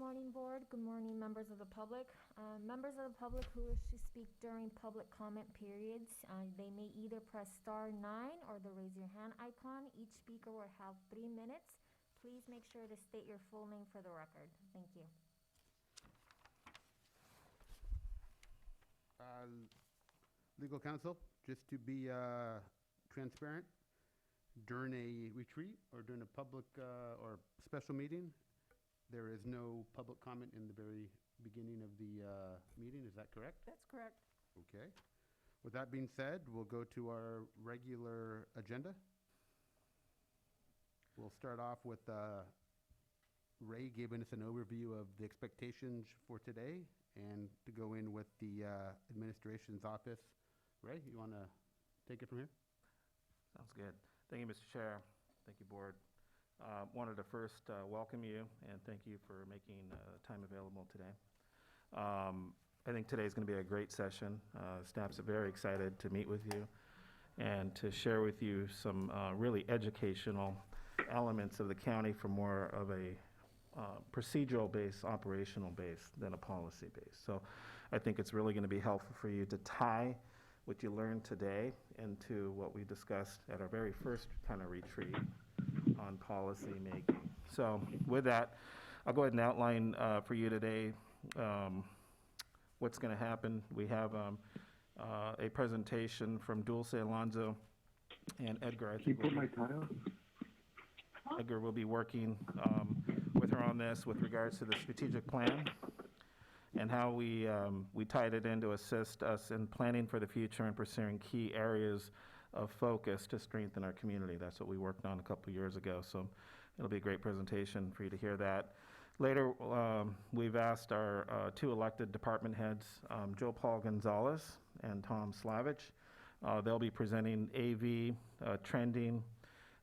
morning, Board. Good morning, members of the public. Members of the public who wish to speak during public comment periods, they may either press star 9 or the raise your hand icon. Each speaker will have 3 minutes. Please make sure to state your full name for the record. Thank you. Legal counsel, just to be transparent, during a retreat or during a public or special meeting, there is no public comment in the very beginning of the meeting. Is that correct? That's correct. Okay. With that being said, we'll go to our regular agenda. We'll start off with Ray giving us an overview of the expectations for today, and to go in with the administration's office. Ray, you want to take it from here? Sounds good. Thank you, Mr. Chair. Thank you, Board. Wanted to first welcome you and thank you for making time available today. I think today is going to be a great session. Staff's very excited to meet with you and to share with you some really educational elements of the county from more of a procedural base, operational base than a policy base. So I think it's really going to be helpful for you to tie what you learned today into what we discussed at our very first kind of retreat on policy making. So with that, I'll go ahead and outline for you today what's going to happen. We have a presentation from Dulce Alonso and Edgar. I think Can you put my title? Edgar will be working with her on this with regards to the strategic plan and how we tied it in to assist us in planning for the future and pursuing key areas of focus to strengthen our community. That's what we worked on a couple years ago, so it'll be a great presentation for you to hear that. Later, we've asked our 2 elected department heads, Joe Paul Gonzalez and Tom Slavich. They'll be presenting AV, trending,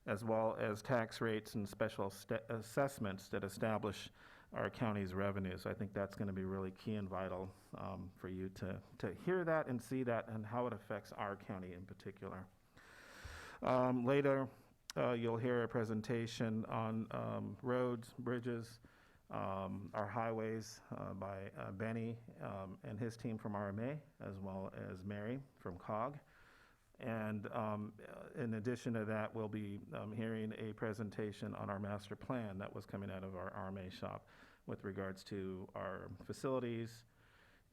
as well as tax rates and special assessments that establish our county's revenues. I think that's going to be really key and vital for you to hear that and see that and how it affects our county in particular. Later, you'll hear a presentation on roads, bridges, our highways by Benny and his team from RMA, as well as Mary from COG. And in addition to that, we'll be hearing a presentation on our master plan that was coming out of our RMA shop with regards to our facilities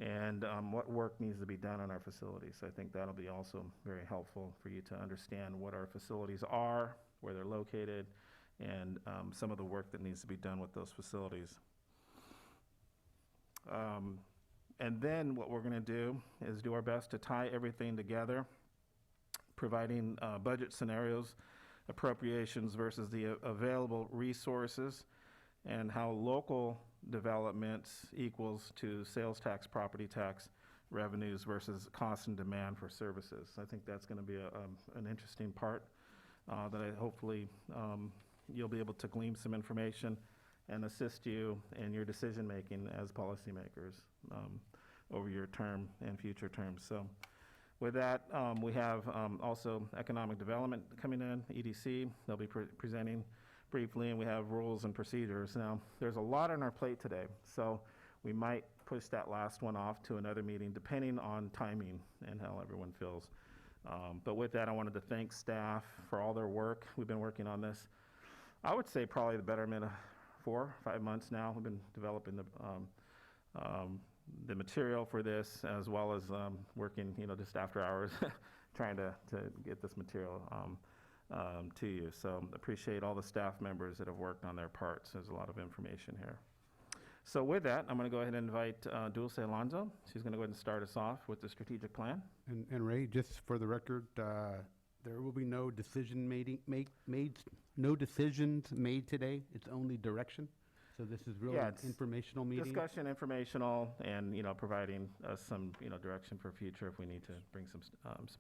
and what work needs to be done on our facilities. So I think that'll be also very helpful for you to understand what our facilities are, where they're located, and some of the work that needs to be done with those facilities. And then what we're going to do is do our best to tie everything together, providing budget scenarios, appropriations versus the available resources, and how local development equals to sales tax, property tax revenues versus cost and demand for services. I think that's going to be an interesting part that I hopefully you'll be able to glean some information and assist you in your decision making as policymakers over your term and future terms. So with that, we have also economic development coming in, EDC. They'll be presenting briefly, and we have rules and procedures. Now, there's a lot on our plate today, so we might push that last one off to another meeting, depending on timing and how everyone feels. But with that, I wanted to thank staff for all their work. We've been working on this, I would say probably the betterment of 4 or 5 months now. We've been developing the material for this, as well as working, just after hours, trying to get this material to you. So appreciate all the staff members that have worked on their parts. There's a lot of information here. So with that, I'm going to go ahead and invite Dulce Alonso. She's going to go ahead and start us off with the strategic plan. And Ray, just for the record, there will be no decision no decisions made today. It's only direction. So this is really an informational meeting. Discussion, informational, and providing us some direction for future if we need to bring some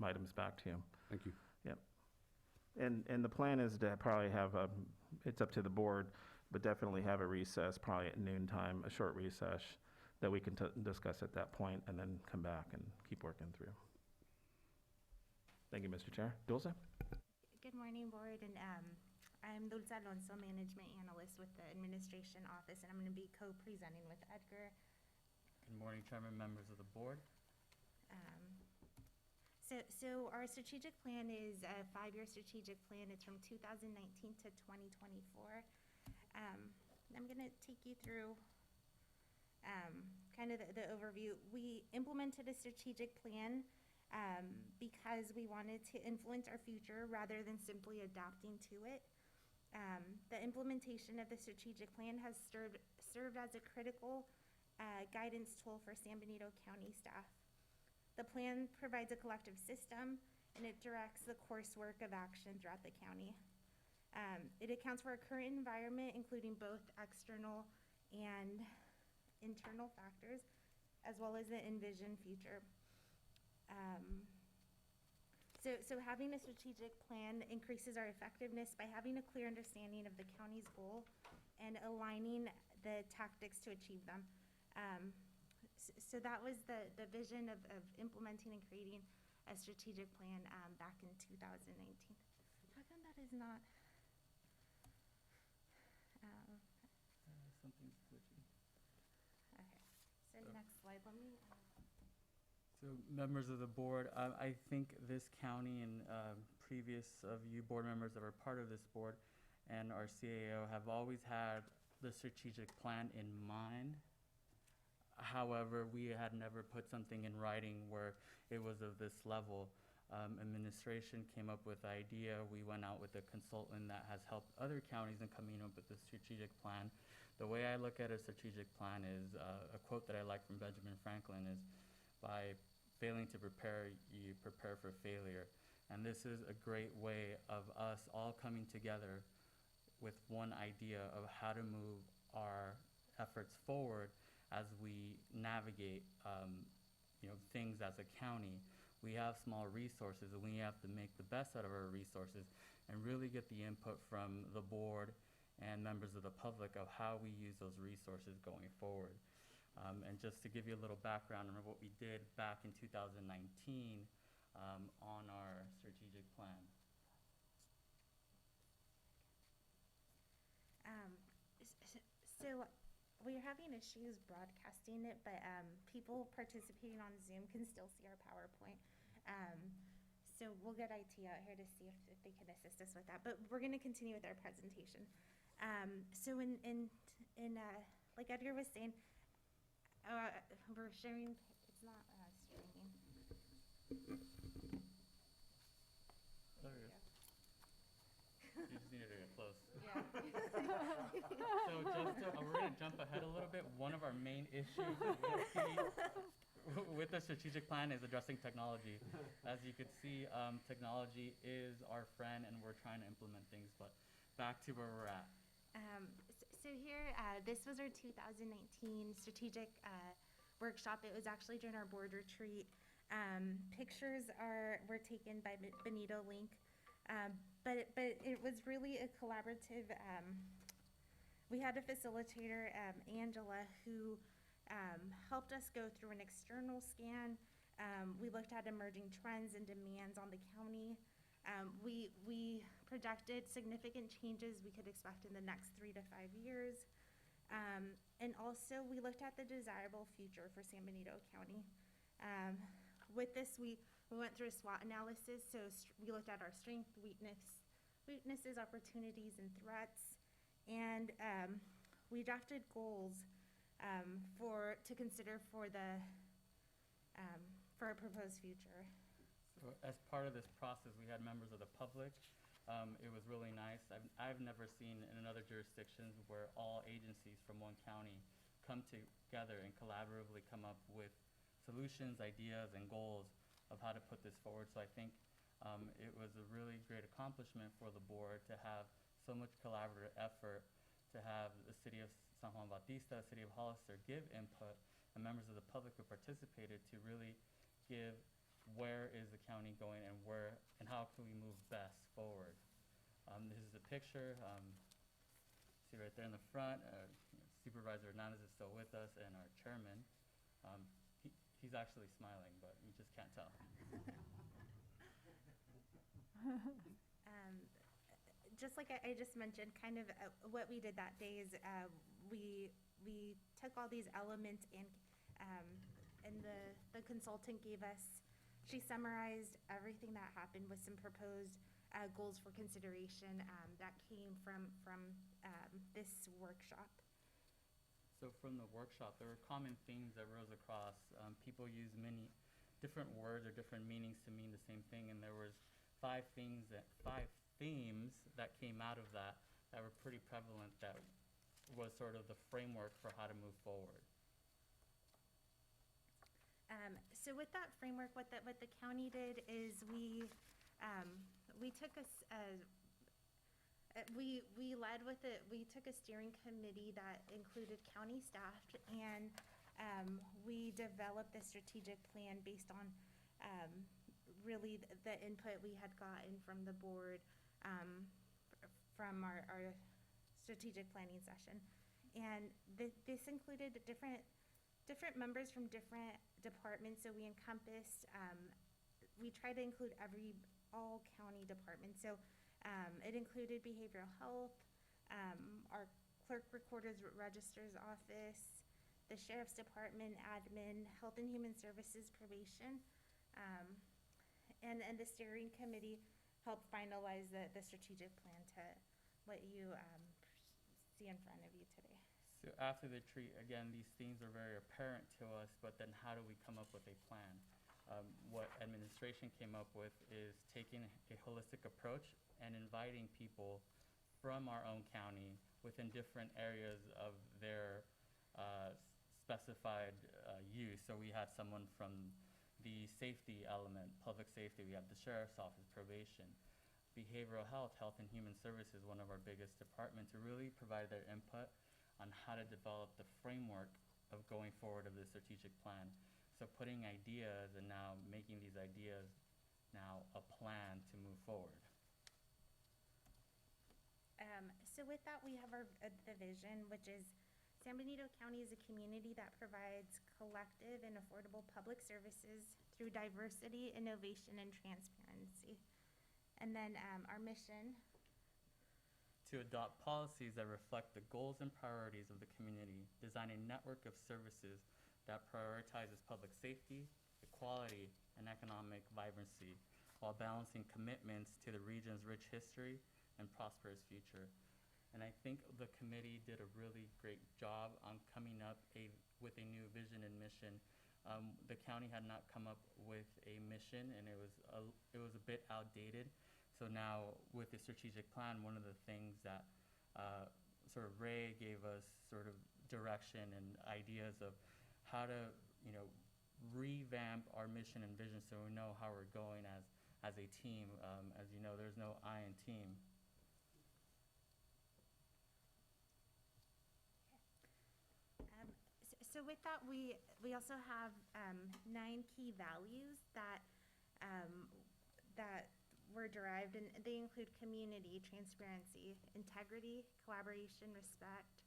items back to you. Thank you. Yep. And the plan is to probably have it's up to the board, but definitely have a recess, probably at noontime, a short recess that we can discuss at that point, and then come back and keep working through. Thank you, Mr. Chair. Dulce? Good morning, Board, and I'm Dulce Alonso, Management Analyst with the Administration Office, and I'm going to be co-presenting with Edgar. Good morning, Chairman, members of the board. So our strategic plan is a 5-year strategic plan. It's from 2019 to 2024. I'm going to take you through kind of the overview. We implemented a strategic plan because we wanted to influence our future rather than simply adapting to it. The implementation of the strategic plan has served as a critical guidance tool for San Benito County staff. The plan provides a collective system, and it directs the coursework of action throughout the county. It accounts for our current environment, including both external and internal factors, as well as the envisioned future. So having a strategic plan increases our effectiveness by having a clear understanding of the county's goal and aligning the tactics to achieve them. So that was the vision of implementing and creating a strategic plan back in 2019. How come that is not? Something's glitchy. Okay, so next slide, let me. So, members of the board, I think this county and previous of you board members that are part of this board and our CAO have always had the strategic plan in mind. However, we had never put something in writing where it was of this level. Administration came up with the idea. We went out with a consultant that has helped other counties in coming up with the strategic plan. The way I look at a strategic plan is a quote that I like from Benjamin Franklin is, by failing to prepare, you prepare for failure. And this is a great way of us all coming together with one idea of how to move our efforts forward as we navigate things as a county. We have small resources, and we have to make the best out of our resources and really get the input from the board and members of the public of how we use those resources going forward. And just to give you a little background on what we did back in 2019 on our strategic plan. So we're having issues broadcasting it, but people participating on Zoom can still see our PowerPoint. So we'll get IT out here to see if they can assist us with that. But we're going to continue with our presentation. So in like Edgar was saying, we're sharing. It's not streaming. There we go. You just needed to get close. Yeah. So we're going to jump ahead a little bit. One of our main issues with the strategic plan is addressing technology. As you could see, technology is our friend, and we're trying to implement things. But back to where we're at. So here, this was our 2019 strategic workshop. It was actually during our board retreat. Pictures were taken by Benito Link, but it was really a collaborative. We had a facilitator, Angela, who helped us go through an external scan. We looked at emerging trends and demands on the county. We projected significant changes we could expect in the next 3 to 5 years. And also, we looked at the desirable future for San Benito County. With this, we went through a SWOT analysis. So we looked at our strengths, weaknesses, opportunities, and threats. And we drafted goals to consider for our proposed future. So as part of this process, we had members of the public. It was really nice. I've never seen in other jurisdictions where all agencies from one county come together and collaboratively come up with solutions, ideas, and goals of how to put this forward. So I think it was a really great accomplishment for the board to have so much collaborative effort, to have the city of San Juan Bautista, city of Hollister give input, and members of the public who participated to really give where is the county going and how can we move best forward. This is a picture. See right there in the front, Supervisor Hernandez is still with us, and our chairman. He's actually smiling, but you just can't tell. just like I just mentioned, kind of what we did that day is we took all these elements and the consultant gave us, she summarized everything that happened with some proposed goals for consideration that came from this workshop. So from the workshop, there were common themes that rose across. People use many different words or different meanings to mean the same thing, and there was five themes that came out of that were pretty prevalent, that was sort of the framework for how to move forward. So with that framework, what the county did is we took we took a steering committee that included county staff, and we developed the strategic plan based on really the input we had gotten from the board from our strategic planning session. And this included different members from different departments, so we encompassed, we try to include all county departments. So it included behavioral health, our clerk recorder's register's office, the sheriff's department, admin, health and human services, probation, and the steering committee helped finalize the strategic plan to what you see in front of you today. So after the retreat, again, these themes are very apparent to us, but then how do we come up with a plan? What administration came up with is taking a holistic approach and inviting people from our own county within different areas of their specified use. So we had someone from the safety element, public safety, we have the sheriff's office, probation, behavioral health, health and human services, one of our biggest departments, to really provide their input on how to develop the framework of going forward of the strategic plan. So putting ideas and now making these ideas now a plan to move forward. So with that, we have the vision, which is San Benito County is a community that provides collective and affordable public services through diversity, innovation, and transparency. And then our mission: to adopt policies that reflect the goals and priorities of the community, design a network of services that prioritizes public safety, equality, and economic vibrancy, while balancing commitments to the region's rich history and prosperous future. And I think the committee did a really great job on coming up with a new vision and mission. The county had not come up with a mission, and it was a bit outdated. So now with the strategic plan, one of the things that sort of Ray gave us sort of direction and ideas of how to, revamp our mission and vision, so we know how we're going as a team. As you know, there's no I in team. So with that, we also have 9 key values that were derived, and they include community, transparency, integrity, collaboration, respect,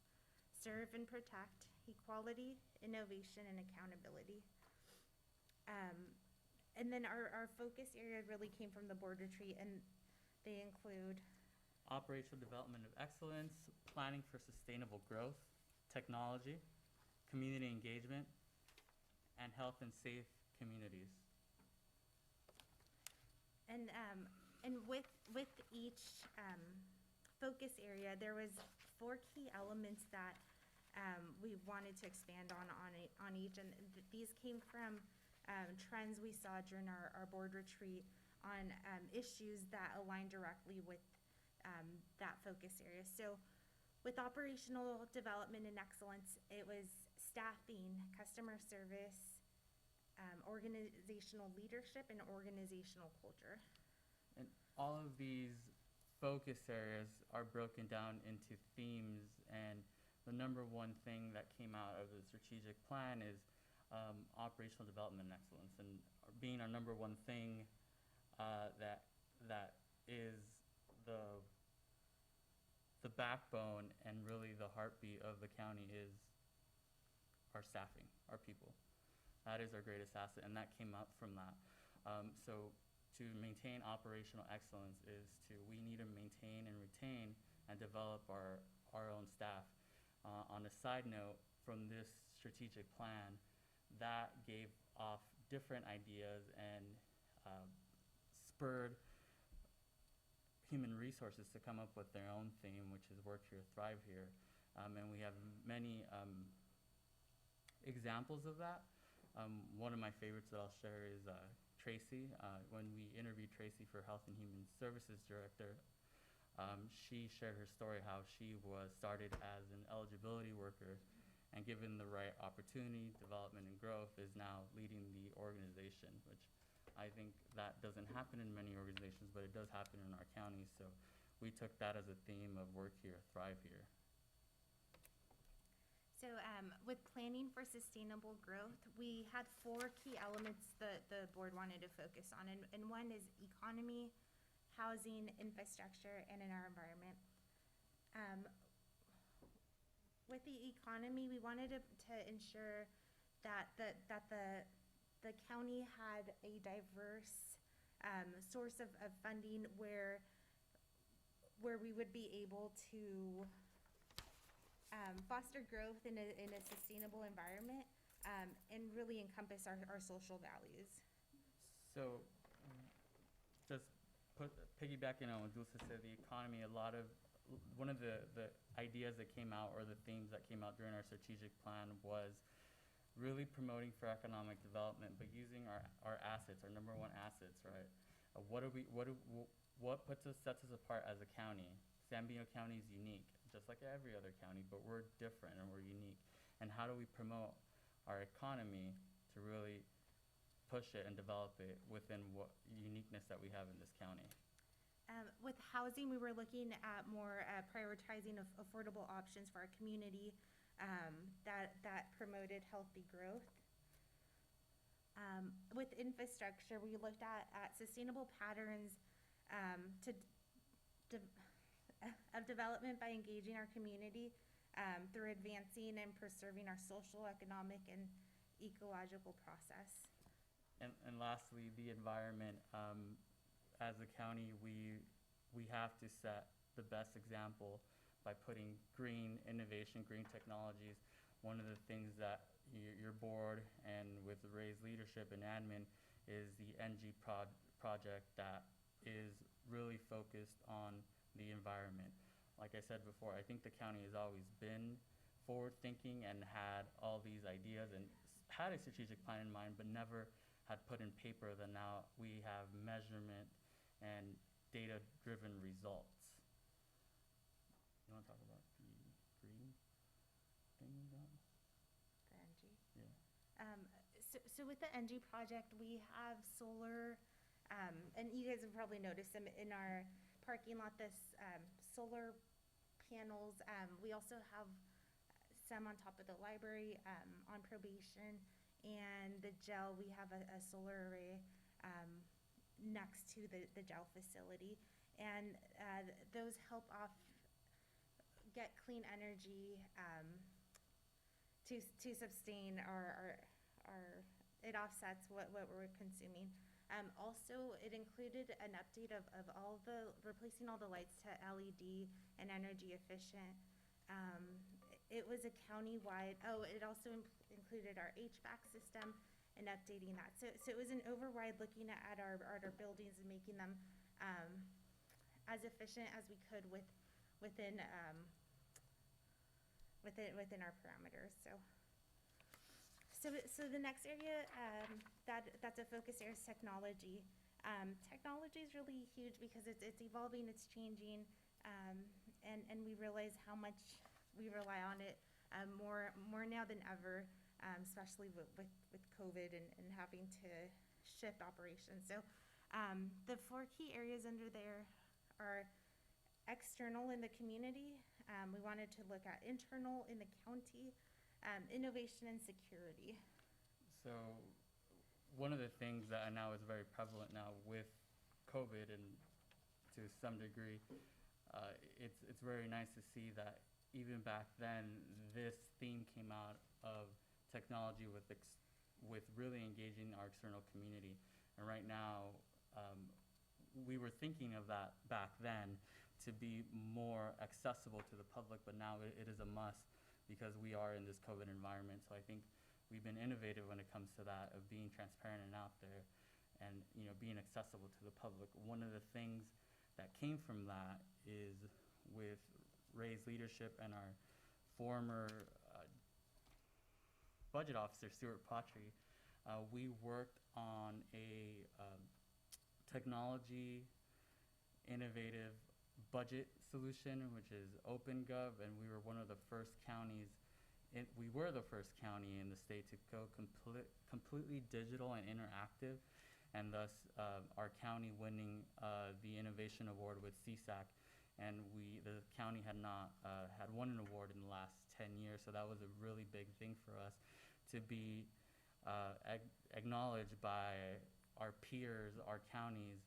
serve and protect, equality, innovation, and accountability. And then our focus area really came from the board retreat, and they include Operational development of excellence, planning for sustainable growth, technology, community engagement, and health and safe communities. and with each focus area, there was 4 key elements that we wanted to expand on each, and these came from trends we saw during our board retreat on issues that align directly with that focus area. So with operational development and excellence, it was staffing, customer service, organizational leadership, and organizational culture. And all of these focus areas are broken down into themes, and the number one thing that came out of the strategic plan is operational development and excellence, and being our number one thing that is the backbone and really the heartbeat of the county is our staffing, our people. That is our greatest asset, and that came up from that. So to maintain operational excellence is we need to maintain and retain and develop our own staff. On a side note, from this strategic plan, that gave off different ideas and spurred human resources to come up with their own theme, which is Work Here, Thrive Here. And we have many examples of that. One of my favorites that I'll share is Tracy. When we interviewed Tracy for Health and Human Services Director, she shared her story how she was started as an eligibility worker and given the right opportunity, development, and growth is now leading the organization, which I think that doesn't happen in many organizations, but it does happen in our county. So we took that as a theme of Work Here, Thrive Here. So with planning for sustainable growth, we had 4 key elements that the board wanted to focus on, and one is economy, housing, infrastructure, and in our environment. With the economy, we wanted to ensure that the county had a diverse source of funding where we would be able to foster growth in a sustainable environment and really encompass our social values. So just piggybacking on what Dulce said, the economy, one of the ideas that came out, or the themes that came out during our strategic plan, was really promoting for economic development, but using our assets, our number one assets, right? What sets us apart as a county? San Benito County is unique, just like every other county, but we're different and we're unique. And how do we promote our economy to really push it and develop it within what uniqueness that we have in this county? With housing, we were looking at more prioritizing of affordable options for our community that promoted healthy growth. With infrastructure, we looked at sustainable patterns of development by engaging our community through advancing and preserving our social, economic, and ecological process. And lastly, the environment. As a county, we have to set the best example by putting green innovation, green technologies. One of the things that your board and with Ray's leadership and admin is the NG project that is really focused on the environment. Like I said before, I think the county has always been forward-thinking and had all these ideas and had a strategic plan in mind, but never had put in paper that now we have measurement and data-driven results. You want to talk about the green thing we got? The NG. Yeah. So with the NG project, we have solar, and you guys have probably noticed them in our parking lot, this solar panels. We also have some on top of the library on probation, and the jail, we have a solar array next to the jail facility, and those help get clean energy to sustain it offsets what we're consuming. Also, it included an update of replacing all the lights to LED and energy efficient. It was a countywide, it also included our HVAC system and updating that. So it was an override looking at our buildings and making them as efficient as we could within our parameters. So the next area that's a focus area is technology. Technology is really huge because it's evolving, it's changing, and we realize how much we rely on it more now than ever, especially with COVID and having to shift operations. So the 4 key areas under there are external in the community. We wanted to look at internal in the county, innovation and security. So one of the things that now is very prevalent now with COVID, and to some degree, it's very nice to see that even back then, this theme came out of technology with really engaging our external community. And right now, we were thinking of that back then to be more accessible to the public, but now it is a must because we are in this COVID environment. So I think we've been innovative when it comes to that, of being transparent and out there and, you know, being accessible to the public. One of the things that came from that is with Ray's leadership and our former budget officer, Stuart Patry, we worked on a technology innovative budget solution, which is OpenGov, and we were one of the first counties. We were the first county in the state to go completely digital and interactive, and thus our county winning the innovation award with CSAC. And the county had not had won an award in the last 10 years, so that was a really big thing for us to be acknowledged by our peers, our counties,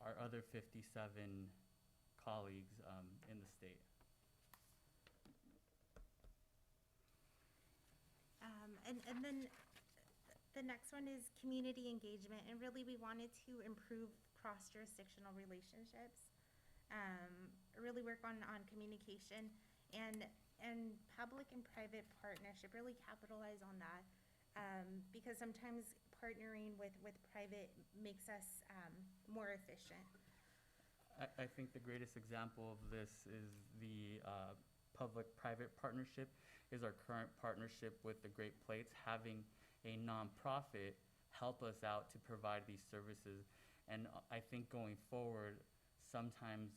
our other 57 colleagues in the state. And then the next one is community engagement, and really we wanted to improve cross-jurisdictional relationships, really work on communication and public and private partnership, really capitalize on that, because sometimes partnering with private makes us more efficient. I think the greatest example of this is the public-private partnership, is our current partnership with the Great Plates, having a nonprofit help us out to provide these services. And I think going forward, sometimes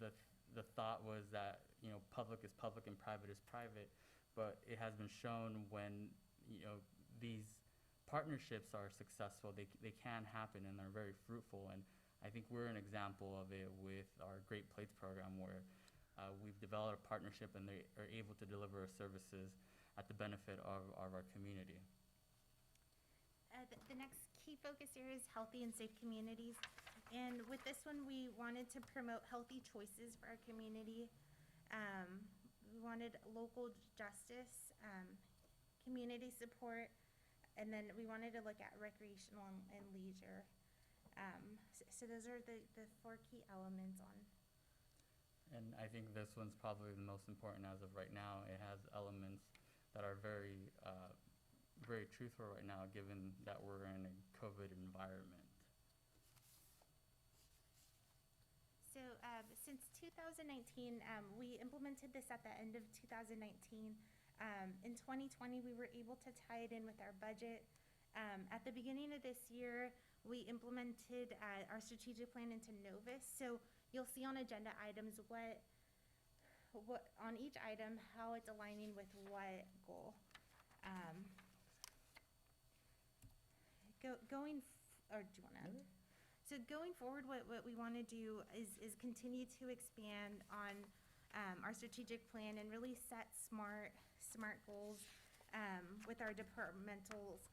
the thought was that, you know, public is public and private is private, but it has been shown when, you know, these partnerships are successful, they can happen and they're very fruitful. And I think we're an example of it with our Great Plates program, where we've developed a partnership and they are able to deliver services at the benefit of our community. The next key focus area is healthy and safe communities. And with this one, we wanted to promote healthy choices for our community. We wanted local justice, community support, and then we wanted to look at recreational and leisure. So those are the 4 key elements on. And I think this one's probably the most important as of right now. It has elements that are very, very truthful right now, given that we're in a COVID environment. So since 2019, we implemented this at the end of 2019. In 2020, we were able to tie it in with our budget. At the beginning of this year, we implemented our strategic plan into Novus. So you'll see on agenda items what on each item, how it's aligning with what goal. Going forward, what we want to do is continue to expand on our strategic plan and really set smart goals with our departmentals.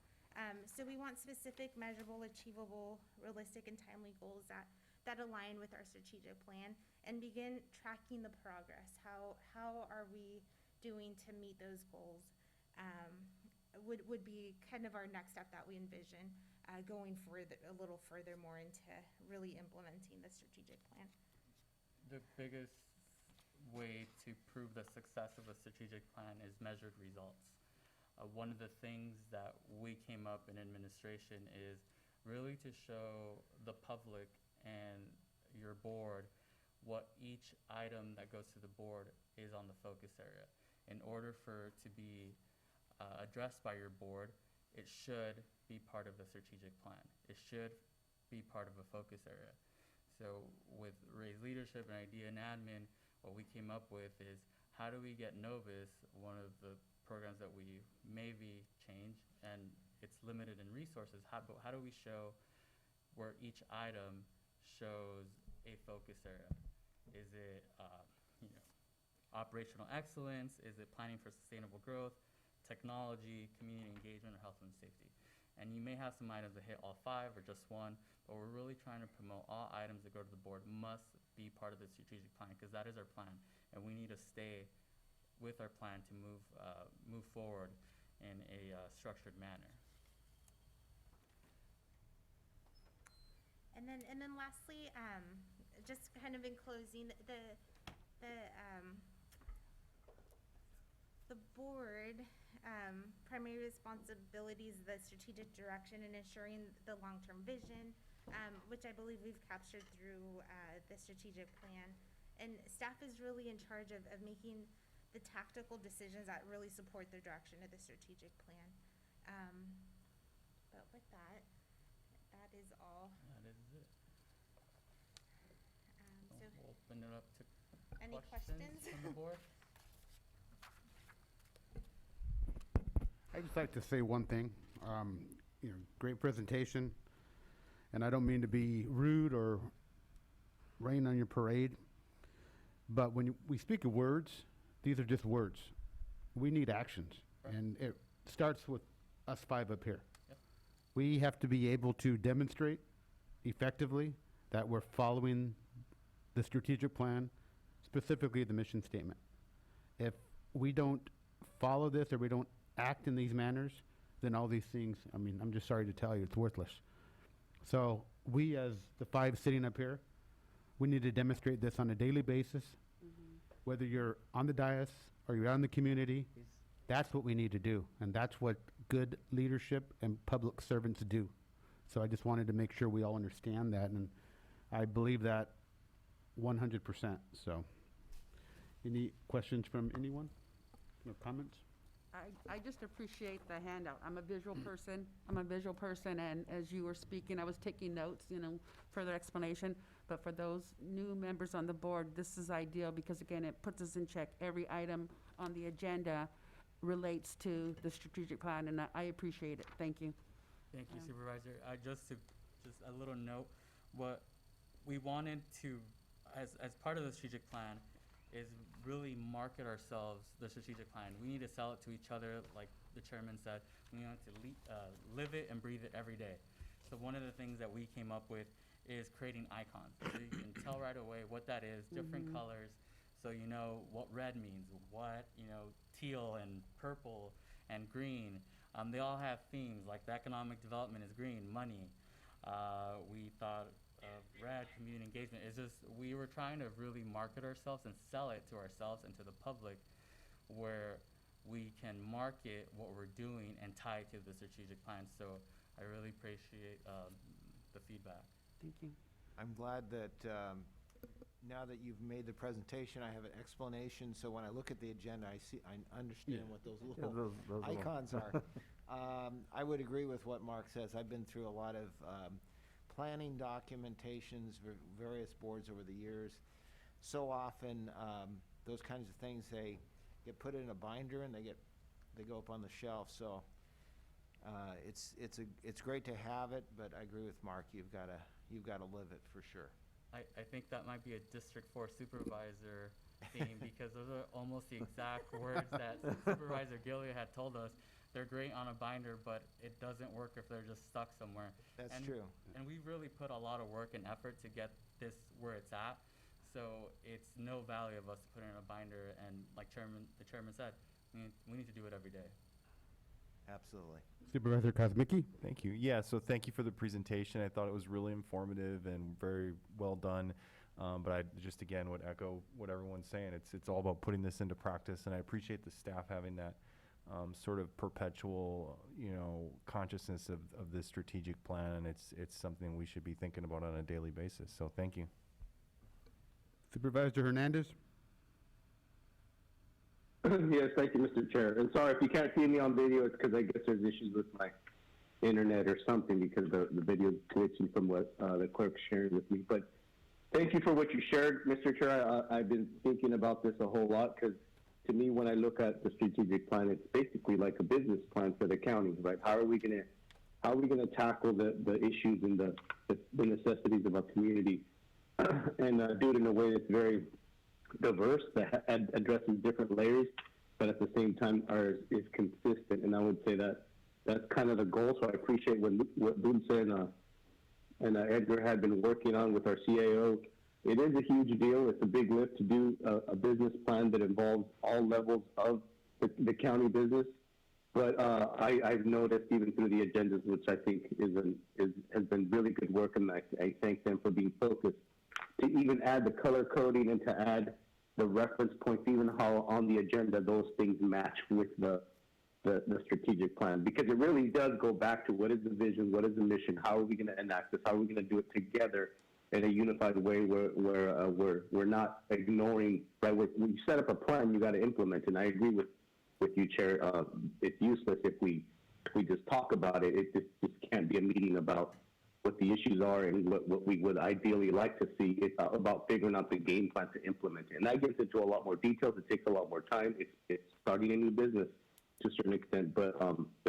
So we want specific, measurable, achievable, realistic, and timely goals that align with our strategic plan, and begin tracking the progress. How are we doing to meet those goals? Would be kind of our next step that we envision, going a little further more into really implementing the strategic plan. The biggest way to prove the success of a strategic plan is measured results. One of the things that we came up in administration is really to show the public and your board what each item that goes to the board is on the focus area. In order for it to be addressed by your board, it should be part of the strategic plan. It should be part of a focus area. So with Ray's leadership and idea and admin, what we came up with is, how do we get Novus, one of the programs that we maybe change, and it's limited in resources, but how do we show where each item shows a focus area? Is it operational excellence? Is it planning for sustainable growth, technology, community engagement, or health and safety? And you may have some items that hit all 5 or just 1, but we're really trying to promote all items that go to the board must be part of the strategic plan, because that is our plan, and we need to stay with our plan to move forward in a structured manner. And then lastly, just kind of in closing, the board, primary responsibilities, the strategic direction and ensuring the long-term vision, which I believe we've captured through, the strategic plan. And staff is really in charge of making the tactical decisions that really support the direction of the strategic plan. But with that, that is all. That is it. So, We'll open it up to any questions questions? from the board. I'd just like to say one thing. Great presentation, and I don't mean to be rude or rain on your parade, but when we speak of words, these are just words. We need actions, Right. and it starts with us five up here. Yep. We have to be able to demonstrate effectively that we're following the strategic plan, specifically the mission statement. If we don't follow this or we don't act in these manners, then all these things, I mean, I'm just sorry to tell you, it's worthless. So we, as the five sitting up here, we need to demonstrate this on a daily basis, whether you're on the dais or you're out in the community. That's what we need to do, and that's what good leadership and public servants do. So I just wanted to make sure we all understand that, and I believe that 100%. So, any questions from anyone? No comments? I just appreciate the handout. I'm a visual person, and as you were speaking, I was taking notes, further explanation. But for those new members on the board, this is ideal because, again, it puts us in check. Every item on the agenda relates to the strategic plan, and I appreciate it. Thank you. Thank you, Yeah. Supervisor. Just a little note, what we wanted to, as part of the strategic plan, is really market ourselves, the strategic plan. We need to sell it to each other, like the chairman said. We want to live it and breathe it every day. So one of the things that we came up with is creating icons. So you can tell right away what that is, different colors, so you know what red means, what, teal and purple and green. They all have themes, like the economic development is green, money. We thought of red, community engagement. It's just, we were trying to really market ourselves and sell it to ourselves and to the public, where we can market what we're doing and tie it to the strategic plan. So I really appreciate the feedback. Thank you. I'm glad that now that you've made the presentation, I have an explanation. So when I look at the agenda, I understand what those little icons are. I would agree with what Mark says. I've been through a lot of planning documentations for various boards over the years. So often, those kinds of things, they get put in a binder and they go up on the shelf. So it's great to have it, but I agree with Mark. You've got to live it for sure. I think that might be a District 4 supervisor theme, because those are almost the exact words that Supervisor Gillia had told us. They're great on a binder, but it doesn't work if they're just stuck somewhere. That's true. And we really put a lot of work and effort to get this where it's at. So it's no value of us to put it in a binder. And like the chairman said, we need to do it every day. Absolutely. Supervisor Kosmicki? Thank you. Yeah, so thank you for the presentation. I thought it was really informative and very well done. But I just, again, would echo what everyone's saying. It's all about putting this into practice, and I appreciate the staff having that sort of perpetual, consciousness of this strategic plan, and it's something we should be thinking about on a daily basis. So thank you. Supervisor Hernandez? Yes, thank you, Mr. Chair. And sorry, if you can't see me on video, it's because I guess there's issues with my internet or something, because the video is glitching from what the clerk's sharing with me. But thank you for what you shared, Mr. Chair. I've been thinking about this a whole lot, because to me, when I look at the strategic plan, it's basically like a business plan for the county, right? How are we gonna tackle the issues and the necessities of our community, and do it in a way that's very diverse, that addresses different layers, but at the same time is consistent. And I would say that's kind of the goal. So I appreciate what Dulce and Edgar had been working on with our CAO. It is a huge deal. It's a big lift to do a business plan that involves all levels of the county business. But I've noticed even through the agendas, which I think has been really good work, and I thank them for being focused, to even add the color coding and to add the reference points, even how on the agenda those things match with the strategic plan. Because it really does go back to what is the vision, what is the mission, how are we going to enact this, how are we going to do it together in a unified way where we're not ignoring, right? When you set up a plan, you got to implement. And I agree with you, Chair. It's useless if we just talk about it. It just can't be a meeting about what the issues are and what we would ideally like to see. It's about figuring out the game plan to implement it. And that gets into a lot more details. It takes a lot more time. It's starting a new business to a certain extent, but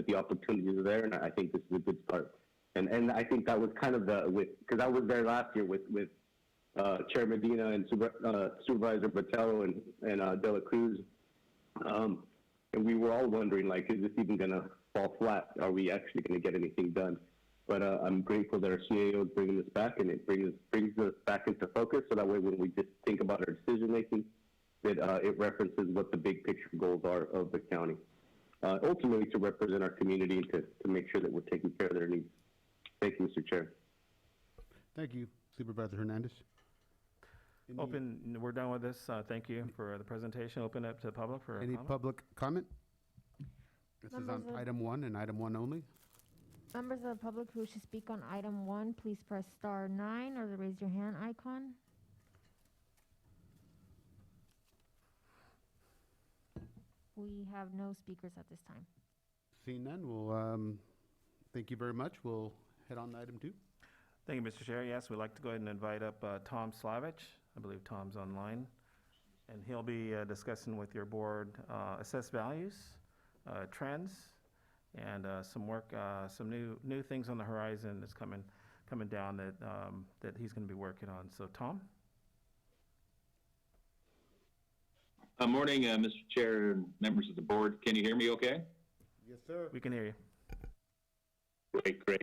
the opportunities are there, and I think this is a good start. And I think that was kind of because I was there last year with Chair Medina and Supervisor Botello and De La Cruz. And we were all wondering, like, is this even going to fall flat? Are we actually going to get anything done? But I'm grateful that our CAO is bringing this back, and it brings us back into focus, so that way when we just think about our decision-making, it references what the big picture goals are of the county. Ultimately to represent our community and to make sure that we're taking care of their needs. Thank you, Mr. Chair. Thank you, Supervisor Hernandez. We're done with this. Thank you for the presentation. Open up to the public for Any comment. public comment? This is on Members of- item 1 and item 1 only. Members of the public who wish to speak on item 1, please press star 9 or the raise your hand icon. We have no speakers at this time. Seeing none, we'll, thank you very much. We'll head on to item 2. Thank you, Mr. Chair. Yes, we'd like to go ahead and invite up Tom Slavich. I believe Tom's online. And he'll be discussing with your board assessed values, trends, and some work, some new things on the horizon that's coming down that he's going to be working on. So, Tom? Morning, Mr. Chair and members of the board. Can you hear me okay? Yes, sir. We can hear you. Great.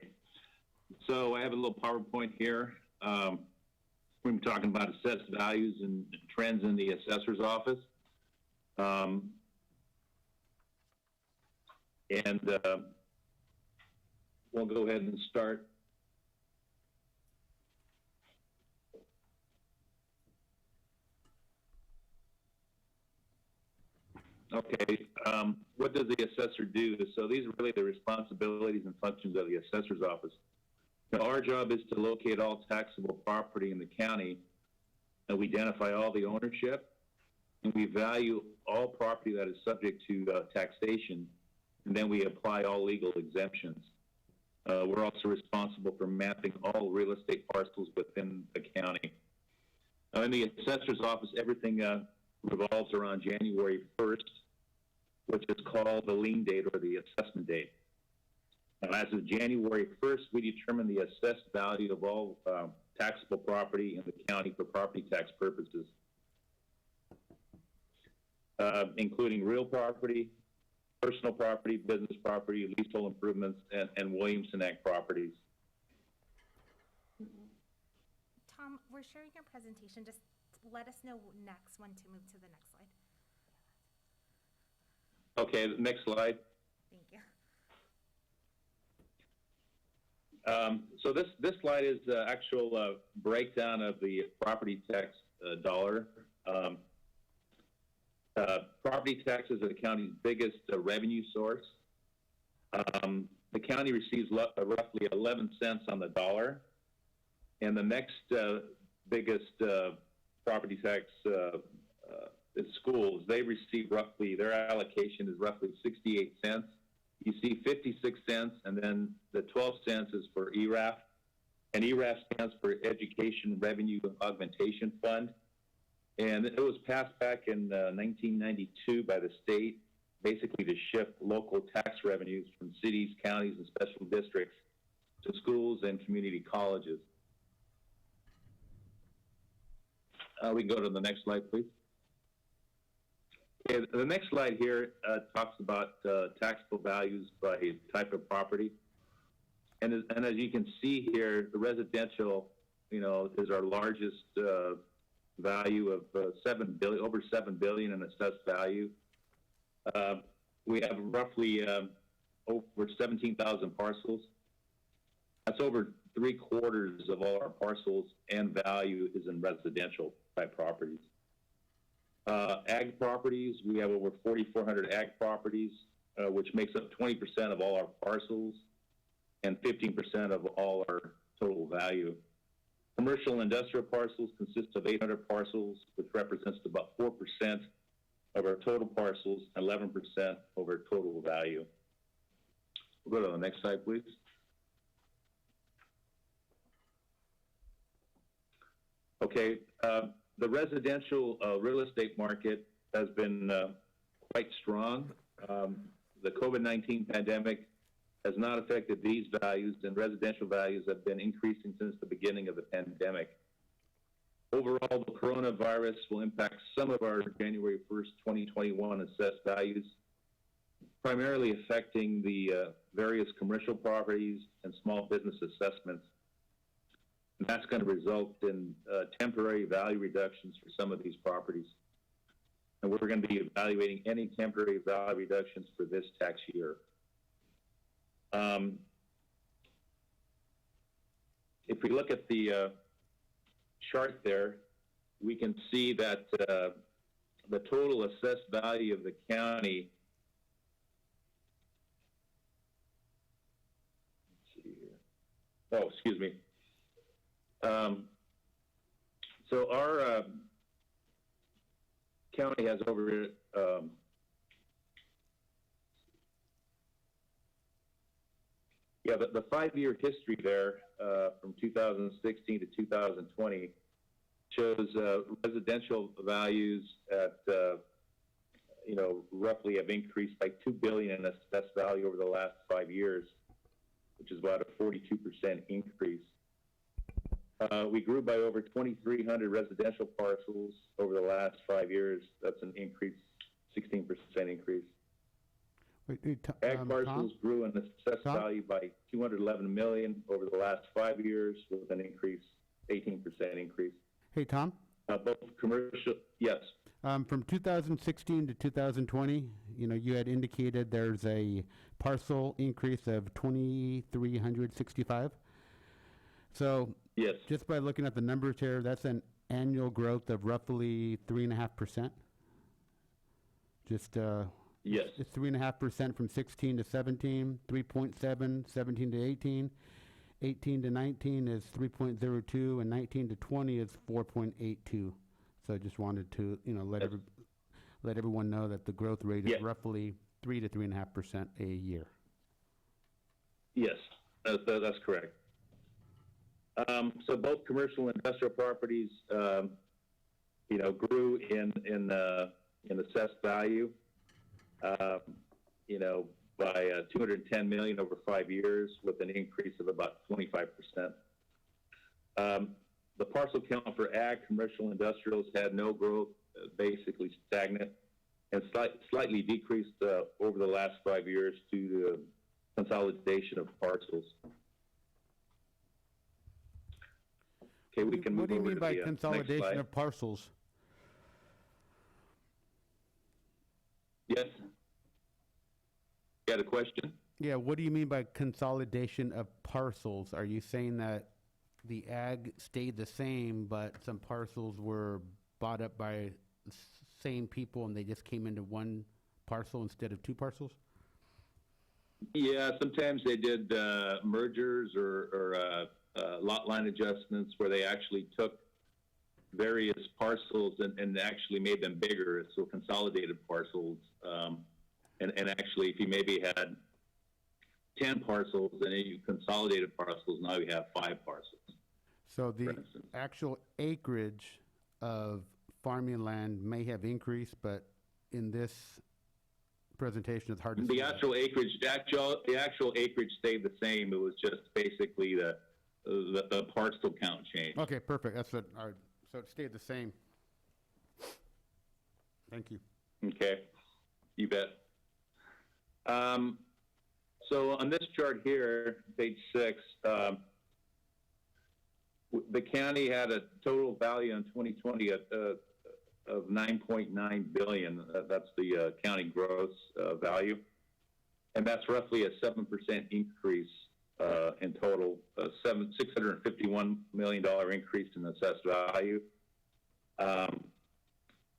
So I have a little PowerPoint here. We're talking about assessed values and trends in the assessor's office. We'll go ahead and start. Okay, what does the assessor do? So these are really the responsibilities and functions of the assessor's office. Now, our job is to locate all taxable property in the county, and we identify all the ownership, and we value all property that is subject to taxation, and then we apply all legal exemptions. We're also responsible for mapping all real estate parcels within the county. Now, in the assessor's office, everything revolves around January 1st, which is called the lien date or the assessment date. Now, as of January 1st, we determine the assessed value of all taxable property in the county for property tax purposes, including real property, personal property, business property, leasehold improvements, and Williamson Act properties. Tom, we're sharing your presentation. Just let us know next when to move to the next slide. Okay, the next slide. Thank you. So this slide is the actual breakdown of the property tax dollar. Property taxes are the county's biggest revenue source. The county receives roughly 11 cents on the dollar, and the next biggest property tax is schools. They receive their allocation is roughly 68 cents. You see 56 cents, and then the 12 cents is for ERAF. And ERAF stands for Education Revenue Augmentation Fund. And it was passed back in 1992 by the state, basically to shift local tax revenues from cities, counties, and special districts to schools and community colleges. We can go to the next slide, please. Okay, the next slide here talks about taxable values by type of property. And as you can see here, the residential, is our largest value of over $7 billion in assessed value. we have roughly over 17,000 parcels. That's over 3/4 of all our parcels, and value is in residential type properties. Ag properties, we have over 4,400 ag properties, which makes up 20% of all our parcels and 15% of all our total value. Commercial and industrial parcels consist of 800 parcels, which represents about 4% of our total parcels, 11% of our total value. We'll go to the next slide, please. Okay, the residential real estate market has been quite strong. The COVID-19 pandemic has not affected these values, and residential values have been increasing since the beginning of the pandemic. Overall, the coronavirus will impact some of our January 1st, 2021 assessed values, primarily affecting the various commercial properties and small business assessments. And that's going to result in temporary value reductions for some of these properties. And we're going to be evaluating any temporary value reductions for this tax year. If we look at the chart there, we can see that the total assessed value of the county, let's see here. Oh, excuse me. So our county has over the 5-year history there from 2016 to 2020 shows residential values at roughly have increased by $2 billion in assessed value over the last 5 years, which is about a 42% increase. We grew by over 2,300 residential parcels over the last 5 years. That's an increase, 16% increase. Ag parcels grew in assessed value by $211 million over the last 5 years, with an increase, 18% increase. Hey, Tom? Both commercial, yes. From 2016 to 2020, you had indicated there's a parcel increase of 2,365. So yes, just by looking at the numbers here, that's an annual growth of roughly 3.5%. Just yes, it's 3.5% from 16 to 17, 3.7, 17 to 18, 18 to 19 is 3.02, and 19 to 20 is 4.82. So I just wanted to, let everyone know that the growth rate is roughly 3 to 3.5% a year. Yes, that's correct. So both commercial and industrial properties, grew in assessed value, by $210 million over 5 years, with an increase of about 25%. The parcel count for ag, commercial, industrials had no growth, basically stagnant, and slightly decreased over the last 5 years due to consolidation of parcels. Okay, we can move over to the What do you mean by consolidation of parcels? Yes. You had a question? Yeah, what do you mean by consolidation of parcels? Are you saying that the ag stayed the same, but some parcels were bought up by the same people and they just came into one parcel instead of two parcels? Yeah, sometimes they did mergers or lot line adjustments where they actually took various parcels and actually made them bigger, so consolidated parcels. And actually, if you maybe had 10 parcels and then you consolidated parcels, now you have 5 parcels. So the actual acreage of farming land may have increased, but in this presentation, it's hard to see. The actual acreage stayed the same. It was just basically the parcel count changed. Okay, perfect. That's it. All right. So it stayed the same. Thank you. Okay, you bet. So on this chart here, page 6, the county had a total value in 2020 of of 9.9 billion. That's the county gross value. And that's roughly a 7% increase in total, $651 million increase in assessed value.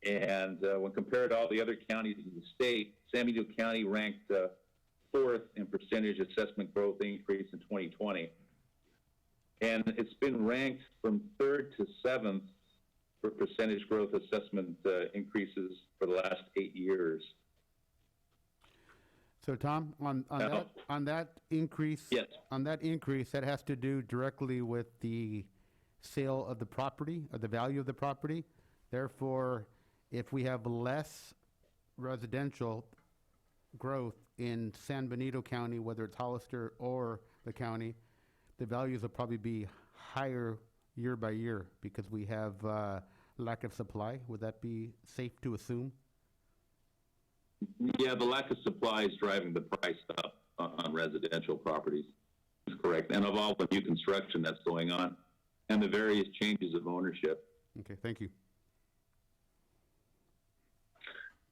When compared to all the other counties in the state, San Benito County ranked fourth in percentage assessment growth increase in 2020. And it's been ranked from third to seventh for percentage growth assessment increases for the last 8 years. So Tom, on that increase, yes. On that increase, that has to do directly with the sale of the property or the value of the property. Therefore, if we have less residential growth in San Benito County, whether it's Hollister or the county, the values will probably be higher year by year because we have lack of supply. Would that be safe to assume? Yeah, the lack of supply is driving the price up on residential properties. That's correct. And of all the new construction that's going on and the various changes of ownership. Okay, thank you.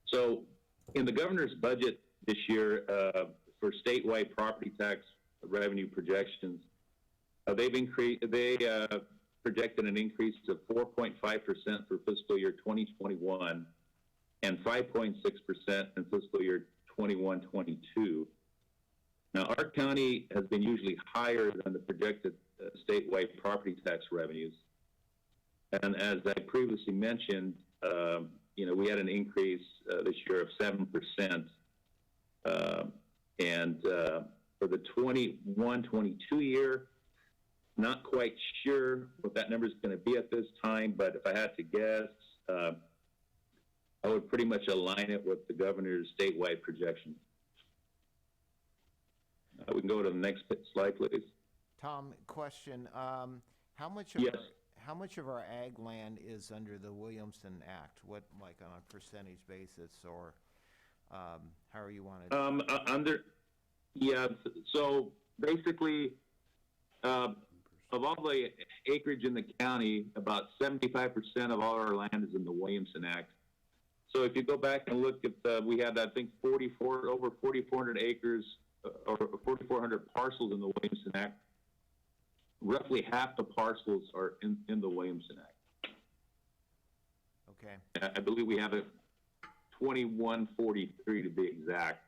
So in the governor's budget this year for statewide property tax revenue projections, they projected an increase of 4.5% for fiscal year 2021 and 5.6% in fiscal year 21-22. Now, our county has been usually higher than the projected statewide property tax revenues. And as I previously mentioned, we had an increase this year of 7%. For the 21-22 year, not quite sure what that number is going to be at this time, but if I had to guess, I would pretty much align it with the governor's statewide projection. We can go to the next slide, please. Tom, question. How much of our ag land is under the Williamson Act? What, like on a percentage basis, or however you want to? So basically, of all the acreage in the county, about 75% of all our land is in the Williamson Act. So if you go back and look at, we had, I think, over 4,400 acres or 4,400 parcels in the Williamson Act. Roughly half the parcels are in the Williamson Act. Okay. I believe we have a 2143 to be exact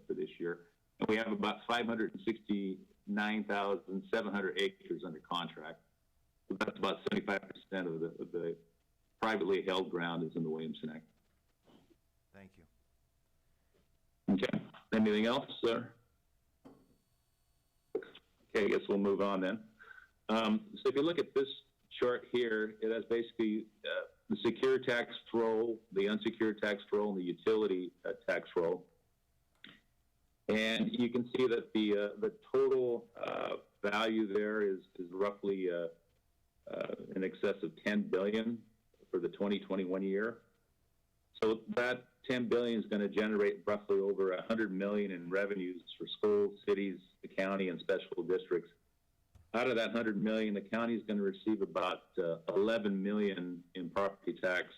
for this year. And we have about 569,700 acres under contract. So that's about 75% of the privately held ground is in the Williamson Act. Thank you. Okay. Anything else, sir? Okay, I guess we'll move on then. So if you look at this chart here, it has basically the secure tax roll, the unsecured tax roll, and the utility tax roll. And you can see that the total value there is roughly in excess of $10 billion for the 2021 year. So that $10 billion is going to generate roughly over $100 million in revenues for schools, cities, the county, and special districts. Out of that $100 million, the county is going to receive about $11 million in property tax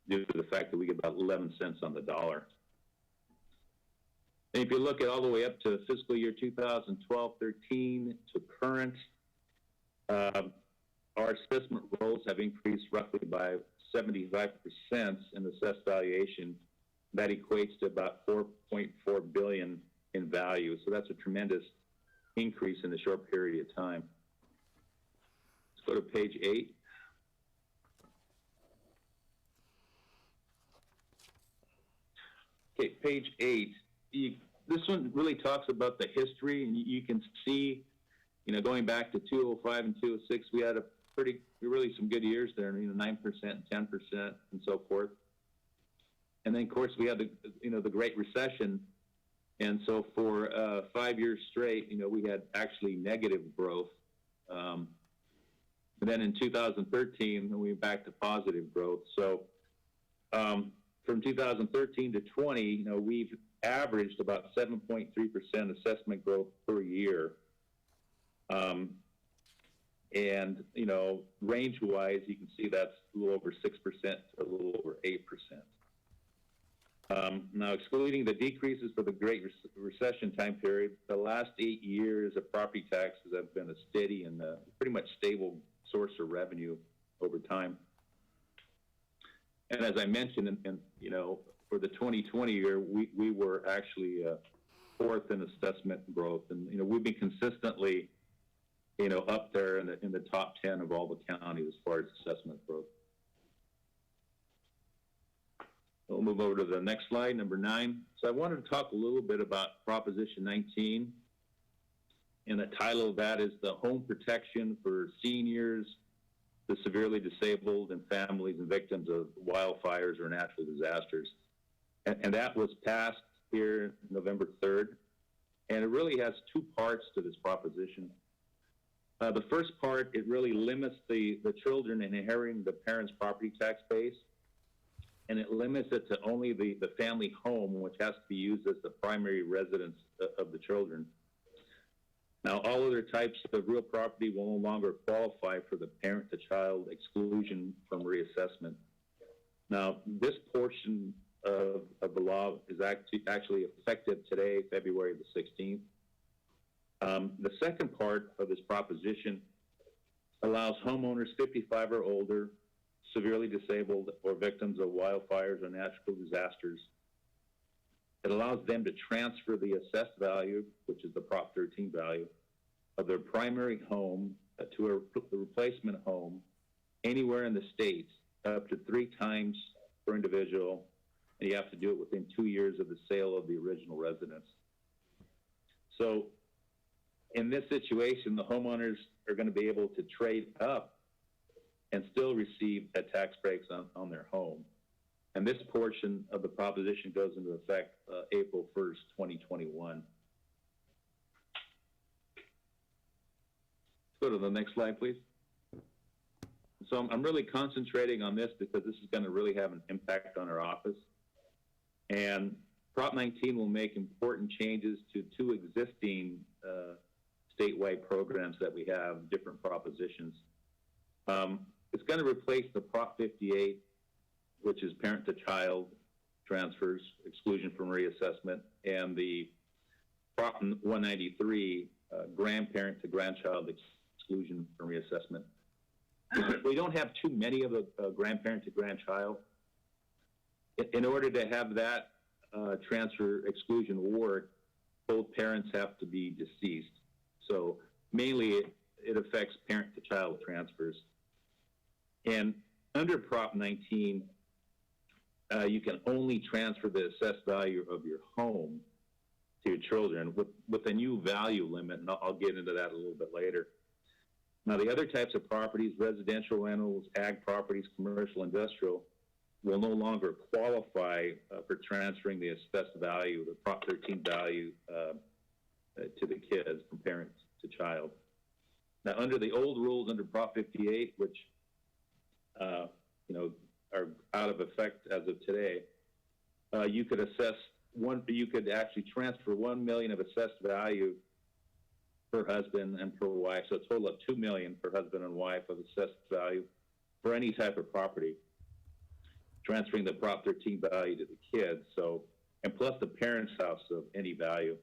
due to the fact that we get about 11 cents on the dollar. And if you look at all the way up to fiscal year 2012-13 to current, our assessment rolls have increased roughly by 75% in assessed valuation. That equates to about $4.4 billion in value. So that's a tremendous increase in a short period of time. Let's go to page 8. Okay, page 8. This one really talks about the history, and you can see, going back to 205 and 206, we had really some good years there, 9%, 10%, and so forth. And then, of course, we had the Great Recession. And so for 5 years straight, we had actually negative growth. And then in 2013, we went back to positive growth. So from 2013 to 20, we've averaged about 7.3% assessment growth per year. And, range-wise, you can see that's a little over 6% to a little over 8%. Now, excluding the decreases for the Great Recession time period, the last 8 years of property taxes have been a steady and pretty much stable source of revenue over time. And as I mentioned, for the 2020 year, we were actually fourth in assessment growth, and we've been consistently, up there in the top 10 of all the counties as far as assessment growth. We'll move over to the next slide, number 9. So I wanted to talk a little bit about Proposition 19, and the title of that is the Home Protection for Seniors, the Severely Disabled, and Families and Victims of Wildfires or Natural Disasters. And that was passed here November 3rd, and it really has 2 parts to this proposition. The first part, it really limits the children inheriting the parents' property tax base, and it limits it to only the family home, which has to be used as the primary residence of the children. Now, all other types of real property will no longer qualify for the parent-to-child exclusion from reassessment. Now, this portion of the law is actually effective today, February the 16th. The second part of this proposition allows homeowners 55 or older, severely disabled, or victims of wildfires or natural disasters. It allows them to transfer the assessed value, which is the Prop 13 value, of their primary home to a replacement home anywhere in the state, up to 3 times per individual, and you have to do it within 2 years of the sale of the original residence. So in this situation, the homeowners are going to be able to trade up and still receive a tax breaks on their home. And this portion of the proposition goes into effect April 1st, 2021. Let's go to the next slide, please. So I'm really concentrating on this because this is going to really have an impact on our office. And Prop 19 will make important changes to 2 existing statewide programs that we have, different propositions. It's going to replace the Prop 58, which is parent-to-child transfers, exclusion from reassessment, and the Prop 193, grandparent-to-grandchild exclusion from reassessment. We don't have too many of the grandparent-to-grandchild. In order to have that transfer exclusion work, both parents have to be deceased. So mainly it affects parent-to-child transfers. And under Prop 19, you can only transfer the assessed value of your home to your children with a new value limit, and I'll get into that a little bit later. Now, the other types of properties, residential rentals, ag properties, commercial, industrial, will no longer qualify for transferring the assessed value, the Prop 13 value, to the kids from parents to child. Now, under the old rules, under Prop 58, which are out of effect as of today, you could actually transfer $1 million of assessed value per husband and per wife, so a total of $2 million per husband and wife of assessed value for any type of property, transferring the Prop 13 value to the kids, and plus the parents' house of any value.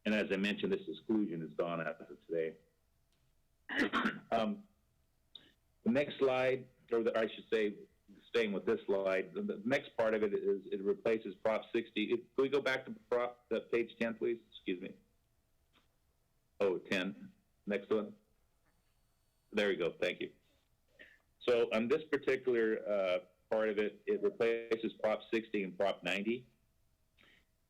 And as I mentioned, this exclusion is gone as of today. The next slide, or I should say, staying with this slide, the next part of it is it replaces Prop 60. Can we go back to page 10, please? Excuse me. Oh, 10. Next one. There we go. Thank you. So on this particular part of it, it replaces Prop 60 and Prop 90.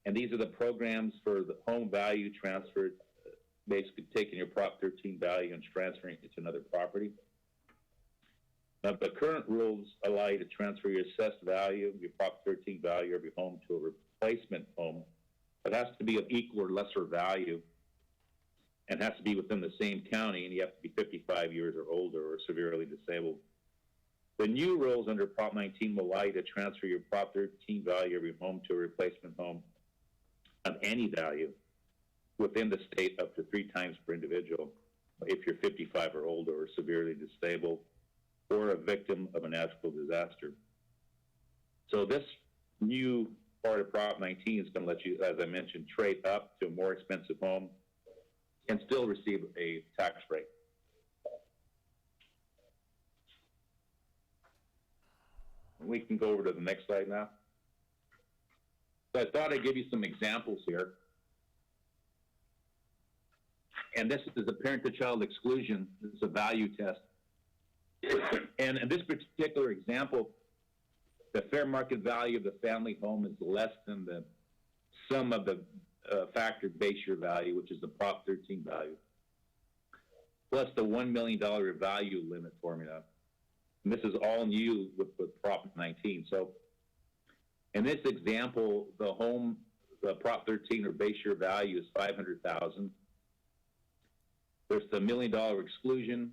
And these are the programs for the home value transfer, basically taking your Prop 13 value and transferring it to another property. Now, the current rules allow you to transfer your assessed value, your Prop 13 value of your home to a replacement home. It has to be of equal or lesser value and has to be within the same county, and you have to be 55 years or older or severely disabled. The new rules under Prop 19 will allow you to transfer your Prop 13 value of your home to a replacement home of any value within the state up to 3 times per individual. if you're 55 or older or severely disabled or a victim of a natural disaster. So this new part of Prop 19 is going to let you, as I mentioned, trade up to a more expensive home and still receive a tax break. We can go over to the next slide now. So I thought I'd give you some examples here. And this is a parent-to-child exclusion. This is a value test. And in this particular example, the fair market value of the family home is less than the sum of the factored base year value, which is the Prop 13 value, plus the $1 million value limit formula. And this is all new with Prop 19. So in this example, the home, the Prop 13 or base year value is $500,000. There's the $1 million exclusion.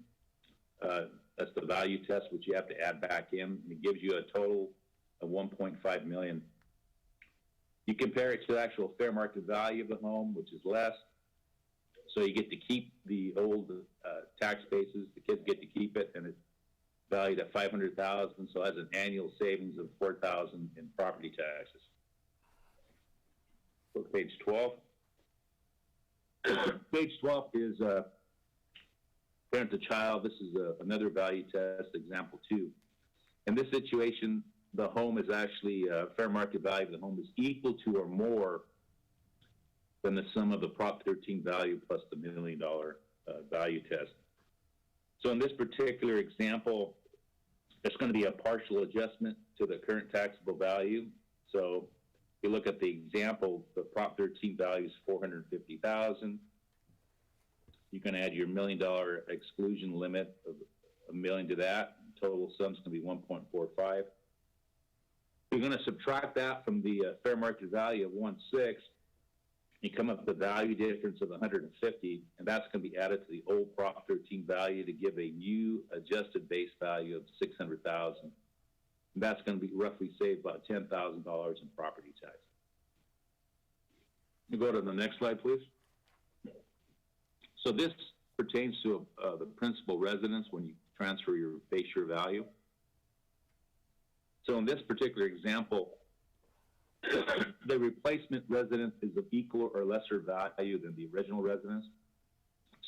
That's the value test, which you have to add back in. It gives you a total of $1.5 million. You compare it to the actual fair market value of the home, which is less. So you get to keep the old tax bases. The kids get to keep it, and it's valued at $500,000. So it has an annual savings of $4,000 in property taxes. So page 12. Page 12 is parent to child. This is another value test, example 2. In this situation, the home is actually, fair market value of the home is equal to or more than the sum of the Prop 13 value plus the $1 million value test. So in this particular example, there's going to be a partial adjustment to the current taxable value. So if you look at the example, the Prop 13 value is $450,000. You can add your $1 million exclusion limit of $1 million to that. Total sum's going to be 1.45. You're going to subtract that from the fair market value of 1.6. You come up with the value difference of 150, and that's going to be added to the old Prop 13 value to give a new adjusted base value of $600,000. And that's going to be roughly save about $10,000 in property tax. You go to the next slide, please. So this pertains to the principal residence when you transfer your base year value. So in this particular example, the replacement residence is of equal or lesser value than the original residence.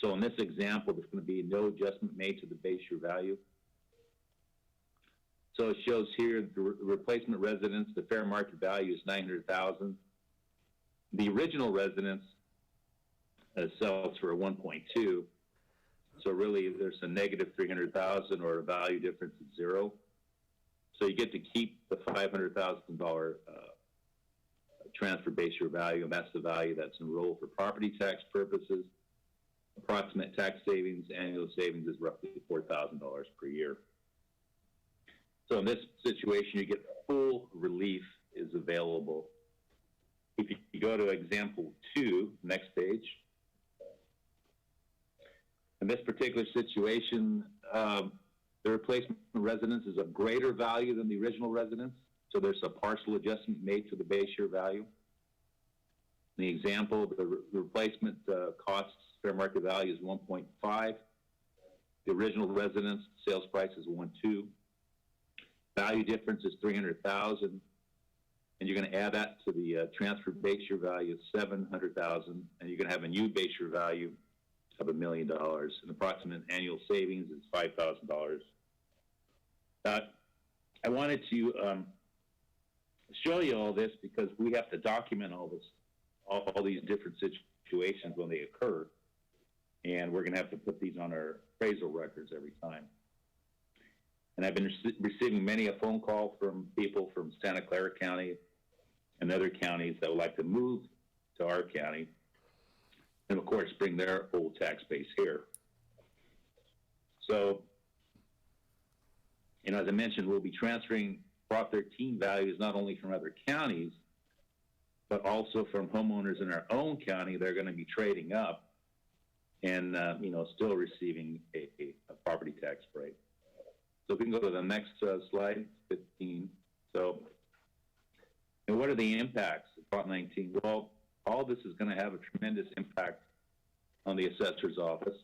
So in this example, there's going to be no adjustment made to the base year value. So it shows here the replacement residence, the fair market value is $900,000. The original residence sells for 1.2. So really, there's a negative $300,000 or a value difference of 0. So you get to keep the $500,000 transfer base year value, and that's the value that's enrolled for property tax purposes. Approximate tax savings, annual savings is roughly $4,000 per year. So in this situation, you get full relief is available. If you go to example 2, next page. In this particular situation, the replacement residence is of greater value than the original residence, so there's a partial adjustment made to the base year value. In the example, the replacement costs fair market value is 1.5. The original residence sales price is 1.2. Value difference is 300,000, and you're going to add that to the transfer base year value of 700,000, and you're going to have a new base year value of $1 million. An approximate annual savings is $5,000. I wanted to show you all this because we have to document all this, all these different situations when they occur, and we're going to have to put these on our appraisal records every time. And I've been receiving many a phone call from people from Santa Clara County and other counties that would like to move to our county, and of course bring their old tax base here. So, you know, as I mentioned, we'll be transferring Prop 13 values not only from other counties, but also from homeowners in our own county. They're going to be trading up and, you know, still receiving a property tax break. So if we can go to the next slide, 15. So, and what are the impacts of Prop 19? Well, all this is going to have a tremendous impact on the assessor's office.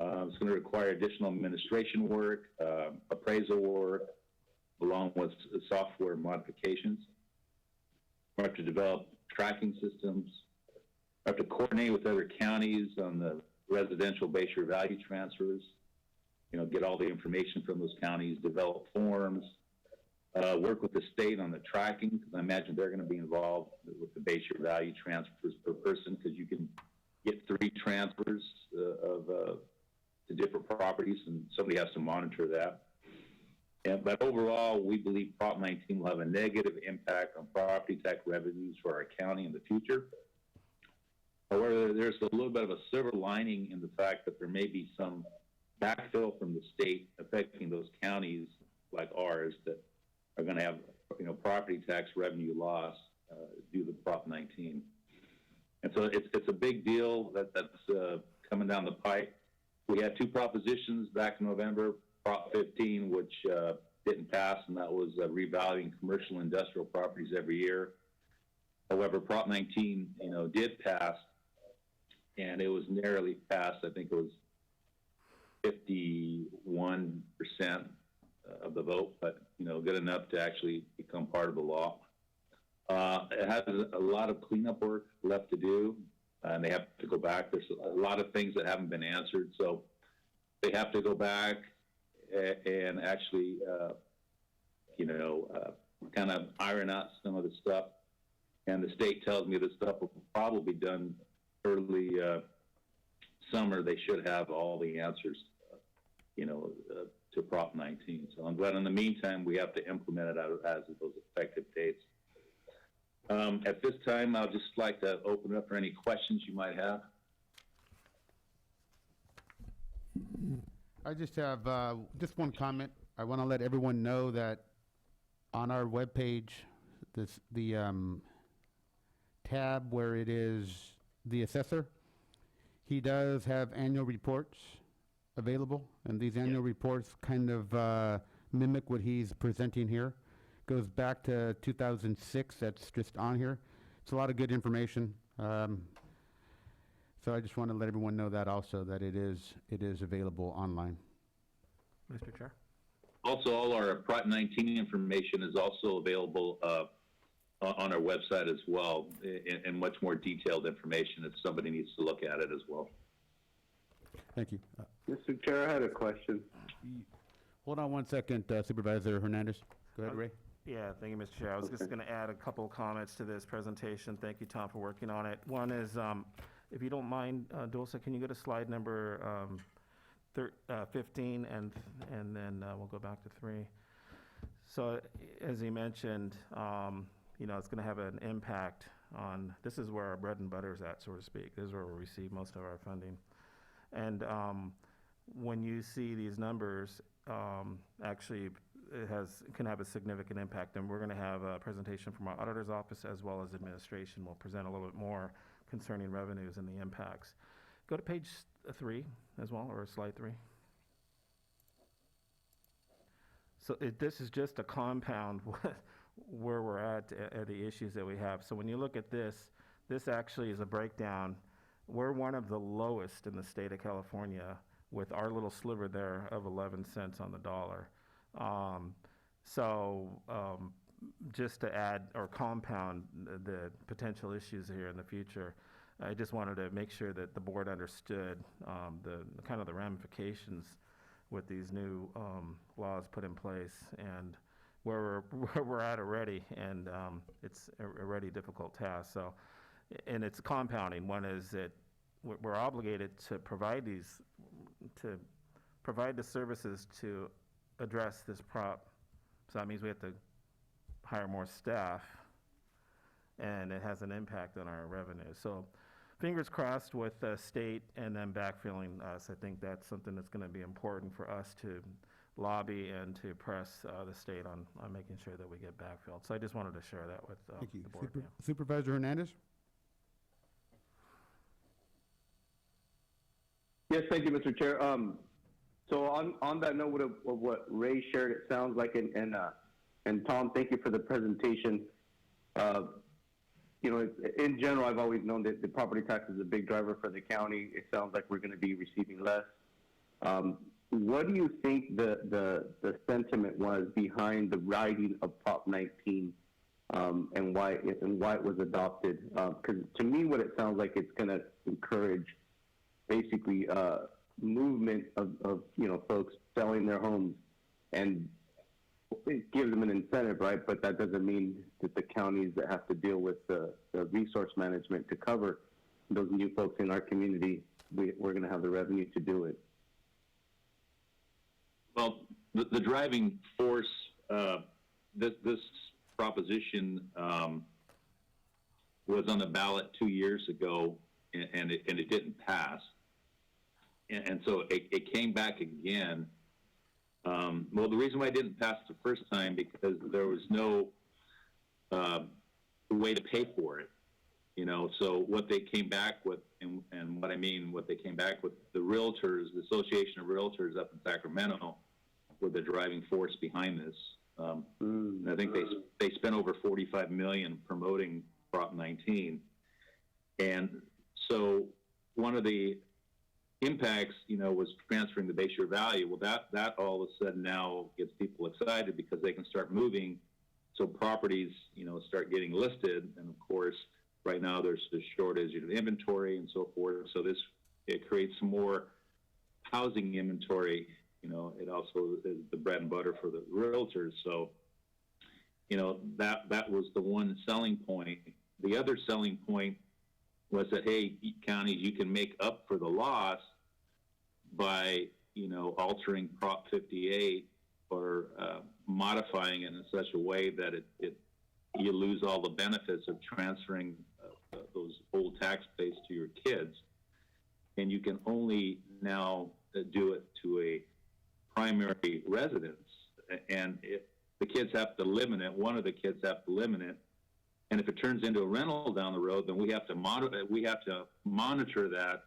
It's going to require additional administration work, appraisal work, along with software modifications. We have to develop tracking systems. We have to coordinate with other counties on the residential base year value transfers. Get all the information from those counties, develop forms, work with the state on the tracking, because I imagine they're going to be involved with the base year value transfers per person, because you can get 3 transfers to different properties, and somebody has to monitor that. But overall, we believe Prop 19 will have a negative impact on property tax revenues for our county in the future. However, there's a little bit of a silver lining in the fact that there may be some backfill from the state affecting those counties like ours that are going to have, property tax revenue loss due to Prop 19. And so it's a big deal that's coming down the pipe. We had 2 propositions back in November. Prop 15, which didn't pass, and that was revaluing commercial and industrial properties every year. However, Prop 19, did pass, and it was narrowly passed. I think it was 51% of the vote, but, good enough to actually become part of the law. It has a lot of cleanup work left to do, and they have to go back. There's a lot of things that haven't been answered, so they have to go back and actually, kind of iron out some of the stuff. And the state tells me this stuff will probably be done early summer. They should have all the answers, to Prop 19. So, but in the meantime, we have to implement it as of those effective dates. At this time, I'll just like to open it up for any questions you might have. I just have just one comment. I want to let everyone know that on our webpage, the tab where it is the assessor, he does have annual reports available, and these annual reports kind of mimic what he's presenting here. Goes back to 2006. That's just on here. It's a lot of good information. So I just want to let everyone know that also, that it is available online. Mr. Chair? Also, all our Prop 19 information is also available on our website as well, in much more detailed information if somebody needs to look at it as well. Thank you. Mr. Chair, I had a question. Hold on one second, Supervisor Hernandez. Go ahead, Ray. Yeah, thank you, Mr. Chair. I was just going to add a couple of comments to this presentation. Thank you, Tom, for working on it. One is, if you don't mind, Dulce, can you go to slide number 15, and then we'll go back to 3. So, as he mentioned, it's going to have an impact on, this is where our bread and butter is at, so to speak. This is where we receive most of our funding. And when you see these numbers, actually, it can have a significant impact. And we're going to have a presentation from our auditor's office as well as administration. We'll present a little bit more concerning revenues and the impacts. Go to page 3 as well, or slide 3. So this is just a compound where we're at the issues that we have. So when you look at this actually is a breakdown. We're one of the lowest in the state of California with our little sliver there of 11 cents on the dollar. Just to add or compound the potential issues here in the future, I just wanted to make sure that the board understood the ramifications with these new laws put in place and where we're at already, and it's already a difficult task. So, and it's compounding. One is that we're obligated to provide the services to address this prop. So that means we have to hire more staff, and it has an impact on our revenue. So fingers crossed with the state and then backfilling us. I think that's something that's going to be important for us to lobby and to press the state on making sure that we get backfilled. So I just wanted to share that with Thank you. the board. Supervisor Hernandez? Yes, thank you, Mr. Chair. So on that note of what Ray shared, it sounds like, and Tom, thank you for the presentation. In general, I've always known that the property tax is a big driver for the county. It sounds like we're going to be receiving less. What do you think the sentiment was behind the writing of Prop 19, and why it was adopted? Because to me, what it sounds like, it's going to encourage basically movement of folks selling their homes, and it gives them an incentive, right? But that doesn't mean that the counties that have to deal with the resource management to cover those new folks in our community, we're going to have the revenue to do it. Well, the driving force, this proposition was on the ballot 2 years ago, and it didn't pass. And so it came back again. Well, the reason why it didn't pass the first time, because there was no way to pay for it. So what they came back with, and what I mean, what they came back with, the realtors, the Association of Realtors up in Sacramento, were the driving force behind this. I think they spent over $45 million promoting Prop 19, and so one of the impacts, was transferring the base year value. Well, that all of a sudden now gets people excited because they can start moving, so properties, start getting listed, and of course, right now there's a shortage of inventory and so forth. So it creates some more housing inventory. It also is the bread and butter for the realtors. So, that was the one selling point. The other selling point was that, hey, counties, you can make up for the loss by, altering Prop 58 or modifying it in such a way that you lose all the benefits of transferring those old tax base to your kids, and you can only now do it to a primary residence, and the kids have to live in it. One of the kids have to live in it, and if it turns into a rental down the road, then we have to monitor that,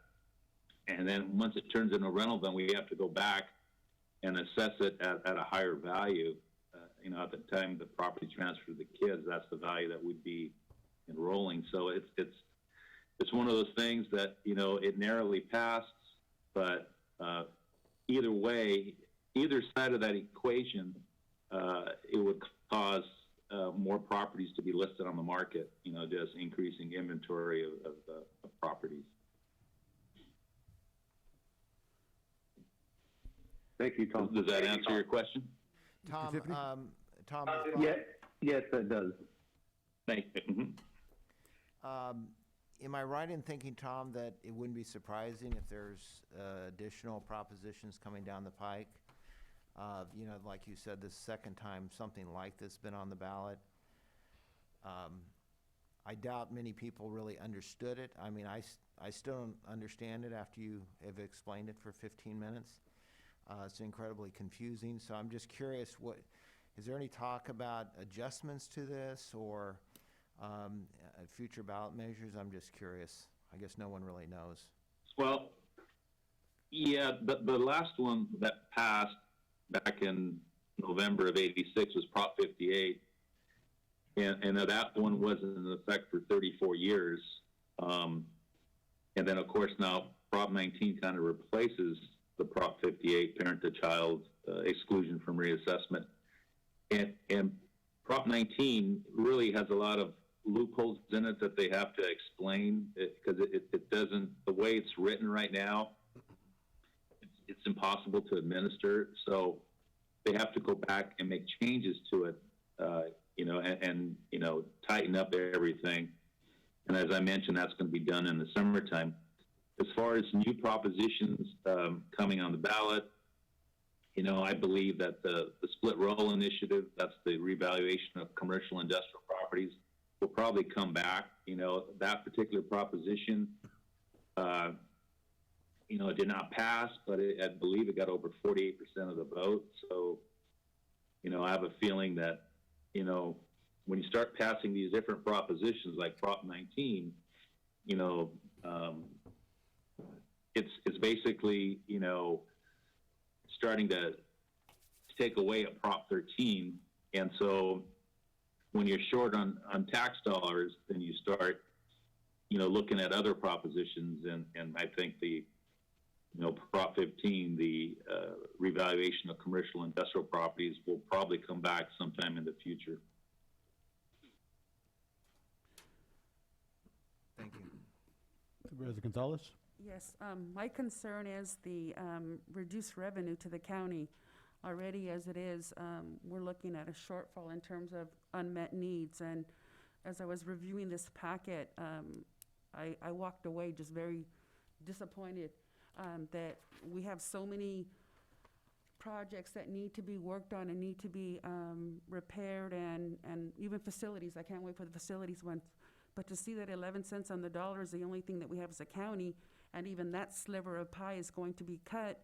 and then once it turns into a rental, then we have to go back and assess it at a higher value. At the time the property transferred to the kids, that's the value that would be enrolling. So it's one of those things that, it narrowly passed, but either way, either side of that equation, it would cause more properties to be listed on the market, just increasing inventory of properties. Thank you, Tom. Does that answer your question? Tom, Tom. Yes, that does. Thank you. Am I right in thinking, Tom, that it wouldn't be surprising if there's additional propositions coming down the pike? Like you said, this second time something like this has been on the ballot. I doubt many people really understood it. I mean, I still don't understand it after you have explained it for 15 minutes. It's incredibly confusing. So I'm just curious, is there any talk about adjustments to this or future ballot measures? I'm just curious. I guess no one really knows. Well, yeah, the last one that passed back in November of '86 was Prop 58, and that one wasn't in effect for 34 years. And then, of course, now Prop 19 kind of replaces the Prop 58 parent-to-child exclusion from reassessment. And Prop 19 really has a lot of loopholes in it that they have to explain, because it doesn't, the way it's written right now, it's impossible to administer. So they have to go back and make changes to it, and tighten up everything. And as I mentioned, that's going to be done in the summertime. As far as new propositions coming on the ballot, I believe that the split roll initiative, that's the revaluation of commercial industrial properties, will probably come back. That particular proposition, it did not pass, but I believe it got over 48% of the vote. So, I have a feeling that, when you start passing these different propositions like Prop 19, it's basically, starting to take away a Prop 13. And so when you're short on tax dollars, then you start, looking at other propositions. And I think the Prop 15, the revaluation of commercial and industrial properties will probably come back sometime in the future. Thank you. Supervisor Gonzalez? Yes, my concern is the reduced revenue to the county. Already as it is, we're looking at a shortfall in terms of unmet needs. And as I was reviewing this packet, I walked away just very disappointed that we have so many projects that need to be worked on and need to be repaired, and even facilities. I can't wait for the facilities one. But to see that 11 cents on the dollar is the only thing that we have as a county, and even that sliver of pie is going to be cut,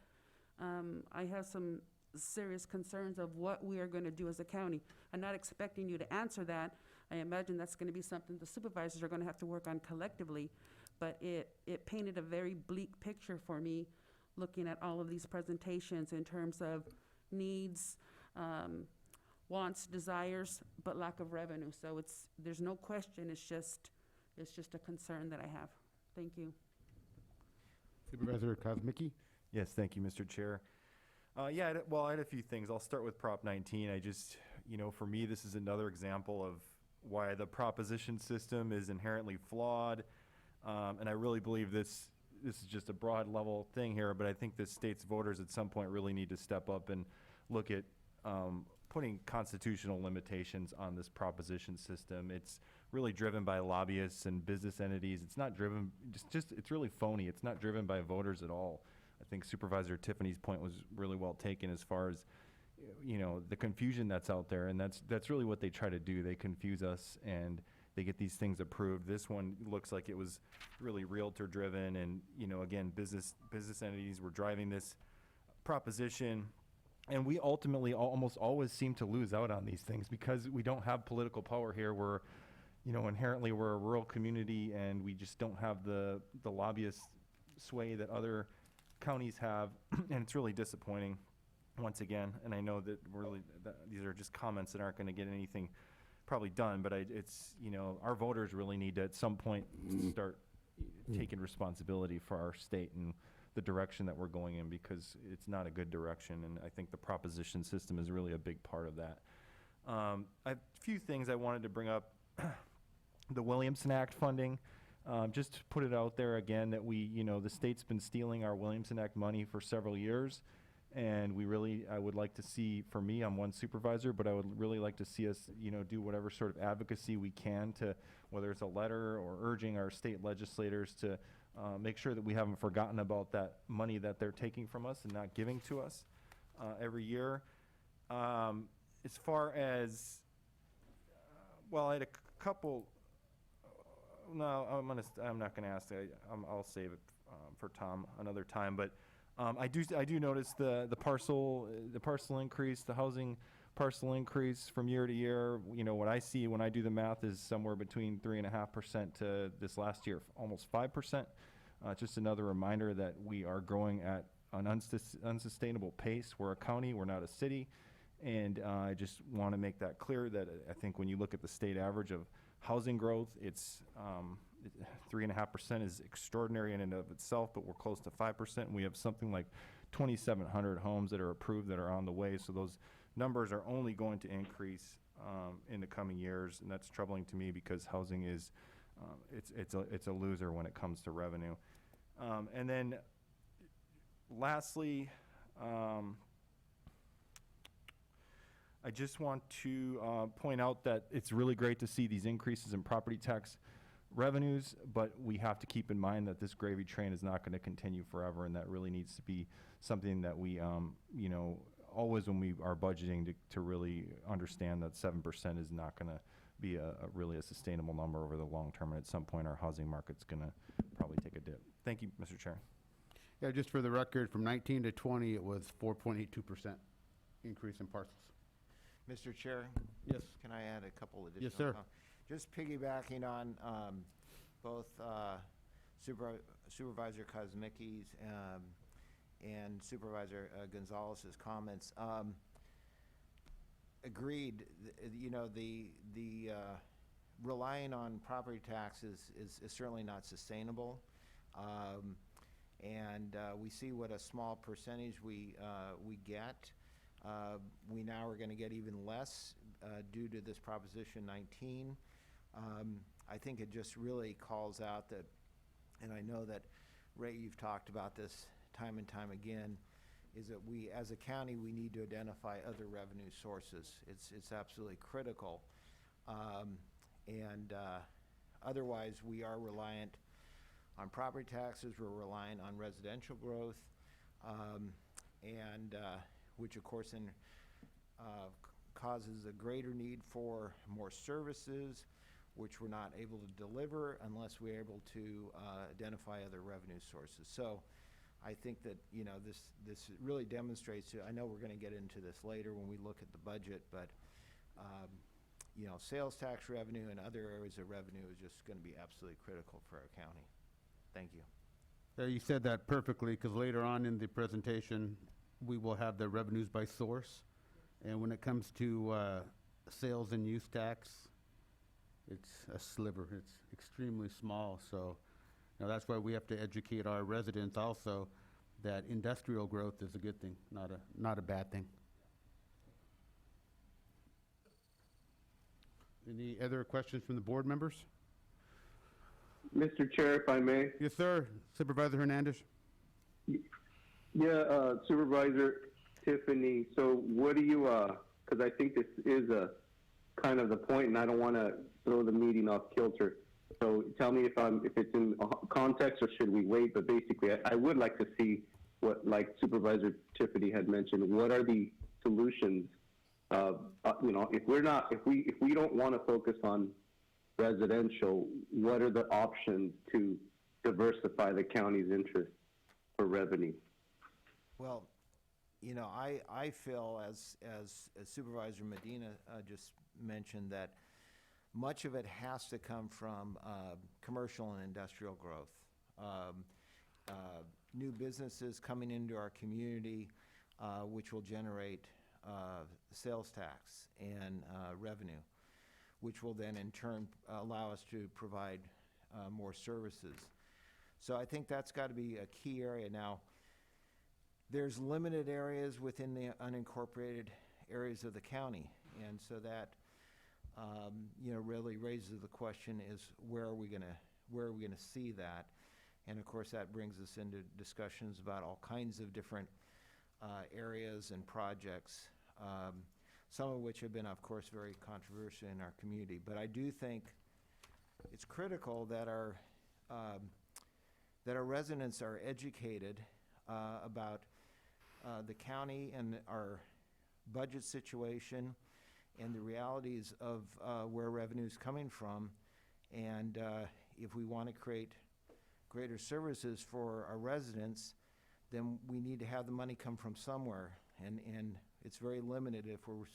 I have some serious concerns of what we are going to do as a county. I'm not expecting you to answer that. I imagine that's going to be something the supervisors are going to have to work on collectively. But it painted a very bleak picture for me, looking at all of these presentations in terms of needs, wants, desires, but lack of revenue. So there's no question, it's just a concern that I have. Thank you. Supervisor Kozmicki? Yes, thank you, Mr. Chair. I had a few things. I'll start with Prop 19. For me, this is another example of why the proposition system is inherently flawed. And I really believe this is just a broad level thing here, but I think the state's voters at some point really need to step up and look at putting constitutional limitations on this proposition system. It's really driven by lobbyists and business entities. It's not driven, it's really phony. It's not driven by voters at all. I think Supervisor Tiffany's point was really well taken as far as, the confusion that's out there, and that's really what they try to do. They confuse us and they get these things approved. This one looks like it was really realtor driven, and again, business entities were driving this proposition, and we ultimately almost always seem to lose out on these things because we don't have political power here. We're inherently we're a rural community, and we just don't have the lobbyist sway that other counties have, and it's really disappointing once again. And I know that these are just comments that aren't going to get anything probably done, but it's our voters really need to at some point start taking responsibility for our state and the direction that we're going in, because it's not a good direction, and I think the proposition system is really a big part of that. I have a few things I wanted to bring up. The Williamson Act funding, just to put it out there again that the state's been stealing our Williamson Act money for several years, and I would like to see, for me, I'm one supervisor, but I would really like to see us, do whatever sort of advocacy we can to, whether it's a letter or urging our state legislators to make sure that we haven't forgotten about that money that they're taking from us and not giving to us every year. As far as, I had a couple. No, I'm not going to ask that. I'll save it for Tom another time. But I do notice the parcel increase, the housing parcel increase from year to year. What I see when I do the math is somewhere between 3.5% to this last year, almost 5%. Just another reminder that we are growing at an unsustainable pace. We're a county, we're not a city. And I just want to make that clear that I think when you look at the state average of housing growth, it's 3.5% is extraordinary in and of itself, but we're close to 5%. And we have something like 2,700 homes that are approved that are on the way. So those numbers are only going to increase in the coming years, and that's troubling to me because housing is it's a loser when it comes to revenue. And then lastly, I just want to point out that it's really great to see these increases in property tax revenues, but we have to keep in mind that this gravy train is not going to continue forever, and that really needs to be something that we, always when we are budgeting to really understand that 7% is not going to be really a sustainable number over the long term, and at some point our housing market's going to probably take a dip. Thank you, Mr. Chair. Yeah, just for the record, from 19 to 20, it was 4.82% increase in parcels. Mr. Chair? Yes. Can I add a couple additional? Yes, sir. Just piggybacking on both Supervisor Kozmicki's and Supervisor Gonzalez's comments. Agreed. The relying on property taxes is certainly not sustainable. And we see what a small percentage we get. We now are going to get even less due to this Proposition 19. I think it just really calls out that, and I know that, Ray, you've talked about this time and time again, is that we, as a county, we need to identify other revenue sources. It's absolutely critical. Otherwise, we are reliant on property taxes, we're reliant on residential growth, which of course then causes a greater need for more services, which we're not able to deliver unless we're able to identify other revenue sources. So I think that, you know, this really demonstrates, I know we're going to get into this later when we look at the budget, but you know, sales tax revenue and other areas of revenue is just going to be absolutely critical for our county. Thank you. You said that perfectly, because later on in the presentation, we will have the revenues by source. And when it comes to sales and use tax, it's a sliver. It's extremely small. So, you know, that's why we have to educate our residents also that industrial growth is a good thing, not a bad thing. Any other questions from the board members? Mr. Chair, if I may. Yes, sir. Supervisor Hernandez. Yeah, Supervisor Tiffany, so what do you, because I think this is a kind of the point, and I don't want to throw the meeting off kilter. So tell me if it's in context or should we wait? But basically, I would like to see what, like Supervisor Tiffany had mentioned, what are the solutions? You know, if we don't want to focus on residential, what are the options to diversify the county's interest for revenue? Well, you know, I feel as Supervisor Medina just mentioned that much of it has to come from commercial and industrial growth. New businesses coming into our community, which will generate sales tax and revenue, which will then in turn allow us to provide more services. So I think that's got to be a key area. Now, there's limited areas within the unincorporated areas of the county, and so that you know, really raises the question: is where are we gonna see that? And of course, that brings us into discussions about all kinds of different areas and projects, some of which have been, of course, very controversial in our community. But I do think it's critical that our residents are educated about the county and our budget situation and the realities of where revenue is coming from. And if we want to create greater services for our residents, then we need to have the money come from somewhere. And it's very limited if we're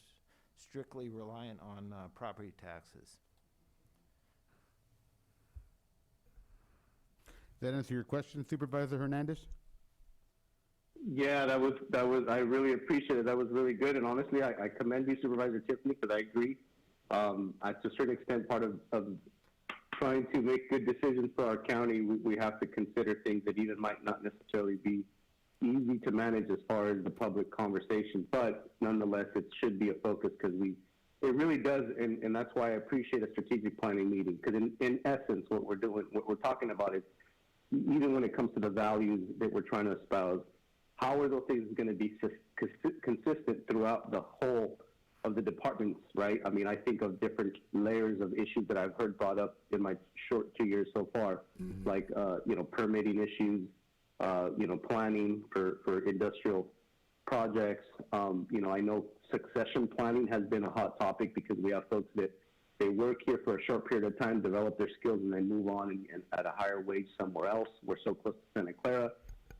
strictly reliant on property taxes. Does that answer your question, Supervisor Hernandez? Yeah, that was, I really appreciate it. That was really good. And honestly, I commend you, Supervisor Tiffany, because I agree. To a certain extent, part of trying to make good decisions for our county, we have to consider things that even might not necessarily be easy to manage as far as the public conversation. But nonetheless, it should be a focus because it really does. And that's why I appreciate a strategic planning meeting, because in essence, what we're talking about is, even when it comes to the values that we're trying to espouse, how are those things going to be consistent throughout the whole of the departments, right? I mean, I think of different layers of issues that I've heard brought up in my short 2 years so far, like, you know, permitting issues, you know, planning for industrial projects. You know, I know succession planning has been a hot topic because we have folks that they work here for a short period of time, develop their skills, and then move on and at a higher wage somewhere else. We're so close to Santa Clara.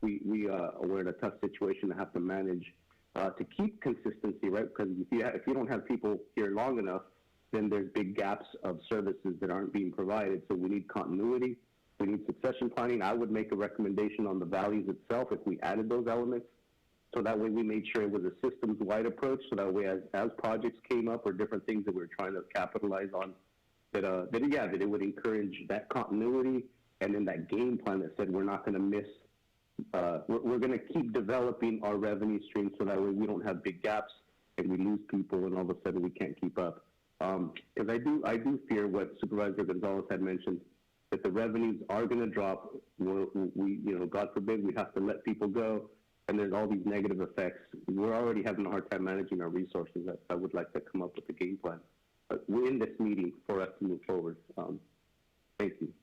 We're in a tough situation to have to manage to keep consistency, right? Because if you don't have people here long enough, then there's big gaps of services that aren't being provided. So we need continuity. We need succession planning. I would make a recommendation on the values itself if we added those elements. So that way we made sure it was a systems-wide approach. So that way as projects came up or different things that we were trying to capitalize on, that it would encourage that continuity, and then that game plan that said we're not going to miss we're going to keep developing our revenue stream so that way we don't have big gaps and we lose people and all of a sudden we can't keep up. Because I do fear what Supervisor Gonzalez had mentioned, that the revenues are going to drop. God forbid, we have to let people go, and there's all these negative effects. We're already having a hard time managing our resources. I would like to come up with a game plan. But we're in this meeting for us to move forward. Thank you.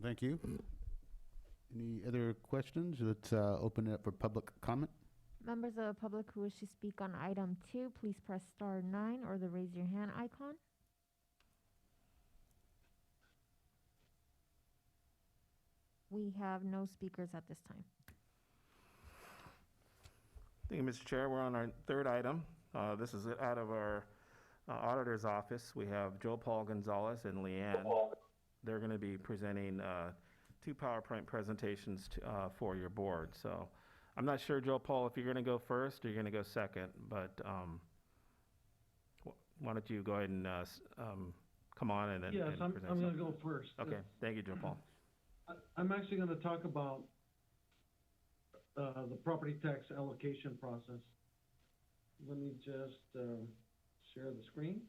Thank you. Any other questions? Let's open it up for public comment. Members of the public who wish to speak on item 2, please press star 9 or the raise your hand icon. We have no speakers at this time. Thank you, Mr. Chair. We're on our third item. This is out of our auditor's office. We have Joe Paul Gonzalez and Leanne. They're going to be presenting 2 PowerPoint presentations for your board. So I'm not sure, Joe Paul, if you're going to go first or you're going to go second, but why don't you go ahead and come on and then Yes, and I'm present going to something. go first. Okay, thank you, Joe Paul. I'm actually going to talk about the property tax allocation process. Let me just share the screen.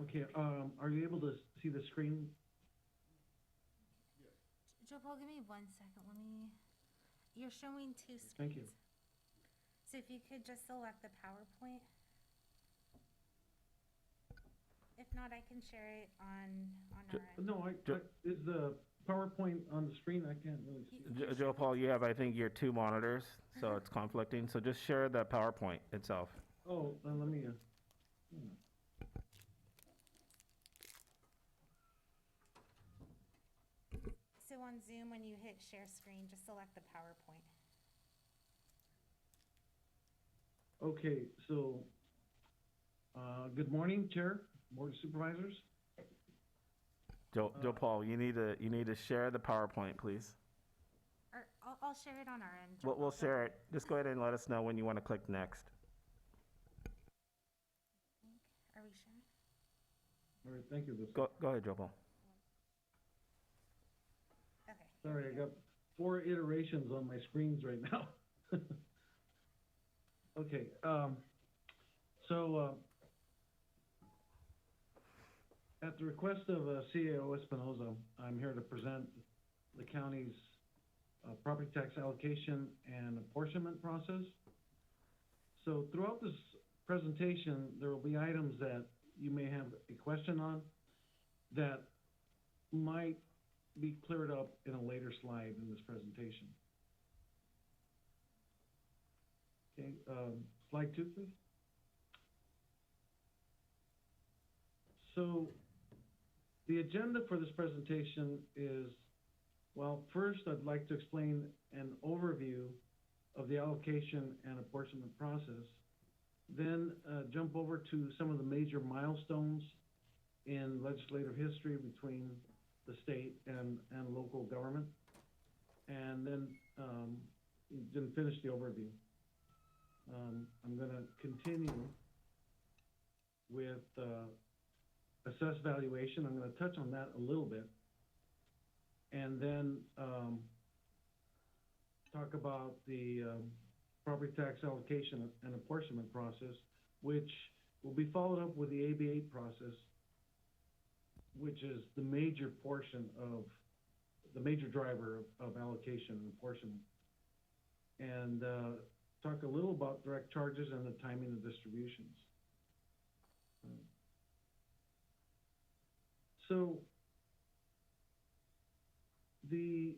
Okay, are you able to see the screen? Joe Paul, give me 1 second. You're showing 2 screens. Thank you. So if you could just select the PowerPoint. If not, I can share it on our end. No, is the PowerPoint on the screen? I can't really see. Joe Paul, you have, I think, your 2 monitors, so it's conflicting. So just share the PowerPoint itself. Oh, let me, So on Zoom, when you hit share screen, just select the PowerPoint. Okay, so, good morning, Chair, Board of Supervisors. Joe Paul, you need to share the PowerPoint, please. Or I'll share it on our end. We'll share it. Just go ahead and let us know when you want to click next. Are we sharing? All right, thank you. Go ahead, Joe Paul. Okay. Sorry, I got 4 iterations on my screens right now. Okay, at the request of CAO Espinoza, I'm here to present the county's property tax allocation and apportionment process. So throughout this presentation, there will be items that you may have a question on that might be cleared up in a later slide in this presentation. Okay, slide 2, please. So the agenda for this presentation is, well, first I'd like to explain an overview of the allocation and apportionment process, then jump over to some of the major milestones in legislative history between the state and local government, and then finish the overview. I'm going to continue with assess valuation. I'm going to touch on that a little bit, and then talk about the property tax allocation and apportionment process, which will be followed up with the AB8 process, which is the major portion of the major driver of allocation and apportionment, and talk a little about direct charges and the timing of distributions. So the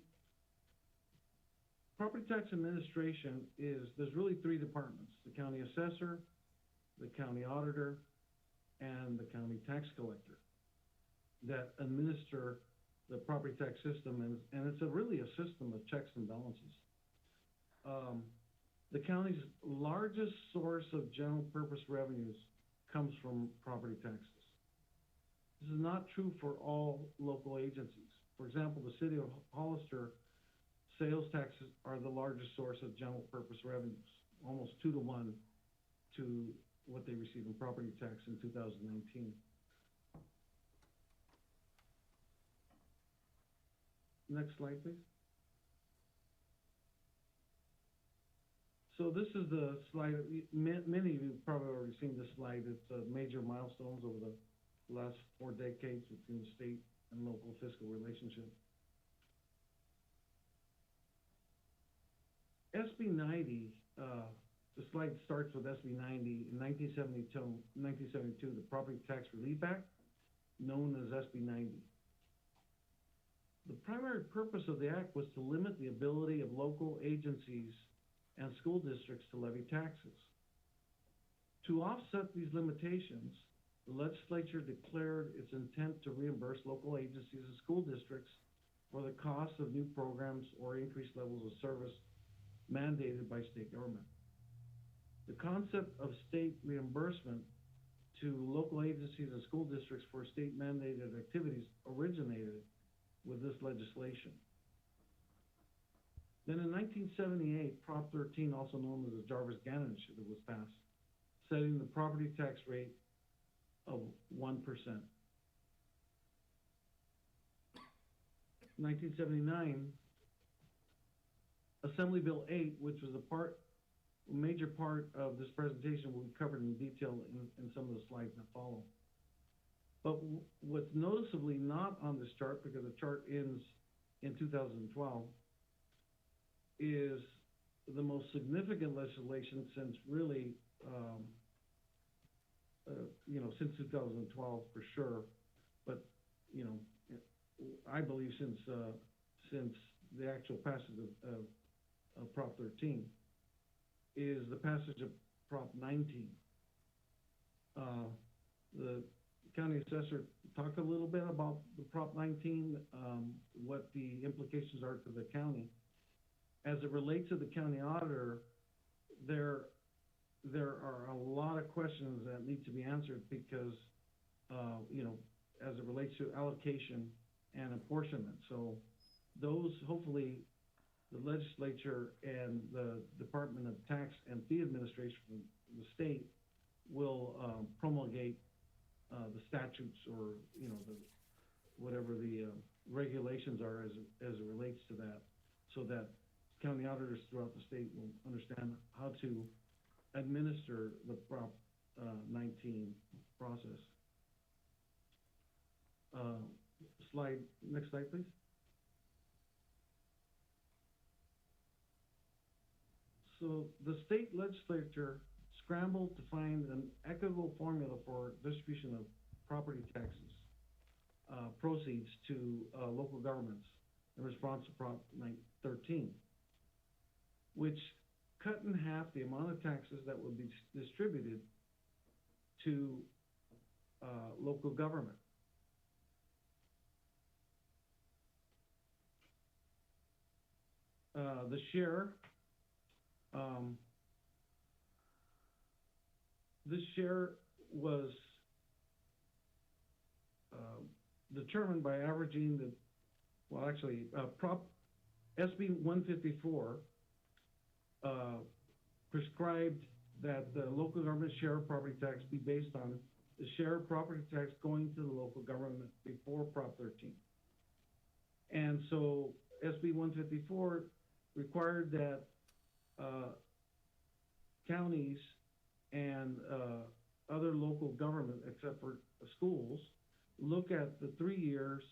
property tax administration there's really 3 departments: the county assessor, the county auditor, and the county tax collector that administer the property tax system, and it's really a system of checks and balances. The county's largest source of general purpose revenues comes from property taxes. This is not true for all local agencies. For example, the city of Hollister sales taxes are the largest source of general purpose revenues, almost 2 to 1 to what they receive in property tax in 2019. Next slide, please. So this is the slide, many of you have probably already seen this slide. It's major milestones over the last 4 decades between the state and local fiscal relationship. SB 90, the slide starts with SB 90. In 1972, the Property Tax Relief Act, known as SB 90. The primary purpose of the act was to limit the ability of local agencies and school districts to levy taxes. To offset these limitations, the legislature declared its intent to reimburse local agencies and school districts for the cost of new programs or increased levels of service mandated by state government. The concept of state reimbursement to local agencies and school districts for state mandated activities originated with this legislation. Then in 1978, Prop 13, also known as the Jarvis-Gannon Initiative, was passed, setting the property tax rate of 1%. 1979, Assembly Bill 8, which was a major part of this presentation, will be covered in detail in some of the slides that follow. But what's noticeably not on this chart, because the chart ends in 2012, is the most significant legislation since really, since 2012 for sure, but I believe since the actual passage of Prop 13, is the passage of Prop 19. The county assessor talked a little bit about the Prop 19, what the implications are to the county. As it relates to the county auditor, there are a lot of questions that need to be answered because, as it relates to allocation and apportionment. So those, hopefully, the legislature and the Department of Tax and Fee Administration from the state will promulgate the statutes or, whatever the regulations are as it relates to that, so that county auditors throughout the state will understand how to administer the Prop 19 process. Next slide, please. So the state legislature scrambled to find an equitable formula for distribution of property taxes proceeds to local governments in response to Prop 13, which cut in half the amount of taxes that would be distributed to local government. The share, this share was determined by averaging Prop SB 154 prescribed that the local government share of property tax be based on the share of property tax going to the local government before Prop 13. And so SB 154 required that counties and other local government, except for schools, look at the 3 years,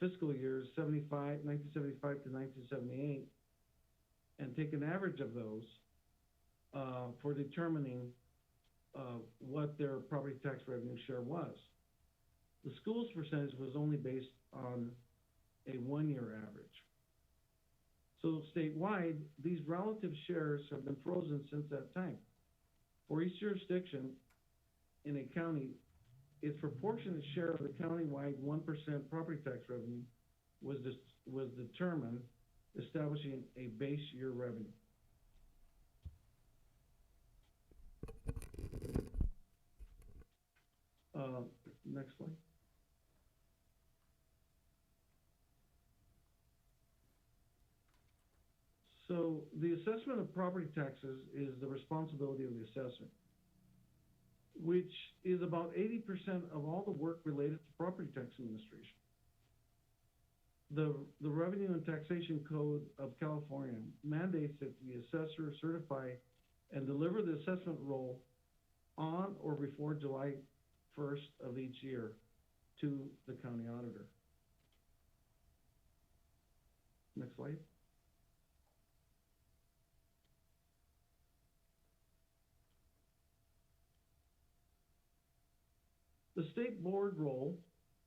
fiscal years 1975 to 1978, and take an average of those for determining what their property tax revenue share was. The schools percentage was only based on a 1-year average. So statewide, these relative shares have been frozen since that time. For each jurisdiction in a county, its proportionate share of the countywide 1% property tax revenue was determined, establishing a base year revenue. Next slide. So the assessment of property taxes is the responsibility of the assessor, which is about 80% of all the work related to property tax administration. The Revenue and Taxation Code of California mandates that the assessor certify and deliver the assessment roll on or before July 1st of each year to the county auditor. Next slide. The state board roll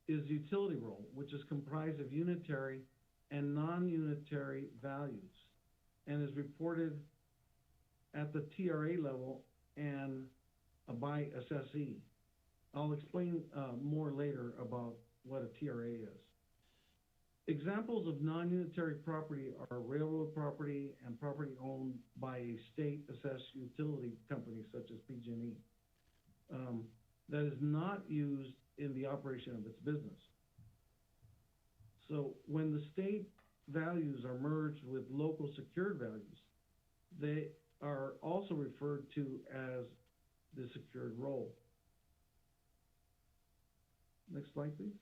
is the utility roll, which is comprised of unitary and non-unitary values and is reported at the TRA level and by assessee. I'll explain more later about what a TRA is. Examples of non-unitary property are railroad property and property owned by a state-assessed utility company such as PG&E that is not used in the operation of its business. So when the state values are merged with local secured values, they are also referred to as the secured roll. Next slide, please.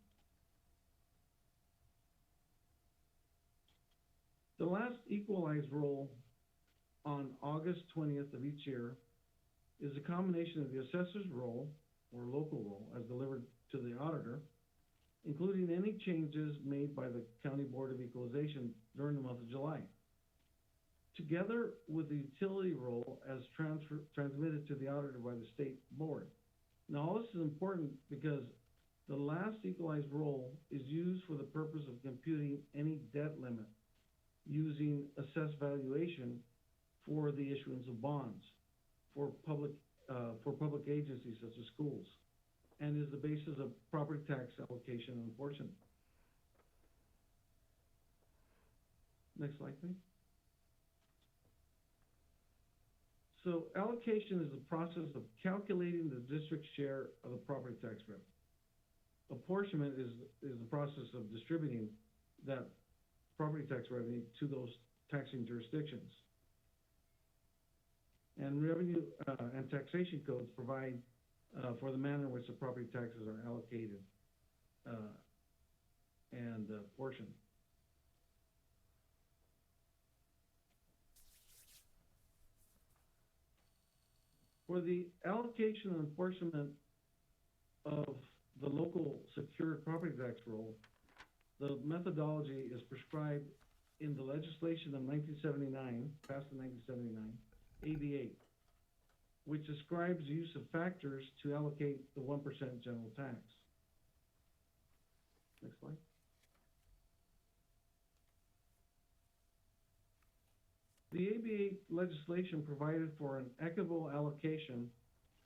The last equalized roll on August 20th of each year is a combination of the assessor's roll or local roll as delivered to the auditor, including any changes made by the County Board of Equalization during the month of July, together with the utility roll as transmitted to the auditor by the state board. Now, all this is important because the last equalized roll is used for the purpose of computing any debt limit using assessed valuation for the issuance of bonds for public agencies such as schools, and is the basis of property tax allocation and apportionment. Next slide, please. So allocation is the process of calculating the district's share of the property tax revenue. Apportionment is the process of distributing that property tax revenue to those taxing jurisdictions. And revenue and taxation codes provide for the manner in which the property taxes are allocated and apportioned. For the allocation and apportionment of the local secured property tax roll, the methodology is prescribed in the legislation of 1979, passed in 1979, AB 8, which describes the use of factors to allocate the 1% general tax. Next slide. The AB 8 legislation provided for an equitable allocation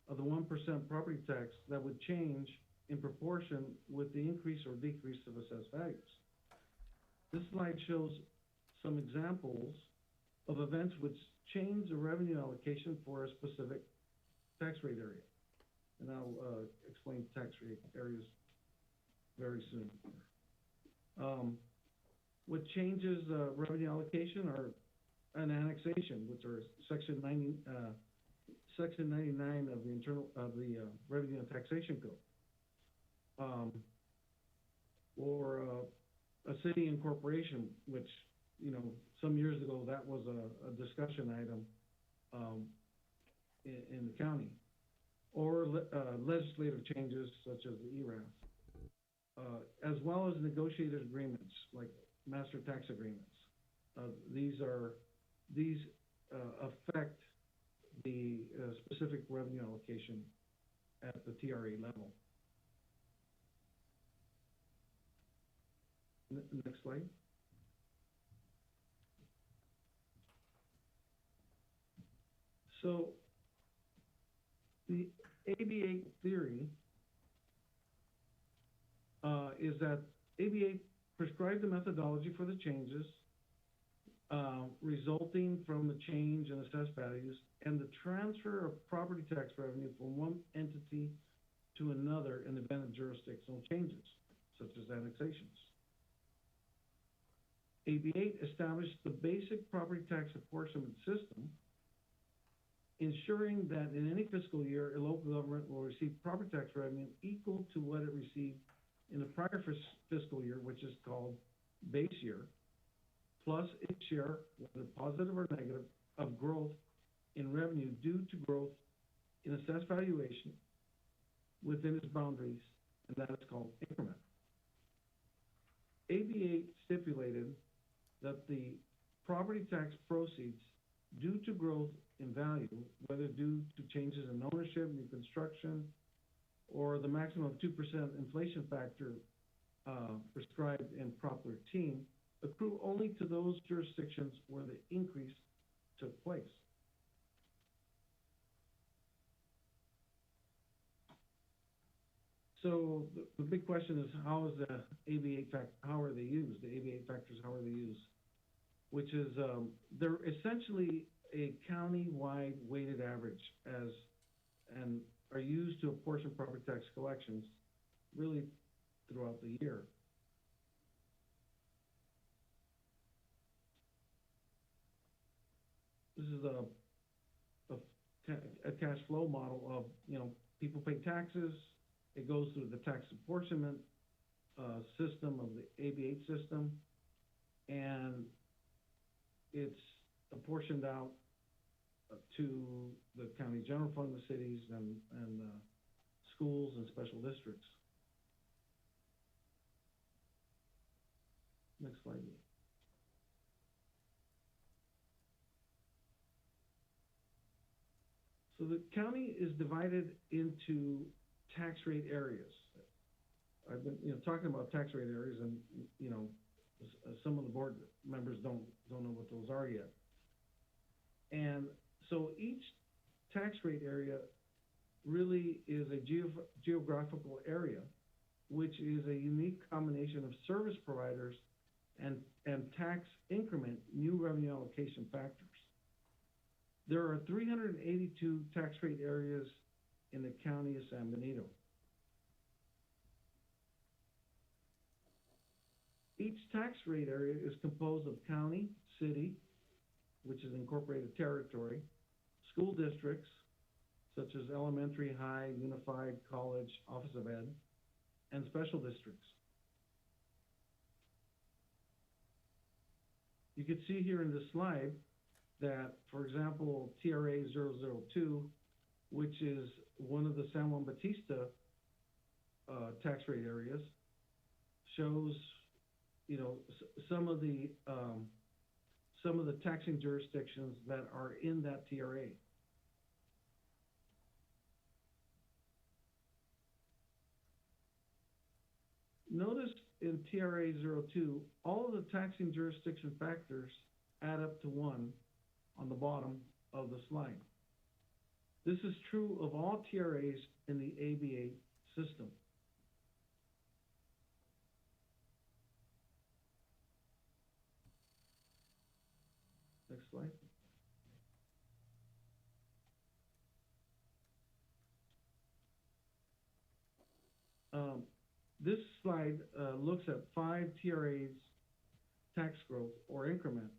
of the 1% property tax that would change in proportion with the increase or decrease of assessed values. This slide shows some examples of events which change the revenue allocation for a specific tax rate area. And I'll explain tax rate areas very soon. What changes revenue allocation are an annexation, which are Section 99 of the Revenue and Taxation Code, or a city incorporation, which, you know, some years ago that was a discussion item in the county, or legislative changes such as the ERAS, as well as negotiated agreements like master tax agreements. These affect the specific revenue allocation at the TRA level. Next slide. So the AB 8 theory is that AB 8 prescribed the methodology for the changes resulting from the change in assessed values and the transfer of property tax revenue from one entity to another in the event of jurisdictional changes, such as annexations. AB 8 established the basic property tax apportionment system, ensuring that in any fiscal year, a local government will receive property tax revenue equal to what it received in the prior fiscal year, which is called base year, plus its share, whether positive or negative, of growth in revenue due to growth in assessed valuation within its boundaries, and that is called increment. AB 8 stipulated that the property tax proceeds due to growth in value, whether due to changes in ownership, new construction, or the maximum of 2% inflation factor prescribed in Prop 13, accrue only to those jurisdictions where the increase took place. So the big question is, how is the AB 8 how are they used? The AB 8 factors, how are they used? Which is, they're essentially a county-wide weighted average and are used to apportion property tax collections really throughout the year. This is a cash flow model of, people pay taxes, it goes through the tax apportionment system of the AB 8 system, and it's apportioned out to the county general fund, the cities, and schools and special districts. Next slide. So the county is divided into tax rate areas. I've been, talking about tax rate areas, and some of the board members don't know what those are yet. And so each tax rate area really is a geographical area, which is a unique combination of service providers and tax increment new revenue allocation factors. There are 382 tax rate areas in the county of San Benito. Each tax rate area is composed of county, city, which is incorporated territory, school districts, such as elementary, high, unified, college, Office of Ed, and special districts. You can see here in this slide that, for example, TRA 002, which is one of the San Juan Bautista tax rate areas, shows, some of the taxing jurisdictions that are in that TRA. Notice in TRA 02, all of the taxing jurisdiction factors add up to 1 on the bottom of the slide. This is true of all TRAs in the ABA system. Next slide. This slide looks at 5 TRAs tax growth or increment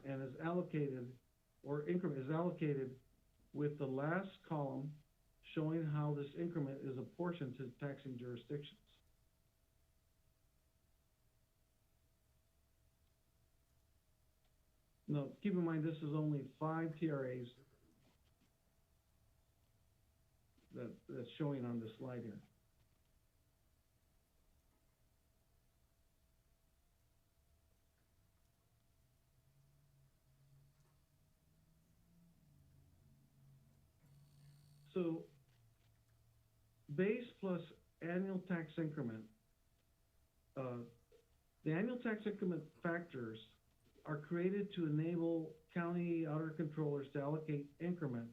and is allocated, or increment is allocated with the last column showing how this increment is apportioned to taxing jurisdictions. Now, keep in mind, this is only 5 TRAs that's showing on this slide here. So, base plus annual tax increment. The annual tax increment factors are created to enable county auditor controllers to allocate increment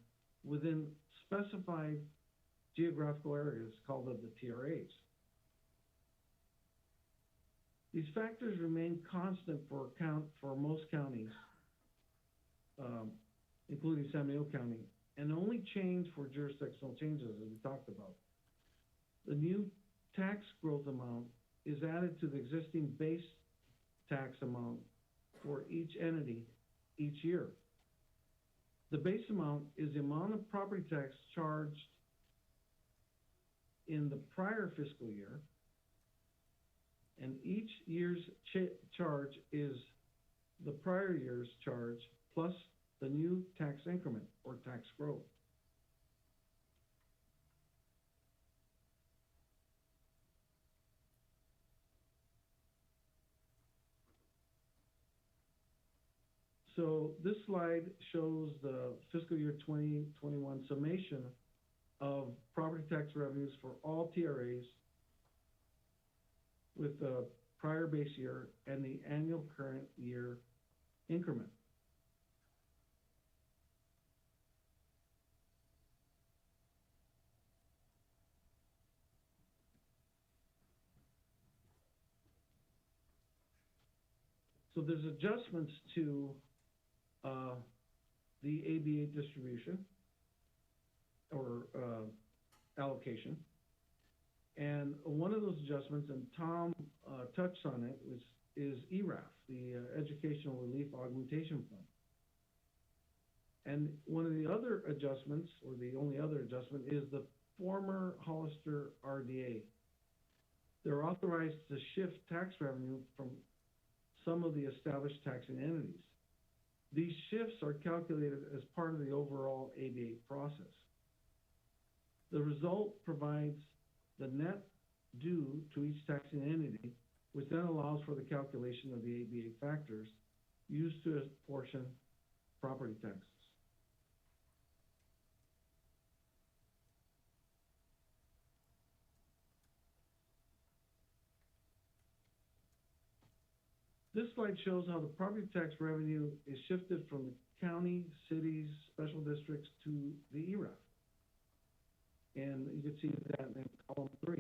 within specified geographical areas called the TRAs. These factors remain constant for most counties, including San Benito County, and only change for jurisdictional changes, as we talked about. The new tax growth amount is added to the existing base tax amount for each entity each year. The base amount is the amount of property tax charged in the prior fiscal year, and each year's charge is the prior year's charge plus the new tax increment or tax growth. So this slide shows the fiscal year 2021 summation of property tax revenues for all TRAs with the prior base year and the annual current year increment. So there's adjustments to the ABA distribution or allocation. And one of those adjustments, and Tom touched on it, is ERAF, the Educational Relief Augmentation Fund. And one of the other adjustments, or the only other adjustment, is the former Hollister RDA. They're authorized to shift tax revenue from some of the established taxing entities. These shifts are calculated as part of the overall ABA process. The result provides the net due to each taxing entity, which then allows for the calculation of the ABA factors used to apportion property taxes. This slide shows how the property tax revenue is shifted from the county, cities, special districts to the ERAF. And you can see that in column 3.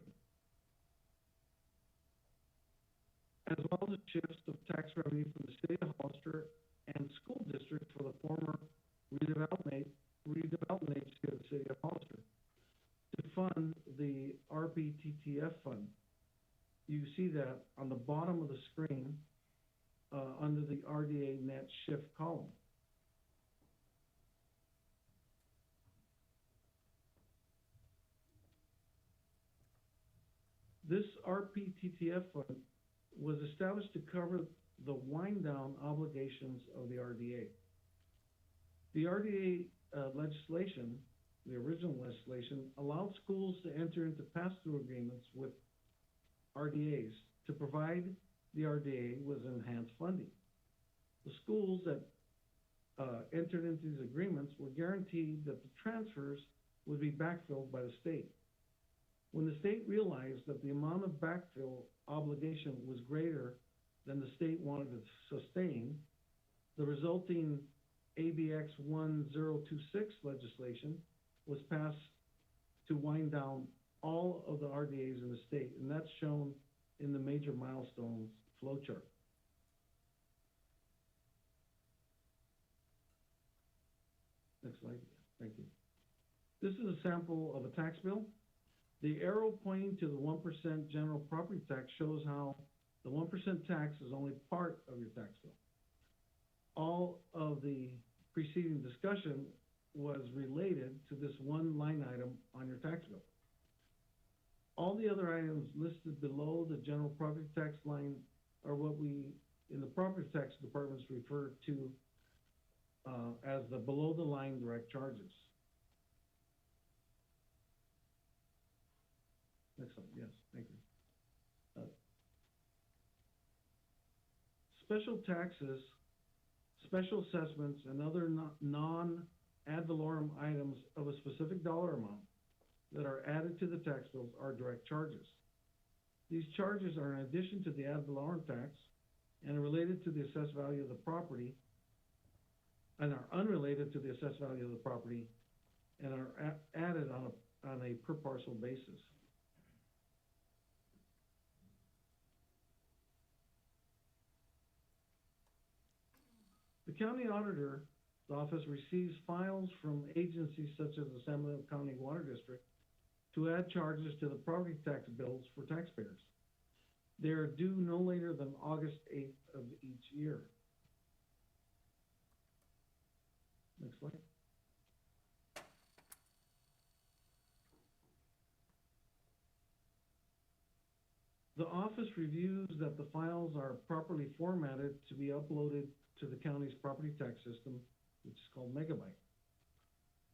As well as shifts of tax revenue from the city of Hollister and school districts for the former redevelopment agency of the city of Hollister to fund the RPTTF fund. You see that on the bottom of the screen under the RDA net shift column. This RPTTF fund was established to cover the wind down obligations of the RDA. The RDA legislation, the original legislation, allowed schools to enter into pass-through agreements with RDAs to provide the RDA with enhanced funding. The schools that entered into these agreements were guaranteed that the transfers would be backfilled by the state. When the state realized that the amount of backfill obligation was greater than the state wanted to sustain, the resulting ABX 1026 legislation was passed to wind down all of the RDAs in the state, and that's shown in the major milestones flowchart. Next slide, thank you. This is a sample of a tax bill. The arrow pointing to the 1% general property tax shows how the 1% tax is only part of your tax bill. All of the preceding discussion was related to this one line item on your tax bill. All the other items listed below the general property tax line are what we, in the property tax departments, refer to as the below-the-line direct charges. Next slide, yes, thank you. Special taxes, special assessments, and other non-ad valorem items of a specific dollar amount that are added to the tax bills are direct charges. These charges are in addition to the ad valorem tax and are related to the assessed value of the property, and are unrelated to the assessed value of the property, and are added on a per parcel basis. The county auditor's office receives files from agencies such as the San Mateo County Water District to add charges to the property tax bills for taxpayers. They're due no later than August 8th of each year. Next slide. The office reviews that the files are properly formatted to be uploaded to the county's property tax system, which is called Megabyte.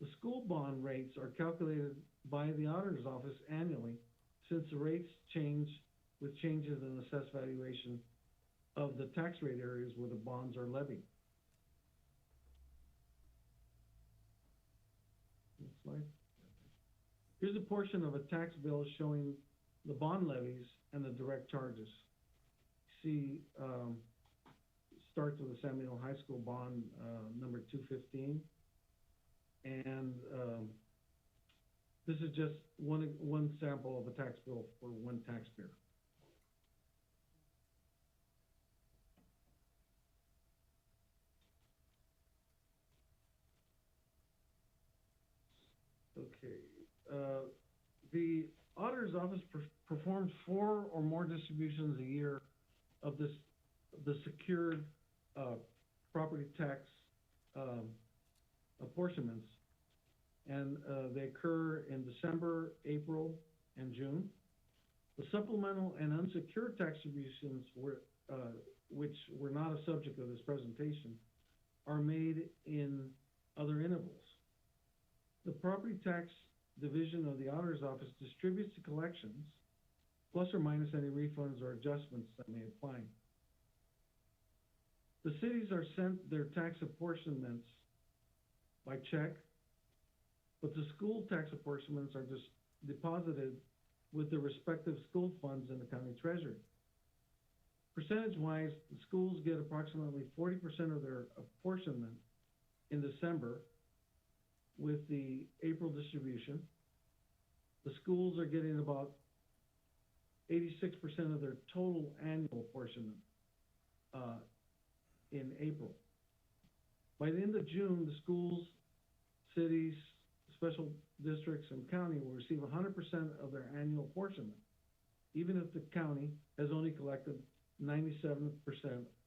The school bond rates are calculated by the auditor's office annually, since the rates change with changes in assessed valuation of the tax rate areas where the bonds are levied. Next slide. Here's a portion of a tax bill showing the bond levies and the direct charges. See, starts with the Samuel High School bond number 215. And this is just one sample of a tax bill for one taxpayer. Okay. The auditor's office performs 4 or more distributions a year of the secured property tax apportionments, and they occur in December, April, and June. The supplemental and unsecured tax distributions, which were not a subject of this presentation, are made in other intervals. The property tax division of the auditor's office distributes to collections, plus or minus any refunds or adjustments that may apply. The cities are sent their tax apportionments by check, but the school tax apportionments are just deposited with the respective school funds in the county treasury. Percentage-wise, the schools get approximately 40% of their apportionment in December with the April distribution. The schools are getting about 86% of their total annual apportionment in April. By the end of June, the schools, cities, special districts, and county will receive 100% of their annual apportionment, even if the county has only collected 97%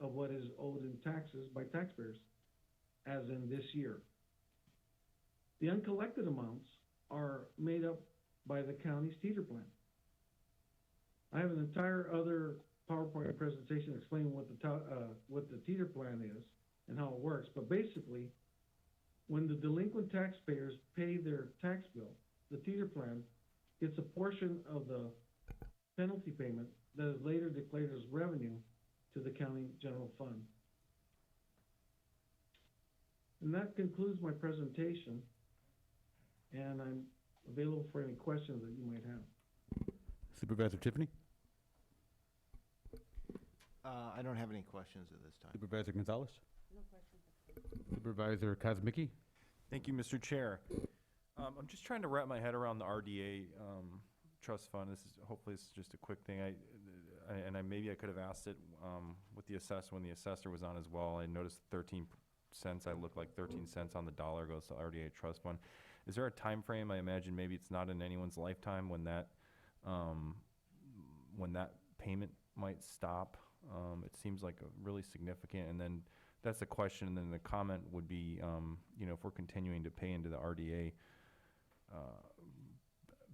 of what is owed in taxes by taxpayers, as in this year. The uncollected amounts are made up by the county's teeter plan. I have an entire other PowerPoint presentation explaining what the teeter plan is and how it works, but basically, when the delinquent taxpayers pay their tax bill, the teeter plan gets a portion of the penalty payment that is later declared as revenue to the county general fund. And that concludes my presentation, and I'm available for any questions that you might have. Supervisor Tiffany? I don't have any questions at this time. Supervisor Gonzalez? No questions. Supervisor Kazmicki? Thank you, Mr. Chair. I'm just trying to wrap my head around the RDA trust fund. Hopefully this is just a quick thing. Maybe I could have asked it with the assessor when the assessor was on as well. I noticed 13 cents. I looked like 13 cents on the dollar goes to RDA trust fund. Is there a time frame? I imagine maybe it's not in anyone's lifetime when that payment might stop. It seems like a really significant. And then that's the question. And then the comment would be, if we're continuing to pay into the RDA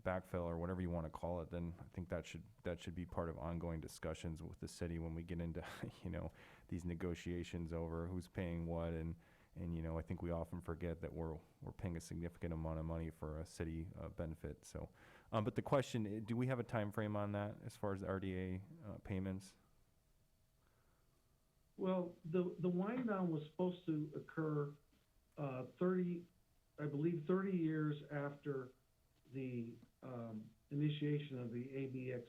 backfill or whatever you want to call it, then I think that should be part of ongoing discussions with the city when we get into these negotiations over who's paying what, and I think we often forget that we're paying a significant amount of money for a city benefit. So, but the question, do we have a time frame on that as far as the RDA payments? Well, the wind down was supposed to occur 30 years after the initiation of the ABX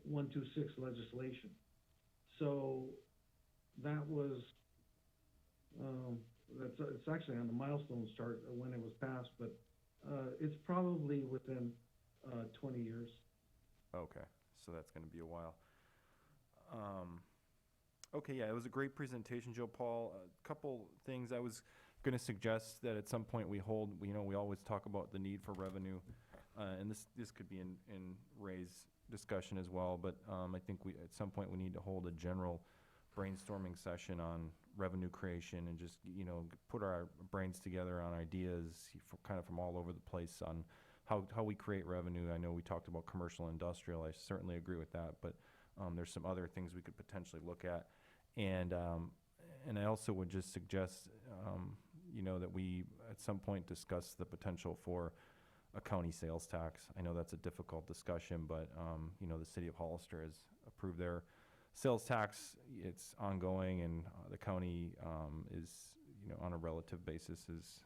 126 legislation. So that was, it's actually on the milestones chart when it was passed, but it's probably within 20 years. Okay, so that's going to be a while. Okay, yeah, it was a great presentation, Joe Paul. A couple things I was going to suggest that at some point we hold, we always talk about the need for revenue and this could be in Ray's discussion as well, but I think at some point we need to hold a general brainstorming session on revenue creation and just, put our brains together on ideas kind of from all over the place on how we create revenue. I know we talked about commercial and industrial. I certainly agree with that, but there's some other things we could potentially look at. And I also would just suggest, that we at some point discuss the potential for a county sales tax. I know that's a difficult discussion, but, the city of Hollister has approved their sales tax. It's ongoing, and the county is, on a relative basis is,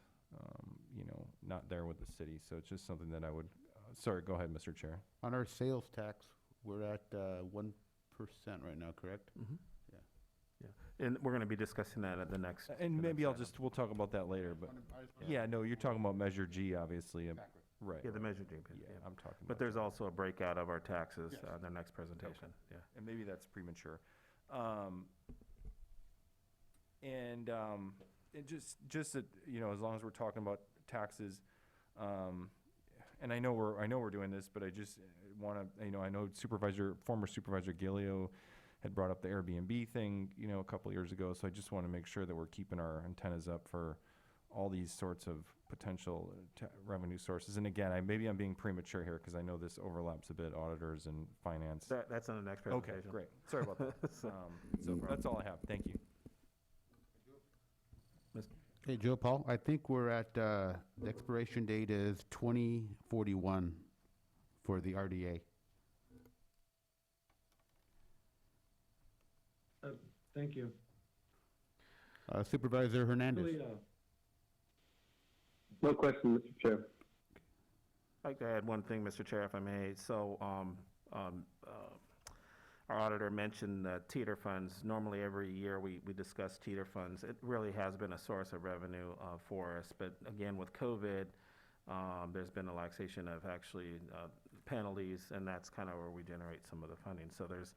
not there with the city. So it's just something that I would, sorry, go ahead, Mr. Chair. On our sales tax, we're at 1% right now, correct? Mm-hmm. Yeah, and we're going to be discussing that at the next. And maybe we'll talk about that later, but, yeah, no, you're talking about Measure G, obviously. Right. Yeah, the Measure G. Yeah, I'm talking about. But there's also a breakout of our taxes Yes. on the next presentation. Okay. Yeah. And maybe that's premature. It just that, as long as we're talking about taxes, and I know we're doing this, but I just want to, I know former Supervisor Gilio had brought up the Airbnb thing, a couple of years ago. So I just want to make sure that we're keeping our antennas up for all these sorts of potential revenue sources. And again, maybe I'm being premature here because I know this overlaps a bit, auditors and finance. That's on the next presentation. Okay, great. Sorry about that. So that's all I have. Thank you. Hey, Joe Paul, I think we're at, the expiration date is 2041 for the RDA. Thank you. Supervisor Hernandez. Really, No question, Mr. Chair. I'd like to add one thing, Mr. Chair, if I may. So, our auditor mentioned teeter funds. Normally, every year we discuss teeter funds. It really has been a source of revenue for us. But again, with COVID, there's been a relaxation of actually penalties, and that's kind of where we generate some of the funding. So there's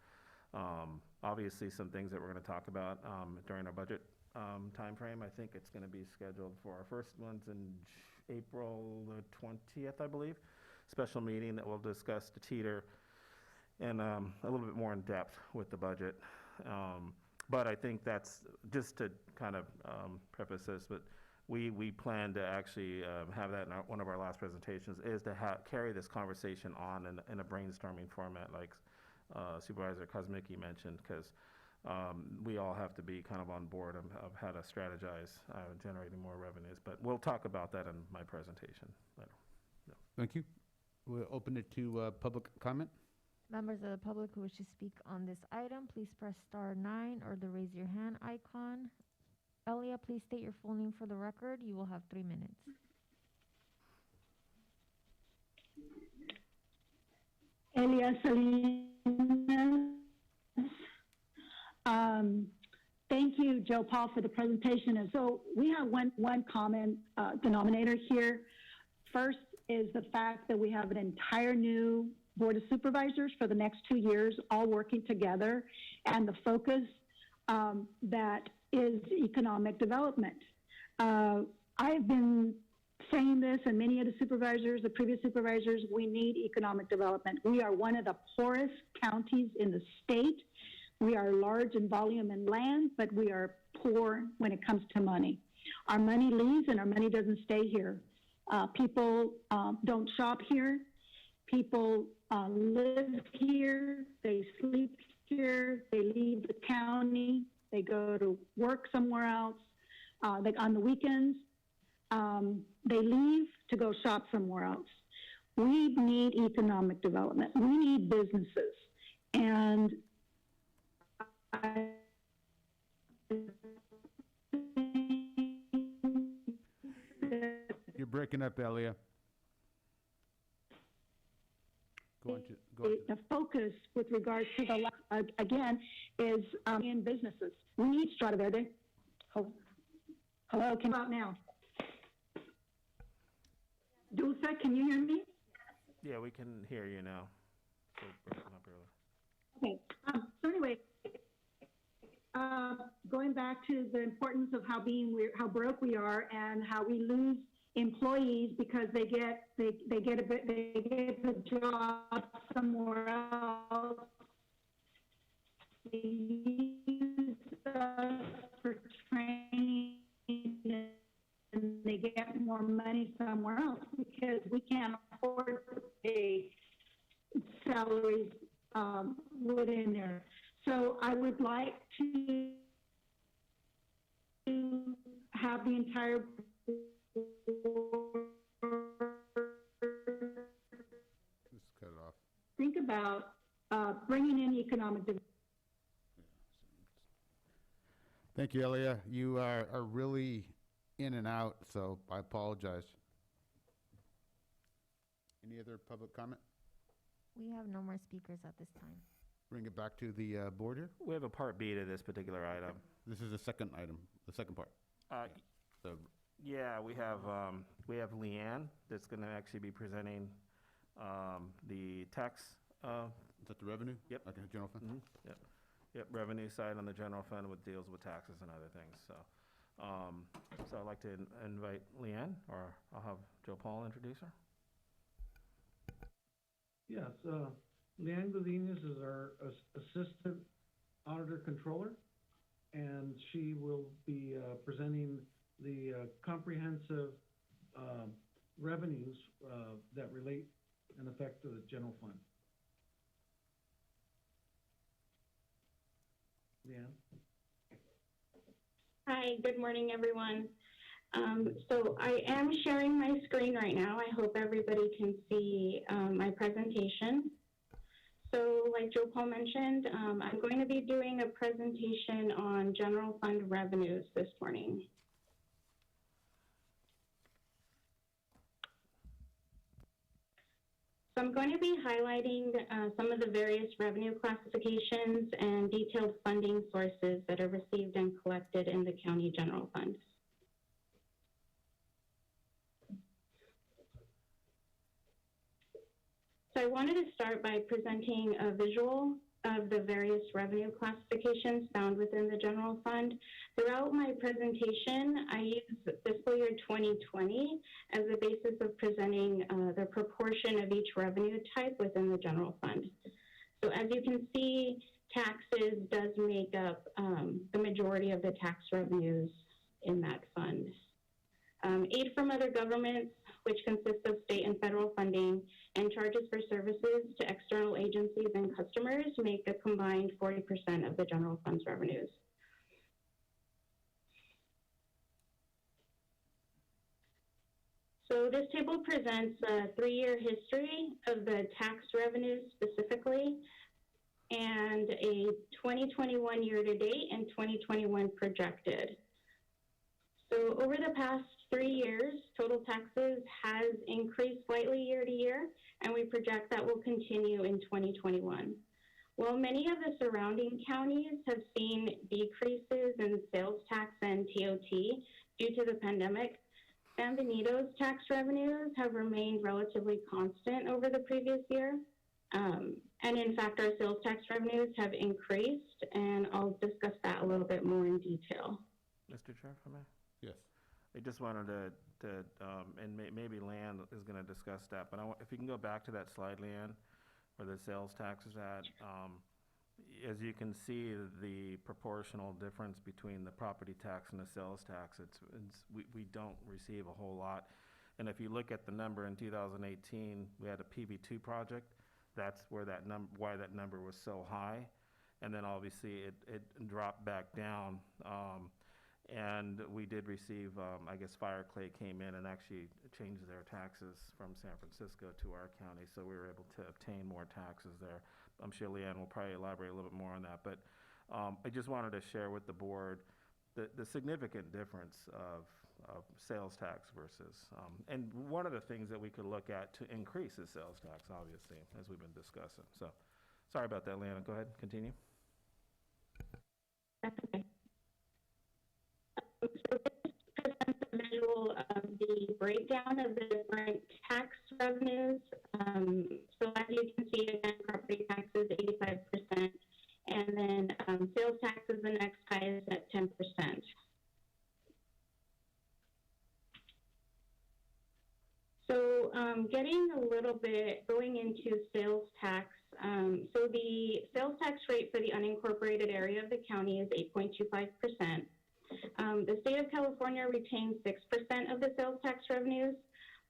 obviously some things that we're going to talk about during our budget timeframe. I think it's going to be scheduled for our first ones in April the 20th, I believe. Special meeting that will discuss the teeter and a little bit more in depth with the budget. But I think that's just to kind of preface this, but we plan to actually have that in one of our last presentations, is to carry this conversation on in a brainstorming format like Supervisor Kosmicki mentioned, because we all have to be kind of on board of how to strategize generating more revenues. But we'll talk about that in my presentation later. No. Thank you. We'll open it to public comment. Members of the public who wish to speak on this item, please press star 9 or the raise your hand icon. Elia, please state your full name for the record. You will have 3 minutes. Elia Salinas. Thank you, Joe Paul, for the presentation. And so we have one common denominator here. First is the fact that we have an entire new Board of Supervisors for the next 2 years, all working together, and the focus that is economic development. I've been saying this, and many of the previous supervisors, we need economic development. We are one of the poorest counties in the state. We are large in volume and land, but we are poor when it comes to money. Our money leaves and our money doesn't stay here. People don't shop here. People live here, they sleep here, they leave the county, they go to work somewhere else. Like on the weekends, they leave to go shop somewhere else. We need economic development. We need businesses. And You're breaking up, Elia. The focus with regards to the, again, is in businesses. We need Strata Verde. Hello, can you out now? Dulce, can you hear me? Yeah, we can hear you now. So breaking up early. Okay. So anyway, going back to the importance of how broke we are and how we lose employees because they get the job somewhere else. They use us for training and they get more money somewhere else because we can't afford to pay salaries within there. So I would like to have the entire board Just cut it off. think about bringing in economic development. Thank you, Elia. You are really in and out, so I apologize. Any other public comment? We have no more speakers at this time. Bring it back to the board here. We have a Part B to this particular item. This is the second item, the second part. So, Yeah, we have Leanne that's going to actually be presenting the tax. is that the revenue? Yep. Okay, general fund. Yep, revenue side on the general fund with deals with taxes and other things. So, so I'd like to invite Leanne, or I'll have Joe Paul introduce her. Yes, Leanne Godinez is our Assistant Auditor Controller, and she will be presenting the comprehensive revenues that relate and affect the general fund. Leanne? Hi, good morning, everyone. So I am sharing my screen right now. I hope everybody can see my presentation. So like Joe Paul mentioned, I'm going to be doing a presentation on general fund revenues this morning. So I'm going to be highlighting some of the various revenue classifications and detailed funding sources that are received and collected in the county general fund. So I wanted to start by presenting a visual of the various revenue classifications found within the general fund. Throughout my presentation, I use fiscal year 2020 as a basis of presenting the proportion of each revenue type within the general fund. So as you can see, taxes does make up the majority of the tax revenues in that fund. Aid from other governments, which consists of state and federal funding, and charges for services to external agencies and customers make a combined 40% of the general fund's revenues. So this table presents a 3-year history of the tax revenues specifically, and a 2021 year-to-date and 2021 projected. So over the past 3 years, total taxes has increased slightly year to year, and we project that will continue in 2021. While many of the surrounding counties have seen decreases in sales tax and TOT due to the pandemic, San Benito's tax revenues have remained relatively constant over the previous year. And in fact, our sales tax revenues have increased, and I'll discuss that a little bit more in detail. Mr. Chair, if I may? Yes. I just wanted to and maybe Leanne is going to discuss that, but if you can go back to that slide, Leanne, where the sales tax is at, as you can see, the proportional difference between the property tax and the sales tax, we don't receive a whole lot. And if you look at the number in 2018, we had a PV2 project. That's where why that number was so high. And then obviously it dropped back down. And we did receive, I guess Fireclay came in and actually changed their taxes from San Francisco to our county, so we were able to obtain more taxes there. I'm sure Leanne will probably elaborate a little bit more on that, but I just wanted to share with the board the significant difference of sales tax versus, and one of the things that we could look at to increase is sales tax, obviously, as we've been discussing. So, sorry about that, Leanne. Go ahead, continue. That's okay. So this presents a visual of the breakdown of the different tax revenues. So as you can see, again, property taxes 85%, and then sales tax is the next highest at 10%. little bit, going into sales tax. So the sales tax rate for the unincorporated area of the county is 8.25%. The state of California retains 6% of the sales tax revenues.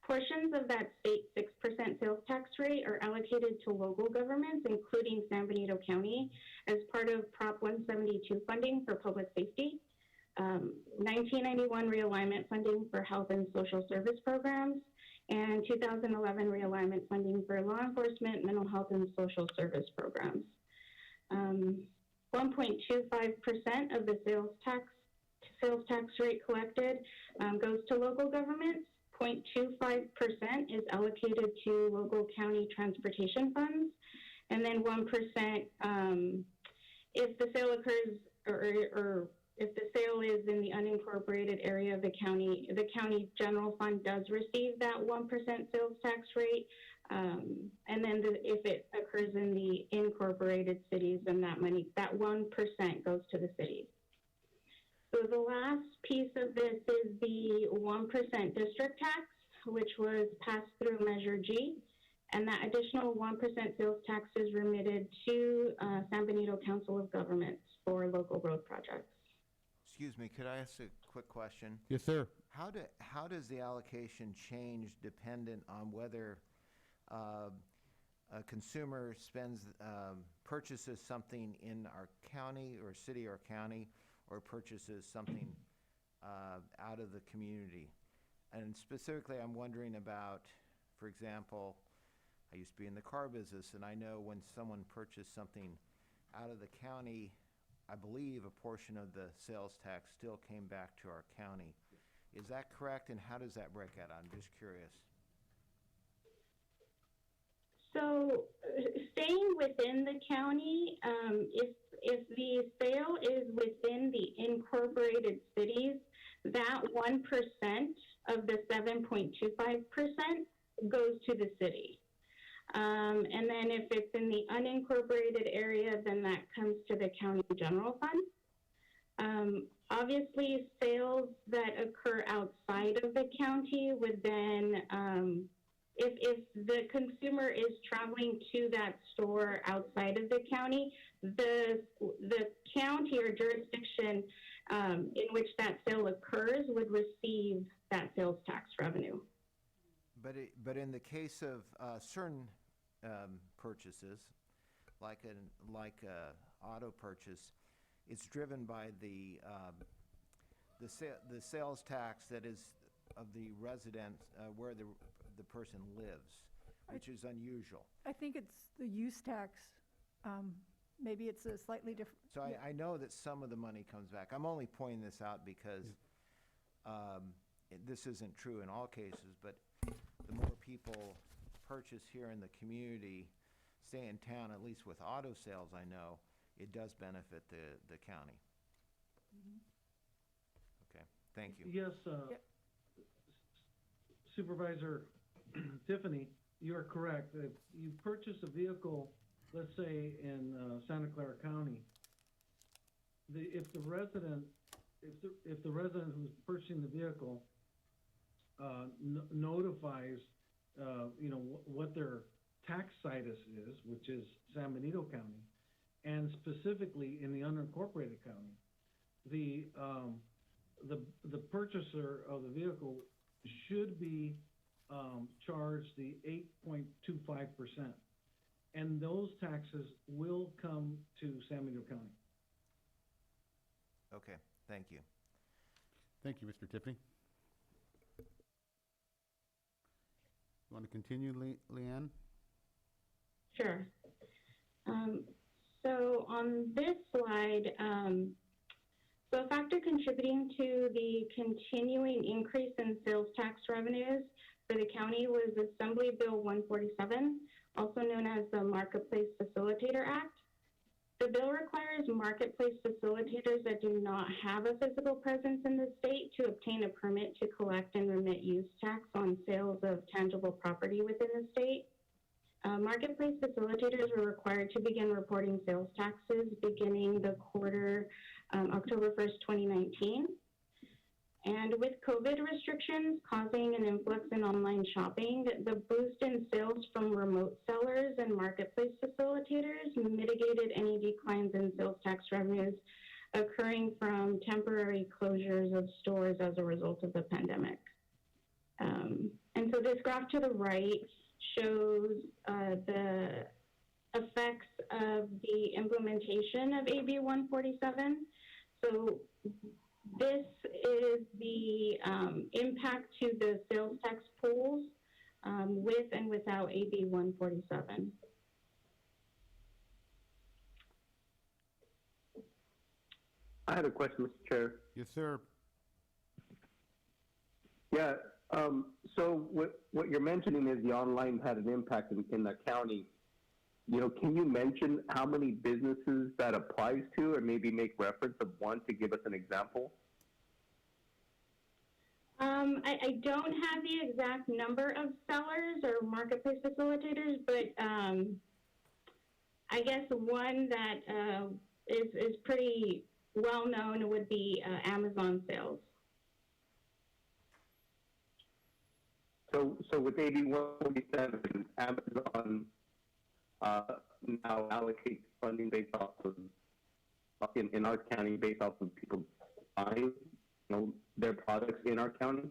Portions of that state 6% sales tax rate are allocated to local governments, including San Benito County, as part of Prop 172 funding for public safety, 1991 realignment funding for health and social service programs, and 2011 realignment funding for law enforcement, mental health, and social service programs. 1.25% of the sales tax rate collected goes to local governments. 0.25% is allocated to local county transportation funds, and then 1% if the sale occurs or if the sale is in the unincorporated area of the county general fund does receive that 1% sales tax rate. And then if it occurs in the incorporated cities, then that 1% goes to the cities. So the last piece of this is the 1% district tax, which was passed through Measure G. And that additional 1% sales tax is remitted to San Benito Council of Governments for local road projects. Excuse me, could I ask a quick question? Yes, sir. How does the allocation change dependent on whether a consumer purchases something in our county or city or county, or purchases something out of the community? And specifically, I'm wondering about, for example, I used to be in the car business, and I know when someone purchased something out of the county, I believe a portion of the sales tax still came back to our county. Is that correct, and how does that break out? I'm just curious. So staying within the county, if the sale is within the incorporated cities, that 1% of the 7.25% goes to the city. And then if it's in the unincorporated area, then that comes to the county general fund. Obviously, sales that occur outside of the county would then, if the consumer is traveling to that store outside of the county, the county or jurisdiction in which that sale occurs would receive that sales tax revenue. But in the case of certain purchases, like a auto purchase, it's driven by the sales tax that is of the resident where the person lives, which is unusual. I think it's the use tax. Maybe it's a slightly different. So I know that some of the money comes back. I'm only pointing this out because this isn't true in all cases, but the more people purchase here in the community, stay in town, at least with auto sales, I know, it does benefit the county. Okay, thank you. Yes, Supervisor Tiffany, you are correct. If you purchase a vehicle, let's say in Santa Clara County, if the resident who's purchasing the vehicle notifies, what their tax situs is, which is San Benito County, and specifically in the unincorporated county, the purchaser of the vehicle should be charged the 8.25%, and those taxes will come to San Benito County. Okay, thank you. Thank you, Mr. Tiffany. You want to continue, Leanne? Sure. So on this slide, so a factor contributing to the continuing increase in sales tax revenues for the county was Assembly Bill 147, also known as the Marketplace Facilitator Act. The bill requires marketplace facilitators that do not have a physical presence in the state to obtain a permit to collect and remit use tax on sales of tangible property within the state. Marketplace facilitators were required to begin reporting sales taxes beginning the quarter October 1st, 2019. And with COVID restrictions causing an influx in online shopping, the boost in sales from remote sellers and marketplace facilitators mitigated any declines in sales tax revenues occurring from temporary closures of stores as a result of the pandemic. And so this graph to the right shows the effects of the implementation of AB 147. So this is the impact to the sales tax pools with and without AB 147. I had a question, Mr. Chair. Yes, sir. Yeah, so what you're mentioning is the online had an impact in the county. You know, can you mention how many businesses that applies to, or maybe make reference of one to give us an example? I don't have the exact number of sellers or marketplace facilitators, but I guess one that is pretty well known would be Amazon sales. So with AB 147, Amazon now allocates funding based off of, in our county, based off of people buying, their products in our county?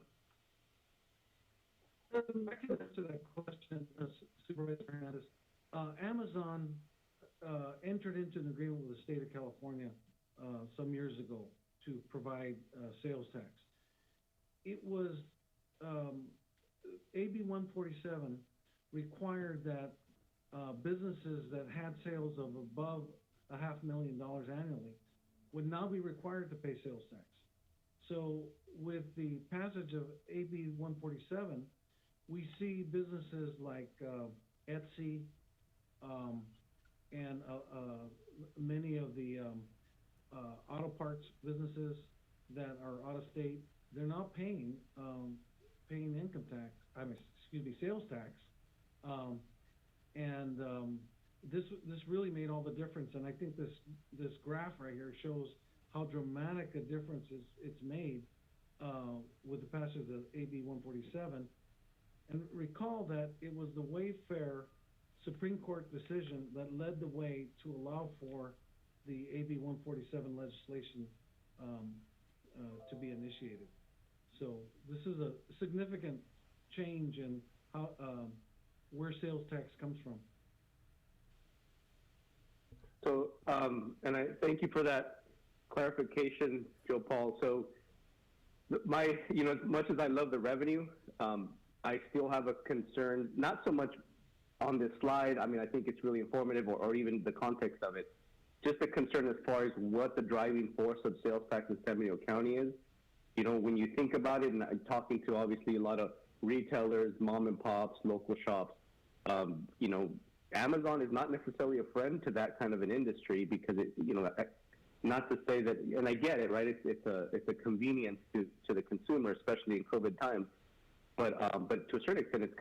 I can answer that question, Supervisor Hernandez. Amazon entered into an agreement with the state of California some years ago to provide sales tax. It was AB 147 required that businesses that had sales of above $500,000 annually would now be required to pay sales tax. So with the passage of AB 147, we see businesses like Etsy and many of the auto parts businesses that are out of state, they're not paying income tax. Sales tax. This really made all the difference. And I think this graph right here shows how dramatic a difference it's made with the passage of AB 147. And recall that it was the Wayfair Supreme Court decision that led the way to allow for the AB 147 legislation to be initiated. So this is a significant change in how where sales tax comes from. So, and I thank you for that clarification, Joe Paul. So, as much as I love the revenue, I still have a concern, not so much on this slide. I mean, I think it's really informative, or even the context of it. Just a concern as far as what the driving force of sales tax in San Benito County is. You know, when you think about it, and I'm talking to obviously a lot of retailers, mom and pops, local shops, Amazon is not necessarily a friend to that kind of an industry because not to say that, and I get it, right? It's a convenience to the consumer, especially in COVID times. But to a certain extent,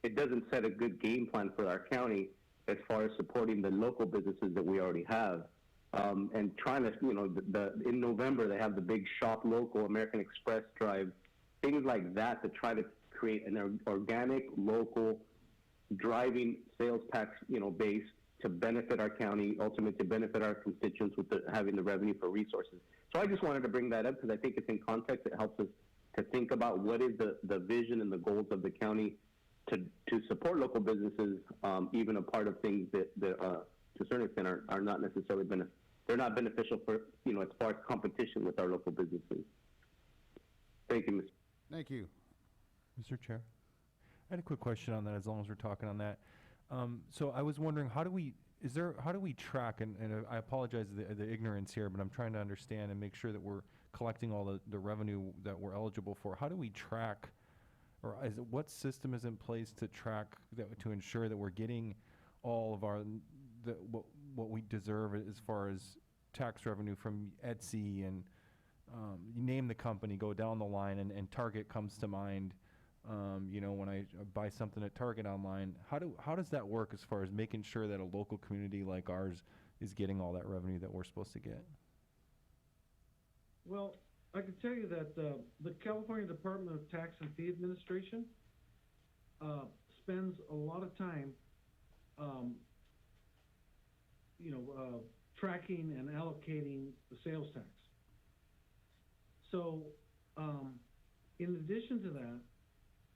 it doesn't set a good game plan for our county as far as supporting the local businesses that we already have. And trying to, in November, they have the big Shop Local, American Express drive, things like that to try to create an organic, local, driving sales tax, base to benefit our county, ultimately to benefit our constituents with having the revenue for resources. So I just wanted to bring that up because I think it's in context. It helps us to think about what is the vision and the goals of the county to support local businesses, even a part of things that to a certain extent are not necessarily they're not beneficial for, as far as competition with our local businesses. Thank you, Mr. Thank you. Mr. Chair, I had a quick question on that as long as we're talking on that. So I was wondering, how do we track, and I apologize the ignorance here, but I'm trying to understand and make sure that we're collecting all the revenue that we're eligible for. How do we track, or what system is in place to track, to ensure that we're getting all of what we deserve as far as tax revenue from Etsy and you name the company, go down the line, and Target comes to mind. When I buy something at Target online, how does that work as far as making sure that a local community like ours is getting all that revenue that we're supposed to get? Well, I can tell you that the California Department of Tax and Fee Administration spends a lot of time, tracking and allocating the sales tax. So, in addition to that,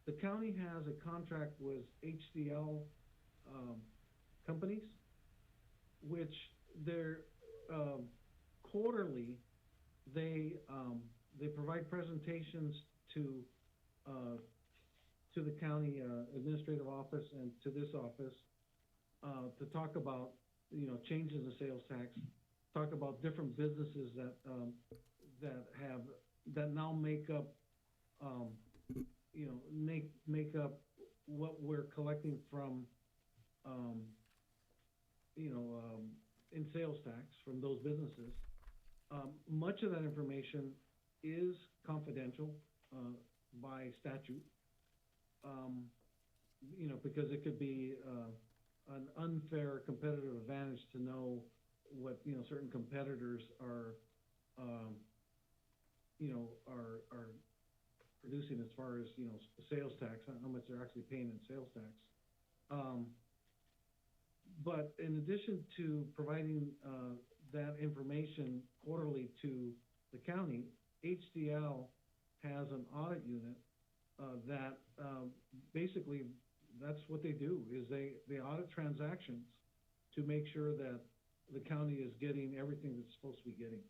the county has a contract with HDL companies, which they're quarterly. They provide presentations to the county administrative office and to this office to talk about changes in sales tax, talk about different businesses that now make up make up what we're collecting from in sales tax from those businesses. Much of that information is confidential by statute, because it could be an unfair competitive advantage to know what certain competitors are producing as far as sales tax, how much they're actually paying in sales tax. But in addition to providing that information quarterly to the county, HDL has an audit unit that basically that's what they do, is they audit transactions to make sure that the county is getting everything that's supposed to be getting.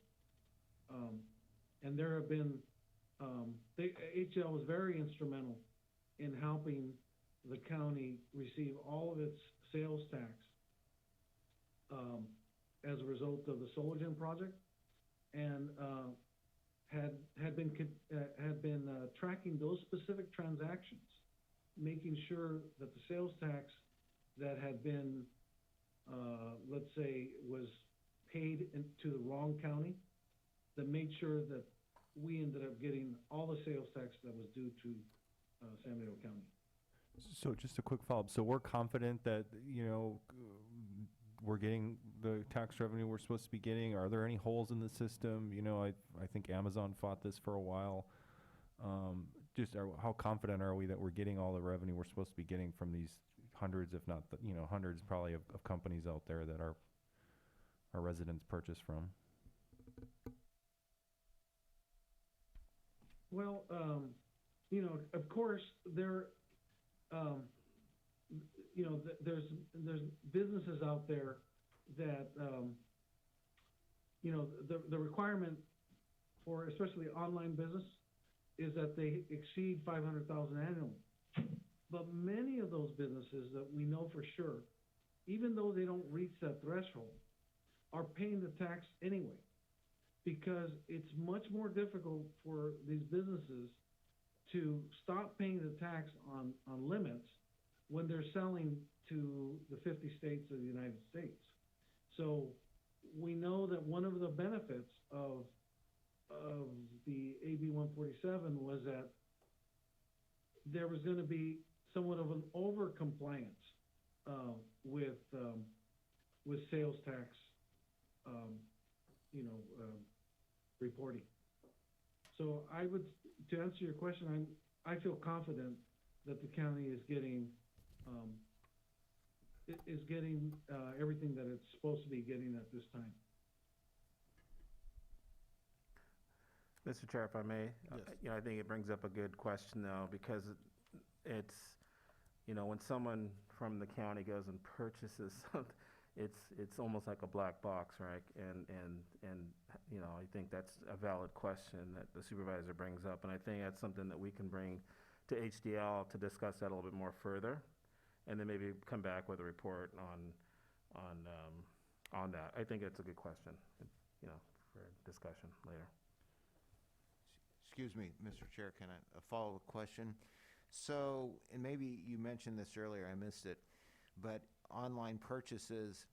And there have been, HDL was very instrumental in helping the county receive all of its sales tax as a result of the Sologen project, and had been tracking those specific transactions, making sure that the sales tax that had been, let's say, was paid to the wrong county, that made sure that we ended up getting all the sales tax that was due to San Benito County. So just a quick follow-up. So we're confident that, we're getting the tax revenue we're supposed to be getting? Are there any holes in the system? I think Amazon fought this for a while. How confident are we that we're getting all the revenue we're supposed to be getting from these hundreds, if not, hundreds probably of companies out there that our residents purchase from? Well, of course, there's businesses out there that, the requirement for especially online business is that they exceed 500,000 annually. But many of those businesses that we know for sure, even though they don't reach that threshold, are paying the tax anyway, because it's much more difficult for these businesses to stop paying the tax on limits when they're selling to the 50 states of the United States. So we know that one of the benefits of the AB 147 was that there was going to be somewhat of an over-compliance with sales tax, reporting. So to answer your question, I feel confident that the county is getting everything that it's supposed to be getting at this time. Mr. Chair, if I may, Yes. I think it brings up a good question though, because it's, when someone from the county goes and purchases something, it's almost like a black box, right? And I think that's a valid question that the supervisor brings up, and I think that's something that we can bring to HDL to discuss that a little bit more further, and then maybe come back with a report on that. I think it's a good question, for discussion later. Excuse me, Mr. Chair, can a follow-up question? So, and maybe you mentioned this earlier, I missed it, but online purchases,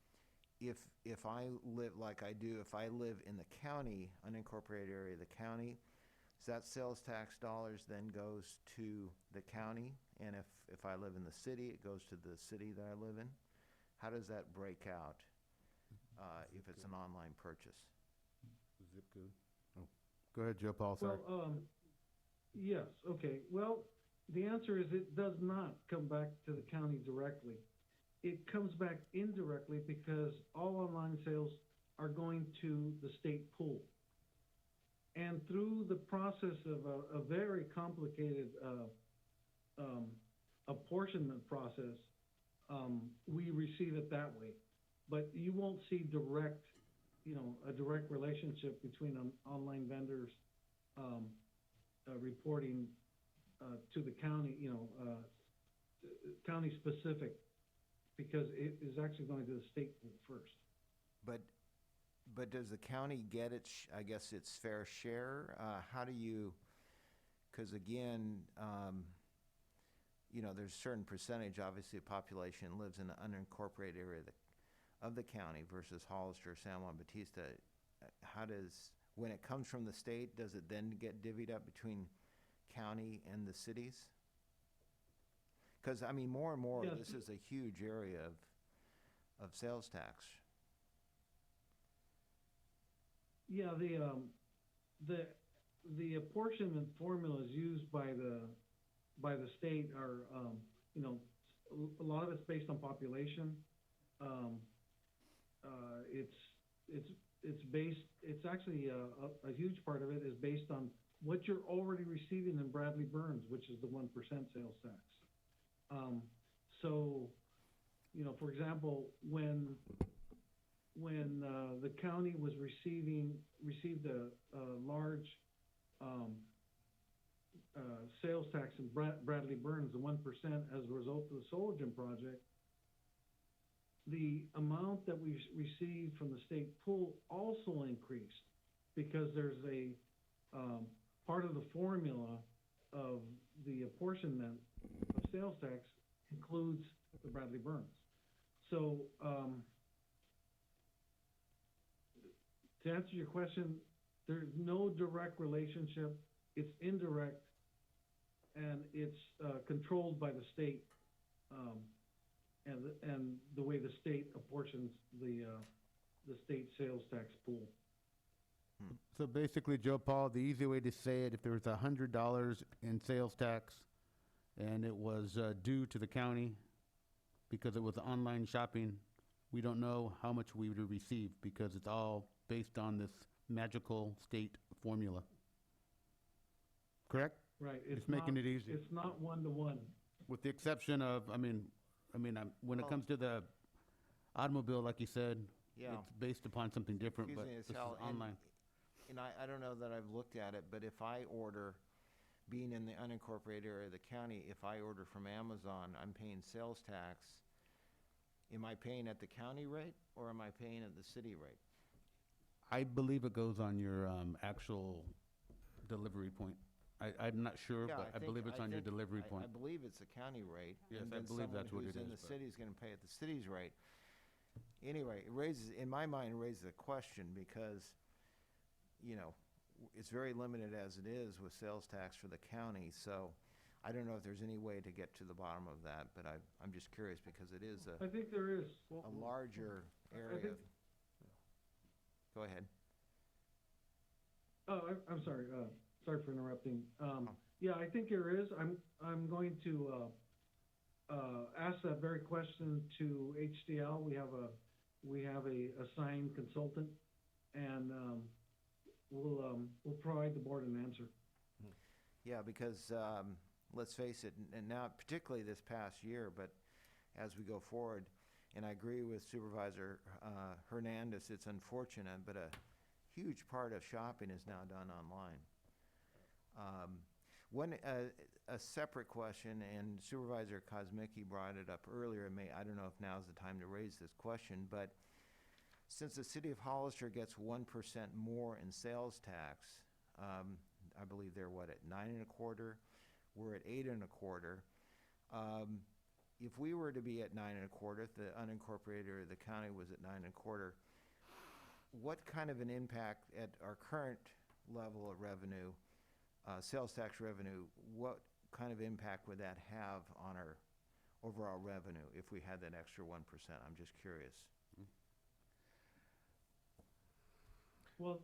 if I live like I do, if I live in the county, unincorporated area of the county, so that sales tax dollars then goes to the county, and if I live in the city, it goes to the city that I live in? How does that break out if it's an online purchase? Zip code. Oh, Go ahead, Joe Paul, sorry. Well, yes, okay. Well, the answer is it does not come back to the county directly. It comes back indirectly because all online sales are going to the state pool. And through the process of a very complicated apportionment process, we receive it that way. But you won't see direct, a direct relationship between online vendors reporting to the county, county specific, because it is actually going to the state pool first. But does the county get its, I guess, its fair share? How do you, because again, there's a certain percentage, obviously, of population lives in the unincorporated area of the county versus Hollister, San Juan Bautista. How does, when it comes from the state, does it then get divvied up between county and the cities? Because, I mean, more and more, Yes. this is a huge area of sales tax. Yeah, the apportionment formulas used by the state are, a lot of it's based on population. It's actually a huge part of it is based on what you're already receiving in Bradley Burns, which is the 1% sales tax. For example, when the county was received a large sales tax in Bradley Burns, the 1% as a result of the Soligen project, the amount that we received from the state pool also increased because there's a part of the formula of the apportionment of sales tax includes the Bradley Burns. So, to answer your question, there's no direct relationship. It's indirect, and it's controlled by the state, and the way the state apportions the state sales tax pool. So basically, Joe Paul, the easy way to say it, if there was $100 in sales tax and it was due to the county because it was online shopping, we don't know how much we would receive because it's all based on this magical state formula. Correct? Right. It's making it easy. It's not one-to-one. With the exception of, when it comes to the automobile, like you said, Yeah. it's based upon something different, but Confusing as this is hell, and- online. And I don't know that I've looked at it, but if I order, being in the unincorporated area of the county, if I order from Amazon, I'm paying sales tax. Am I paying at the county rate or am I paying at the city rate? I believe it goes on your actual delivery point. I'm not sure, Yeah, but I believe it's on your delivery I point. believe it's a county rate. Yes, and I then believe that's what someone it who's in is, the but- city is gonna pay at the city's rate. Anyway, it raises, in my mind, it raises a question because, it's very limited as it is with sales tax for the county, so I don't know if there's any way to get to the bottom of that, but I'm just curious because it is I think there is. a larger area. think- Go ahead. Oh, I'm sorry. Sorry for interrupting. Yeah, I think there is. I'm going to ask that very question to HDL. We have a assigned consultant, and we'll provide the board an answer. Yeah, because, let's face it, and now particularly this past year, but as we go forward, and I agree with Supervisor Hernandez, it's unfortunate, but a huge part of shopping is now done online. A separate question, and Supervisor Kosmicki brought it up earlier, I don't know if now's the time to raise this question, but since the city of Hollister gets 1% more in sales tax, I believe they're at 9.25%, we're at 8.25%. If we were to be at 9.25%, if the unincorporated area of the county was at 9.25%, what kind of an impact at our current level of revenue, sales tax revenue, what kind of impact would that have on our overall revenue if we had that extra 1%? I'm just curious. Well,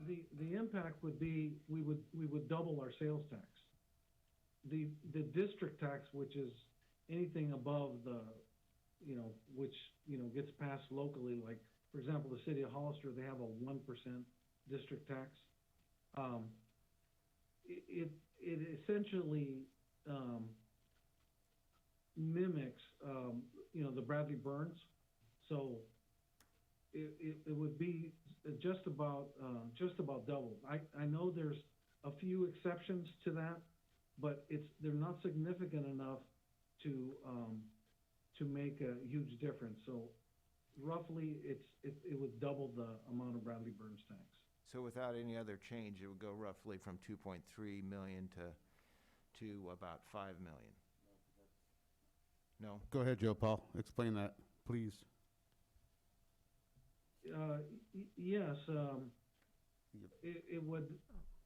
The impact would be, we would double our sales tax. The district tax, which is anything above the, which, gets passed locally, like, for example, the city of Hollister, they have a 1% district tax. It essentially, mimics, the Bradley Burns. So it would be just about double. I know there's a few exceptions to that, but they're not significant enough to make a huge difference. So roughly, it would double the amount of Bradley Burns tax. So without any other change, it would go roughly from 2.3 million to about 5 million? No? Go ahead, Joe Paul. Explain that, please. Yes, it would,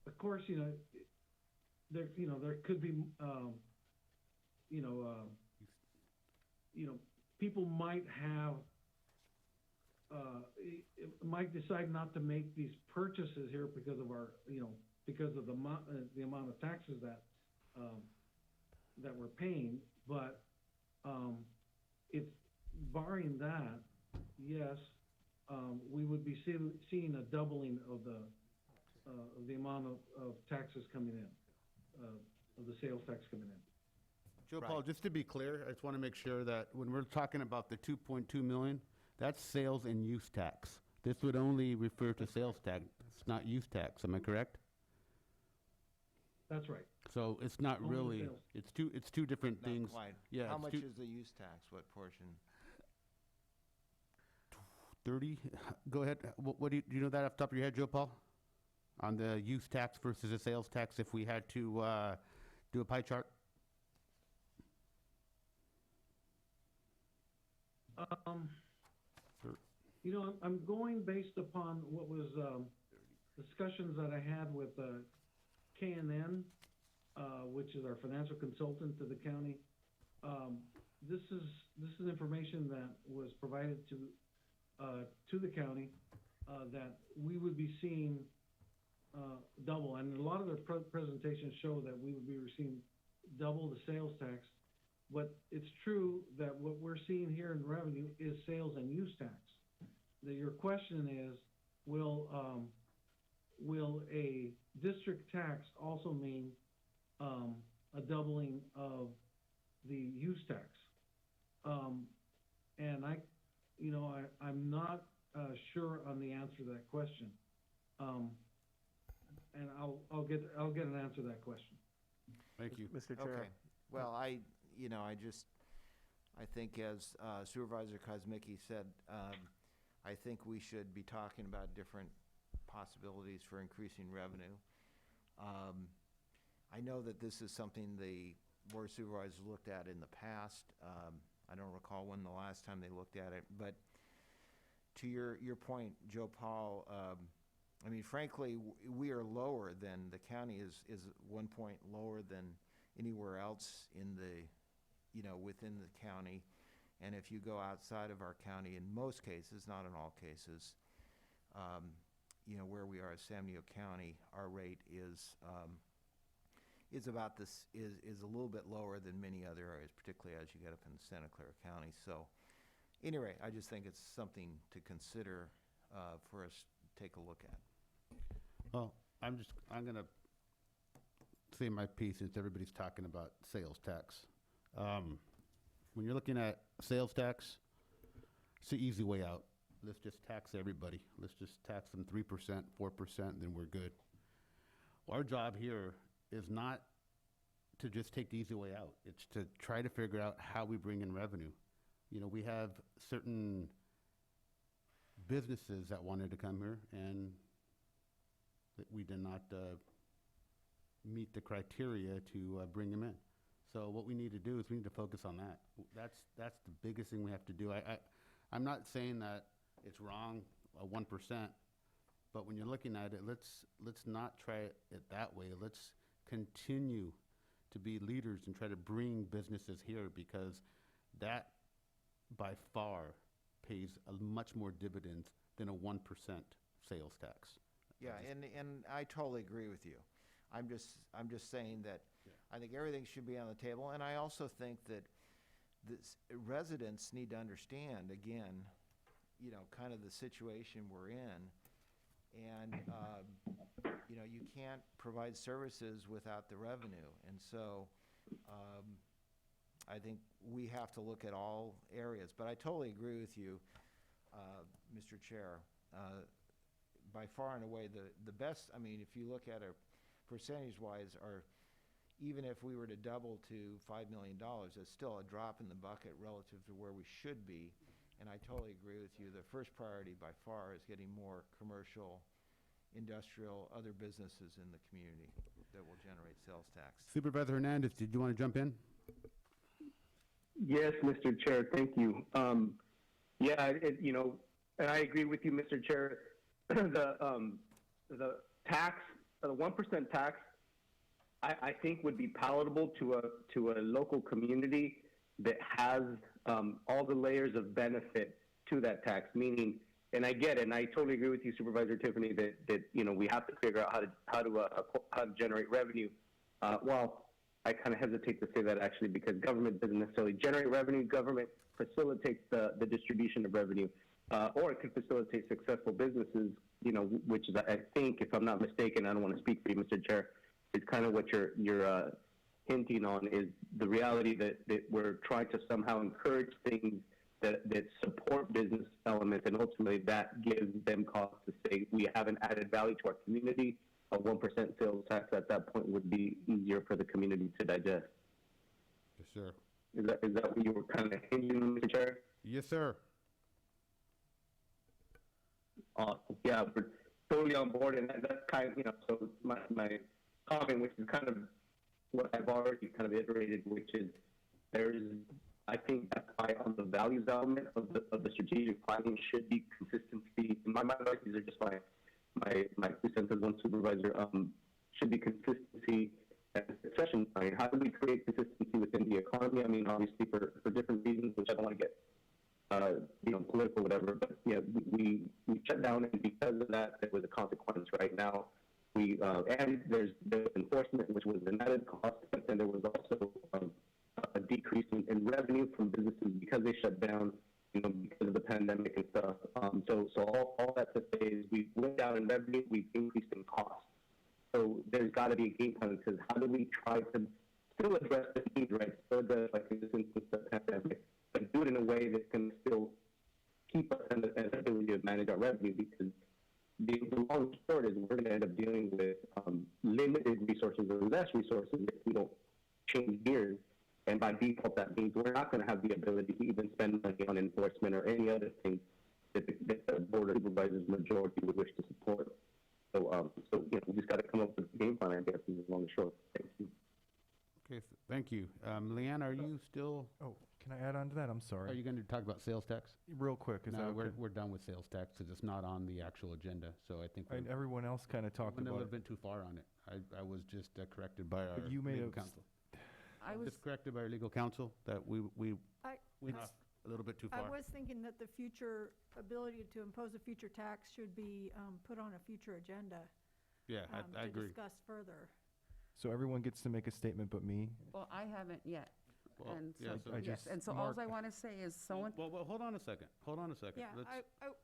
of course, there could be, people might have, might decide not to make these purchases here because of our, because of the amount of taxes that we're paying, but if barring that, yes, we would be seeing a doubling of the amount of taxes coming in, of the sales tax coming in. Joe Paul, just to be clear, I just want to make sure that when we're talking about the 2.2 million, that's sales and use tax. This would only refer to sales tax. It's not use tax. Am I correct? That's right. So it's not Only really, sales. it's two different Not things. quite. Yeah, How it's much two- is the use tax? What portion? 30? Go ahead. What do you know that off the top of your head, Joe Paul? On the use tax versus the sales tax, if we had to do a pie chart? I'm going based upon what was discussions that I had with K&N, which is our financial consultant to the county. This is information that was provided to the county that we would be seeing double, and a lot of their presentations show that we would be receiving double the sales tax. But it's true that what we're seeing here in revenue is sales and use tax. Your question is, will a district tax also mean a doubling of the use tax? And I'm not sure on the answer to that question. And I'll get an answer to that question. Thank you. Mr. Chair. Okay. Well, I think as Supervisor Kosmicki said, I think we should be talking about different possibilities for increasing revenue. I know that this is something the Board of Supervisors looked at in the past. I don't recall when the last time they looked at it, but to your point, Joe Paul, frankly, we are lower than, the county is 1 point lower than anywhere else in within the county. And if you go outside of our county, in most cases, not in all cases, where we are at San Diego County, our rate is about this, is a little bit lower than many other areas, particularly as you get up in Santa Clara County. So anyway, I just think it's something to consider for us to take a look at. Well, I'm gonna say my piece since everybody's talking about sales tax. When you're looking at sales tax, it's the easy way out. Let's just tax everybody. Let's just tax them 3%, 4%, then we're good. Our job here is not to just take the easy way out. It's to try to figure out how we bring in revenue. We have certain businesses that wanted to come here and that we did not meet the criteria to bring them in. So what we need to do is we need to focus on that. That's the biggest thing we have to do. I'm not saying that it's wrong, 1%, but when you're looking at it, let's not try it that way. Let's continue to be leaders and try to bring businesses here, because that by far pays a much more dividends than a 1% sales tax. Yeah, and I totally agree with you. I'm just saying that I think everything should be on the table, and I also think that residents need to understand, again, you know, kind of the situation we're in. And, you know, you can't provide services without the revenue. And so, I think we have to look at all areas. But I totally agree with you, Mr. Chair. By far and away, the best, I mean, if you look at it percentage-wise, even if we were to double to $5 million, it's still a drop in the bucket relative to where we should be. And I totally agree with you. The first priority by far is getting more commercial, industrial, other businesses in the community that will generate sales tax. Supervisor Hernandez, did you want to jump in? Yes, Mr. Chair, thank you. You know, and I agree with you, Mr. Chair. The tax, the 1% tax, I think would be palatable to a local community that has all the layers of benefit to that tax. Meaning, and I get it, and I totally agree with you, Supervisor Tiffany, that you know we have to figure out how to generate revenue. Well, I kind of hesitate to say that actually because government doesn't necessarily generate revenue. Government facilitates the distribution of revenue, or it could facilitate successful businesses. You know, which is I think, if I'm not mistaken, I don't want to speak for you, Mr. Chair. It's kind of what you're hinting on is the reality that we're trying to somehow encourage things that support business elements, and ultimately that gives them cause to say we have an added value to our community. A 1% sales tax at that point would be easier for the community to digest. Yes, sir. Is that what you were kind of hinting on, Mr. Chair? Yes, sir. Awesome. Yeah, we're totally on board, and that's kind of, you know, so my comment, which is kind of what I've already kind of iterated, which is I think that's why on the values element of the strategic planning should be consistency. In my mind, these are just my 2 cents as one supervisor, should be consistency and succession planning. How do we create consistency within the economy? I mean, obviously for different reasons, which I don't want to get you know, political, whatever, but yeah, we shut down, and because of that, there was a consequence. Right now, and there's enforcement, which was an added cost, but then there was also a decrease in revenue from businesses because they shut down, you know, because of the pandemic and stuff. So all that to say is we went down in revenue, we've increased in cost. So there's got to be a game plan that says how do we try to still address the needs, right? Still address, like in this instance, the pandemic, but do it in a way that can still keep us and the ability to manage our revenue, because the long short is we're going to end up dealing with limited resources or less resources if we don't change gears. And by default, that means we're not going to have the ability to even spend money on enforcement or any other thing that the Board of Supervisors majority would wish to support. So you know, we just got to come up with a game plan, I guess, is long and short. Thank you. Okay, thank you. Leanne, are you still? Oh, can I add on to that? I'm sorry. Are you going to talk about sales tax? Real quick, is that No, okay? we're done with sales tax because it's not on the actual agenda. So I think And everyone else kind of talked went a about little it. bit too far on it. I was just corrected by our you may legal have counsel. I was, Just corrected by our legal counsel that we I- went a little bit too I far. was thinking that the future ability to impose a future tax should be put on a future agenda. Yeah, I To agree. discuss further. So everyone gets to make a statement but me? well, I haven't yet. Well, And yeah, so, so I yes, just and so all I want to say is someone, Well, hold on a second. Hold on a second. Yeah,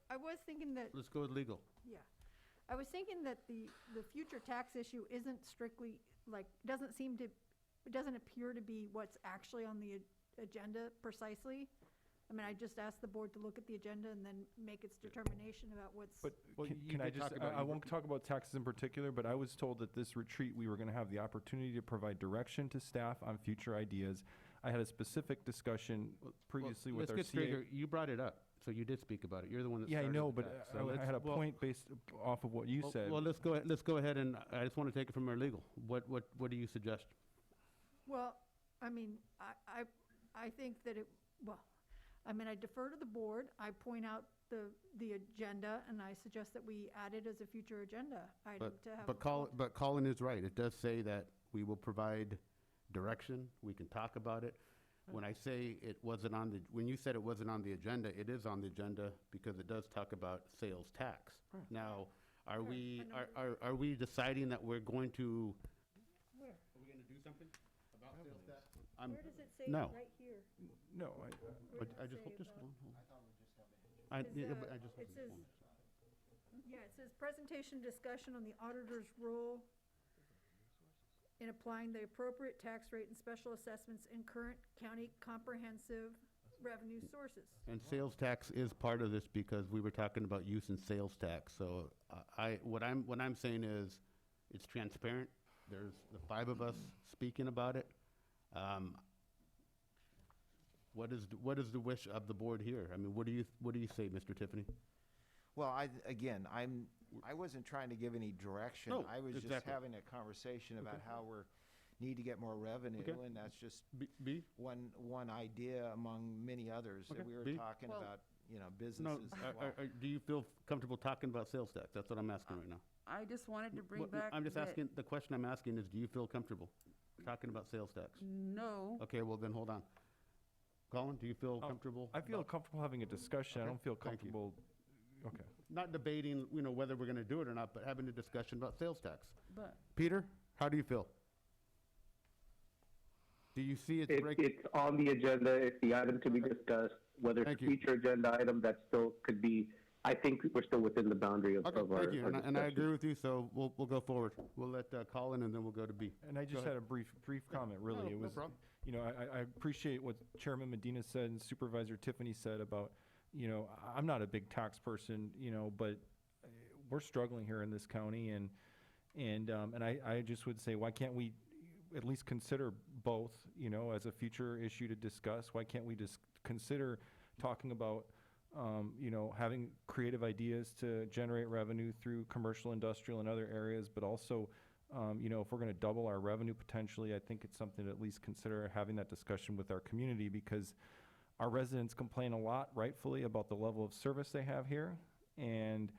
I was thinking that, Let's go with legal. yeah. I was thinking that the future tax issue isn't strictly, like, it doesn't appear to be what's actually on the agenda precisely. I mean, I just asked the board to look at the agenda and then make its determination about what's. But Well, can, you can I could just, talk about I your- won't talk about taxes in particular, but I was told that this retreat, we were going to have the opportunity to provide direction to staff on future ideas. I had a specific discussion previously with our Let's get straight CA. here. You brought it up, so you did speak about it. You're the one that Yeah, I started know, the but tax. So I had a well, point based off of what you well, said. Well, let's go ahead and I just want to take it from our legal. What do you suggest? Well, I mean, I think that I mean, I defer to the board. I point out the agenda, and I suggest that we add it as a future agenda item to have. But Colin is right. It does say that we will provide direction. We can talk about it. When I say it wasn't when you said it wasn't on the agenda, it is on the agenda because it does talk about sales tax. Now, Are Sure, we, I know are we deciding that we're going to, Where? are we gonna do something about sales tax? Where does it say no. right here? No, Where But does I it just, say just about- one, hold on. Is, Yeah, but I just. it says, yeah, it says presentation discussion on the auditor's role in applying the appropriate tax rate and special assessments in current county comprehensive revenue sources. And sales tax is part of this because we were talking about use and sales tax. So what I'm saying is, it's transparent. There's the 5 of us speaking about it. What is the wish of the board here? I mean, what do you say, Mr. Tiffany? Well, I wasn't trying to give any direction. No, I was just exactly. having a conversation about how need to get more revenue, Okay. and that's just B? one idea among many others. Okay. We were B? talking Well- about, No, businesses as well. do you feel comfortable talking about sales tax? That's what I'm asking right now. I just wanted to bring What- back. I'm just that- asking, the question I'm asking is, do you feel comfortable talking about sales tax? No, Okay, well then, hold on. Colin, do you feel Oh, comfortable? I feel about- comfortable having a discussion. I Okay, don't feel thank you. comfortable. Okay. Not debating, whether we're gonna do it or not, but having a discussion about sales tax. but Peter, how do you feel? Do you see it's break? It's on the agenda, it's the item to be discussed, whether it's Thank a you. future agenda item, that still could be, I think we're still within the boundary of Okay, of our thank you, our and I discussion. agree with you, so we'll go forward. We'll let Colin, and then we'll go to B. And I just ahead. had a brief comment, really. No, It no was, problem. I appreciate what Chairman Medina said and Supervisor Tiffany said about, I'm not a big tax person, but we're struggling here in this county, and I just would say, why can't we at least consider both, as a future issue to discuss? Why can't we just consider talking about, having creative ideas to generate revenue through commercial, industrial, and other areas, but also, if we're going to double our revenue potentially, I think it's something to at least consider having that discussion with our community, because our residents complain a lot, rightfully, about the level of service they have here. And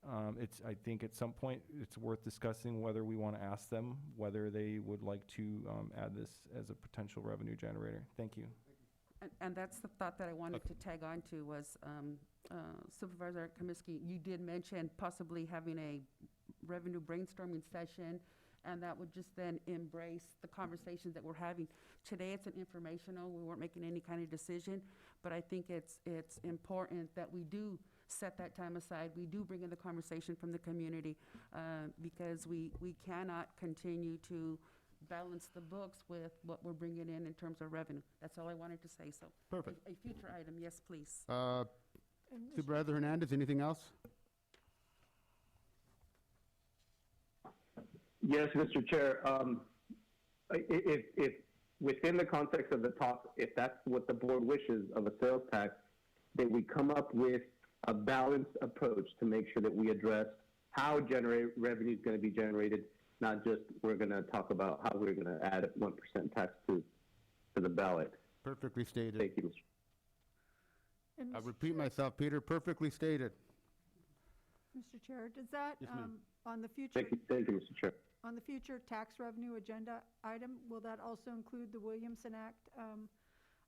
I think at some point, it's worth discussing whether we want to ask them whether they would like to add this as a potential revenue generator. Thank you. And that's the thought that I wanted to tag on to was, Supervisor Comiskey, you did mention possibly having a revenue brainstorming session, and that would just then embrace the conversations that we're having. Today, it's an informational, we weren't making any kind of decision, but I think it's important that we do set that time aside, we do bring in the conversation from the community, because we cannot continue to balance the books with what we're bringing in terms of revenue. That's all I wanted to say, so. Perfect. A future item, yes, please. And Mr. Supervisor Hernandez, anything else? Yes, Mr. Chair, if within the context of the talk, if that's what the board wishes of a sales tax, that we come up with a balanced approach to make sure that we address how revenue is going to be generated, not just we're going to talk about how we're going to add 1% tax to the ballot. Perfectly stated. Thank you, Mr. and I Mr. repeat Chair- myself, Peter, perfectly stated. Mr. Chair, does that, Yes, ma'am. on the future, Thank you, Mr. Chair. on the future tax revenue agenda item, will that also include the Williamson Act?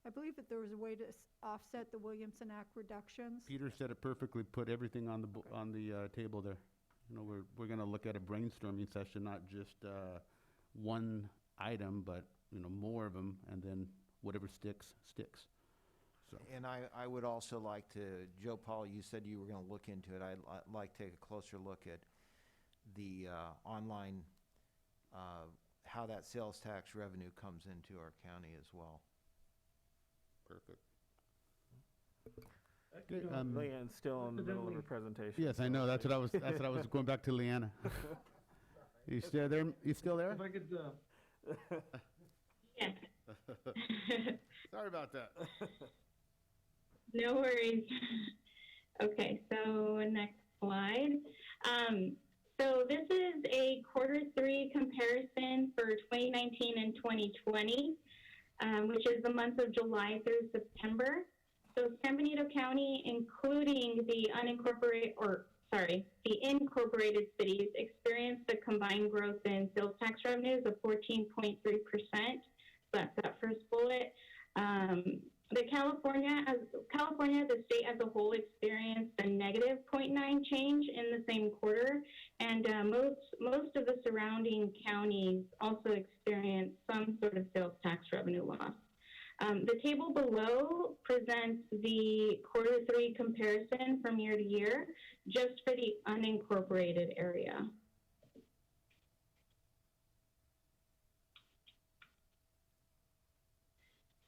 I believe that there was a way to offset the Williamson Act reductions. Peter said it perfectly, put everything on the table there. We're gonna look at a brainstorming session, not just one item, but, more of them, and then whatever sticks. So, And I would also like to, Joe Paul, you said you were going to look into it. I'd like to take a closer look at the online, how that sales tax revenue comes into our county as well. perfect. You know, Leanne's still in the middle of her Incidentally- presentation. Yes, I know, that's what I was going back to Leanna. You still there? You still there? If I could, Yes. Sorry about that. No worries. Okay, so next slide. So this is a Q3 comparison for 2019 and 2020, which is the months of July through September. So San Benito County, including the the incorporated cities, experienced a combined growth in sales tax revenues of 14.3%. That's that first bullet. California, the state as a whole experienced a negative 0.9 change in the same quarter, and most of the surrounding counties also experienced some sort of sales tax revenue loss. The table below presents the Q3 comparison from year to year, just for the unincorporated area.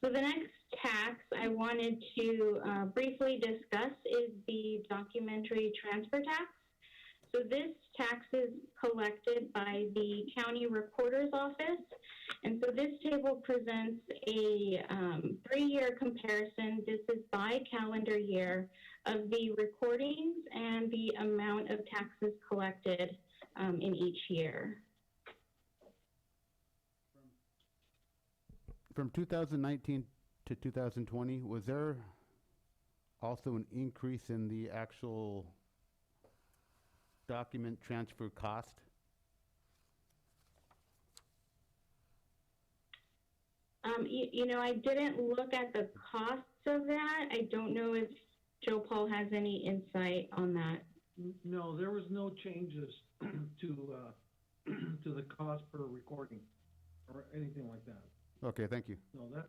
So the next tax I wanted to briefly discuss is the documentary transfer tax. So this tax is collected by the county recorder's office. And so this table presents a 3-year comparison. This is by calendar year of the recordings and the amount of taxes collected in each year. From 2019 to 2020, was there also an increase in the actual document transfer cost? You know, I didn't look at the costs of that. I don't know if Joe Paul has any insight on that. No, there was no changes to the cost per recording or anything like that. Okay, thank you. No, that's.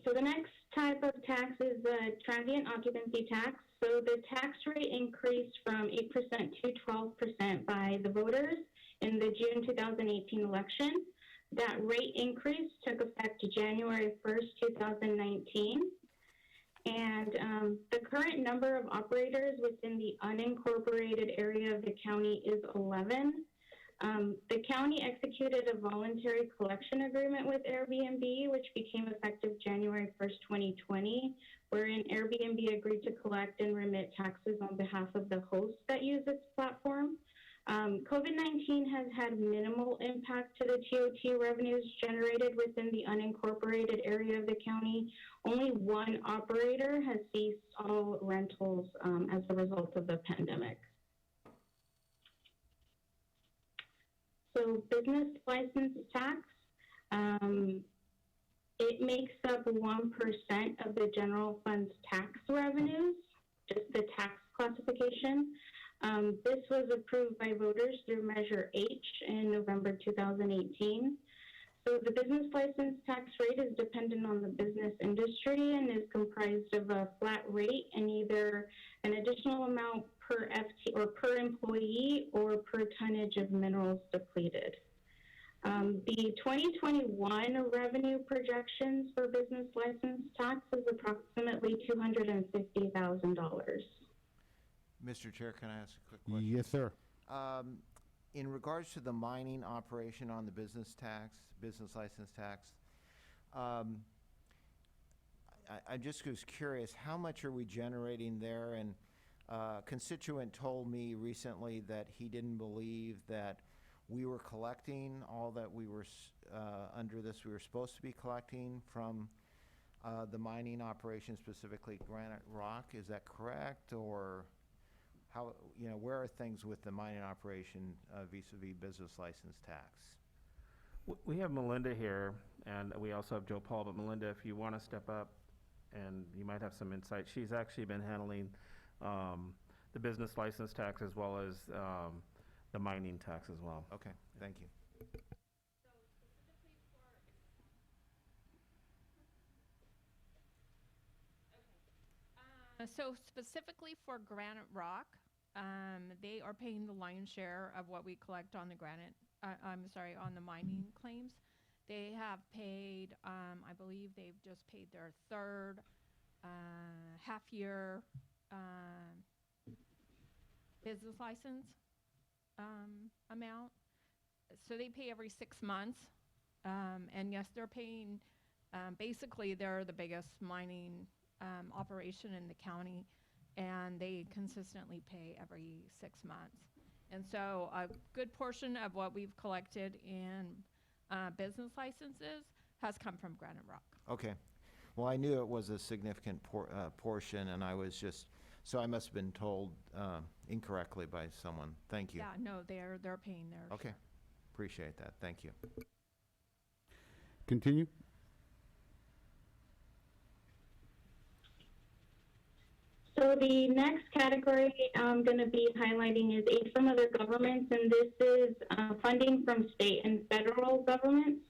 So the next type of tax is the transient occupancy tax. So the tax rate increased from 8% to 12% by the voters in the June 2018 election. That rate increase took effect January 1st, 2019. And the current number of operators within the unincorporated area of the county is 11. The county executed a voluntary collection agreement with Airbnb, which became effective January 1st, 2020, wherein Airbnb agreed to collect and remit taxes on behalf of the hosts that use its platform. COVID-19 has had minimal impact to the TOT revenues generated within the unincorporated area of the county. Only one operator has ceased all rentals as a result of the pandemic. So business license tax, it makes up 1% of the general fund's tax revenues, just the tax classification. This was approved by voters through Measure H in November 2018. So the business license tax rate is dependent on the business industry and is comprised of a flat rate and either an additional amount per FT or per employee or per tonnage of minerals depleted. The 2021 revenue projections for business license tax is approximately $250,000. Mr. Chair, can I ask a quick question? Yes, sir. In regards to the mining operation on the business license tax, I just was curious, how much are we generating there? And constituent told me recently that he didn't believe that we were collecting all that we were, under this, we were supposed to be collecting from the mining operation, specifically Granite Rock. Is that correct? Or how, you know, where are things with the mining operation vis-a-vis business license tax? We have Melinda here, and we also have Joe Paul, but Melinda, if you want to step up, and you might have some insight. She's actually been handling the business license tax as well as the mining tax as well. Okay, thank you. So specifically for Granite Rock, they are paying the lion's share of what we collect on the on the mining claims. They have paid, I believe they've just paid their third half-year business license amount. So they pay every 6 months. And yes, they're paying, basically they're the biggest mining operation in the county, and they consistently pay every 6 months. And so a good portion of what we've collected in business licenses has come from Granite Rock. Okay. Well, I knew it was a significant portion, and I was just, so I must have been told incorrectly by someone. Thank you. Yeah, no, they're paying their Okay. share. Appreciate that. Thank you. continue. So the next category I'm going to be highlighting is aid from other governments, and this is funding from state and federal governments.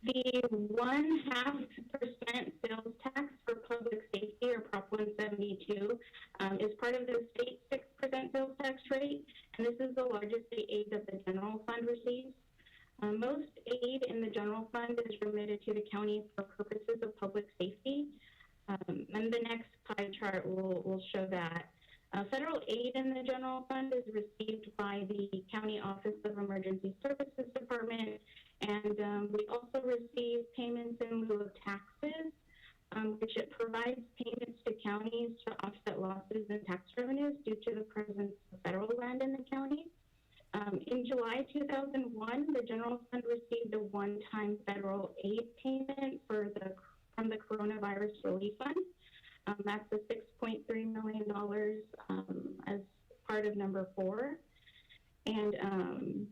The 0.5% sales tax for public safety, or Prop 172, is part of the state 6% sales tax rate, and this is the largest state aid that the general fund receives. Most aid in the general fund is remitted to the county for purposes of public safety, and the next pie chart will show that. Federal aid in the general fund is received by the County Office of Emergency Services Department, and we also receive payments in lieu of taxes, which it provides payments to counties to offset losses in tax revenues due to the presence of federal land in the county. In July 2001, the general fund received a one-time federal aid payment from the Coronavirus Relief Fund. That's the $6.3 million as part of number 4. And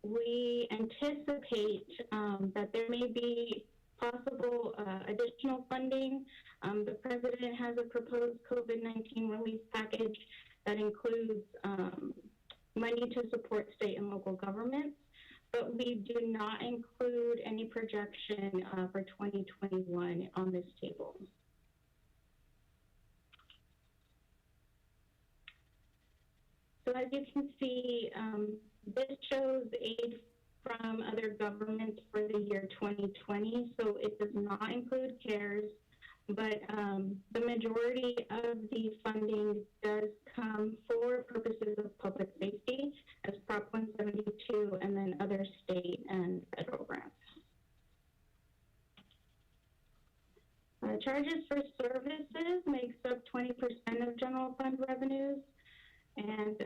we anticipate that there may be possible additional funding. The president has a proposed COVID-19 relief package that includes money to support state and local governments, but we do not include any projection for 2021 on this table. So as you can see, this shows aid from other governments for the year 2020, so it does not include CARES, but the majority of the funding does come for purposes of public safety as Prop 172 and then other state and federal grants. Charges for services makes up 20% of general fund revenues, and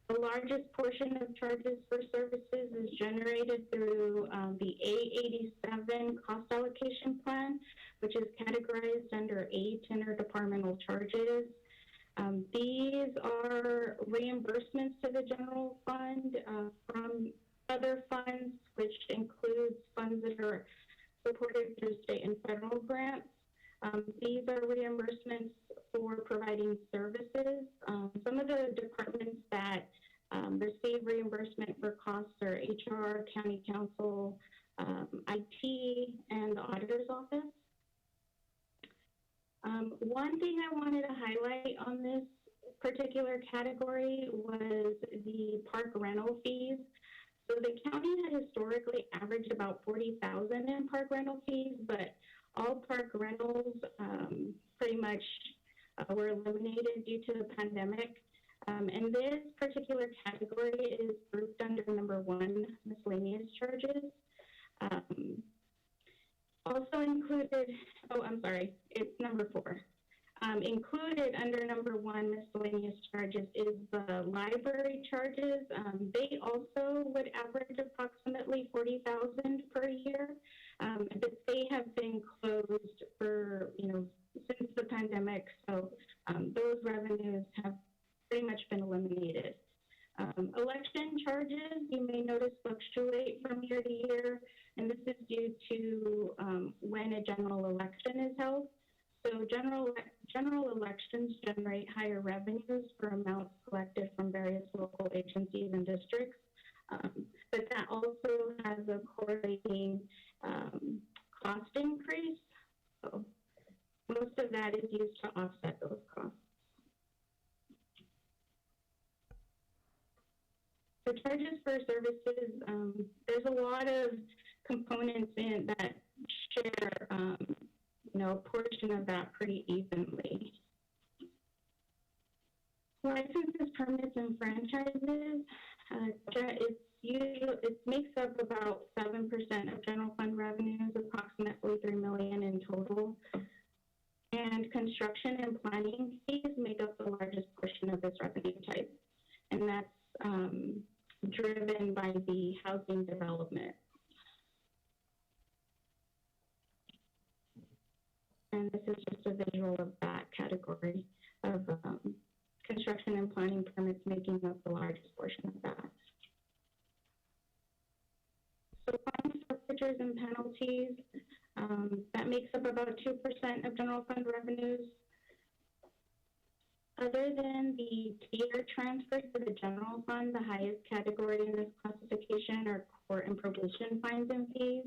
the largest portion of charges for services is generated through the A87 cost allocation plan, which is categorized under 8 interdepartmental charges. These are reimbursements to the general fund from other funds, which includes funds that are supported through state and federal grants. These are reimbursements for providing services. Some of the departments that receive reimbursement for costs are HR, county council, IT, and the auditor's office. One thing I wanted to highlight on this particular category was the park rental fees. So the county had historically averaged about $40,000 in park rental fees, but all park rentals pretty much were eliminated due to the pandemic. And this particular category is grouped under number 1, miscellaneous charges. Also included, it's number 4. Included under number 1, miscellaneous charges, is the library charges. They also would average approximately $40,000 per year, but they have been closed for, since the pandemic, so those revenues have pretty much been eliminated. Election charges, you may notice, fluctuate from year to year, and this is due to when a general election is held. So general elections generate higher revenues for amounts collected from various local agencies and districts, but that also has a correlating cost increase. So most of that is used to offset those costs. The charges for services, there's a lot of components in that share a portion of that pretty evenly. Licenses, permits, and franchises, it makes up about 7% of general fund revenues, approximately $3 million in total. And construction and planning fees make up the largest portion of this revenue type, and that's driven by the housing development. And this is just a visual of that category of construction and planning permits making up the largest portion of that. So fines, forfeitures, and penalties, that makes up about 2% of general fund revenues. Other than the tier transfers to the general fund, the highest category in this classification are court and probation fines and fees.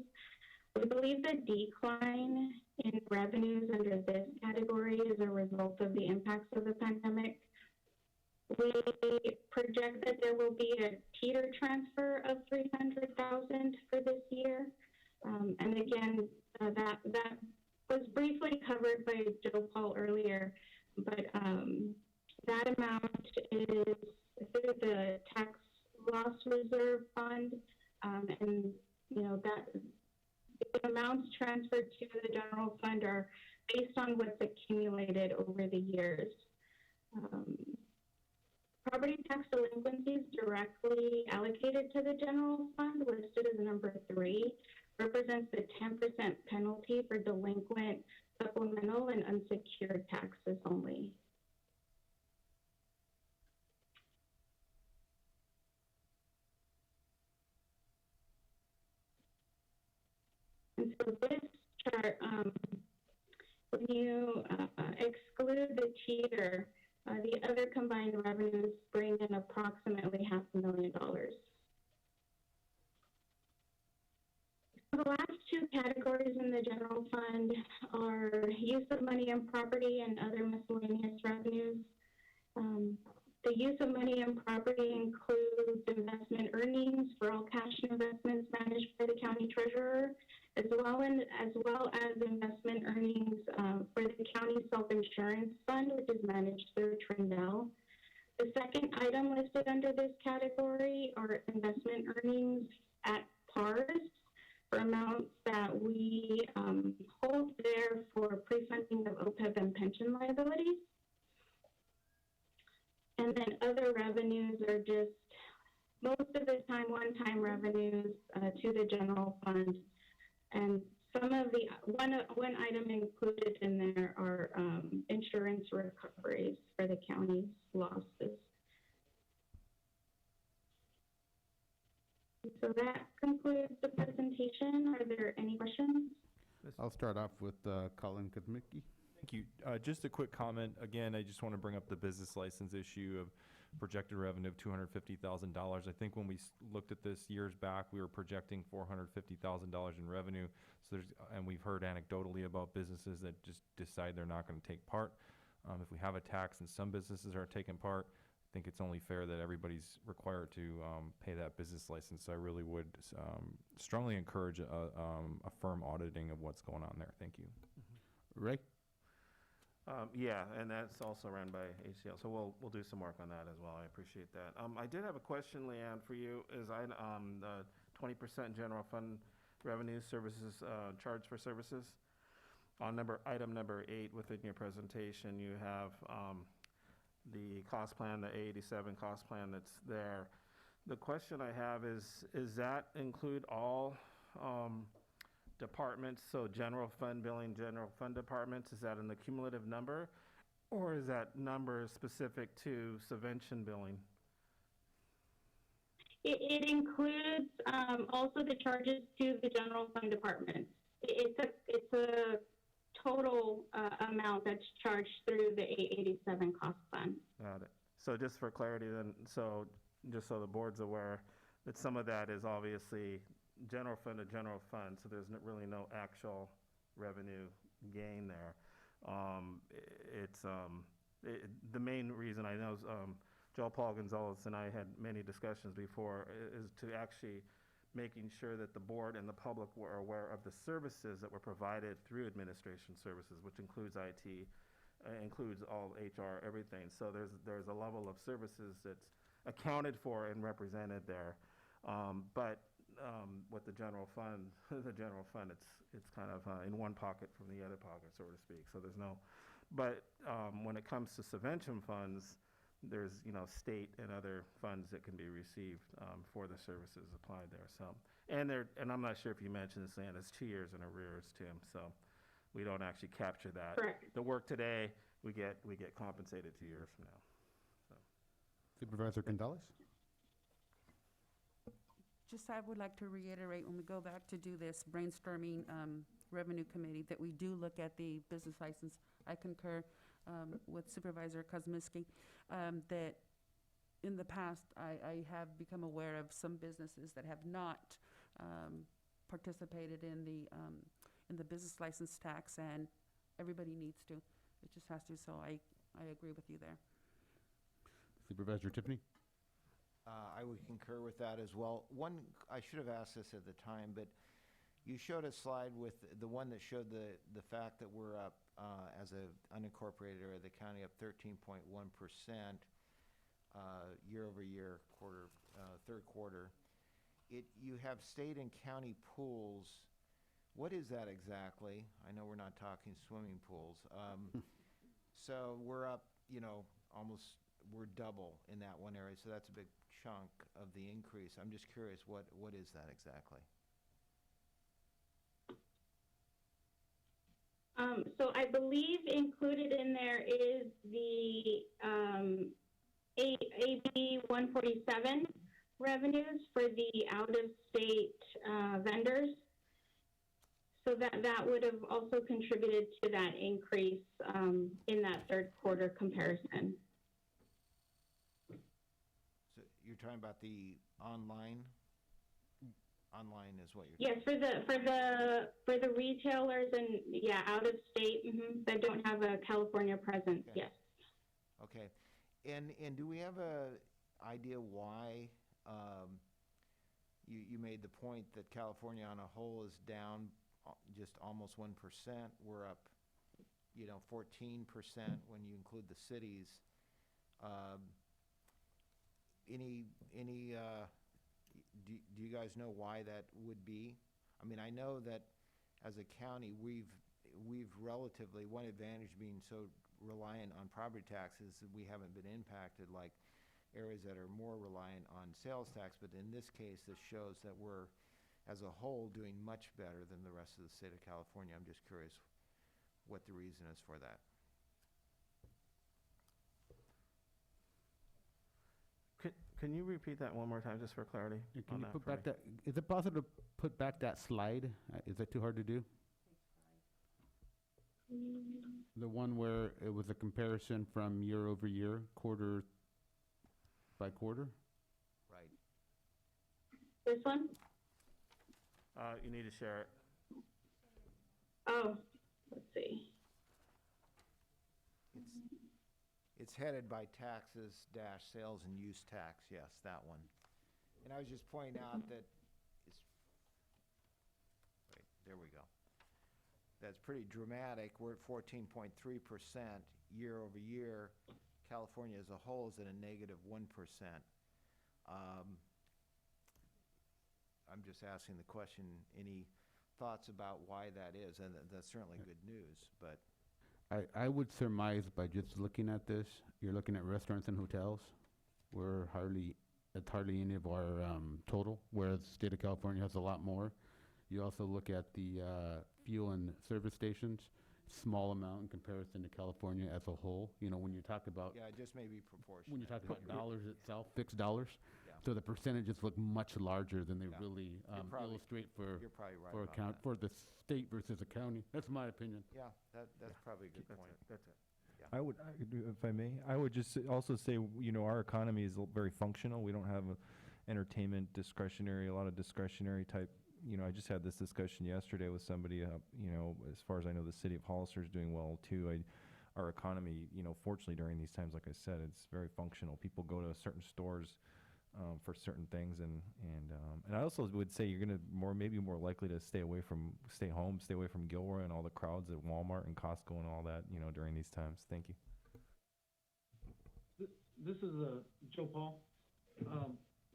We believe the decline in revenues under this category is a result of the impacts of the pandemic. We project that there will be a teeter transfer of $300,000 for this year. And again, that was briefly covered by Joe Paul earlier, but that amount is through the tax loss reserve fund, and you know that the amounts transferred to the general fund are based on what's accumulated over the years. Property tax delinquencies directly allocated to the general fund, listed as number 3, represents the 10% penalty for delinquent supplemental and unsecured taxes only. And so this chart, when you exclude the teeter, the other combined revenues bring in approximately $500,000. The last two categories in the general fund are use of money and property and other miscellaneous revenues. The use of money and property includes investment earnings for all cash investments managed by the county treasurer, as well as investment earnings for the county self-insurance fund, which is managed through Trindell. The second item listed under this category are investment earnings at PARs for amounts that we hold there for pre-funding of OPEB and pension liabilities. And then other revenues are just, most of the time, one-time revenues to the general fund. And some of the, one item included in there are insurance recoveries for the county's losses. So that concludes the presentation. Are there any questions? I'll start off with Colin Kuzmicki. Thank you. Just a quick comment. Again, I just want to bring up the business license issue of projected revenue of $250,000. I think when we looked at this years back, we were projecting $450,000 in revenue. So and we've heard anecdotally about businesses that just decide they're not going to take part. If we have a tax and some businesses are taking part, I think it's only fair that everybody's required to pay that business license. So I really would strongly encourage a firm auditing of what's going on there. Thank you. Ray? Yeah, and that's also run by ACL, so we'll do some work on that as well. I appreciate that. I did have a question, Leanne, for you. Is the 20% general fund revenue services charge for services on item number 8 within your presentation? You have the cost plan, the A87 cost plan that's there. The question I have is that include all departments, so general fund billing, general fund departments, is that an accumulative number, or is that number specific to subvention billing? It includes also the charges to the general fund department. It's a total amount that's charged through the A87 cost plan. Got it. So just for clarity then, so just so the board's aware, that some of that is obviously general fund to general fund, so there's really no actual revenue gain there. The main reason I know is Joe Paul Gonzalez and I had many discussions before is to actually making sure that the board and the public were aware of the services that were provided through administration services, which includes IT, includes all HR, everything. So there's a level of services that's accounted for and represented there. But with the general fund, it's kind of in one pocket from the other pocket, so to speak. So there's no, but when it comes to subvention funds, there's state and other funds that can be received for the services applied there. So and I'm not sure if you mentioned this, Ann, it's 2 years in arrears, Tim. So we don't actually capture that. Correct. The work today we get compensated 2 years from now. Supervisor Gonzalez? Just I would like to reiterate, when we go back to do this brainstorming revenue committee, that we do look at the business license. I concur with Supervisor Kozmiski, that in the past, I have become aware of some businesses that have not participated in the business license tax, and everybody needs to. It just has to, so I agree with you there. Supervisor Tiffany? I would concur with that as well. I should have asked this at the time, but you showed a slide with the one that showed the fact that we're up as a unincorporated area of the county up 13.1% year over year, third quarter. You have state and county pools. What is that exactly? I know we're not talking swimming pools. So we're up, almost, we're double in that one area, so that's a big chunk of the increase. I'm just curious, what is that exactly? So I believe included in there is the AB 147 revenues for the out-of-state vendors. So that would have also contributed to that increase in that third quarter comparison. So you're talking about the online? Online is what you're. Yes, for the retailers and out of state that don't have a California presence. Okay. Yes. Okay, and do we have a idea why you made the point that California on a whole is down just almost 1%? We're up, 14% when you include the cities. Do you guys know why that would be? I mean, I know that as a county, we've relatively, one advantage being so reliant on property taxes, that we haven't been impacted like areas that are more reliant on sales tax. But in this case, this shows that we're, as a whole, doing much better than the rest of the state of California. I'm just curious what the reason is for that. Can you repeat that one more time, just for clarity? Can you put back that, is it possible to put back that slide? Is that too hard to do? The one where it was a comparison from year over year, quarter by quarter? Right. This one? You need to share it. Oh, let's see. It's headed by taxes dash sales and use tax. Yes, that one. And I was just pointing out that wait, there we go. That's pretty dramatic. We're at 14.3% year over year. California as a whole is at a negative 1%. I'm just asking the question, any thoughts about why that is? And that's certainly good news, but. I would surmise by just looking at this, you're looking at restaurants and hotels, it's hardly any of our total, whereas the state of California has a lot more. You also look at the fuel and service stations, small amount in comparison to California as a whole. When you talk about. Yeah, it just may be proportional. When you talk about dollars itself, fixed dollars. Yeah. So the percentages look much larger than they really illustrate for. You're probably right for the state versus the county. That's my opinion. Yeah, that's probably a good point. That's it. I would, if I may, I would just also say, our economy is very functional. We don't have entertainment discretionary, a lot of discretionary type. I just had this discussion yesterday with somebody, as far as I know, the city of Hollister is doing well too. Our economy, fortunately during these times, like I said, it's very functional. People go to certain stores for certain things, and I also would say you're gonna maybe more likely to stay away from Gilroy and all the crowds at Walmart and Costco and all that, during these times. Thank you. This is Joe Paul.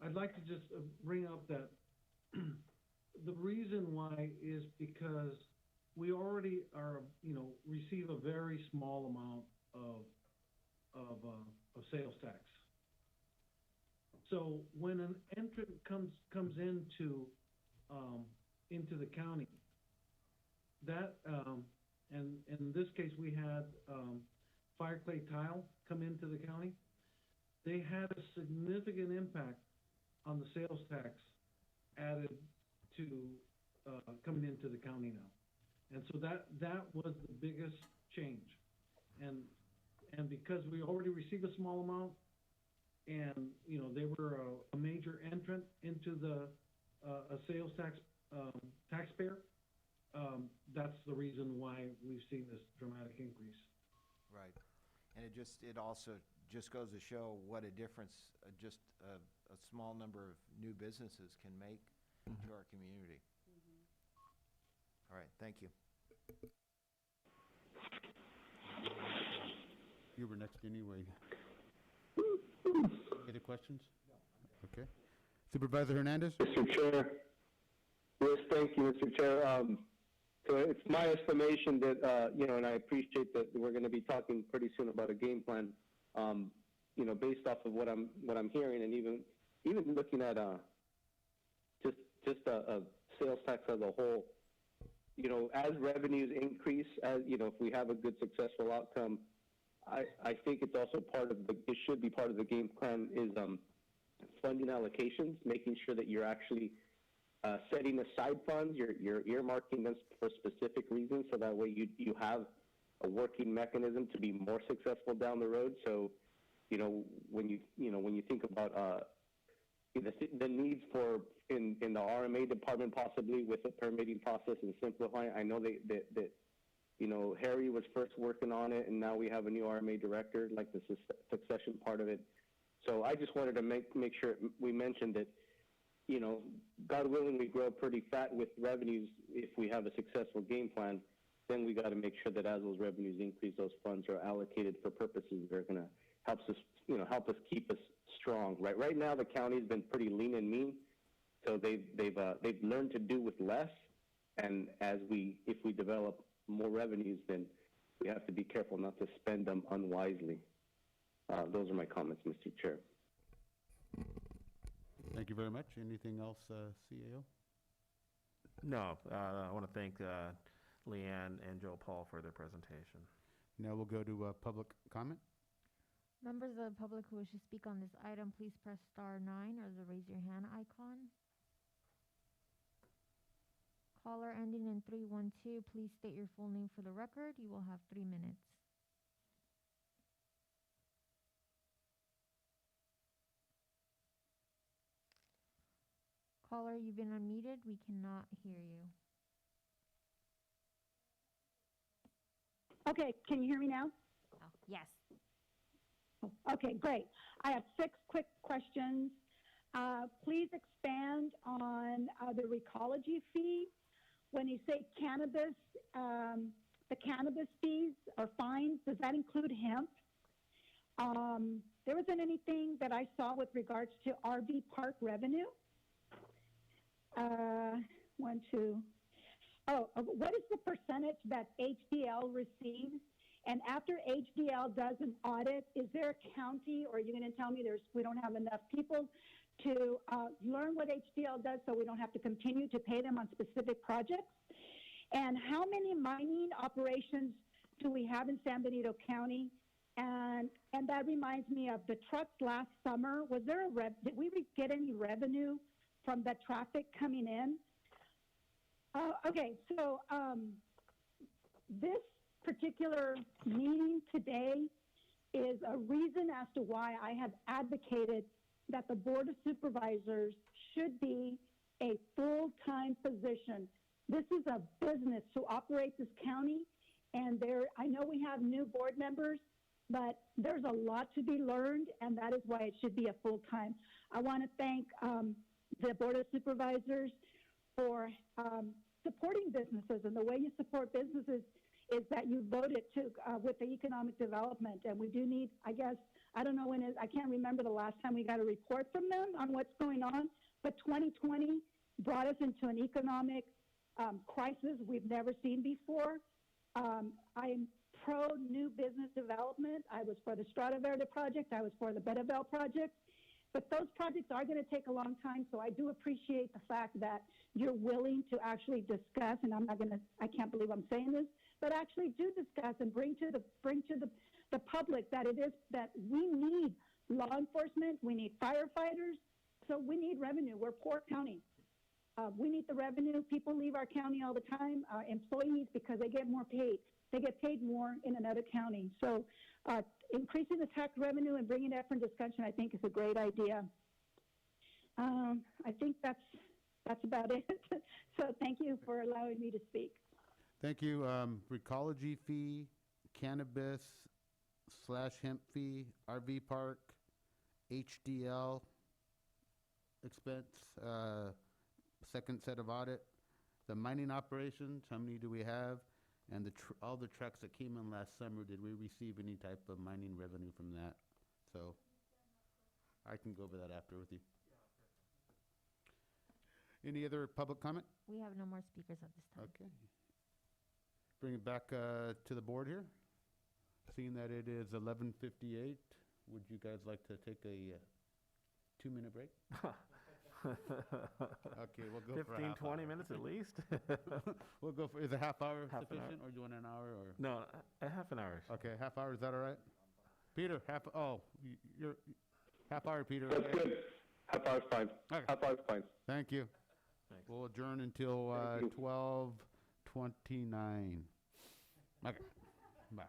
I'd like to just bring up that the reason why is because we already are, receive a very small amount of sales tax. So when an entrant comes into the county, that and in this case we had Fire Clay Tile come into the county. they had a significant impact on the sales tax added to coming into the county now. And so that was the biggest change. And because we already received a small amount, and they were a major entrant into the a sales tax taxpayer, that's the reason why we've seen this dramatic increase. Right. And it also just goes to show what a difference just a small number of new businesses can make to our community. All right, thank you. You were next anyway. Any questions? No. Okay. Supervisor Hernandez? Mr. Chair. Yes, thank you, Mr. Chair. So it's my estimation that, and I appreciate that we're going to be talking pretty soon about a game plan, based off of what I'm hearing, and even looking at just a sales tax as a whole. As revenues increase, if we have a good successful outcome, I think it's also it should be part of the game plan is funding allocations, making sure that you're actually setting aside funds, you're earmarking them for specific reasons, so that way you have a working mechanism to be more successful down the road. So, when you think about the needs for in the RMA department, possibly with the permitting process and simplifying. I know that Harry was first working on it, and now we have a new RMA director, like the succession part of it. So I just wanted to make sure we mentioned that, God willing, we grow pretty fat with revenues if we have a successful game plan. Then we got to make sure that as those revenues increase, those funds are allocated for purposes that are going to help us keep us strong. Right now, the county's been pretty lean and mean, so they've learned to do with less. And if we develop more revenues, then we have to be careful not to spend them unwisely. Those are my comments, Mr. Chair. Thank you very much. Anything else, CAO? No, I want to thank Leanne and Joe Paul for their presentation. Now we'll go to public comment. Members of the public who wish to speak on this item, please press *9 or the raise your hand icon. Caller ending in 312, please state your full name for the record. You will have 3 minutes. Caller, you've been unmuted. We cannot hear you. Okay, can you hear me now? Oh, yes. Okay, great. I have 6 quick questions. Please expand on the recology fee. When you say cannabis, the cannabis fees or fines, does that include hemp? There wasn't anything that I saw with regards to RV park revenue. What is the percentage that HDL receives? And after HDL does an audit, is there a county, or are you going to tell me we don't have enough people to learn what HDL does, so we don't have to continue to pay them on specific projects? And how many mining operations do we have in San Benito County? And that reminds me of the trucks last summer. Did we get any revenue from the traffic coming in? So this particular meeting today is a reason as to why I have advocated that the Board of Supervisors should be a full-time position. This is a business to operate this county, and I know we have new board members, but there's a lot to be learned, and that is why it should be a full-time. I want to thank the Board of Supervisors for supporting businesses, and the way you support businesses is that you voted with the economic development, and we do need, I don't know I can't remember the last time we got a report from them on what's going on, but 2020 brought us into an economic crisis we've never seen before. I'm pro new business development. I was for the Strada Verde project. I was for the Betaville project. But those projects are going to take a long time, so I do appreciate the fact that you're willing to actually discuss, and I can't believe I'm saying this, but actually do discuss and bring to the public that it is that we need law enforcement, we need firefighters. So we need revenue. We're a poor county. We need the revenue. People leave our county all the time, employees, because they get more paid. They get paid more in another county. So increasing the tax revenue and bringing that for discussion, I think, is a great idea. I think that's about it. So thank you for allowing me to speak. Thank you. Recology fee, cannabis / hemp fee, RV park, HDL expense, second set of audit, the mining operations, how many do we have? And all the trucks that came in last summer, did we receive any type of mining revenue from that? So I can go over that after with you. Any other public comment? We have no more speakers at this time. Okay. Bring it back to the board here. Seeing that it is 11:58, would you guys like to take a 2-minute break? Okay, we'll go for a 15, half 20 hour. minute at least? We'll go for, is a half hour Half an hour. sufficient, or do you want an hour, or? No, a half an hour. Okay, half hour, is that all right? Peter, you're, half hour, Peter. That's okay? good. Half hour's fine. Okay. Half hour's fine. Thank you. Thanks. We'll adjourn until Thank you. 12:29. Okay, bye.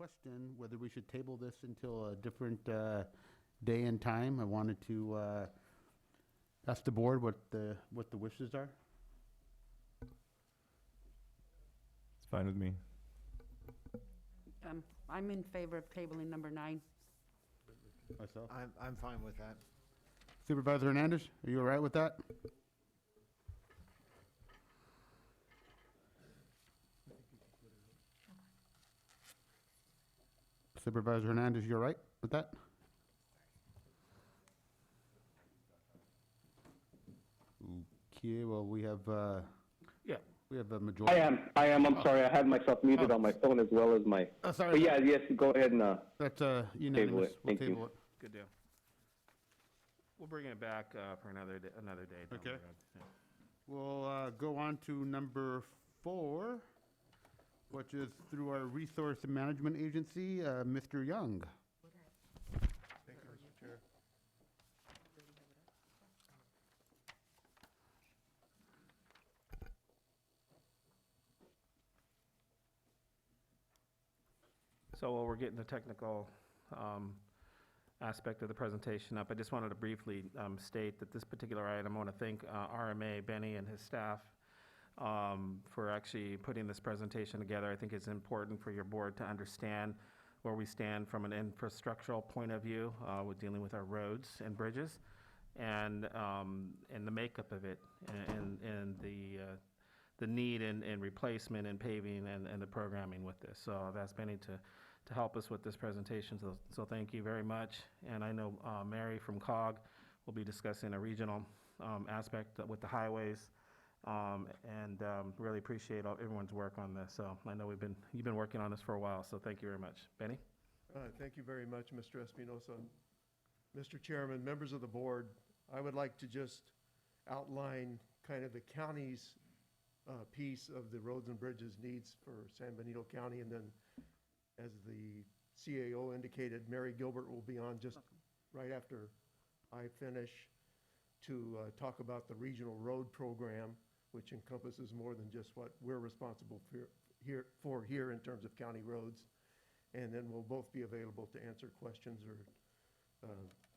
question whether we should table this until a different day and time. I wanted to ask the board what the wishes are. It's fine with me. I'm in favor of tabling number 9. Myself. I'm fine with that. Supervisor Hernandez, are you all right with that? Supervisor Hernandez, you all right with that? Okay, well, we have, Yeah. we have a majority. I am. I'm sorry. I had myself muted on my phone as well as my. Oh, sorry. But yeah, yes, go ahead and, That's unanimous. it. We'll Thank you. table it. Good deal. We'll bring it back for another day down the Okay. road. Yeah. We'll go on to number 4, which is through our resource management agency, Mr. Young. Thank you, Mr. Chair. So while we're getting the technical aspect of the presentation up, I just wanted to briefly state that this particular item, I want to thank RMA, Benny, and his staff for actually putting this presentation together. I think it's important for your board to understand where we stand from an infrastructural point of view with dealing with our roads and bridges and the makeup of it and the need and replacement and paving and the programming with this. So I've asked Benny to help us with this presentation, so thank you very much. And I know Mary from COG will be discussing a regional aspect with the highways, and really appreciate everyone's work on this. So I know you've been working on this for a while, so thank you very much. Benny? Thank you very much, Mr. Espinosa. Mr. Chairman, members of the board, I would like to just outline kind of the county's piece of the roads and bridges needs for San Benito County, and then as the CAO indicated, Mary Gilbert will be on just right after I finish to talk about the regional road program, which encompasses more than just what we're responsible for here in terms of county roads. And then we'll both be available to answer questions or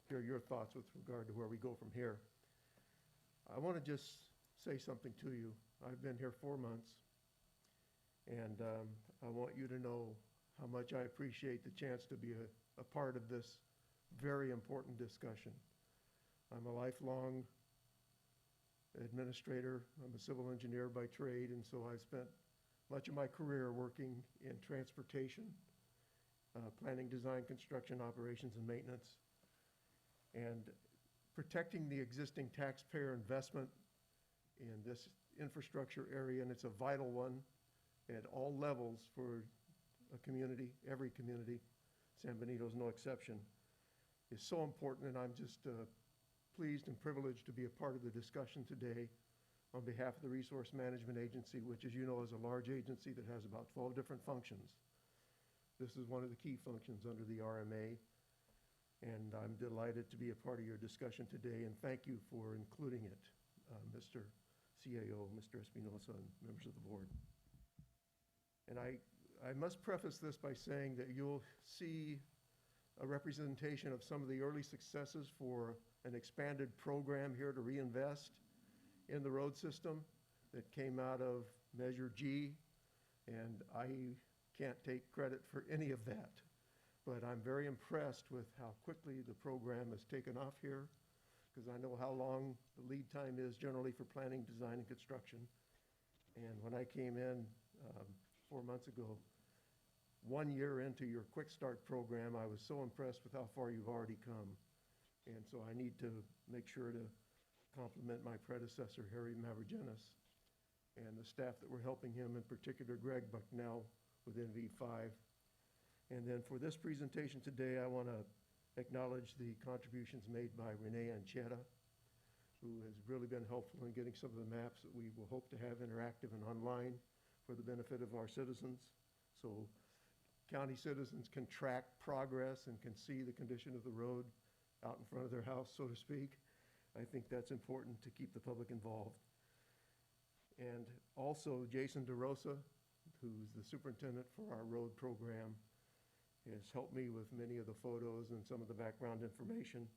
hear your thoughts with regard to where we go from here. I want to just say something to you. I've been here 4 months, and I want you to know how much I appreciate the chance to be a part of this very important discussion. I'm a lifelong administrator. I'm a civil engineer by trade, and so I've spent much of my career working in transportation, planning, design, construction, operations, and maintenance. And protecting the existing taxpayer investment in this infrastructure area, and it's a vital one at all levels for a community, every community, San Benito is no exception, is so important, and I'm just pleased and privileged to be a part of the discussion today on behalf of the Resource Management Agency, which, as you know, is a large agency that has about 12 different functions. This is one of the key functions under the RMA, and I'm delighted to be a part of your discussion today, and thank you for including it, Mr. CAO, Mr. Espinosa, and members of the board. And I must preface this by saying that you'll see a representation of some of the early successes for an expanded program here to reinvest in the road system that came out of Measure G, and I can't take credit for any of that. But I'm very impressed with how quickly the program has taken off here, because I know how long the lead time is generally for planning, design, and construction. And when I came in 4 months ago, 1 year into your Quick Start program, I was so impressed with how far you've already come. And so I need to make sure to compliment my predecessor, Harry Mavrogenis, and the staff that were helping him, in particular Greg Bucknell with NV5. And then for this presentation today, I want to acknowledge the contributions made by Renee Anchetta, who has really been helpful in getting some of the maps that we will hope to have interactive and online for the benefit of our citizens. So county citizens can track progress and can see the condition of the road out in front of their house, so to speak. I think that's important to keep the public involved. And also Jason DeRosa, who's the superintendent for our road program, has helped me with many of the photos and some of the background information.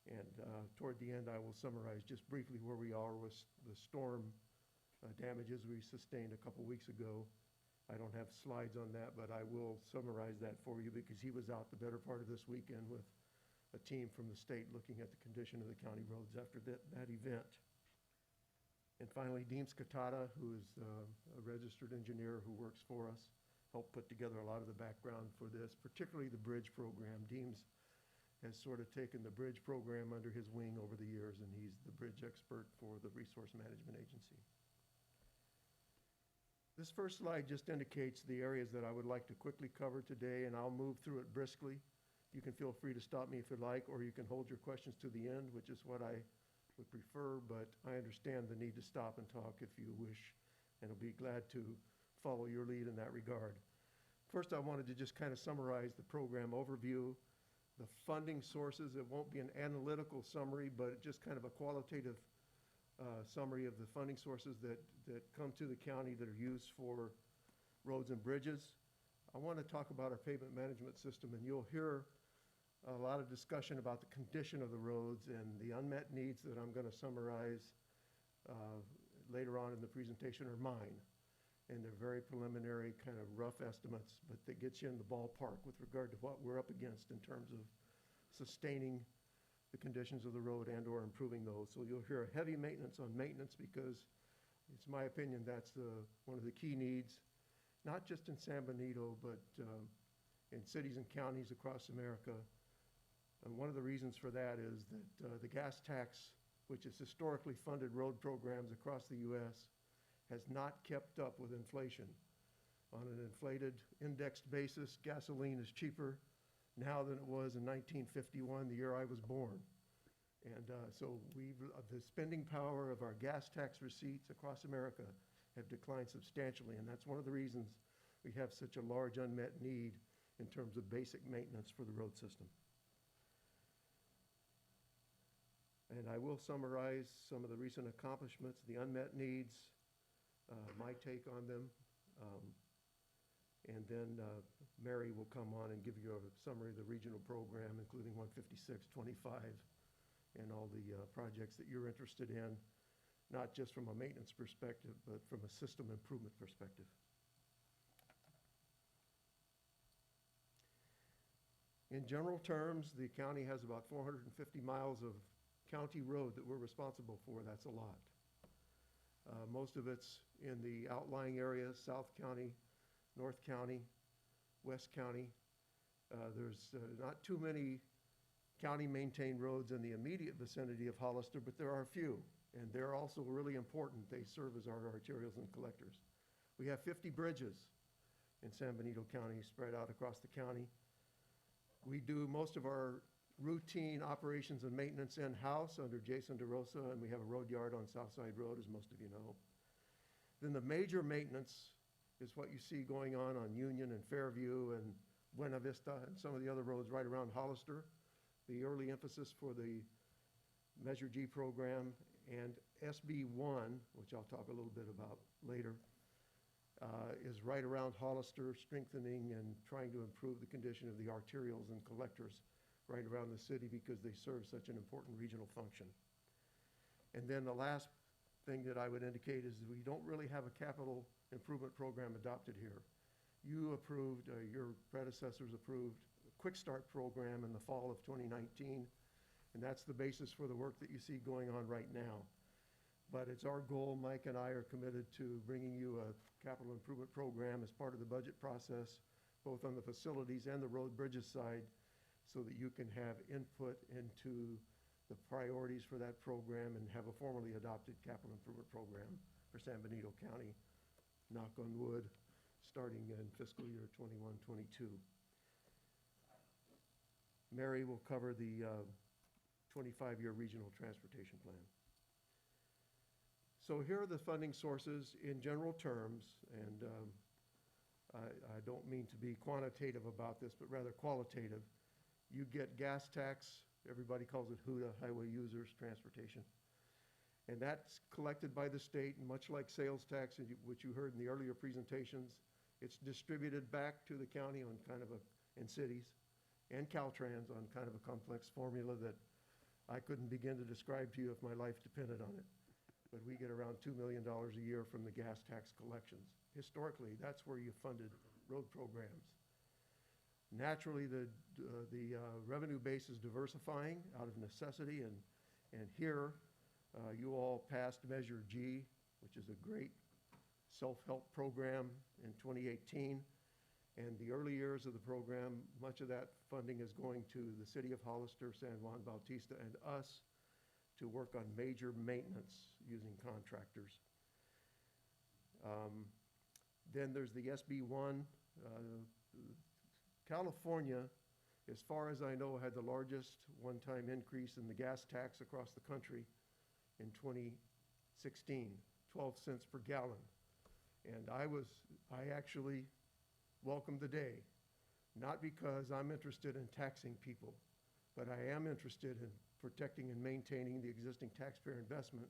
And toward the end, I will summarize just briefly where we are with the storm damages we sustained a couple weeks ago. I don't have slides on that, but I will summarize that for you because he was out the better part of this weekend with a team from the state looking at the condition of the county roads after that event. And finally, Deems Katata, who is a registered engineer who works for us, helped put together a lot of the background for this, particularly the bridge program. Deems has sort of taken the bridge program under his wing over the years, and he's the bridge expert for the Resource Management Agency. This first slide just indicates the areas that I would like to quickly cover today, and I'll move through it briskly. You can feel free to stop me if you'd like, or you can hold your questions to the end, which is what I would prefer, but I understand the need to stop and talk if you wish, and I'll be glad to follow your lead in that regard. First, I wanted to just kind of summarize the program overview, the funding sources. It won't be an analytical summary, but just kind of a qualitative summary of the funding sources that come to the county that are used for roads and bridges. I want to talk about our pavement management system, and you'll hear a lot of discussion about the condition of the roads and the unmet needs that I'm going to summarize later on in the presentation are mine. And they're very preliminary, kind of rough estimates, but that gets you in the ballpark with regard to what we're up against in terms of sustaining the conditions of the road and or improving those. So you'll hear a heavy maintenance on maintenance because it's my opinion that's one of the key needs, not just in San Benito, but in cities and counties across America. And one of the reasons for that is that the gas tax, which has historically funded road programs across the U.S., has not kept up with inflation. On an inflated indexed basis, gasoline is cheaper now than it was in 1951, the year I was born. And so the spending power of our gas tax receipts across America have declined substantially, and that's one of the reasons we have such a large unmet need in terms of basic maintenance for the road system. And I will summarize some of the recent accomplishments, the unmet needs, my take on them, and then Mary will come on and give you a summary of the regional program, including 156, 25, and all the projects that you're interested in, not just from a maintenance perspective, but from a system improvement perspective. In general terms, the county has about 450 miles of county road that we're responsible for. That's a lot. Most of it's in the outlying areas, South County, North County, West County. There's not too many county-maintained roads in the immediate vicinity of Hollister, but there are a few, and they're also really important. They serve as our arterials and collectors. We have 50 bridges in San Benito County spread out across the county. We do most of our routine operations and maintenance in-house under Jason DeRosa, and we have a road yard on Southside Road, as most of you know. Then the major maintenance is what you see going on Union and Fairview and Buena Vista and some of the other roads right around Hollister. The early emphasis for the Measure G program and SB 1, which I'll talk a little bit about later, is right around Hollister, strengthening and trying to improve the condition of the arterials and collectors right around the city because they serve such an important regional function. And then the last thing that I would indicate is that we don't really have a capital improvement program adopted here. You approved, your predecessors approved a Quick Start program in the fall of 2019, and that's the basis for the work that you see going on right now. But it's our goal, Mike and I are committed to bringing you a capital improvement program as part of the budget process, both on the facilities and the road bridges side, so that you can have input into the priorities for that program and have a formally adopted capital improvement program for San Benito County, knock on wood, starting in fiscal year 21-22. Mary will cover the 25-year regional transportation plan. So here are the funding sources in general terms, and I don't mean to be quantitative about this, but rather qualitative. You get gas tax, everybody calls it HUDA, Highway Users Transportation. And that's collected by the state, and much like sales tax, which you heard in the earlier presentations, It's distributed back to the county on kind of and cities, and Caltrans on kind of a complex formula that I couldn't begin to describe to you if my life depended on it. But we get around $2 million a year from the gas tax collections. Historically, that's where you funded road programs. Naturally, the revenue base is diversifying out of necessity, and here you all passed Measure G, which is a great self-help program in 2018. And the early years of the program, much of that funding is going to the city of Hollister, San Juan Bautista, and us to work on major maintenance using contractors. Then there's the SB1. California, as far as I know, had the largest one-time increase in the gas tax across the country in 2016, 12 cents per gallon. And I actually welcomed the day, not because I'm interested in taxing people, but I am interested in protecting and maintaining the existing taxpayer investment.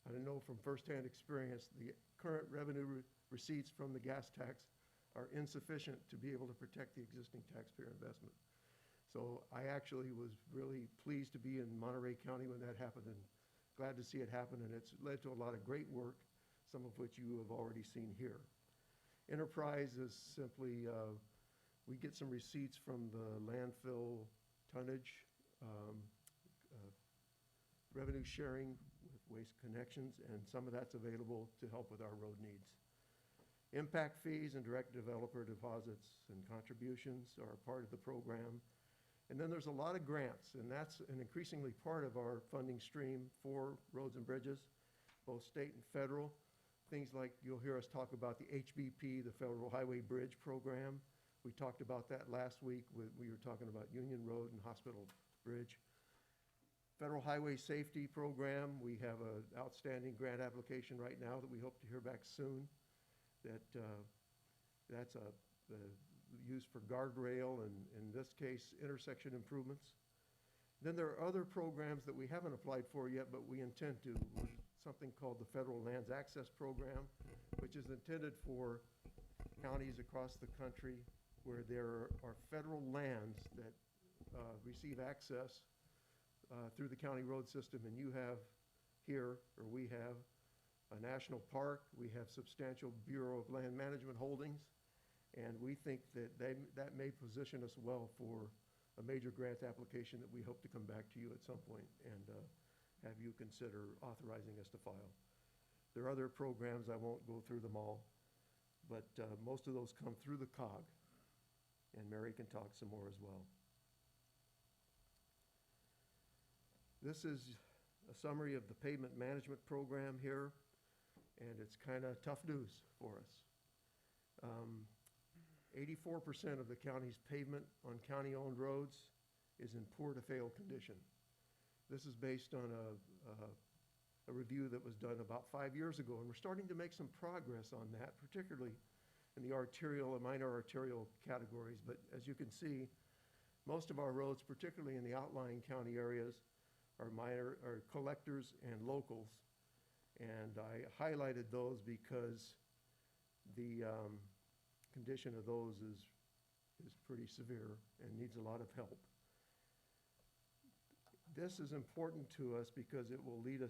And I know from firsthand experience, the current revenue receipts from the gas tax are insufficient to be able to protect the existing taxpayer investment. So I actually was really pleased to be in Monterey County when that happened, and glad to see it happen, and it's led to a lot of great work, some of which you have already seen here. Enterprise is simply, we get some receipts from the landfill tonnage, revenue sharing with Waste Connections, and some of that's available to help with our road needs. Impact fees and direct developer deposits and contributions are a part of the program. And then there's a lot of grants, and that's an increasingly part of our funding stream for roads and bridges, both state and federal. Things like you'll hear us talk about the HBP, the Federal Highway Bridge Program. We talked about that last week. We were talking about Union Road and Hospital Bridge. Federal Highway Safety Program, we have an outstanding grant application right now that we hope to hear back soon. That's used for guardrail and, in this case, intersection improvements. Then there are other programs that we haven't applied for yet, but we intend to. Something called the Federal Lands Access Program, which is intended for counties across the country where there are federal lands that receive access through the county road system, and you have here, or we have, a national park, we have substantial Bureau of Land Management holdings, and we think that that may position us well for a major grant application that we hope to come back to you at some point and have you consider authorizing us to file. There are other programs, I won't go through them all, but most of those come through the COG, and Mary can talk some more as well. This is a summary of the pavement management program here, and it's kind of tough news for us. 84% of the county's pavement on county-owned roads is in poor to fail condition. This is based on a review that was done about 5 years ago, and we're starting to make some progress on that, particularly in the arterial and minor arterial categories. But as you can see, most of our roads, particularly in the outlying county areas, are collectors and locals. And I highlighted those because the condition of those is pretty severe and needs a lot of help. This is important to us because it will lead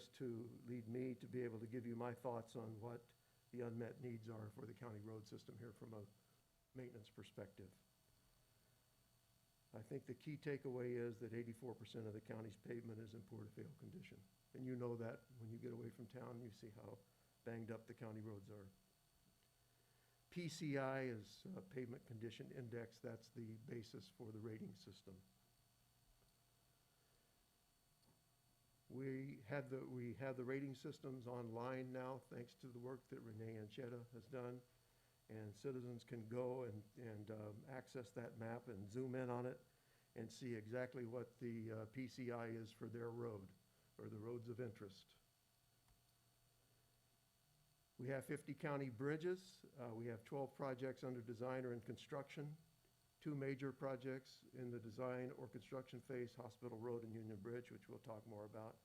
me to be able to give you my thoughts on what the unmet needs are for the county road system here from a maintenance perspective. I think the key takeaway is that 84% of the county's pavement is in poor to fail condition. And you know that when you get away from town, you see how banged up the county roads are. PCI is Pavement Condition Index. That's the basis for the rating system. We have the rating systems online now, thanks to the work that Renee Anchetta has done. And citizens can go and access that map and zoom in on it and see exactly what the PCI is for their road or the roads of interest. We have 50 county bridges. We have 12 projects under design or in construction. 2 major projects in the design or construction phase, Hospital Road and Union Bridge, which we'll talk more about.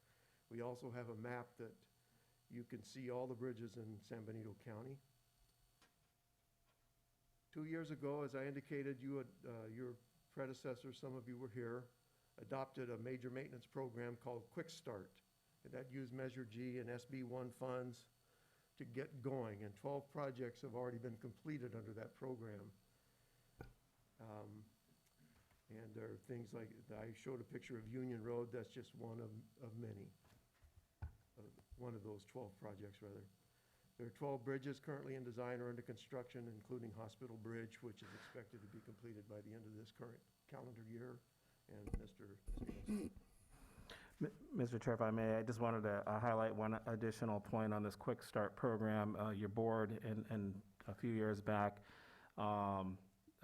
We also have a map that you can see all the bridges in San Benito County. 2 years ago, as I indicated, your predecessor, some of you were here, adopted a major maintenance program called Quick Start. And that used Measure G and SB1 funds to get going, and 12 projects have already been completed under that program. And there are things like, I showed a picture of Union Road, that's just one of many, one of those 12 projects, rather. There are 12 bridges currently in design or under construction, including Hospital Bridge, which is expected to be completed by the end of this current calendar year. And Mr. Mr. Chair, if I may, I just wanted to highlight one additional point on this Quick Start program. Your board, and a few years back,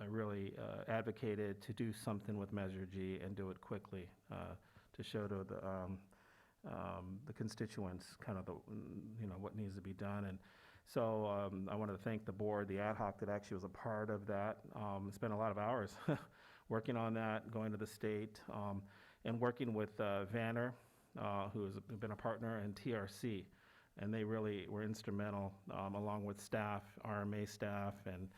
really advocated to do something with Measure G and do it quickly to show to the constituents kind of what needs to be done. And so I wanted to thank the board, the ad hoc that actually was a part of that. Spent a lot of hours working on that, going to the state, and working with Vanner, who has been a partner, and TRC. And they really were instrumental, along with staff, RMA staff, and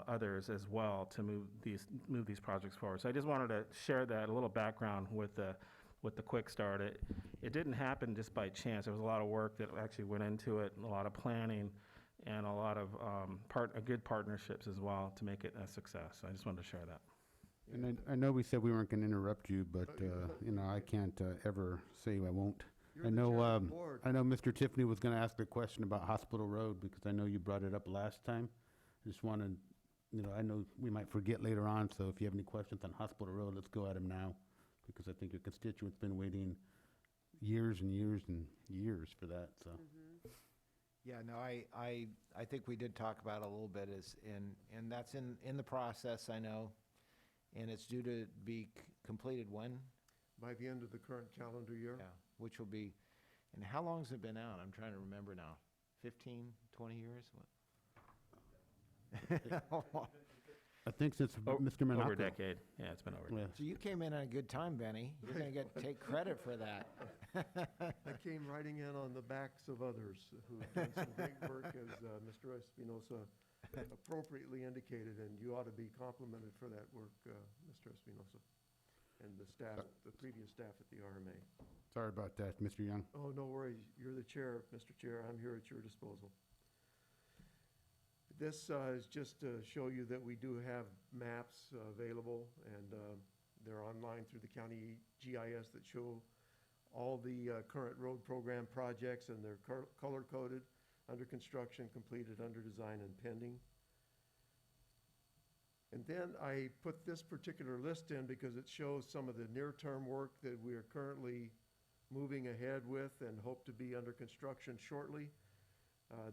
others as well, to move these projects forward. So I just wanted to share that, a little background with the Quick Start. It didn't happen just by chance. There was a lot of work that actually went into it, a lot of planning, and a lot of good partnerships as well to make it a success. So I just wanted to share that. And I know we said we weren't going to interrupt you, but, I can't ever say I won't. You're the chair of the board. I know Mr. Tiffany was going to ask a question about Hospital Road, because I know you brought it up last time. Just wanted, I know we might forget later on, so if you have any questions on Hospital Road, let's go at them now, because I think your constituent's been waiting years and years and years for that, so. Yeah, no, I think we did talk about it a little bit, and that's in the process, I know. And it's due to be completed when? By the end of the current calendar year. Yeah, which will be, and how long's it been out? I'm trying to remember now. 15, 20 years? What? I think since Mr. Monaco. Over a decade. Yeah, it's been over a decade. So you came in on a good time, Benny. You're going to take credit for that. I came riding in on the backs of others who've done some great work, as Mr. Espinosa appropriately indicated, and you ought to be complimented for that work, Mr. Espinosa, and the staff, the previous staff at the RMA. Sorry about that, Mr. Young. Oh, no worries. You're the chair, Mr. Chair. I'm here at your disposal. This is just to show you that we do have maps available, and they're online through the county GIS that show all the current road program projects, and they're color-coded, under construction, completed, under design, and pending. And then I put this particular list in because it shows some of the near-term work that we are currently moving ahead with and hope to be under construction shortly.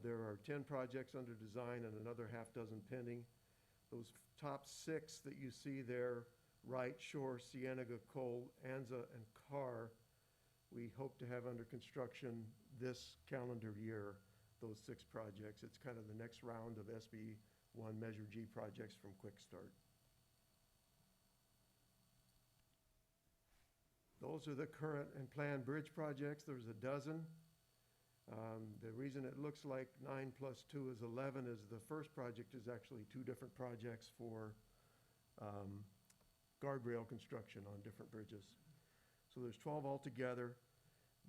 There are 10 projects under design and another half dozen pending. Those top 6 that you see there, Wright, Shore, Cienega, Cole, Anza, and Carr, we hope to have under construction this calendar year, those 6 projects. It's kind of the next round of SB1 Measure G projects from Quick Start. Those are the current and planned bridge projects. There's a dozen. The reason it looks like 9 plus 2 is 11 is the first project is actually 2 different projects for guardrail construction on different bridges. So there's 12 altogether.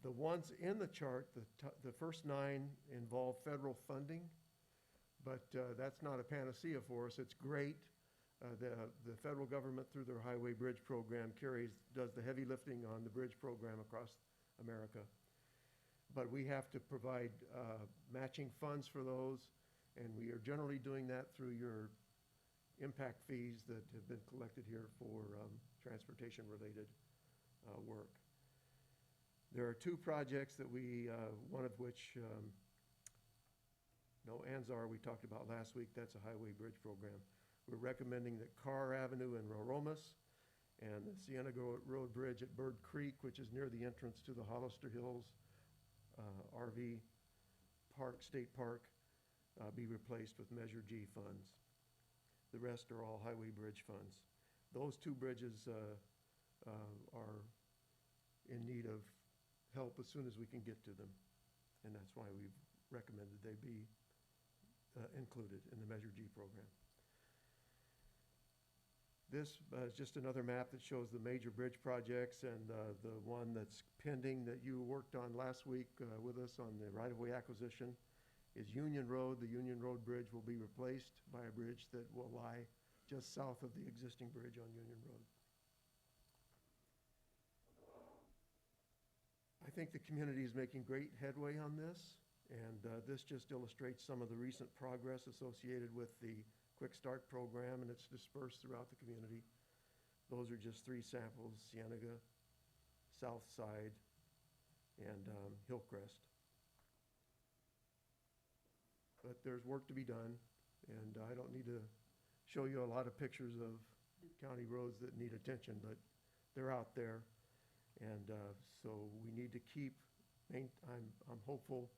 The ones in the chart, the first 9 involve federal funding, but that's not a panacea for us. It's great. The federal government, through their Highway Bridge Program, does the heavy lifting on the bridge program across America. But we have to provide matching funds for those, and we are generally doing that through your impact fees that have been collected here for transportation-related work. There are 2 projects that one of which, Anzar we talked about last week, that's a highway bridge program. We're recommending that Carr Avenue in Roromas and the Cienega Road Bridge at Bird Creek, which is near the entrance to the Hollister Hills RV Park, State Park, be replaced with Measure G funds. The rest are all highway bridge funds. Those 2 bridges are in need of help as soon as we can get to them. And that's why we've recommended they be included in the Measure G program. This is just another map that shows the major bridge projects, and the one that's pending that you worked on last week with us on the right-of-way acquisition is Union Road. The Union Road Bridge will be replaced by a bridge that will lie just south of the existing bridge on Union Road. I think the community is making great headway on this, and this just illustrates some of the recent progress associated with the Quick Start program, and it's dispersed throughout the community. Those are just 3 samples: Cienega, South Side, and Hillcrest. But there's work to be done, and I don't need to show you a lot of pictures of county roads that need attention, but they're out there. And so we need to keep, I'm hopeful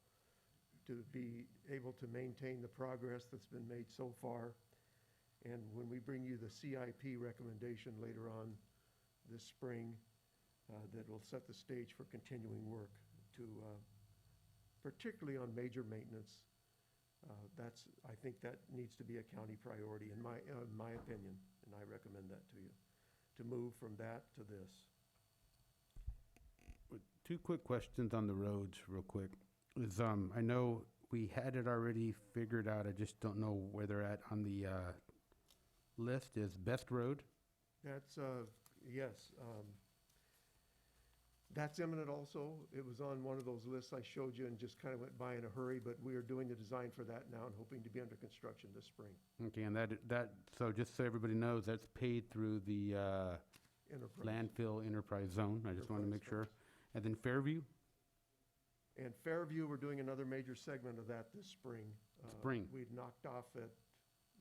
to be able to maintain the progress that's been made so far. And when we bring you the CIP recommendation later on this spring, that will set the stage for continuing work to, particularly on major maintenance. I think that needs to be a county priority in my opinion, and I recommend that to you, to move from that to this. 2 quick questions on the roads real quick. I know we had it already figured out, I just don't know where they're at on the list. Is Best Road? That's, yes. That's imminent also. It was on one of those lists I showed you and just kind of went by in a hurry, but we are doing the design for that now and hoping to be under construction this spring. Okay, and so just so everybody knows, that's paid through the Enterprise. landfill enterprise zone. I just want to make sure. And then Fairview? And Fairview, we're doing another major segment of that this spring. Spring. We'd knocked off at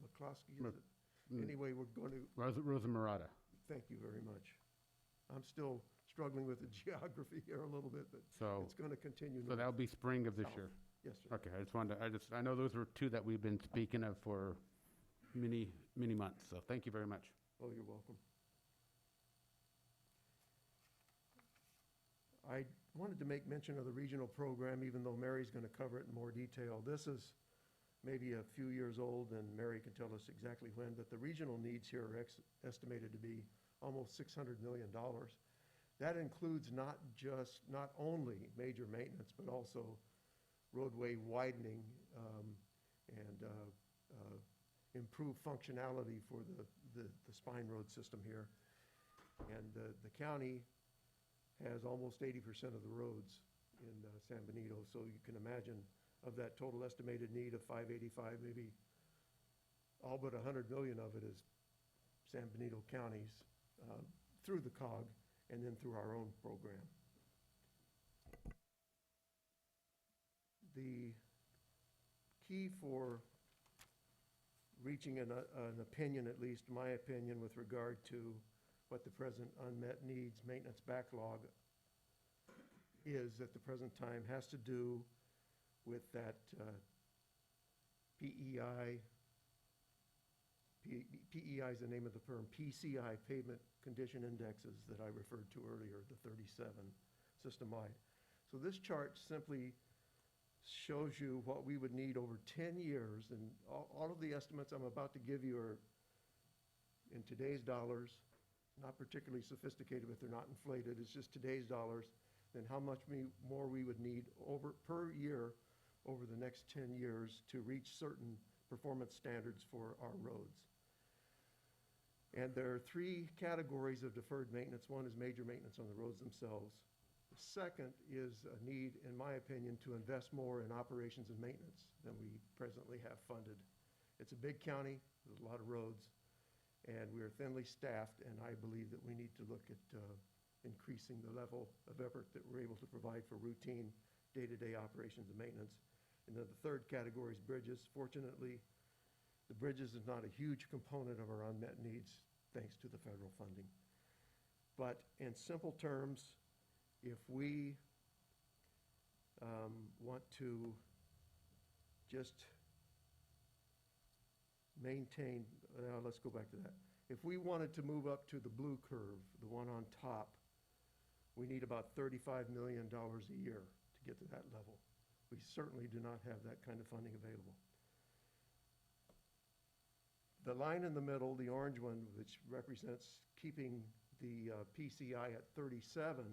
McCloskey, is it? Anyway, we're going to, Rosa Murata. thank you very much. I'm still struggling with the geography here a little bit, but So, it's going to continue. so that'll be spring of this South. year? Yes, sir. Okay, I just wanted to, I know those were 2 that we've been speaking of for many months, so thank you very much. Oh, you're welcome. I wanted to make mention of the regional program, even though Mary's going to cover it in more detail. This is maybe a few years old, and Mary can tell us exactly when, but the regional needs here are estimated to be almost $600 million. That includes not only major maintenance, but also roadway widening and improved functionality for the spine road system here. And the county has almost 80% of the roads in San Benito, so you can imagine of that total estimated need of 585, maybe all but 100 million of it is San Benito counties through the COG and then through our own program. The key for reaching an opinion, at least my opinion, with regard to what the present unmet needs maintenance backlog is at the present time has to do with that PEI. PEI is the name of the firm, PCI, Pavement Condition Indexes, that I referred to earlier, the 37 system-wide. So this chart simply shows you what we would need over 10 years, and all of the estimates I'm about to give you are in today's dollars, not particularly sophisticated, but they're not inflated. It's just today's dollars, then how much more we would need per year over the next 10 years to reach certain performance standards for our roads. And there are 3 categories of deferred maintenance. One is major maintenance on the roads themselves. The second is a need, in my opinion, to invest more in operations and maintenance than we presently have funded. It's a big county, there's a lot of roads, and we are thinly staffed, and I believe that we need to look at increasing the level of effort that we're able to provide for routine day-to-day operations and maintenance. And then the third category is bridges. Fortunately, the bridges is not a huge component of our unmet needs, thanks to the federal funding. But in simple terms, if we want to just maintain, let's go back to that. If we wanted to move up to the blue curve, the one on top, we need about $35 million a year to get to that level. We certainly do not have that kind of funding available. The line in the middle, the orange one, which represents keeping the PCI at 37,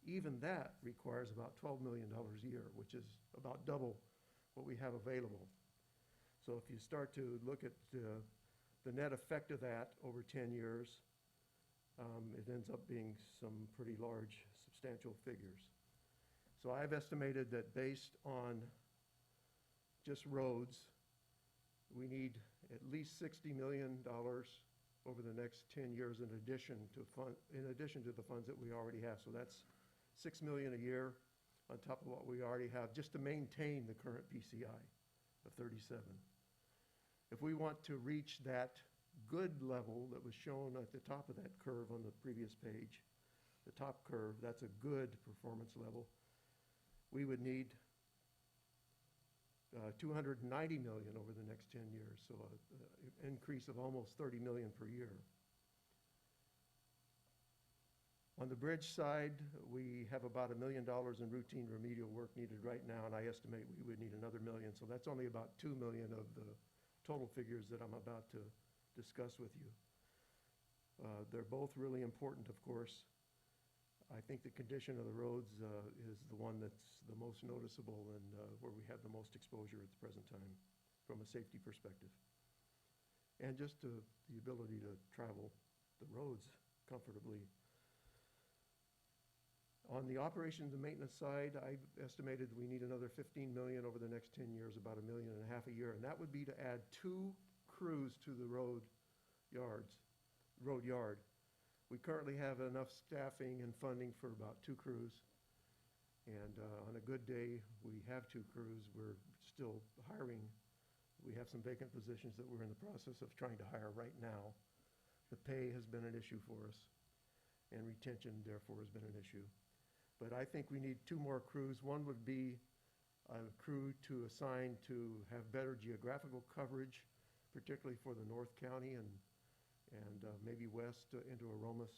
even that requires about $12 million a year, which is about double what we have available. So if you start to look at the net effect of that over 10 years, it ends up being some pretty large, substantial figures. So I've estimated that based on just roads, we need at least $60 million over the next 10 years in addition to the funds that we already have. So that's $6 million a year on top of what we already have, just to maintain the current PCI of 37. If we want to reach that good level that was shown at the top of that curve on the previous page, the top curve, that's a good performance level, we would need $290 million over the next 10 years, so an increase of almost $30 million per year. On the bridge side, we have about $1 million in routine remedial work needed right now, and I estimate we would need another $1 million, so that's only about $2 million of the total figures that I'm about to discuss with you. They're both really important, of course. I think the condition of the roads is the one that's the most noticeable and where we have the most exposure at the present time from a safety perspective. And just the ability to travel the roads comfortably. On the operations and maintenance side, I estimated we need another $15 million over the next 10 years, about $1.5 million a year, and that would be to add 2 crews to the road yard. We currently have enough staffing and funding for about 2 crews, and on a good day, we have 2 crews. We're still hiring. We have some vacant positions that we're in the process of trying to hire right now. The pay has been an issue for us, and retention, therefore, has been an issue. But I think we need 2 more crews. One would be a crew to assign to have better geographical coverage, particularly for the North County and maybe west into Aromas.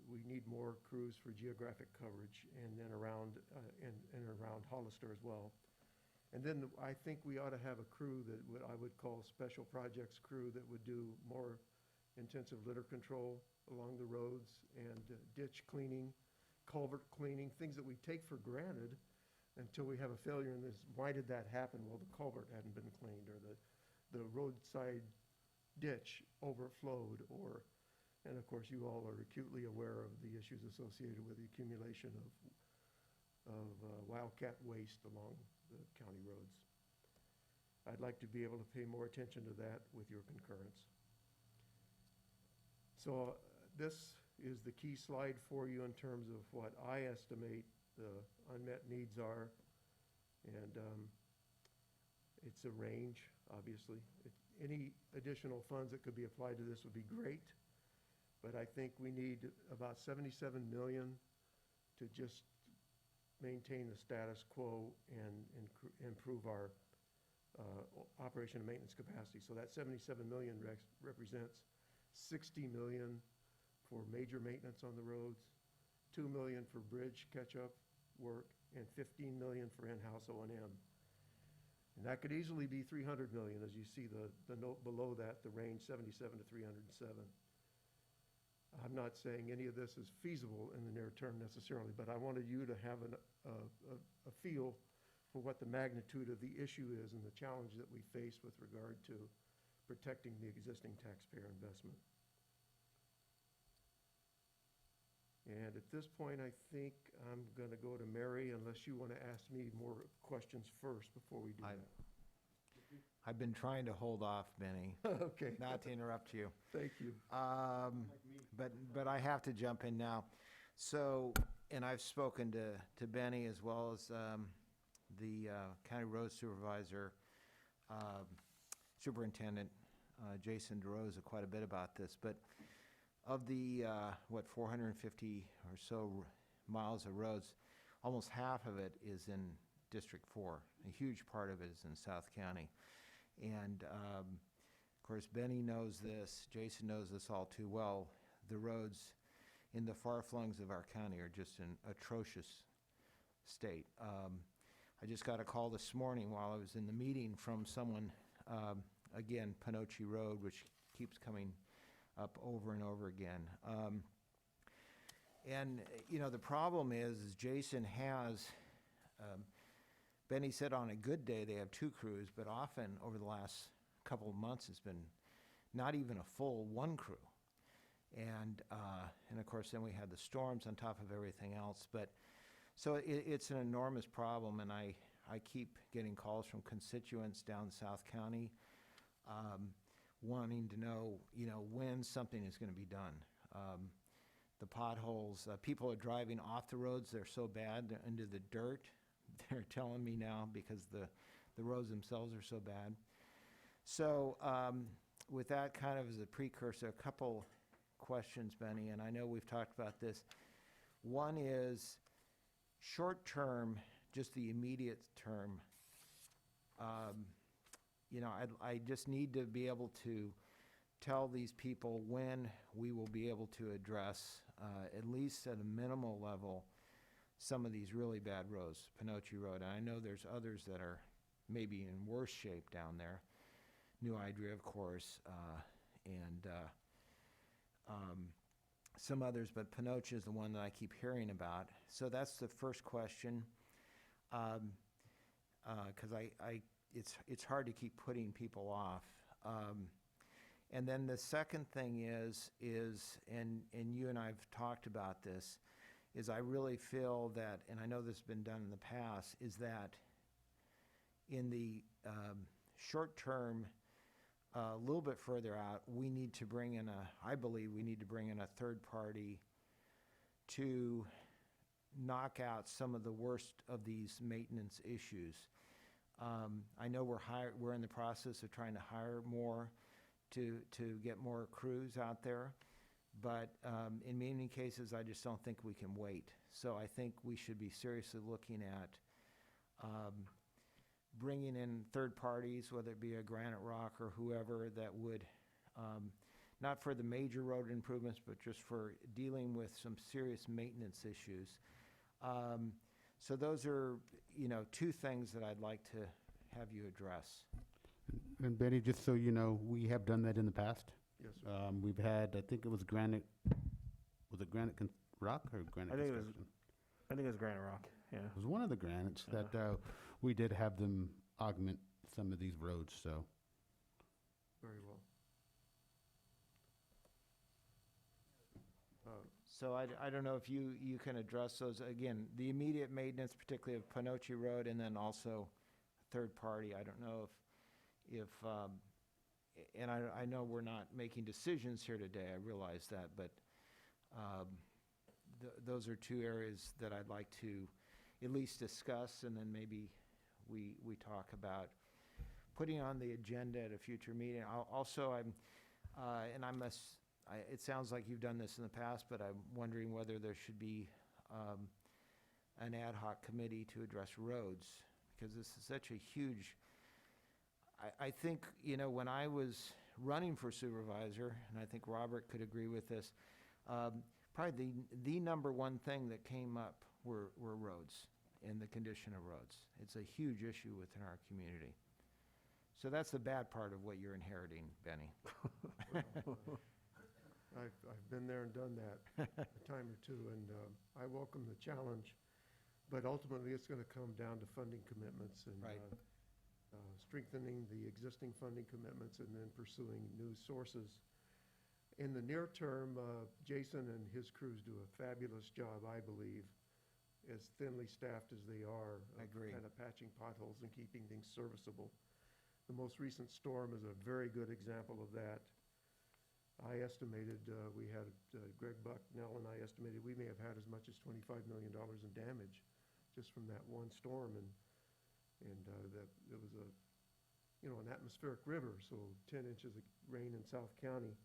We need more crews for geographic coverage, and then around around Hollister as well. And then I think we ought to have a crew that I would call special projects crew that would do more intensive litter control along the roads and ditch cleaning, culvert cleaning, things that we take for granted until we have a failure in this. Why did that happen? Well, the culvert hadn't been cleaned, or the roadside ditch overflowed, and of course you all are acutely aware of the issues associated with the accumulation of wildcat waste along the county roads. I'd like to be able to pay more attention to that with your concurrence. So this is the key slide for you in terms of what I estimate the unmet needs are, and it's a range, obviously. Any additional funds that could be applied to this would be great, but I think we need about $77 million to just maintain the status quo and improve our operation and maintenance capacity. So that $77 million represents $60 million for major maintenance on the roads, $2 million for bridge catch-up work, and $15 million for in-house O&M. And that could easily be $300 million, as you see the note below that, the range 77 to 307. I'm not saying any of this is feasible in the near term necessarily, but I wanted you to have a feel for what the magnitude of the issue is and the challenge that we face with regard to protecting the existing taxpayer investment. And at this point, I think I'm going to go to Mary, unless you want to ask me more questions first before we do that. I've been trying to hold off, Benny. Okay. Not to interrupt you. Thank you. But I have to jump in now. So, and I've spoken to Benny as well as the county road supervisor, superintendent, Jason DeRosa, quite a bit about this. But of the, 450 or so miles of roads, almost half of it is in District 4. A huge part of it is in South County. And, of course, Benny knows this, Jason knows this all too well. The roads in the far flungs of our county are just in atrocious state. I just got a call this morning while I was in the meeting from someone again, Panoche Road, which keeps coming up over and over again. And, the problem is Jason has, Benny said on a good day they have 2 crews, but often over the last couple of months it's been not even a full 1 crew. And of course then we had the storms on top of everything else. But so it's an enormous problem, and I keep getting calls from constituents down South County wanting to know, when something is going to be done. The potholes, people are driving off the roads, they're so bad, they're into the dirt. They're telling me now because the roads themselves are so bad. So with that kind of as a precursor, a couple questions, Benny, and I know we've talked about this. One is short term, just the immediate term. I just need to be able to tell these people when we will be able to address, at least at a minimal level, some of these really bad roads, Panoche Road. And I know there's others that are maybe in worse shape down there. New Idria, of course, and some others, but Panoche is the one that I keep hearing about. So that's the first question, because it's hard to keep putting people off. And then the second thing is and you and I have talked about this, is I really feel that, and I know this has been done in the past, is that in the short term, a little bit further out, we need to bring in I believe we need to bring in a third party to knock out some of the worst of these maintenance issues. I know we're in the process of trying to hire more to get more crews out there, but in many cases, I just don't think we can wait. So I think we should be seriously looking at bringing in third parties, whether it be a Granite Rock or whoever, that would, not for the major road improvements, but just for dealing with some serious maintenance issues. So those are, 2 things that I'd like to have you address. And Benny, just so you know, we have done that in the past. Yes, sir. We've had, I think it was Granite, Rock or Granite I think it was- Construction? I think it's Granite Rock, yeah. It was one of the granites that we did have them augment some of these roads, so. Very well. So I don't know if you can address those. Again, the immediate maintenance, particularly of Panoche Road, and then also third party. I don't know if and I know we're not making decisions here today, I realize that, but those are 2 areas that I'd like to at least discuss, and then maybe we talk about putting on the agenda at a future meeting. It sounds like you've done this in the past, but I'm wondering whether there should be an ad hoc committee to address roads, because this is such a huge, I think, when I was running for supervisor, and I think Robert could agree with this, probably the number 1 thing that came up were roads and the condition of roads. It's a huge issue within our community. So that's the bad part of what you're inheriting, Benny. I've been there and done that a time or 2, and I welcome the challenge. But ultimately, it's going to come down to funding commitments and Right. Strengthening the existing funding commitments and then pursuing new sources. In the near term, Jason and his crews do a fabulous job, I believe, as thinly staffed as they are. I agree. Kind of patching potholes and keeping things serviceable. The most recent storm is a very good example of that. I estimated, we had, Greg Bucknell and I estimated we may have had as much as $25 million in damage just from that one storm, and that it was an atmospheric river, so 10 inches of rain in South County.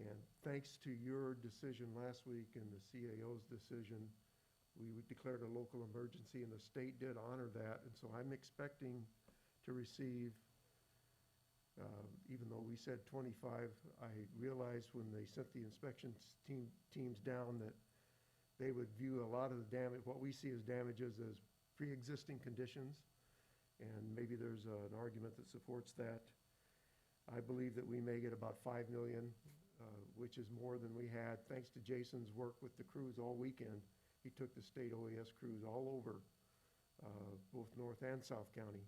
And thanks to your decision last week and the CAO's decision, we declared a local emergency, and the state did honor that. And so I'm expecting to receive, even though we said 25, I realized when they sent the inspection teams down that they would view a lot of the damage, what we see as damages, as pre-existing conditions. And maybe there's an argument that supports that. I believe that we may get about 5 million, which is more than we had, thanks to Jason's work with the crews all weekend. He took the state OAS crews all over, both North and South County.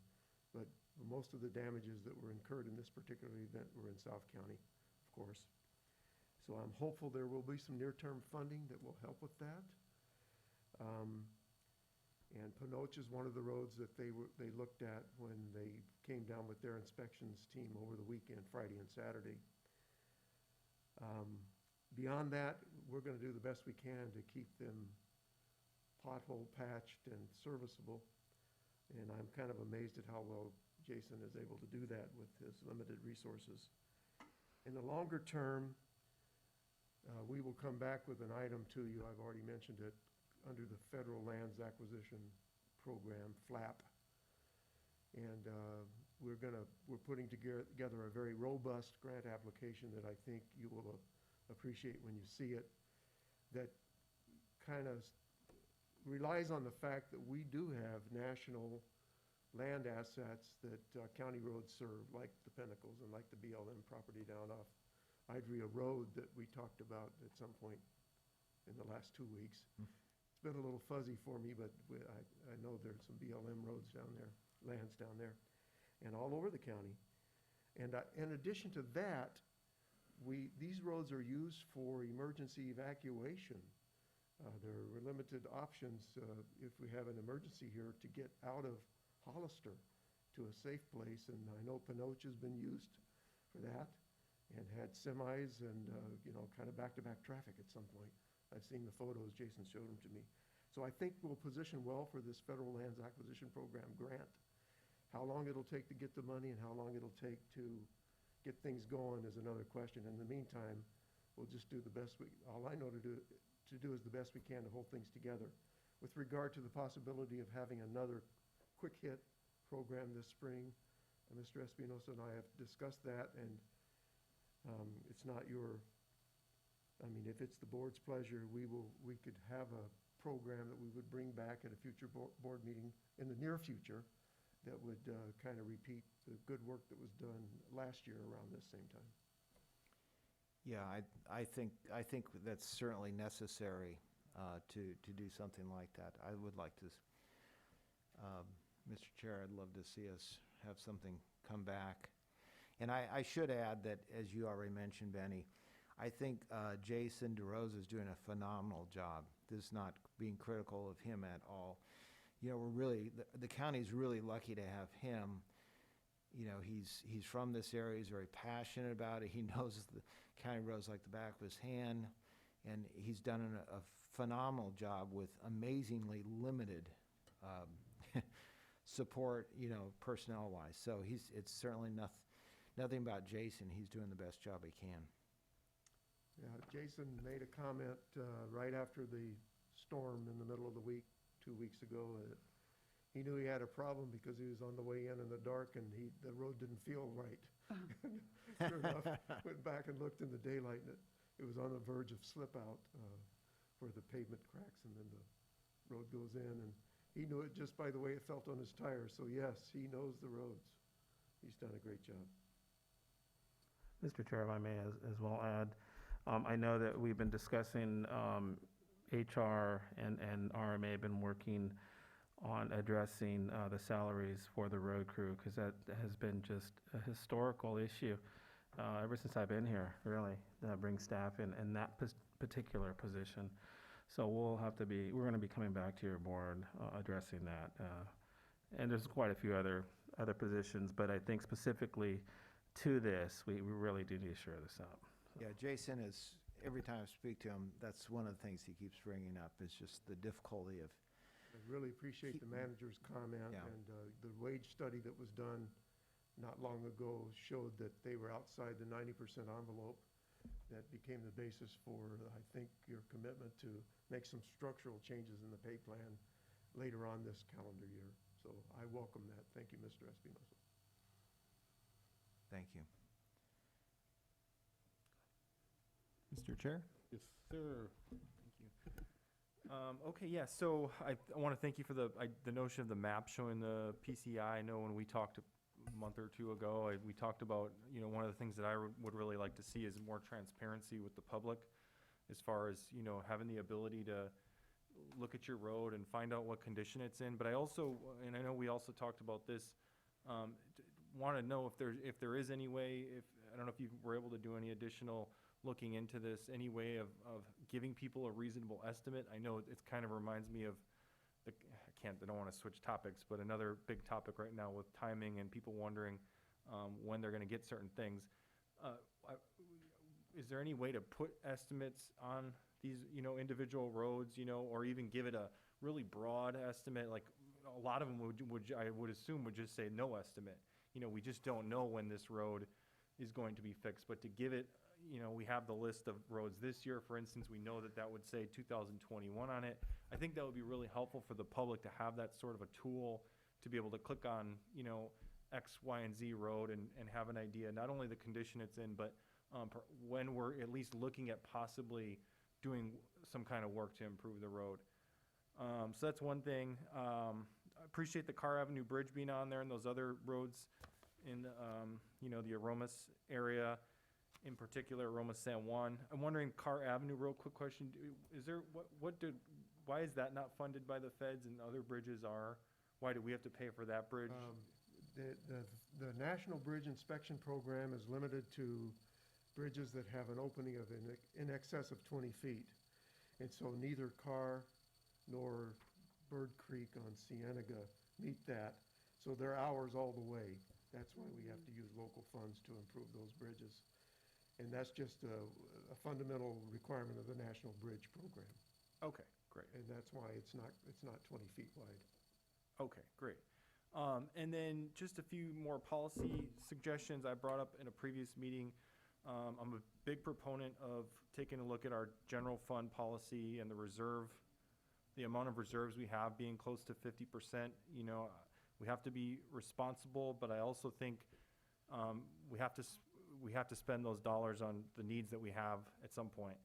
But most of the damages that were incurred in this particular event were in South County, of course. So I'm hopeful there will be some near-term funding that will help with that. And Panoche is one of the roads that they looked at when they came down with their inspections team over the weekend, Friday and Saturday. Beyond that, we're going to do the best we can to keep them pothole patched and serviceable. And I'm kind of amazed at how well Jason is able to do that with his limited resources. In the longer term, we will come back with an item to you, I've already mentioned it, under the Federal Lands Acquisition Program, FLAP. And we're putting together a very robust grant application that I think you will appreciate when you see it, that kind of relies on the fact that we do have national land assets that county roads serve, like the Pinnacles and like the BLM property down off Idria Road that we talked about at some point in the last 2 weeks. It's been a little fuzzy for me, but I know there's some BLM roads down there, lands down there, and all over the county. And in addition to that, these roads are used for emergency evacuation. There are limited options if we have an emergency here to get out of Hollister to a safe place. And I know Panoche has been used for that and had semis and, kind of back-to-back traffic at some point. I've seen the photos, Jason showed them to me. So I think we'll position well for this Federal Lands Acquisition Program grant. How long it'll take to get the money and how long it'll take to get things going is another question. In the meantime, we'll just do the best all I know to do is the best we can to hold things together. With regard to the possibility of having another quick hit program this spring, Mr. Espinosa and I have discussed that, and it's not if it's the board's pleasure, we could have a program that we would bring back at a future board meeting in the near future that would kind of repeat the good work that was done last year around this same time. Yeah, I think that's certainly necessary to do something like that. I would like to, Mr. Chair, I'd love to see us have something come back. And I should add that, as you already mentioned, Benny, I think Jason DeRosa is doing a phenomenal job. This is not being critical of him at all. We're really, the county's really lucky to have him. He's from this area, he's very passionate about it. He knows the county roads like the back of his hand, and he's done a phenomenal job with amazingly limited support, personnel-wise. So it's certainly nothing about Jason. He's doing the best job he can. Yeah, Jason made a comment right after the storm in the middle of the week, 2 weeks ago. He knew he had a problem because he was on the way in the dark and the road didn't feel right. Sure enough, went back and looked in the daylight and it was on the verge of slip out where the pavement cracks and then the road goes in. And he knew it just by the way it felt on his tires. So yes, he knows the roads. He's done a great job. Mr. Chair, if I may as well add, I know that we've been discussing HR and RMA have been working on addressing the salaries for the road crew, because that has been just a historical issue ever since I've been here, really, bring staff in that particular position. So we're going to be coming back to your board addressing that. And there's quite a few other positions, but I think specifically to this, we really do need to shore this up. So. Yeah, Jason is, every time I speak to him, that's one of the things he keeps bringing up, is just the difficulty of. I really appreciate the manager's comment, and the wage study that was done not long ago showed that they were outside the 90% envelope. That became the basis for, I think, your commitment to make some structural changes in the pay plan later on this calendar year. So I welcome that. Thank you, Mr. Espinosa. Thank you. Mr. Chair? Yes, sir. Thank you. Okay, yeah, so I want to thank you for the notion of the map showing the PCI. I know when we talked month or two ago, we talked about, you know, one of the things that I would really like to see is more transparency with the public as far as, you know, having the ability to look at your road and find out what condition it's in. But I also, and I know we also talked about this, want to know if there is any way, I don't know if you were able to do any additional looking into this, any way of giving people a reasonable estimate. I know it kind of reminds me of I don't want to switch topics, but another big topic right now with timing and people wondering when they're going to get certain things. Is there any way to put estimates on these, you know, individual roads, you know, or even give it a really broad estimate? Like a lot of them I would assume would just say no estimate. You know, we just don't know when this road is going to be fixed. But to give it, you know, we have the list of roads this year, for instance, we know that would say 2021 on it. I think that would be really helpful for the public to have that sort of a tool to be able to click on, you know, X, Y, and Z road and have an idea, not only the condition it's in, but when we're at least looking at possibly doing some kind of work to improve the road. So that's one thing. I appreciate the Carr Avenue Bridge being on there and those other roads in, you know, the Aromas area, in particular, Aromas San Juan. I'm wondering, Carr Avenue, real quick question, is there, why is that not funded by the feds and other bridges are? Why do we have to pay for that bridge? The National Bridge Inspection Program is limited to bridges that have an opening of in excess of 20 feet. And so neither Carr nor Bird Creek on Cienega meet that. So they're ours all the way. That's why we have to use local funds to improve those bridges. And that's just a fundamental requirement of the National Bridge Program. Okay, great. And that's why it's not 20 feet wide. Okay, great. And then just a few more policy suggestions I brought up in a previous meeting. I'm a big proponent of taking a look at our general fund policy and the amount of reserves we have being close to 50%. You know, we have to be responsible, but I also think we have to spend those dollars on the needs that we have at some point.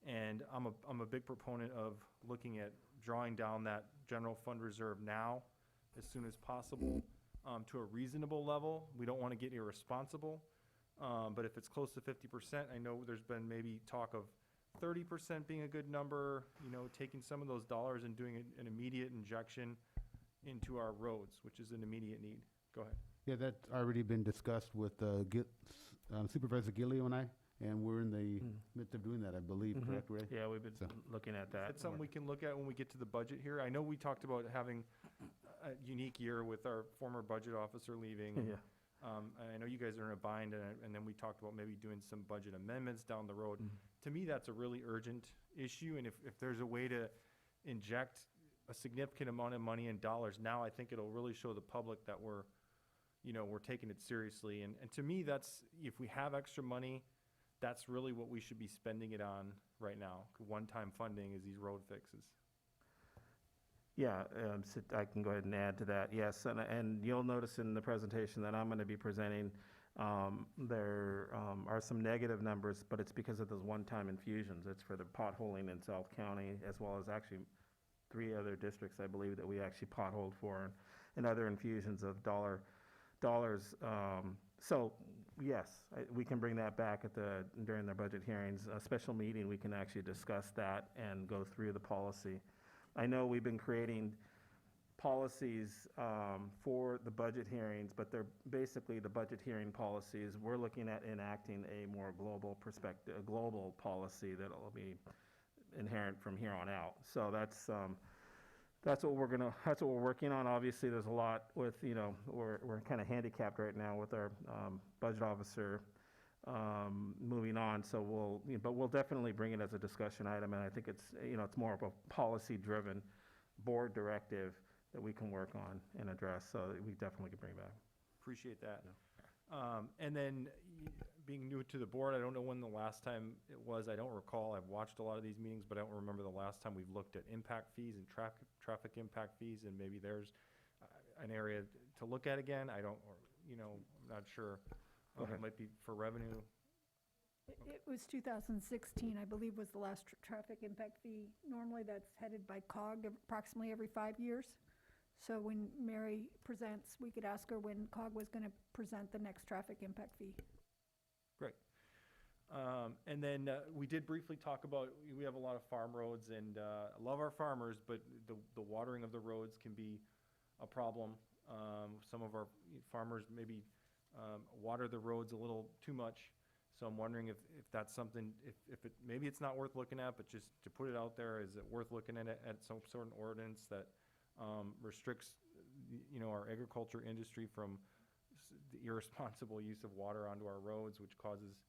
And I'm a big proponent of looking at drawing down that general fund reserve now as soon as possible to a reasonable level. We don't want to get irresponsible, but if it's close to 50%, I know there's been maybe talk of 30% being a good number, you know, taking some of those dollars and doing an immediate injection into our roads, which is an immediate need. Go ahead. Yeah, that's already been discussed with Supervisor Gillio and I, and we're in the midst of doing that, I believe, correct, Ray? Yeah, we've been looking at that. That's something we can look at when we get to the budget here. I know we talked about having a unique year with our former budget officer leaving. Yeah. I know you guys are in a bind, and then we talked about maybe doing some budget amendments down the road. To me, that's a really urgent issue, and if there's a way to inject a significant amount of money in dollars now, I think it'll really show the public that we're taking it seriously. And to me, that's, if we have extra money, that's really what we should be spending it on right now. One-time funding is these road fixes. Yeah, so I can go ahead and add to that. Yes, and you'll notice in the presentation that I'm going to be presenting, there are some negative numbers, but it's because of those one-time infusions. It's for the potholing in South County, as well as actually 3 other districts, I believe, that we actually potholed for, and other infusions of dollars. So yes, we can bring that back during the budget hearings. A special meeting, we can actually discuss that and go through the policy. I know we've been creating policies for the budget hearings, but they're basically the budget hearing policies. We're looking at enacting a more global perspective, a global policy that will be inherent from here on out. So that's what we're working on. Obviously, there's a lot with, we're kind of handicapped right now with our budget officer moving on. So we'll definitely bring it as a discussion item. And I think it's more of a policy-driven board directive that we can work on and address. So we definitely can bring it back. Appreciate that. And then being new to the board, I don't know when the last time it was. I don't recall. I've watched a lot of these meetings, but I don't remember the last time we've looked at impact fees and traffic impact fees, and maybe there's an area to look at again. I'm not sure. It might be for revenue. It was 2016, I believe, was the last traffic impact fee. Normally, that's headed by COG approximately every 5 years. So when Mary presents, we could ask her when COG was gonna present the next traffic impact fee. Great. And then we did briefly talk about, we have a lot of farm roads, and I love our farmers, but the watering of the roads can be a problem. Some of our farmers maybe water the roads a little too much. So I'm wondering if that's something, if it, maybe it's not worth looking at, but just to put it out there, is it worth looking at some sort of ordinance that restricts, our agriculture industry from the irresponsible use of water onto our roads, which causes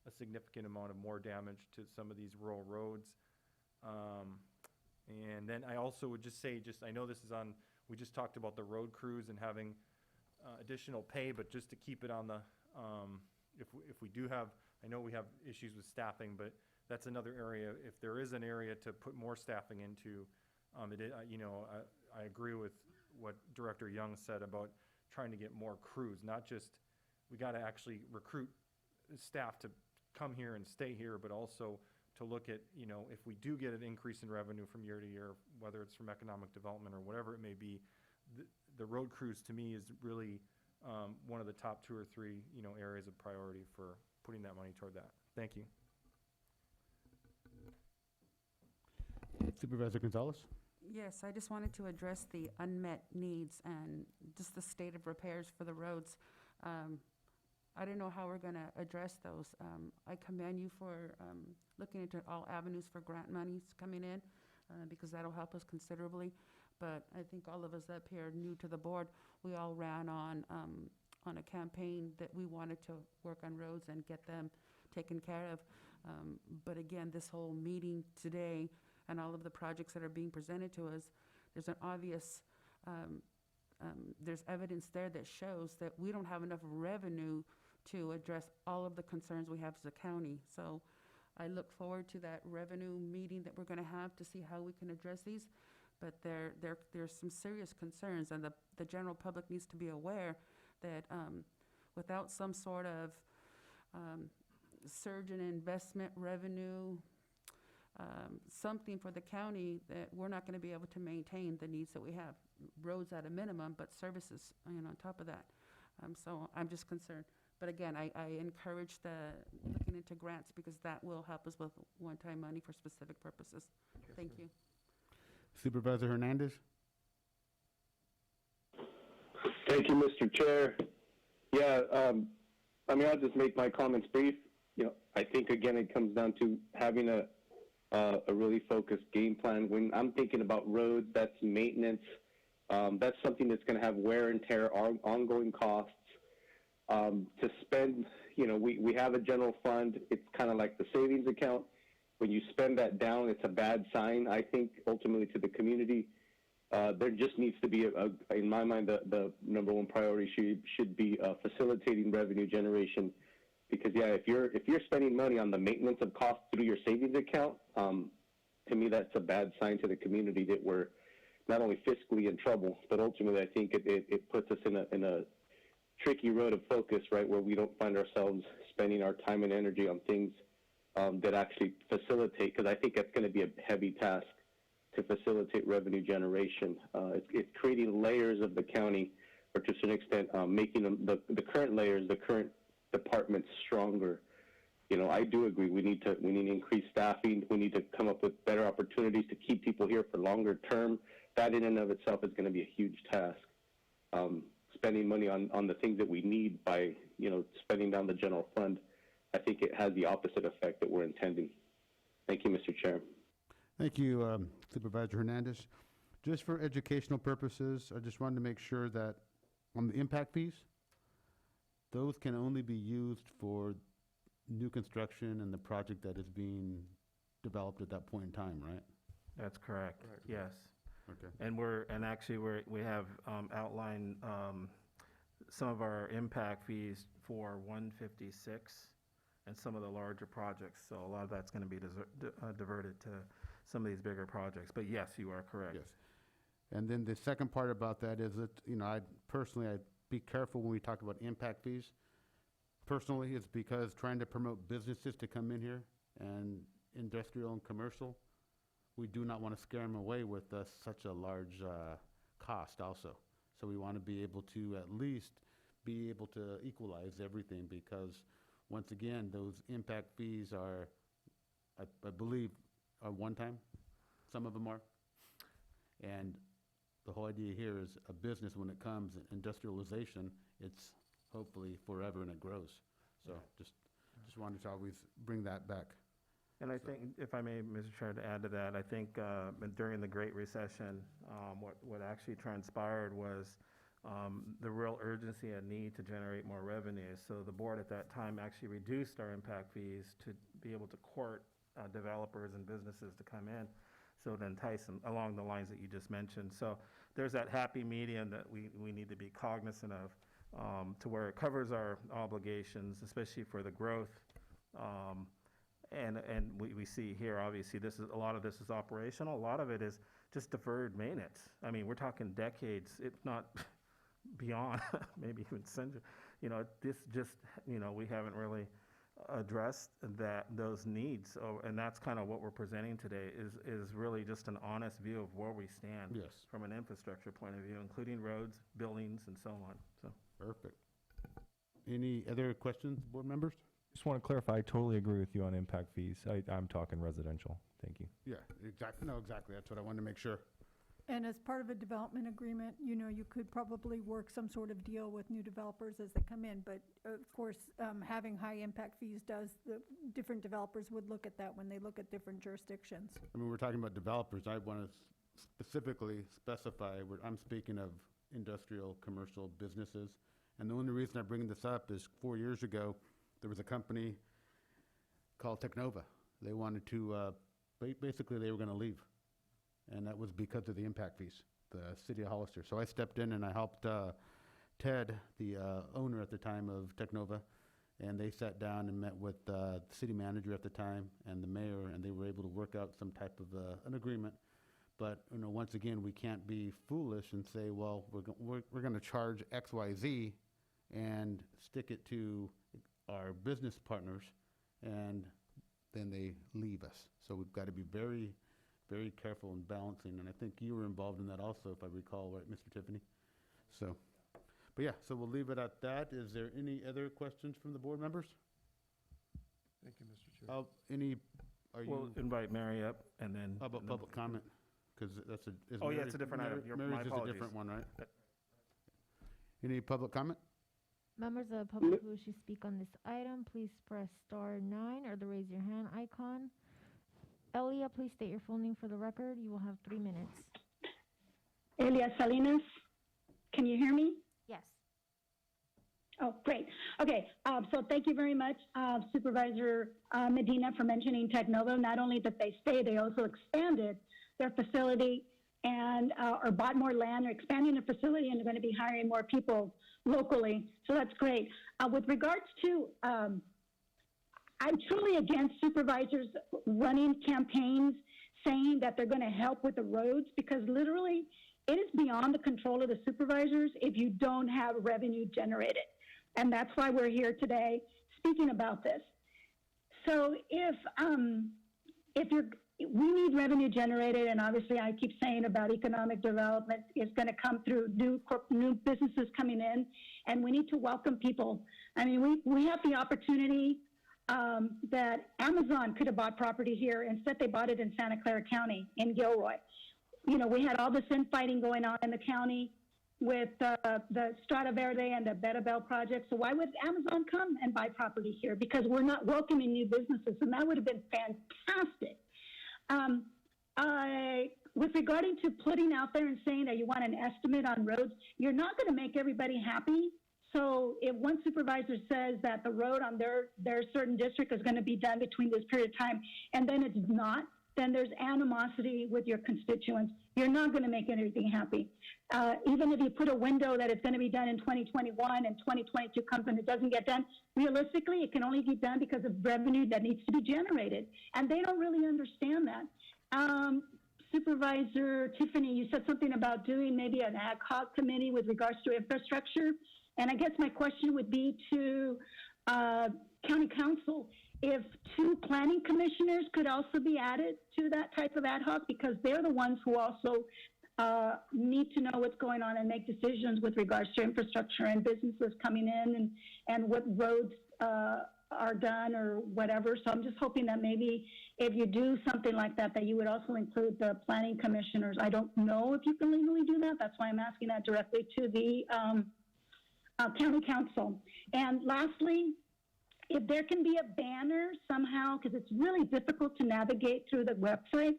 a significant amount of more damage to some of these rural roads. And then I also would just say, I know this is on, we just talked about the road crews and having additional pay, but just to keep it on the, if we do have, I know we have issues with staffing, but that's another area, if there is an area to put more staffing into, I agree with what Director Young said about trying to get more crews, not just, we got to actually recruit staff to come here and stay here, but also to look at, if we do get an increase in revenue from year to year, whether it's from economic development or whatever it may be, the road crews to me is really one of the top 2 or 3, areas of priority for putting that money toward that. Thank you. Supervisor Gonzalez? Yes, I just wanted to address the unmet needs and just the state of repairs for the roads. I don't know how we're going to address those. I commend you for looking into all avenues for grant monies coming in, because that'll help us considerably. But I think all of us up here new to the board, we all ran on a campaign that we wanted to work on roads and get them taken care of. But again, this whole meeting today and all of the projects that are being presented to us, there's an obvious, there's evidence there that shows that we don't have enough revenue to address all of the concerns we have as a county. So I look forward to that revenue meeting that we're gonna have to see how we can address these. But there's some serious concerns, and the general public needs to be aware that without some sort of surge in investment revenue, something for the county, that we're not going to be able to maintain the needs that we have. Roads at a minimum, but services, on top of that. So I'm just concerned. But again, I encourage looking into grants, because that will help us with one-time money for specific purposes. Thank you. Supervisor Hernandez? Thank you, Mr. Chair. Yeah, I'll just make my comments brief. I think, again, it comes down to having a really focused game plan. When I'm thinking about roads, that's maintenance. That's something that's going to have wear and tear, ongoing costs. To spend, we have a general fund. It's kind of like the savings account. When you spend that down, it's a bad sign, I think, ultimately to the community. There just needs to be, in my mind, the number one priority should be facilitating revenue generation. Because, yeah, if you're spending money on the maintenance of costs through your savings account, to me, that's a bad sign to the community that we're not only fiscally in trouble, but ultimately I think it puts us in a tricky road of focus, right, where we don't find ourselves spending our time and energy on things that actually facilitate, because I think that's going to be a heavy task to facilitate revenue generation. It's creating layers of the county, or to some extent, making them, the current layers, the current departments stronger. I do agree. We need to increase staffing. We need to come up with better opportunities to keep people here for longer term. That in and of itself is going to be a huge task. Spending money on the things that we need by, spending down the general fund, I think it has the opposite effect that we're intending. Thank you, Mr. Chair. Thank you, Supervisor Hernandez. Just for educational purposes, I just wanted to make sure that on the impact fees, those can only be used for new construction and the project that is being developed at that point in time, right? That's correct, yes. Okay. And we have outlined some of our impact fees for 156 and some of the larger projects. So a lot of that's going to be diverted to some of these bigger projects. But yes, you are correct. Yes. And then the second part about that is that, I'd be careful when we talk about impact fees. Personally, it's because trying to promote businesses to come in here, and industrial and commercial, we do not want to scare them away with such a large cost also. So we want to be able to at least be able to equalize everything, because once again, those impact fees are, I believe, are one time. Some of them are. And the whole idea here is a business, when it comes, industrialization, it's hopefully forever and it grows. So just wanted to always bring that back. And I think, if I may, Mr. Chair, to add to that, I think during the Great Recession, what actually transpired was the real urgency and need to generate more revenue. So the board at that time actually reduced our impact fees to be able to court developers and businesses to come in, so to entice them along the lines that you just mentioned. So there's that happy medium that we need to be cognizant of, to where it covers our obligations, especially for the growth. And we see here, obviously, a lot of this is operational. A lot of it is just deferred maintenance. I mean, we're talking decades, if not beyond, maybe even centuries. You know, this just, you know, we haven't really addressed those needs. And that's kind of what we're presenting today, is really just an honest view of where we stand. Yes. From an infrastructure point of view, including roads, buildings, and so on. So. Perfect. Any other questions, board members? Just want to clarify, I totally agree with you on impact fees. I'm talking residential. Thank you. Yeah, exactly. No, exactly. That's what I wanted to make sure. And as part of a development agreement, you know, you could probably work some sort of deal with new developers as they come in. But of course, having high impact fees the different developers would look at that when they look at different jurisdictions. I mean, we're talking about developers. I want to specifically specify, I'm speaking of industrial, commercial businesses. And the only reason I'm bringing this up is 4 years ago, there was a company called Technova. They wanted to, basically they were going to leave. And that was because of the impact fees, the city of Hollister. So I stepped in and I helped Ted, the owner at the time of Technova, and they sat down and met with the city manager at the time and the mayor, and they were able to work out some type of an agreement. But, you know, once again, we can't be foolish and say, well, we're going to charge X, Y, Z and stick it to our business partners, and then they leave us. So we've got to be very, very careful in balancing, and I think you were involved in that also, if I recall, right, Mr. Tiffany? So, but yeah, so we'll leave it at that. Is there any other questions from the board members? Thank you, Mr. Chair. We'll invite Mary up, and then. How about public comment? Because that's it's a different item. My Mary's is a apologies. different one, right? Any public comment? Members of the public who wish to speak on this item, please press star 9 or the raise your hand icon. Elia, please state your full name for the record. You will have 3 minutes. Elia Salinas, can you hear me? Yes. Oh, great. Okay, so thank you very much, Supervisor Medina, for mentioning Technova. Not only did they stay, they also expanded their facility and or bought more land. They're expanding their facility, and they're going to be hiring more people locally. So that's great. With regards to, I'm truly against supervisors running campaigns saying that they're going to help with the roads, because literally it is beyond the control of the supervisors if you don't have revenue generated. And that's why we're here today speaking about this. So if we need revenue generated, and obviously I keep saying about economic development is going to come through new businesses coming in, and we need to welcome people. I mean, we have the opportunity that Amazon could have bought property here. Instead, they bought it in Santa Clara County in Gilroy. You know, we had all this infighting going on in the county with the Strata Verde and the Betabel project. So why would Amazon come and buy property here? Because we're not welcoming new businesses, and that would have been fantastic. With regarding to putting out there and saying that you want an estimate on roads, you're not going to make everybody happy. So if one supervisor says that the road on their certain district is going to be done between this period of time, and then it's not, then there's animosity with your constituents. You're not going to make anything happy. Even if you put a window that it's going to be done in 2021 and 2022 comes and it doesn't get done, realistically, it can only be done because of revenue that needs to be generated. And they don't really understand that. Supervisor Tiffany, you said something about doing maybe an ad hoc committee with regards to infrastructure. And I guess my question would be to County Council, if 2 planning commissioners could also be added to that type of ad hoc, because they're the ones who also need to know what's going on and make decisions with regards to infrastructure and businesses coming in and what roads are done or whatever. So I'm just hoping that maybe if you do something like that, that you would also include the planning commissioners. I don't know if you can legally do that. That's why I'm asking that directly to the county council. And lastly, if there can be a banner somehow, because it's really difficult to navigate through the website,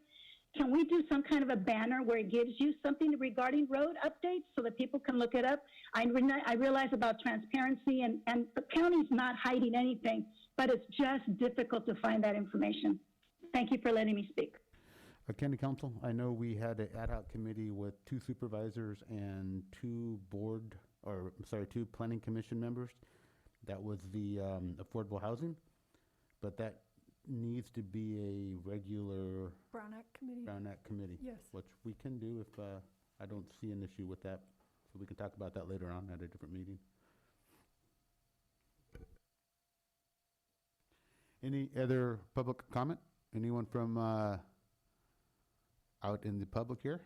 can we do some kind of a banner where it gives you something regarding road updates so that people can look it up? I realize about transparency, and the county's not hiding anything, but it's just difficult to find that information. Thank you for letting me speak. County Council, I know we had an ad hoc committee with 2 supervisors and 2 2 planning commission members. That was the affordable housing, but that needs to be a regular Brown Act Committee. Yes. Which we can do if I don't see an issue with that. So we can talk about that later on at a different meeting. Any other public comment? Anyone from out in the public here?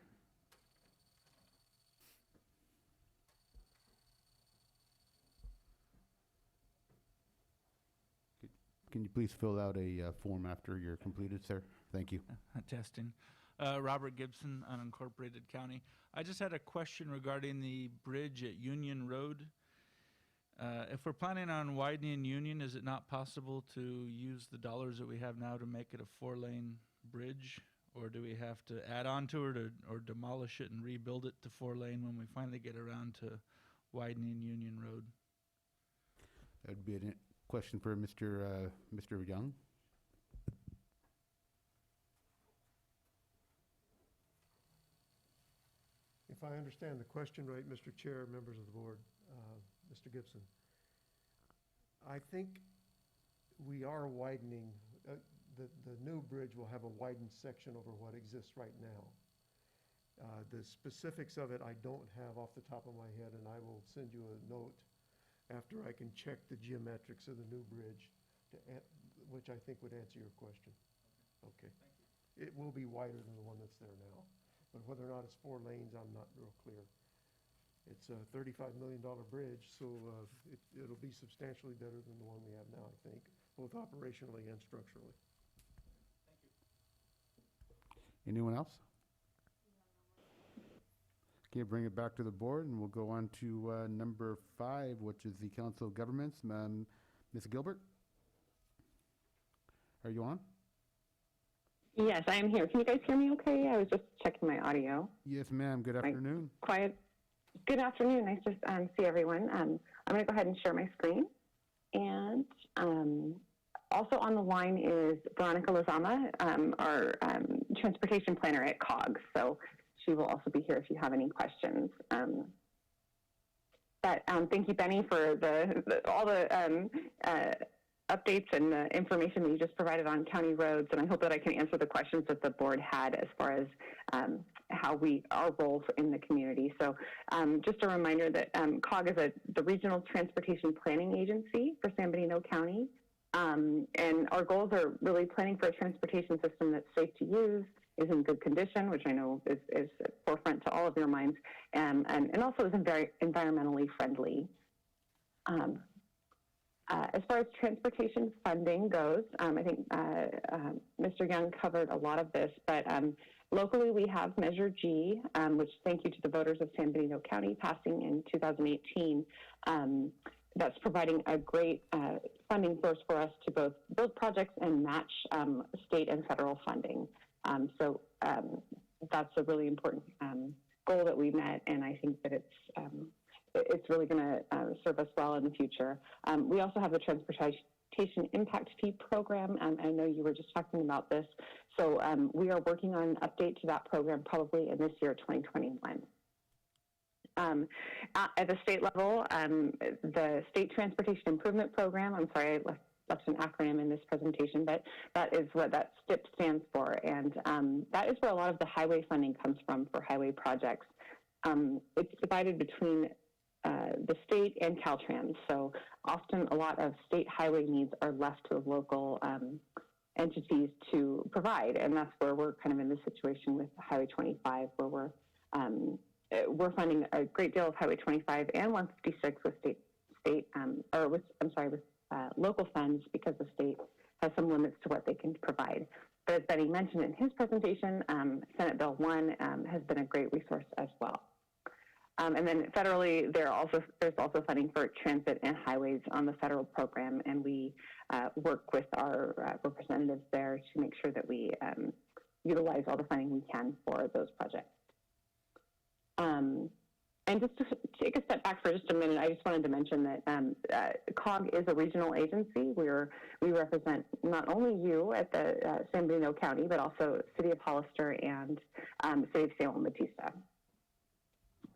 Can you please fill out a form after you're completed, sir? Thank you. Testing. Robert Gibson, unincorporated county. I just had a question regarding the bridge at Union Road. If we're planning on widening Union, is it not possible to use the dollars that we have now to make it a 4-lane bridge? Or do we have to add on to it or demolish it and rebuild it to 4-lane when we finally get around to widening Union Road? That'd be a question for Mr. Young. If I understand the question right, Mr. Chair, members of the board, Mr. Gibson, I think we are widening. The new bridge will have a widened section over what exists right now. The specifics of it I don't have off the top of my head, and I will send you a note after I can check the geometrics of the new bridge, which I think would answer your question. Okay. Thank you. It will be wider than the one that's there now, but whether or not it's 4 lanes, I'm not real clear. It's a $35 million bridge, so it'll be substantially better than the one we have now, I think, both operationally and structurally. Anyone else? Okay, bring it back to the board, and we'll go on to number 5, which is the Council of Governments. Ms. Gilbert? Are you on? Yes, I am here. Can you guys hear me okay? I was just checking my audio. Yes, ma'am. Good afternoon. Quiet. Good afternoon. Nice to see everyone. I'm going to go ahead and share my screen. And also on the line is Veronica Lozama, our transportation planner at COG. So she will also be here if you have any questions. But thank you, Benny, for all the updates and the information that you just provided on county roads. And I hope that I can answer the questions that the board had as far as our role in the community. So just a reminder that COG is the Regional Transportation Planning Agency for San Benito County. And our goals are really planning for a transportation system that's safe to use, is in good condition, which I know is forefront to all of your minds, and also is very environmentally friendly. As far as transportation funding goes, I think Mr. Young covered a lot of this, but locally we have Measure G, which thank you to the voters of San Benito County passing in 2018. That's providing a great funding source for us to both build projects and match state and federal funding. So that's a really important goal that we met, and I think that it's really going to serve us well in the future. We also have the Transportation Impact Fee Program. I know you were just talking about this. So we are working on an update to that program probably in this year, 2021. At the state level, the State Transportation Improvement Program, I'm sorry, I left an acronym in this presentation, but that is what that STIP stands for. And that is where a lot of the highway funding comes from for highway projects. It's divided between the state and Caltrans. So often a lot of state highway needs are left to local entities to provide. And that's where we're kind of in this situation with Highway 25, where we're we're funding a great deal of Highway 25 and 156 with local funds because the state has some limits to what they can provide. But as Benny mentioned in his presentation, Senate Bill 1 has been a great resource as well. And then federally, there's also funding for transit and highways on the federal program, and we work with our representatives there to make sure that we utilize all the funding we can for those projects. And just to take a step back for just a minute, I just wanted to mention that COG is a regional agency. We represent not only you at the San Benito County, but also City of Hollister and City of Salem Batista.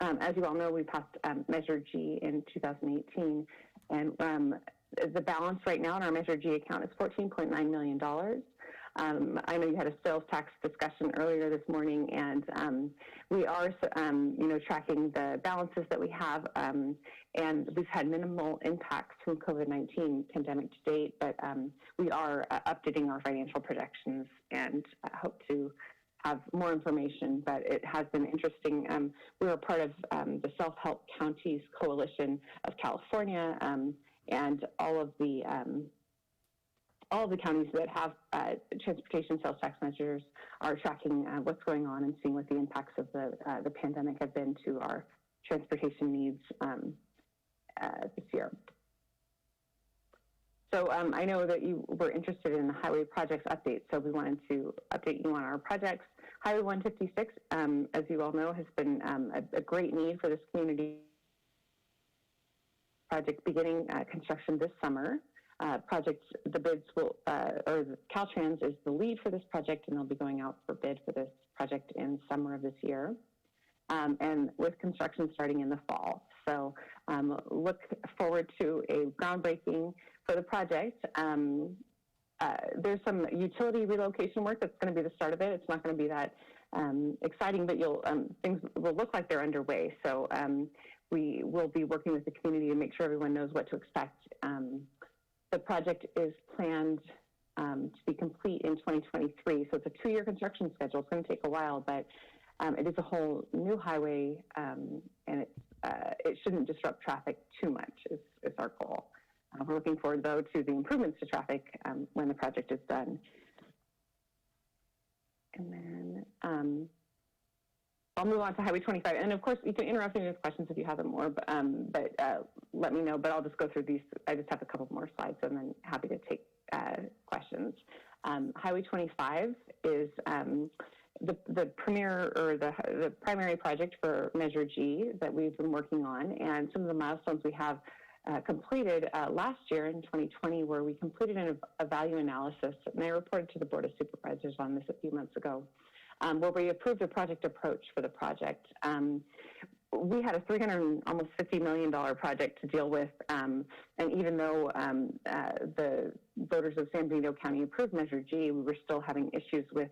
As you all know, we passed Measure G in 2018, and the balance right now in our Measure G account is $14.9 million. I know you had a sales tax discussion earlier this morning, and we are, tracking the balances that we have, and we've had minimal impacts from COVID-19 pandemic to date, but we are updating our financial projections and hope to have more information, but it has been interesting. We were part of the Self-Help Counties Coalition of California, and all of the counties that have transportation sales tax measures are tracking what's going on and seeing what the impacts of the pandemic have been to our transportation needs this year. So I know that you were interested in the highway projects update, so we wanted to update you on our projects. Highway 156, as you all know, has been a great need for this community. Project beginning construction this summer. The bids will, or Caltrans is the lead for this project, and they'll be going out for bid for this project in summer of this year, and with construction starting in the fall. So look forward to a groundbreaking for the project. There's some utility relocation work that's going to be the start of it. It's not going to be that exciting, but things will look like they're underway. So we will be working with the community to make sure everyone knows what to expect. The project is planned to be complete in 2023, so it's a 2-year construction schedule. It's going to take a while, but it is a whole new highway, and it shouldn't disrupt traffic too much is our goal. We're looking forward, though, to the improvements to traffic when the project is done. And then I'll move on to Highway 25. And, of course, you can interrupt me with questions if you have them more, but let me know. But I'll just go through these. I just have a couple more slides, and then happy to take questions. Highway 25 is the premier or the primary project for Measure G that we've been working on. And some of the milestones we have completed last year in 2020, where we completed a value analysis, and I reported to the Board of Supervisors on this a few months ago, where we approved a project approach for the project. We had a almost $50 million project to deal with, and even though the voters of San Benito County approved Measure G, we were still having issues with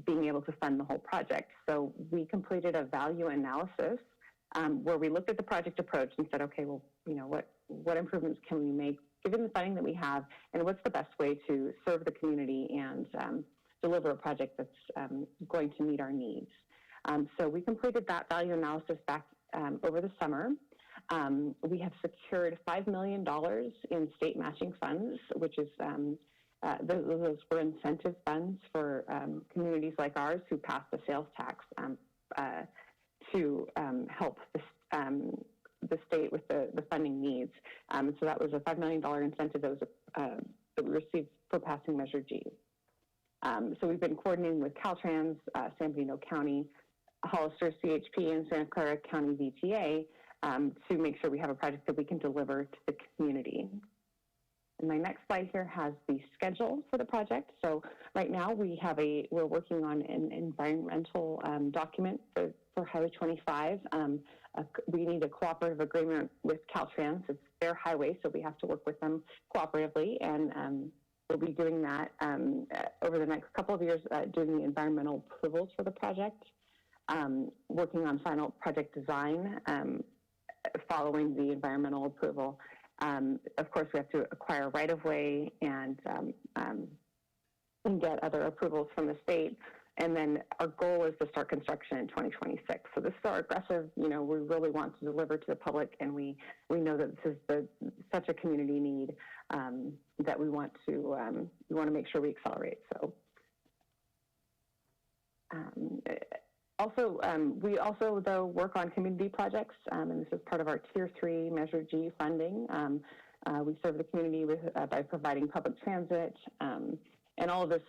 being able to fund the whole project. So we completed a value analysis where we looked at the project approach and said, okay, well, what improvements can we make given the funding that we have, and what's the best way to serve the community and deliver a project that's going to meet our needs. So we completed that value analysis back over the summer. We have secured $5 million in state matching funds, which is those were incentive funds for communities like ours who passed the sales tax to help the state with the funding needs. So that was a $5 million incentive that we received for passing Measure G. So we've been coordinating with Caltrans, San Benito County, Hollister CHP, and Santa Clara County VTA to make sure we have a project that we can deliver to the community. And my next slide here has the schedule for the project. So right now we're working on an environmental document for Highway 25. We need a cooperative agreement with Caltrans. It's their highway, so we have to work with them cooperatively, and we'll be doing that over the next couple of years, doing the environmental approvals for the project, working on final project design following the environmental approval. Of course, we have to acquire right-of-way and get other approvals from the state. And then our goal is to start construction in 2026. So this is our aggressive, we really want to deliver to the public, and we know that this is such a community need that we want to make sure we accelerate. So we also, though, work on community projects, and this is part of our Tier 3 Measure G funding. We serve the community by providing public transit, and all of this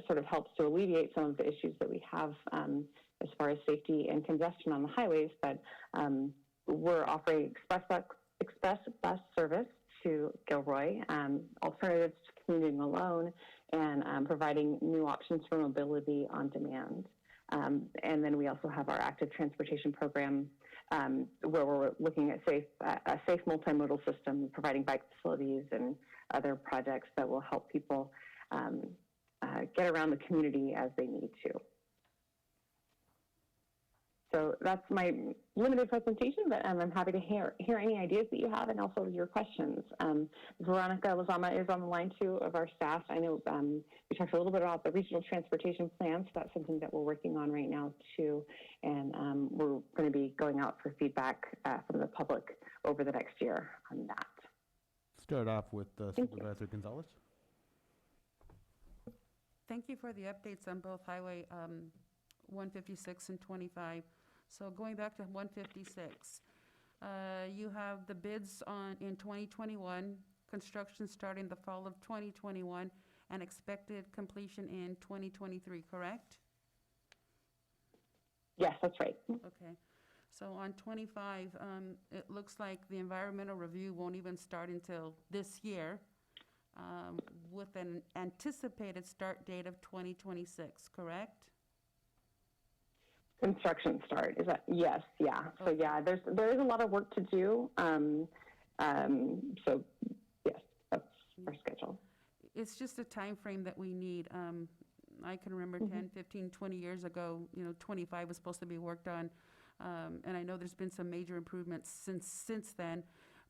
sort of helps to alleviate some of the issues that we have as far as safety and congestion on the highways. But we're offering express bus service to Gilroy, alternatives to commuting alone, and providing new options for mobility on demand. And then we also have our active transportation program, where we're looking at a safe multimodal system, providing bike facilities and other projects that will help people get around the community as they need to. So that's my limited presentation, but I'm happy to hear any ideas that you have and also your questions. Veronica Lazama is on the line too, of our staff. I know we talked a little bit about the regional transportation plan, so that's something that we're working on right now too. And we're going to be going out for feedback from the public over the next year on that. Start off with Supervisor Gonzalez. Thank you for the updates on both Highway 156 and 25. So going back to 156, you have the bids in 2021, construction starting the fall of 2021, and expected completion in 2023, correct? Yes, that's right. Okay. So on 25, it looks like the environmental review won't even start until this year, with an anticipated start date of 2026, correct? Construction start, is that? Yes, yeah. So yeah, there is a lot of work to do. So yes, that's our schedule. It's just a time frame that we need. I can remember 10, 15, 20 years ago, 25 was supposed to be worked on. And I know there's been some major improvements since then,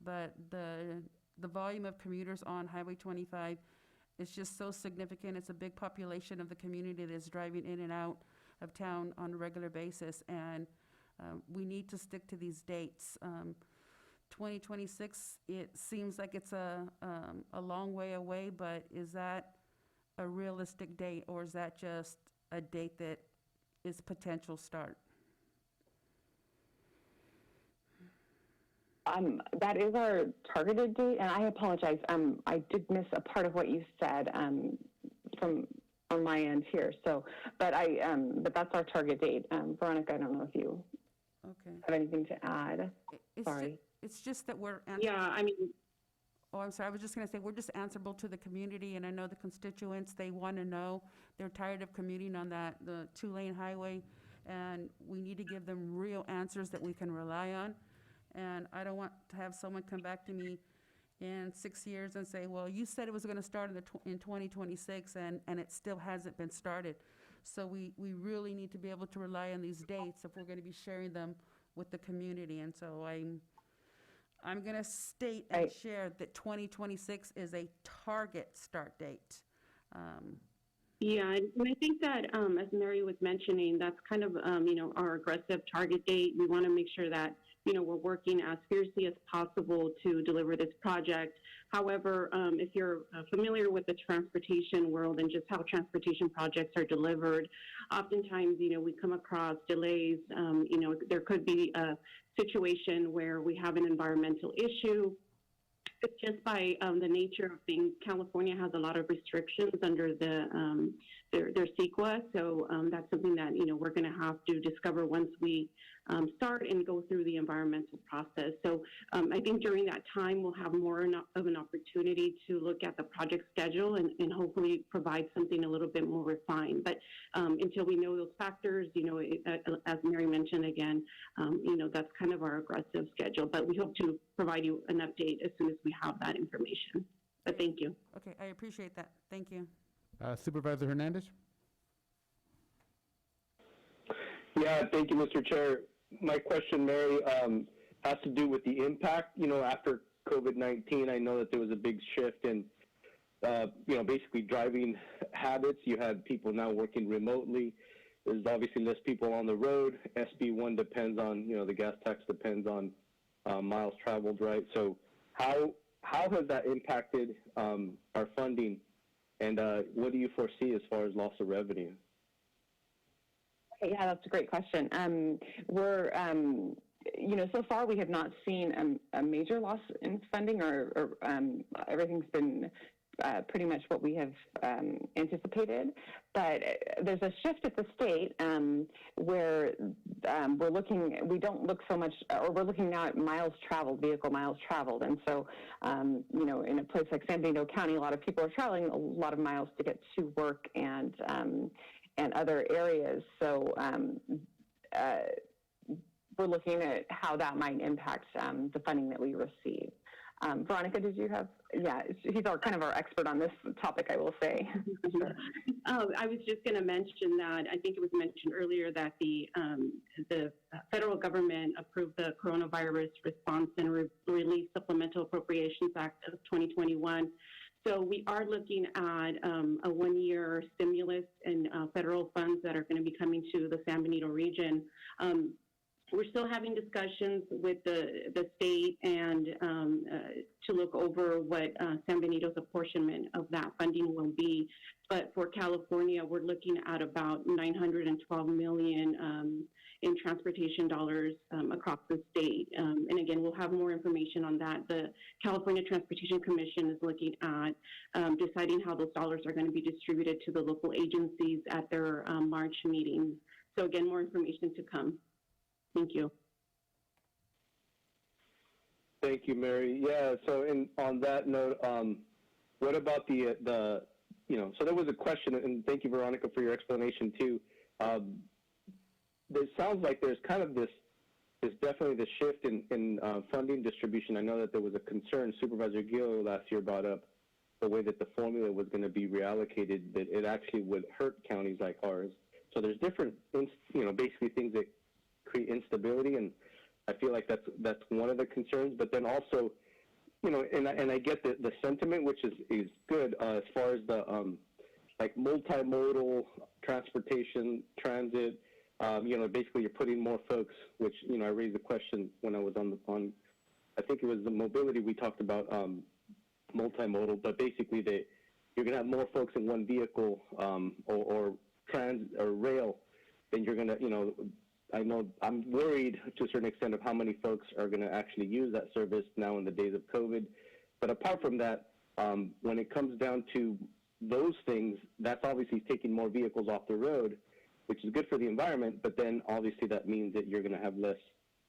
but the volume of commuters on Highway 25 is just so significant. It's a big population of the community that is driving in and out of town on a regular basis, and we need to stick to these dates. 2026, it seems like it's a long way away, but is that a realistic date, or is that just a date that is potential start? That is our targeted date, and I apologize. I did miss a part of what you said from on my end here. So, but that's our target date. Veronica, I don't know if you have anything to add. Sorry. It's just that we're Oh, I'm sorry. I was just going to say we're just answerable to the community, and I know the constituents. They want to know. They're tired of commuting on the 2-lane highway, and we need to give them real answers that we can rely on. And I don't want to have someone come back to me in 6 years and say, well, you said it was going to start in 2026, and it still hasn't been started. So we really need to be able to rely on these dates if we're going to be sharing them with the community. And so I'm going to state and share that 2026 is a target start date. Yeah, and I think that, as Mary was mentioning, that's kind of, our aggressive target date. We want to make sure that, we're working as fiercely as possible to deliver this project. However, if you're familiar with the transportation world and just how transportation projects are delivered, oftentimes, we come across delays. There could be a situation where we have an environmental issue. It's just by the nature of things, California has a lot of restrictions under their CEQA. So that's something that, we're going to have to discover once we start and go through the environmental process. So I think during that time, we'll have more of an opportunity to look at the project schedule and hopefully provide something a little bit more refined. But until we know those factors, as Mary mentioned again, that's kind of our aggressive schedule. But we hope to provide you an update as soon as we have that information. But thank you. Okay, I appreciate that. Thank you. Supervisor Hernandez? Yeah, thank you, Mr. Chair. My question, Mary, has to do with the impact. After COVID-19, I know that there was a big shift in, basically driving habits. You had people now working remotely. there's obviously less people on the road. SB1 depends on, the gas tax depends on miles traveled, right? So how has that impacted our funding, and what do you foresee as far as loss of revenue? Yeah, that's a great question. So far we have not seen a major loss in funding, or everything's been pretty much what we have anticipated. But there's a shift at the state where we don't look so much, or we're looking now at miles traveled, vehicle miles traveled. And so, in a place like San Benito County, a lot of people are traveling a lot of miles to get to work and other areas. So we're looking at how that might impact the funding that we receive. Veronica, did you have? Yeah, he's kind of our expert on this topic, I will say. Sure. I was just going to mention that I think it was mentioned earlier that the federal government approved the Coronavirus Response and Relief Supplemental Appropriations Act of 2021. So we are looking at a one-year stimulus and federal funds that are going to be coming to the San Benito region. We're still having discussions with the state and to look over what San Benito's apportionment of that funding will be. But for California, we're looking at about $912 million in transportation dollars across the state. And again, we'll have more information on that. The California Transportation Commission is looking at deciding how those dollars are going to be distributed to the local agencies at their March meeting. So again, more information to come. Thank you. Thank you, Mary. Yeah, so on that note, what about so there was a question, and thank you, Veronica, for your explanation too. It sounds like there's kind of this definitely the shift in funding distribution. I know that there was a concern, Supervisor Gill last year brought up the way that the formula was going to be reallocated, that it actually would hurt counties like ours. So there's different, basically things that create instability, and I feel like that's one of the concerns. But then also, and I get the sentiment, which is good as far as the like multimodal transportation, transit. Basically you're putting more folks, which I raised the question when I was on I think it was the mobility we talked about, multimodal, but basically you're gonna have more folks in one vehicle or rail, then you're gonna I know I'm worried to a certain extent of how many folks are going to actually use that service now in the days of COVID. But apart from that, when it comes down to those things, that's obviously taking more vehicles off the road, which is good for the environment. But then obviously that means that you're going to have less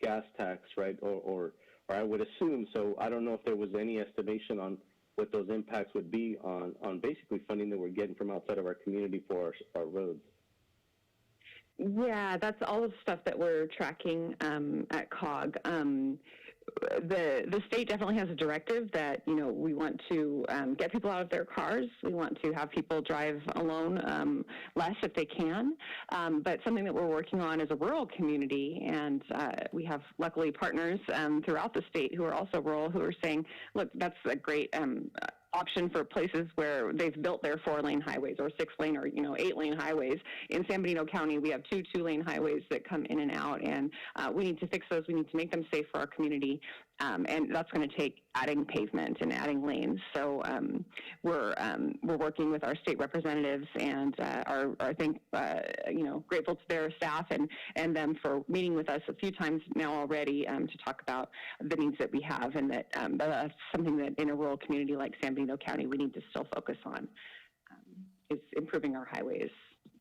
gas tax, right? Or I would assume. So I don't know if there was any estimation on what those impacts would be on basically funding that we're getting from outside of our community for our roads. Yeah, that's all the stuff that we're tracking at COG. The state definitely has a directive that, we want to get people out of their cars. We want to have people drive alone less if they can. But something that we're working on is a rural community, and we have luckily partners throughout the state who are also rural who are saying, look, that's a great option for places where they've built their 4-lane highways or 6-lane or 8-lane highways. In San Benito County, we have 2 2-lane highways that come in and out, and we need to fix those. We need to make them safe for our community, and that's going to take adding pavement and adding lanes. So we're working with our state representatives and are I think grateful to their staff and them for meeting with us a few times now already to talk about the needs that we have, and that that's something that in a rural community like San Benito County we need to still focus on, is improving our highways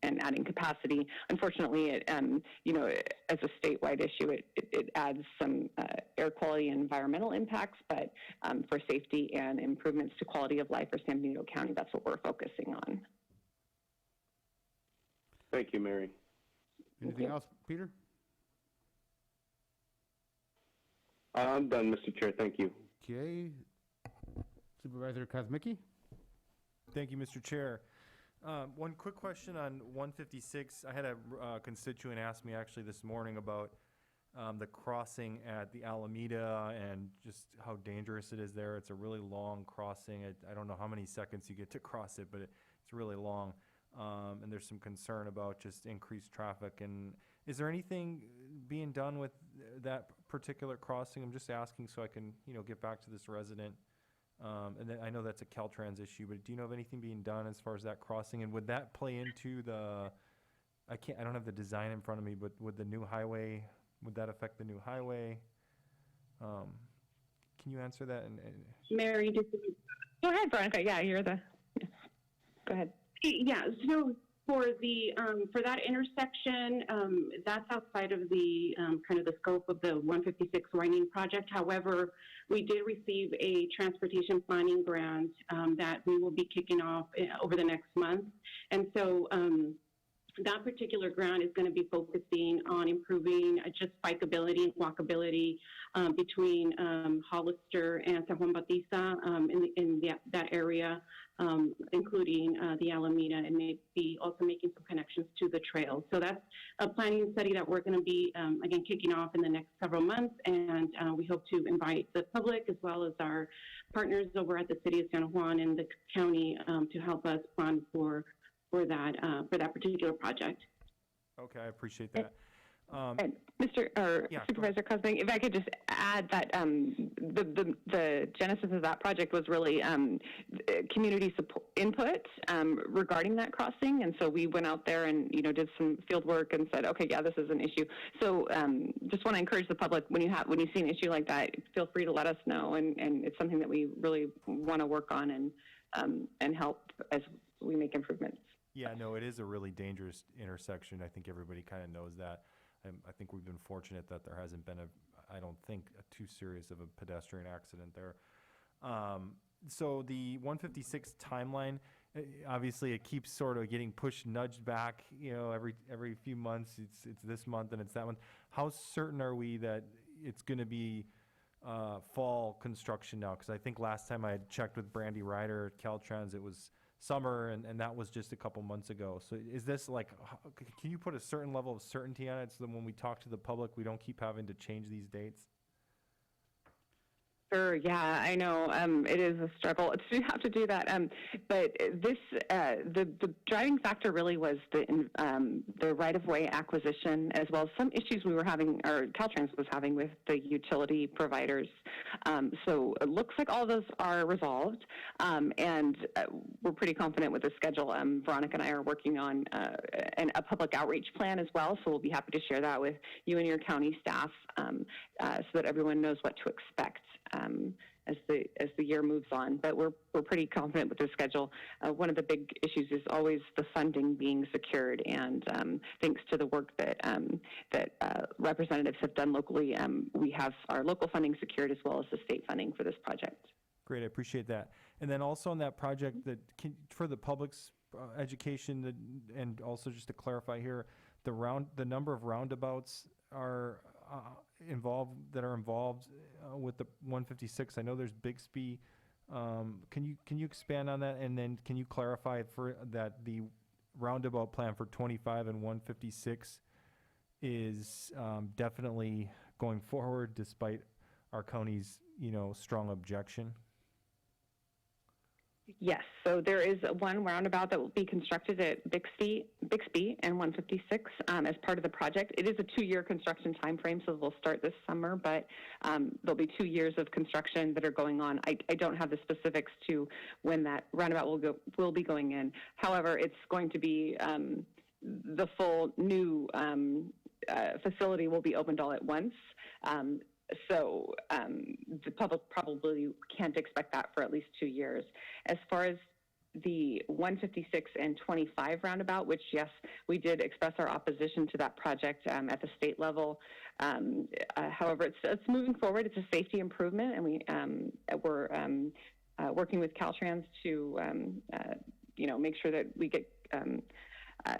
and adding capacity. Unfortunately, it, as a statewide issue, it adds some air quality and environmental impacts, but for safety and improvements to quality of life for San Benito County, that's what we're focusing on. Thank you, Mary. Anything else, Peter? I'm done, Mr. Chair. Thank you. Okay. Supervisor Kazmicki? Thank you, Mr. Chair. One quick question on 156. I had a constituent ask me actually this morning about the crossing at the Alameda and just how dangerous it is there. It's a really long crossing. I don't know how many seconds you get to cross it, but it's really long. and there's some concern about just increased traffic. And is there anything being done with that particular crossing? I'm just asking so I can, get back to this resident. And then I know that's a Caltrans issue, but do you know of anything being done as far as that crossing? And would that play into I don't have the design in front of me, but would the new highway, would that affect the new highway? Can you answer that? And Mary, go ahead, Veronica. Yeah, go ahead. Yeah, so for that intersection, that's outside of the kind of the scope of the 156 widening project. However, we did receive a transportation planning grant that we will be kicking off over the next month. And so that particular grant is going to be focusing on improving just bikeability and walkability between Hollister and San Juan Bautista in that area, including the Alameda, and maybe also making some connections to the trail. So that's a planning study that we're going to be, again, kicking off in the next several months, and we hope to invite the public as well as our partners over at the City of San Juan and the county to help us plan for that particular project. Okay, I appreciate that. And Supervisor Cosme, if I could just add that the genesis of that project was really community support input regarding that crossing, and so we went out there and did some field work and said, okay, yeah, this is an issue. So just want to encourage the public, when you see an issue like that, feel free to let us know, and it's something that we really want to work on and help as we make improvements. Yeah, no, it is a really dangerous intersection. I think everybody kind of knows that. I think we've been fortunate that there hasn't been I don't think, too serious of a pedestrian accident there. So the 156 timeline, obviously it keeps sort of getting nudged back, every few months. It's this month and it's that month. How certain are we that it's going to be fall construction now? Because I think last time I had checked with Brandy Ryder at Caltrans, it was summer, and that was just a couple months ago. So is this can you put a certain level of certainty on it so that when we talk to the public, we don't keep having to change these dates? Sure. Yeah, I know. It is a struggle to have to do that. But this, the driving factor really was the right-of-way acquisition, as well as some issues we were having, or Caltrans was having, with the utility providers. So it looks like all those are resolved, and we're pretty confident with the schedule. Veronica and I are working on a public outreach plan as well, so we'll be happy to share that with you and your county staff so that everyone knows what to expect as the year moves on. But we're pretty confident with the schedule. One of the big issues is always the funding being secured, and thanks to the work that representatives have done locally, we have our local funding secured as well as the state funding for this project. Great, I appreciate that. And then also on that project, for the public's education, and also just to clarify here, the number of roundabouts are involved with the 156. I know there's Bixby. Can you expand on that, and then can you clarify for that the roundabout plan for 25 and 156 is definitely going forward despite our county's strong objection? Yes, so there is one roundabout that will be constructed at Bixby and 156 as part of the project. It is a 2-year construction timeframe, so we'll start this summer, but there'll be 2 years of construction that are going on. I don't have the specifics to when that roundabout will be going in. However, it's going to be the full new facility will be opened all at once. So the public probably can't expect that for at least 2 years. As far as the 156 and 25 roundabout, which, yes, we did express our opposition to that project at the state level. However, it's moving forward. It's a safety improvement, and we're working with Caltrans to make sure that we get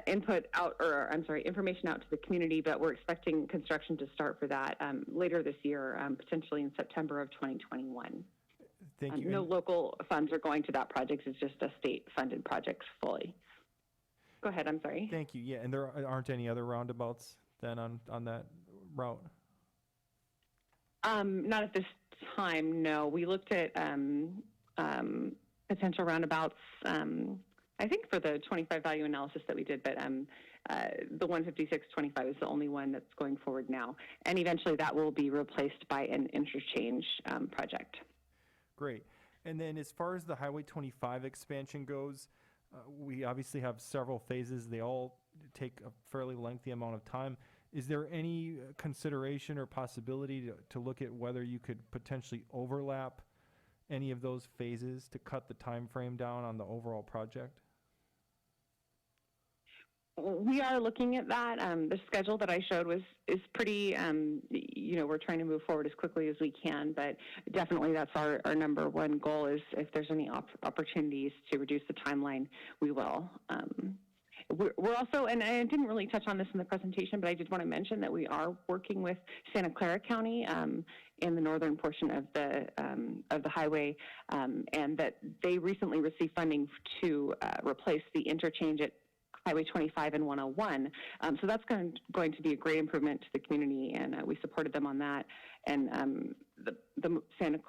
information out to the community, but we're expecting construction to start for that later this year, potentially in September of 2021. Thank you. No local funds are going to that project. It's just a state-funded project fully. Go ahead, I'm sorry. Thank you. Yeah, and there aren't any other roundabouts then on that route? Not at this time, no. We looked at potential roundabouts I think for the 25 value analysis that we did, but the 15625 is the only one that's going forward now. And eventually that will be replaced by an interchange project. Great. And then as far as the Highway 25 expansion goes, we obviously have several phases. They all take a fairly lengthy amount of time. Is there any consideration or possibility to look at whether you could potentially overlap any of those phases to cut the time frame down on the overall project? We are looking at that. The schedule that I showed is pretty, we're trying to move forward as quickly as we can, but definitely that's our number one goal is if there's any opportunities to reduce the timeline, we will. We're also, and I didn't really touch on this in the presentation, but I did want to mention that we are working with Santa Clara County in the northern portion of the highway, and that they recently received funding to replace the interchange at Highway 25 and 101. So that's going to be a great improvement to the community, and we supported them on that. And the Santa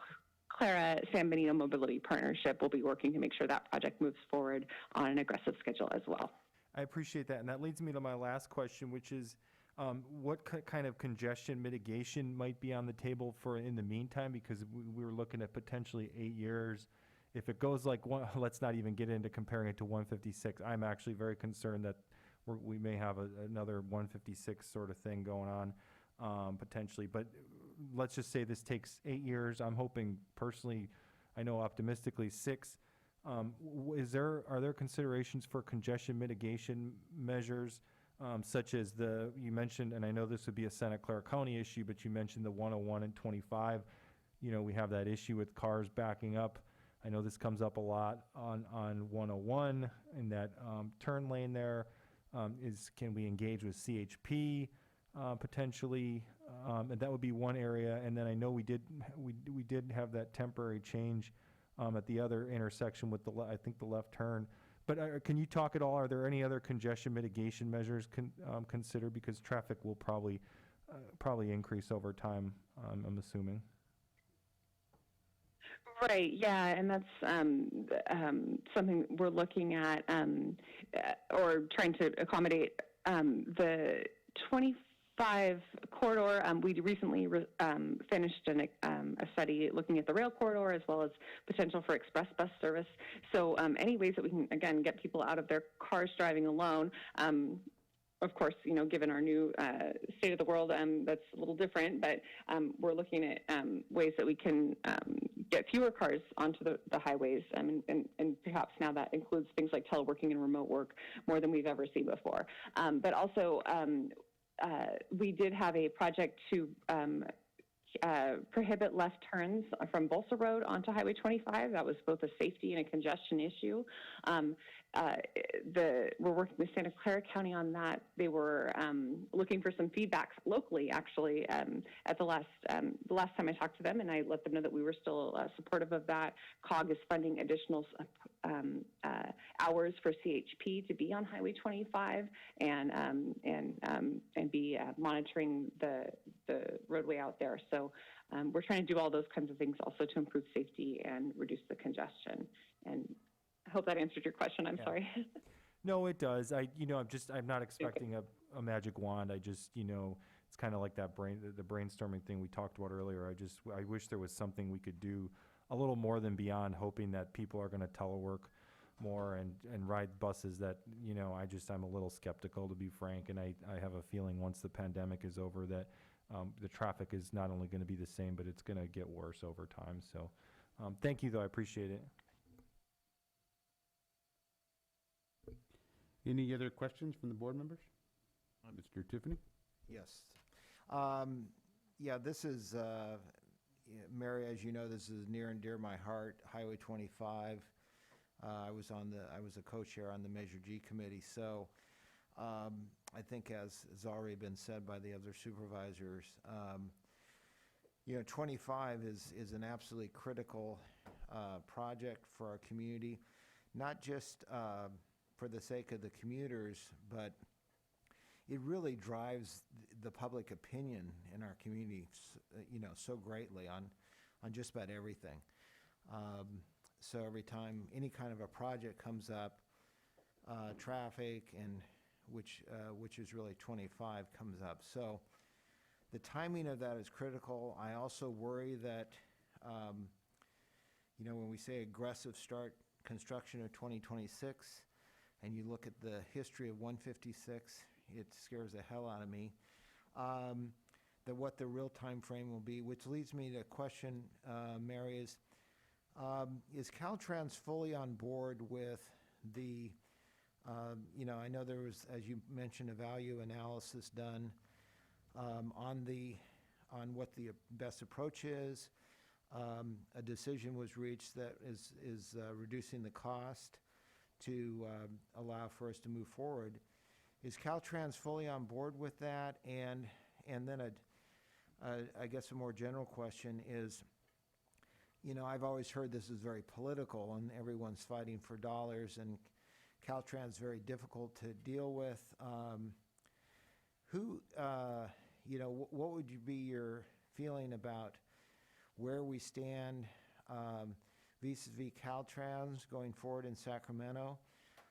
Clara San Benito Mobility Partnership will be working to make sure that project moves forward on an aggressive schedule as well. I appreciate that. And that leads me to my last question, which is what kind of congestion mitigation might be on the table for in the meantime? Because we were looking at potentially 8 years. If it goes like one, let's not even get into comparing it to 156. I'm actually very concerned that we may have another 156 sort of thing going on potentially. But let's just say this takes 8 years. I'm hoping personally, I know optimistically 6. Are there considerations for congestion mitigation measures such as you mentioned, and I know this would be a Santa Clara County issue, but you mentioned the 101 and 25. We have that issue with cars backing up. I know this comes up a lot on 101 in that turn lane there. Can we engage with CHP potentially? And that would be one area. And then I know we did have that temporary change at the other intersection with I think the left turn. But can you talk at all? Are there any other congestion mitigation measures considered? Because traffic will probably increase over time, I'm assuming. Right, yeah, and that's something we're looking at or trying to accommodate. The 25 corridor, we recently finished a study looking at the rail corridor as well as potential for express bus service. So any ways that we can, again, get people out of their cars driving alone. Of course, given our new state of the world, that's a little different, but we're looking at ways that we can get fewer cars onto the highways, and perhaps now that includes things like teleworking and remote work more than we've ever seen before. But also, we did have a project to prohibit left turns from Bolsa Road onto Highway 25. That was both a safety and a congestion issue. We're working with Santa Clara County on that. They were looking for some feedback locally, actually, at the last time I talked to them, and I let them know that we were still supportive of that. COG is funding additional hours for CHP to be on Highway 25 and be monitoring the roadway out there. So we're trying to do all those kinds of things also to improve safety and reduce the congestion. And I hope that answered your question. I'm sorry. No, it does. I'm not expecting a magic wand. I just, it's kind of like the brainstorming thing we talked about earlier. I wish there was something we could do a little more than beyond hoping that people are going to telework more and ride buses that, I'm a little skeptical, to be frank. And I have a feeling once the pandemic is over that the traffic is not only going to be the same, but it's going to get worse over time. So thank you, though. I appreciate it. Any other questions from the board members? Mr. Tiffany? Yes. This is, Mary, as you know, this is near and dear my heart, Highway 25. I was a co-chair on the Measure G committee. So I think as has already been said by the other supervisors, 25 is an absolutely critical project for our community, not just for the sake of the commuters, but it really drives the public opinion in our community, so greatly on just about everything. So every time any kind of a project comes up, traffic, and which is really 25 comes up. So the timing of that is critical. I also worry that, when we say aggressive start construction of 2026, and you look at the history of 156, it scares the hell out of me. That what the real time frame will be, which leads me to a question, Mary, is Caltrans fully on board with the, I know there was, as you mentioned, a value analysis done on what the best approach is. A decision was reached that is reducing the cost to allow for us to move forward. Is Caltrans fully on board with that? And then I guess a more general question is, I've always heard this is very political and everyone's fighting for dollars, and Caltrans very difficult to deal with. What would be your feeling about where we stand vis-a-vis Caltrans going forward in Sacramento?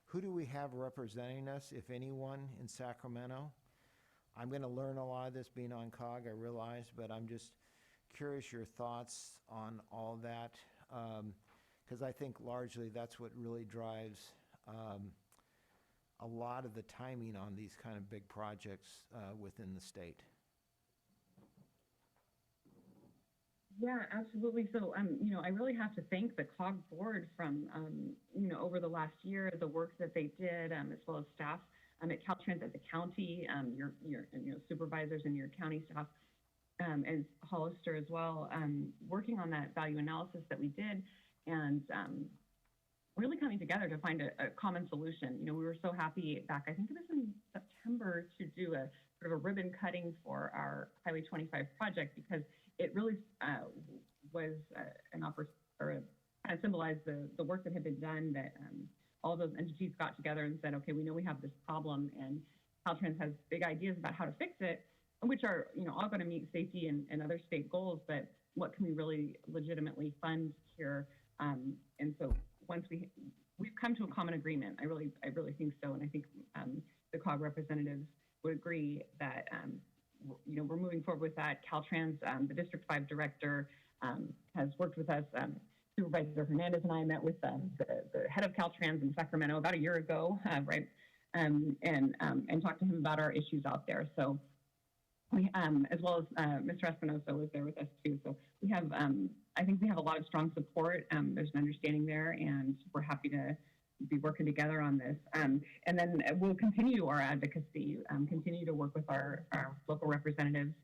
Who do we have representing us, if anyone, in Sacramento? I'm going to learn a lot of this being on COG, I realize, but I'm just curious your thoughts on all that, because I think largely that's what really drives a lot of the timing on these kind of big projects within the state. Yeah, absolutely. So, I really have to thank the COG board from, over the last year, the work that they did, as well as staff at Caltrans at the county, your supervisors and your county staff, and Hollister as well, working on that value analysis that we did, and really coming together to find a common solution. We were so happy back, I think it was in September, to do a sort of a ribbon cutting for our Highway 25 project, because it really was an opportunity, or kind of symbolized the work that had been done, that all those entities got together and said, okay, we know we have this problem, and Caltrans has big ideas about how to fix it, which are, all going to meet safety and other state goals, but what can we really legitimately fund here? And so once we've come to a common agreement, I really think so, and I think the COG representatives would agree that we're moving forward with that. Caltrans, the District 5 director, has worked with us. Supervisor Hernandez and I met with the head of Caltrans in Sacramento about a year ago, right, and talked to him about our issues out there. So we, as well as Mr. Espinosa was there with us too. So we have, I think we have a lot of strong support. There's an understanding there, and we're happy to be working together on this. And then we'll continue our advocacy, continue to work with our local representatives.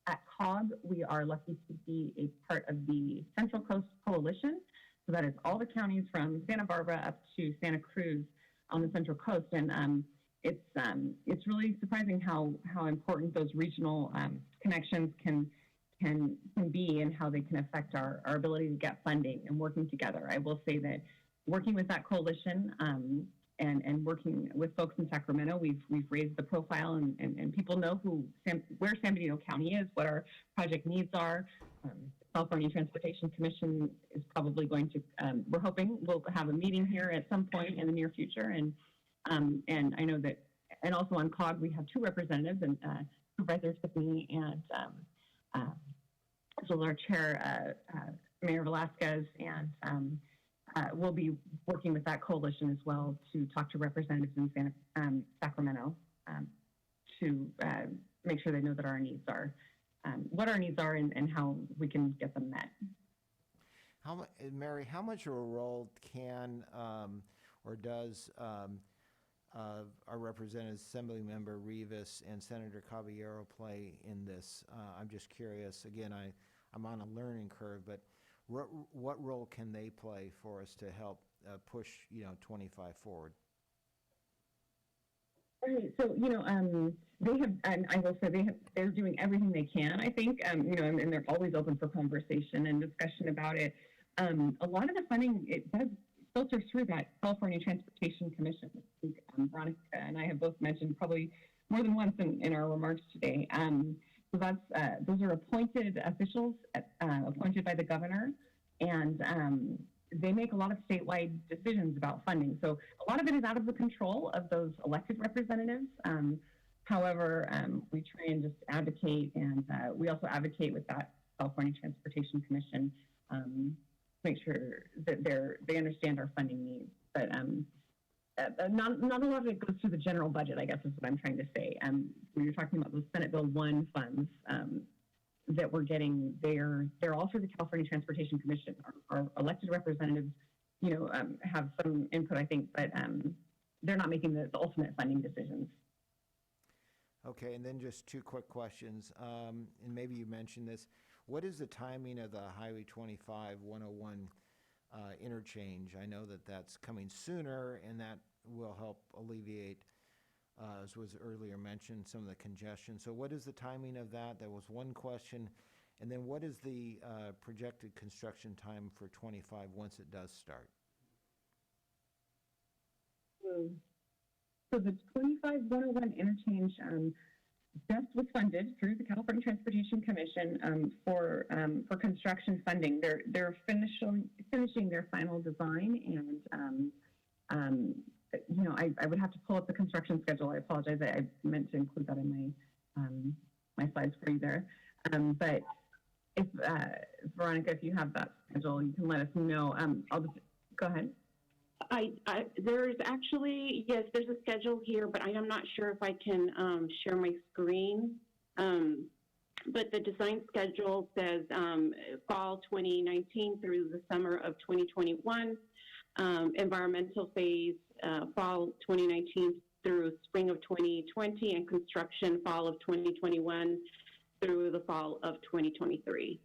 At COG, we are lucky to be a part of the Central Coast Coalition. So that is all the counties from Santa Barbara up to Santa Cruz on the Central Coast. And it's really surprising how important those regional connections can be, and how they can affect our ability to get funding and working together. I will say that working with that coalition and working with folks in Sacramento, we've raised the profile, and people know where San Benito County is, what our project needs are. California Transportation Commission is probably going to, we're hoping we'll have a meeting here at some point in the near future. And I know that, and also on COG, we have two representatives, and Supervisor Tiffany and as well as our chair, Mayor Velasquez, and we'll be working with that coalition as well to talk to representatives in Sacramento to make sure they know that our needs are, what our needs are, and how we can get them met. Mary, how much of a role can or does our Representative Assembly Member Rivas and Senator Caballero play in this? I'm just curious. Again, I'm on a learning curve, but what role can they play for us to help push 25 forward? Right. So they have, and I will say they're doing everything they can. I think and they're always open for conversation and discussion about it. A lot of the funding, it does filter through that California Transportation Commission. I think Veronica and I have both mentioned probably more than once in our remarks today. So those are appointed officials appointed by the governor, and they make a lot of statewide decisions about funding. So a lot of it is out of the control of those elected representatives. However, we try and just advocate, and we also advocate with that California Transportation Commission to make sure that they understand our funding needs. But not a lot of it goes through the general budget, I guess is what I'm trying to say. When you're talking about those Senate Bill 1 funds that we're getting, they're all through the California Transportation Commission. Our elected representatives, have some input, I think, but they're not making the ultimate funding decisions. Okay, and then just two quick questions, and maybe you mentioned this. What is the timing of the Highway 25 101 interchange? I know that that's coming sooner, and that will help alleviate, as was earlier mentioned, some of the congestion. So what is the timing of that? That was one question. And then what is the projected construction time for 25 once it does start? So the 25-101 interchange just was funded through the California Transportation Commission for construction funding. They're finishing their final design, and I would have to pull up the construction schedule. I apologize. I meant to include that in my slides for you there. But if Veronica, if you have that schedule, you can let us know. I'll just go ahead. There's actually, yes, there's a schedule here, but I am not sure if I can share my screen. But the design schedule says fall 2019 through the summer of 2021, environmental phase fall 2019 through spring of 2020, and construction fall of 2021 through the fall of 2023.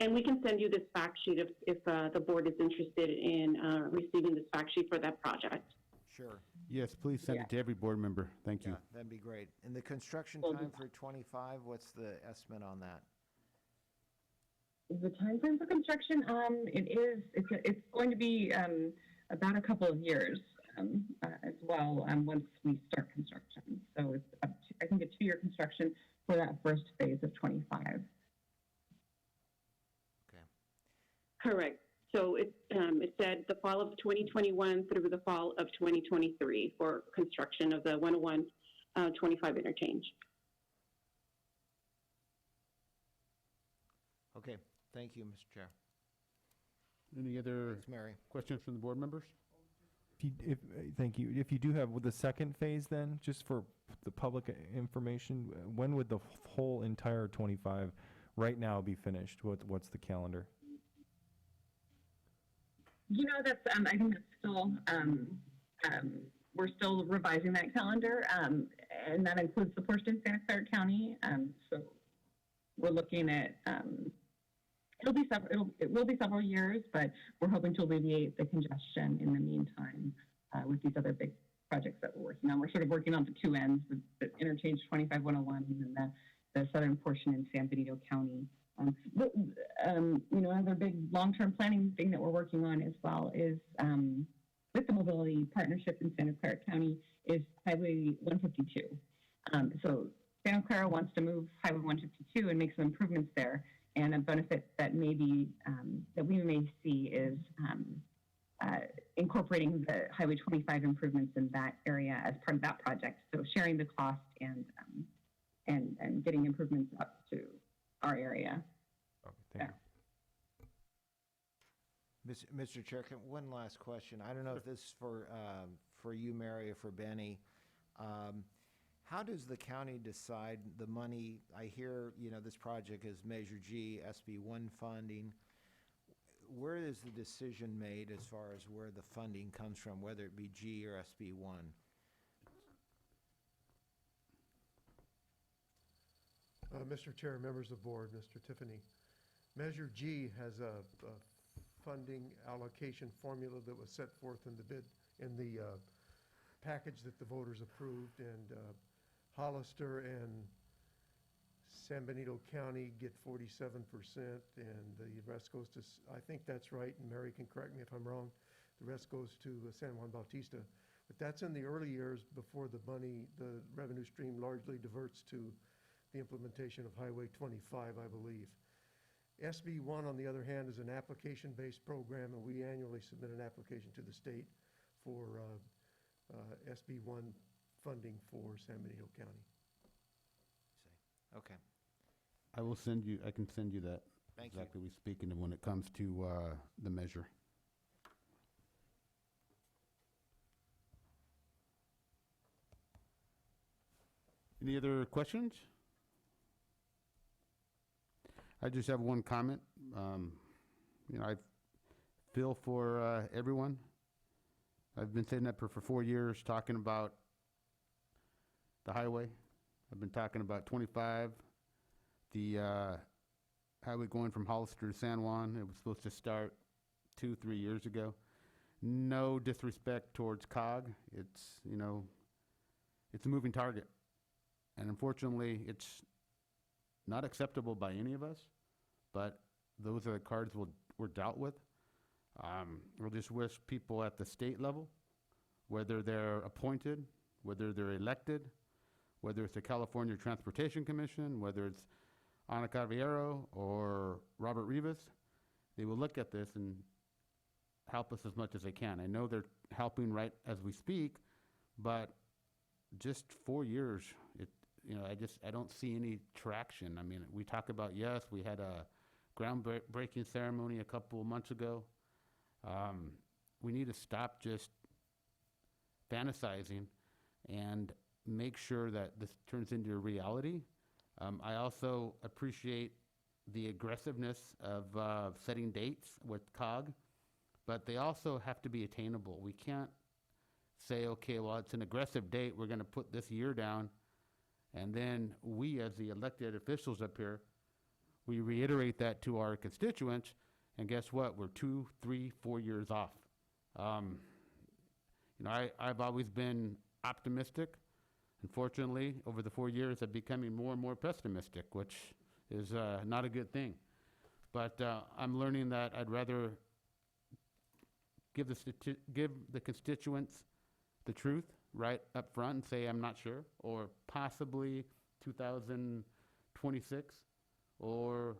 And we can send you this fact sheet if the board is interested in receiving this fact sheet for that project. Sure. Yes, please send it to every board member. Thank you. Yeah, that'd be great. And the construction time for 25, what's the estimate on that? The time frame for construction, it's going to be about a couple of years as well once we start construction. So it's I think a 2-year construction for that first phase of 25. Correct. So it said the fall of 2021 through the fall of 2023 for construction of the 101 25 interchange. Okay. Thank you, Mr. Chair. Any other questions from the board members? Thank you. If you do have, with the second phase then, just for the public information, when would the whole entire 25 right now be finished? What's the calendar? That's, I think that's still, we're still revising that calendar, and that includes the portion in Santa Clara County. So we're looking at, it will be several years, but we're hoping to alleviate the congestion in the meantime with these other big projects that we're working on. We're sort of working on the two ends, the interchange 25-101 and the southern portion in San Benito County. Another big long-term planning thing that we're working on as well is with the mobility partnership in Santa Clara County is Highway 152. So Santa Clara wants to move Highway 152 and make some improvements there. And a benefit that that we may see is incorporating the Highway 25 improvements in that area as part of that project. So sharing the cost and getting improvements up to our area. Okay, thank you. Mr. Chair, one last question. I don't know if this is for you, Mary, or for Benny. How does the county decide the money? I hear, this project is Measure G, SB1 funding. Where is the decision made as far as where the funding comes from, whether it be G or SB1? Mr. Chair, members of the board, Mr. Tiffany, Measure G has a funding allocation formula that was set forth in the package that the voters approved, and Hollister and San Benito County get 47%, and the rest goes to, I think that's right, and Mary can correct me if I'm wrong, the rest goes to San Juan Bautista. But that's in the early years before the revenue stream largely diverts to the implementation of Highway 25, I believe. SB1, on the other hand, is an application-based program, and we annually submit an application to the state for SB1 funding for San Benito County. Okay. I can send you that. Thank you. Exactly, we speaking of when it comes to the measure. Any other questions? I just have one comment. I feel for everyone. I've been saying that for 4 years, talking about the highway. I've been talking about 25, the highway going from Hollister to San Juan. It was supposed to start 2-3 years ago. No disrespect towards COG. It's a moving target. And unfortunately, it's not acceptable by any of us, but those are the cards we're dealt with. We'll just wish people at the state level, whether they're appointed, whether they're elected, whether it's the California Transportation Commission, whether it's Ana Caballero or Robert Rivas, they will look at this and help us as much as they can. I know they're helping right as we speak, but just 4 years, I don't see any traction. I mean, we talk about, yes, we had a groundbreaking ceremony a couple of months ago. We need to stop just fantasizing and make sure that this turns into a reality. I also appreciate the aggressiveness of setting dates with COG, but they also have to be attainable. We can't say, okay, well, it's an aggressive date, we're going to put this year down, and then we, as the elected officials up here, we reiterate that to our constituents, and guess what? We're 2, 3, 4 years off. I've always been optimistic. Unfortunately, over the 4 years, I'm becoming more and more pessimistic, which is not a good thing. But I'm learning that I'd rather give the constituents the truth right up front and say I'm not sure, or possibly 2026, or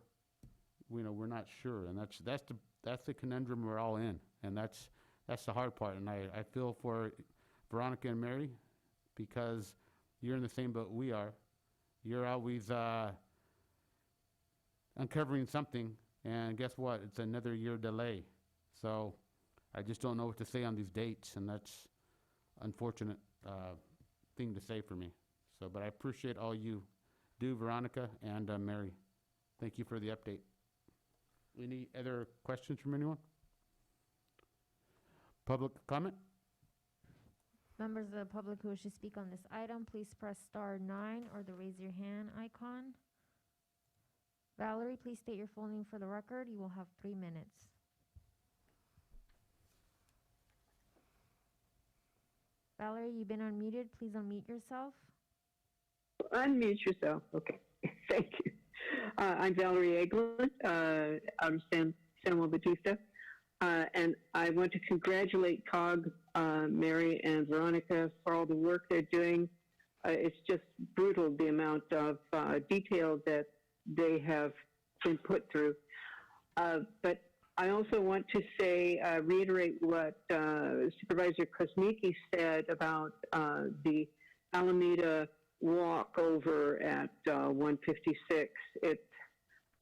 we're not sure, and that's the conundrum we're all in, and that's the hard part. And I feel for Veronica and Mary, because you're in the same boat we are. You're always uncovering something, and guess what? It's another year delay. So I just don't know what to say on these dates, and that's unfortunate thing to say for me. So, but I appreciate all you do, Veronica and Mary. Thank you for the update. Any other questions from anyone? Public comment? Members of the public who wish to speak on this item, please press star 9 or the raise your hand icon. Valerie, please state your full name for the record. You will have 3 minutes. Valerie, you've been unmuted. Please unmute yourself. Unmute yourself. Okay. Thank you. I'm Valerie Eglin, out of San Juan Bautista. And I want to congratulate COG, Mary and Veronica, for all the work they're doing. It's just brutal, the amount of detail that they have been put through. But I also want to say, reiterate what Supervisor Kosmicki said about the Alameda walk over at 156.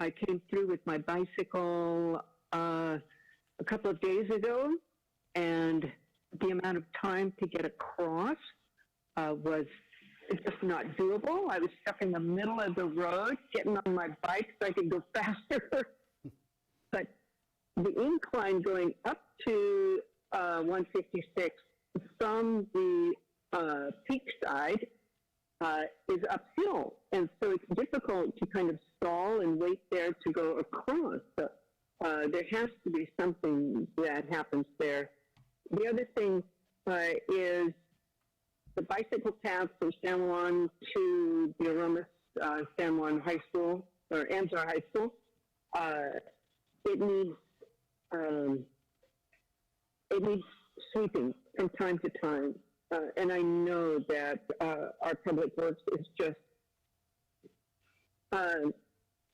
I came through with my bicycle a couple of days ago, and the amount of time to get across was just not doable. I was stuck in the middle of the road, getting on my bike so I could go faster. But the incline going up to 156 from the peak side is uphill, and so it's difficult to kind of stall and wait there to go across. But there has to be something that happens there. The other thing is the bicycle path from San Juan to the Aromas San Juan High School, or Amzar High School. It needs sweeping from time to time. And I know that our public works is just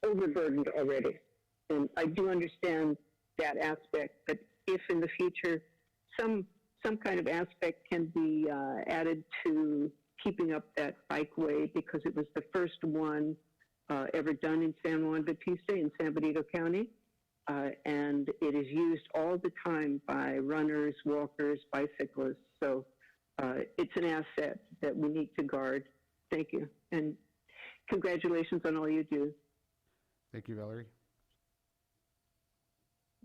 overburdened already. and I do understand that aspect, but if in the future some kind of aspect can be added to keeping up that bikeway, because it was the first one ever done in San Juan Bautista in San Benito County, and it is used all the time by runners, walkers, bicyclists. So it's an asset that we need to guard. Thank you, and congratulations on all you do. Thank you, Valerie.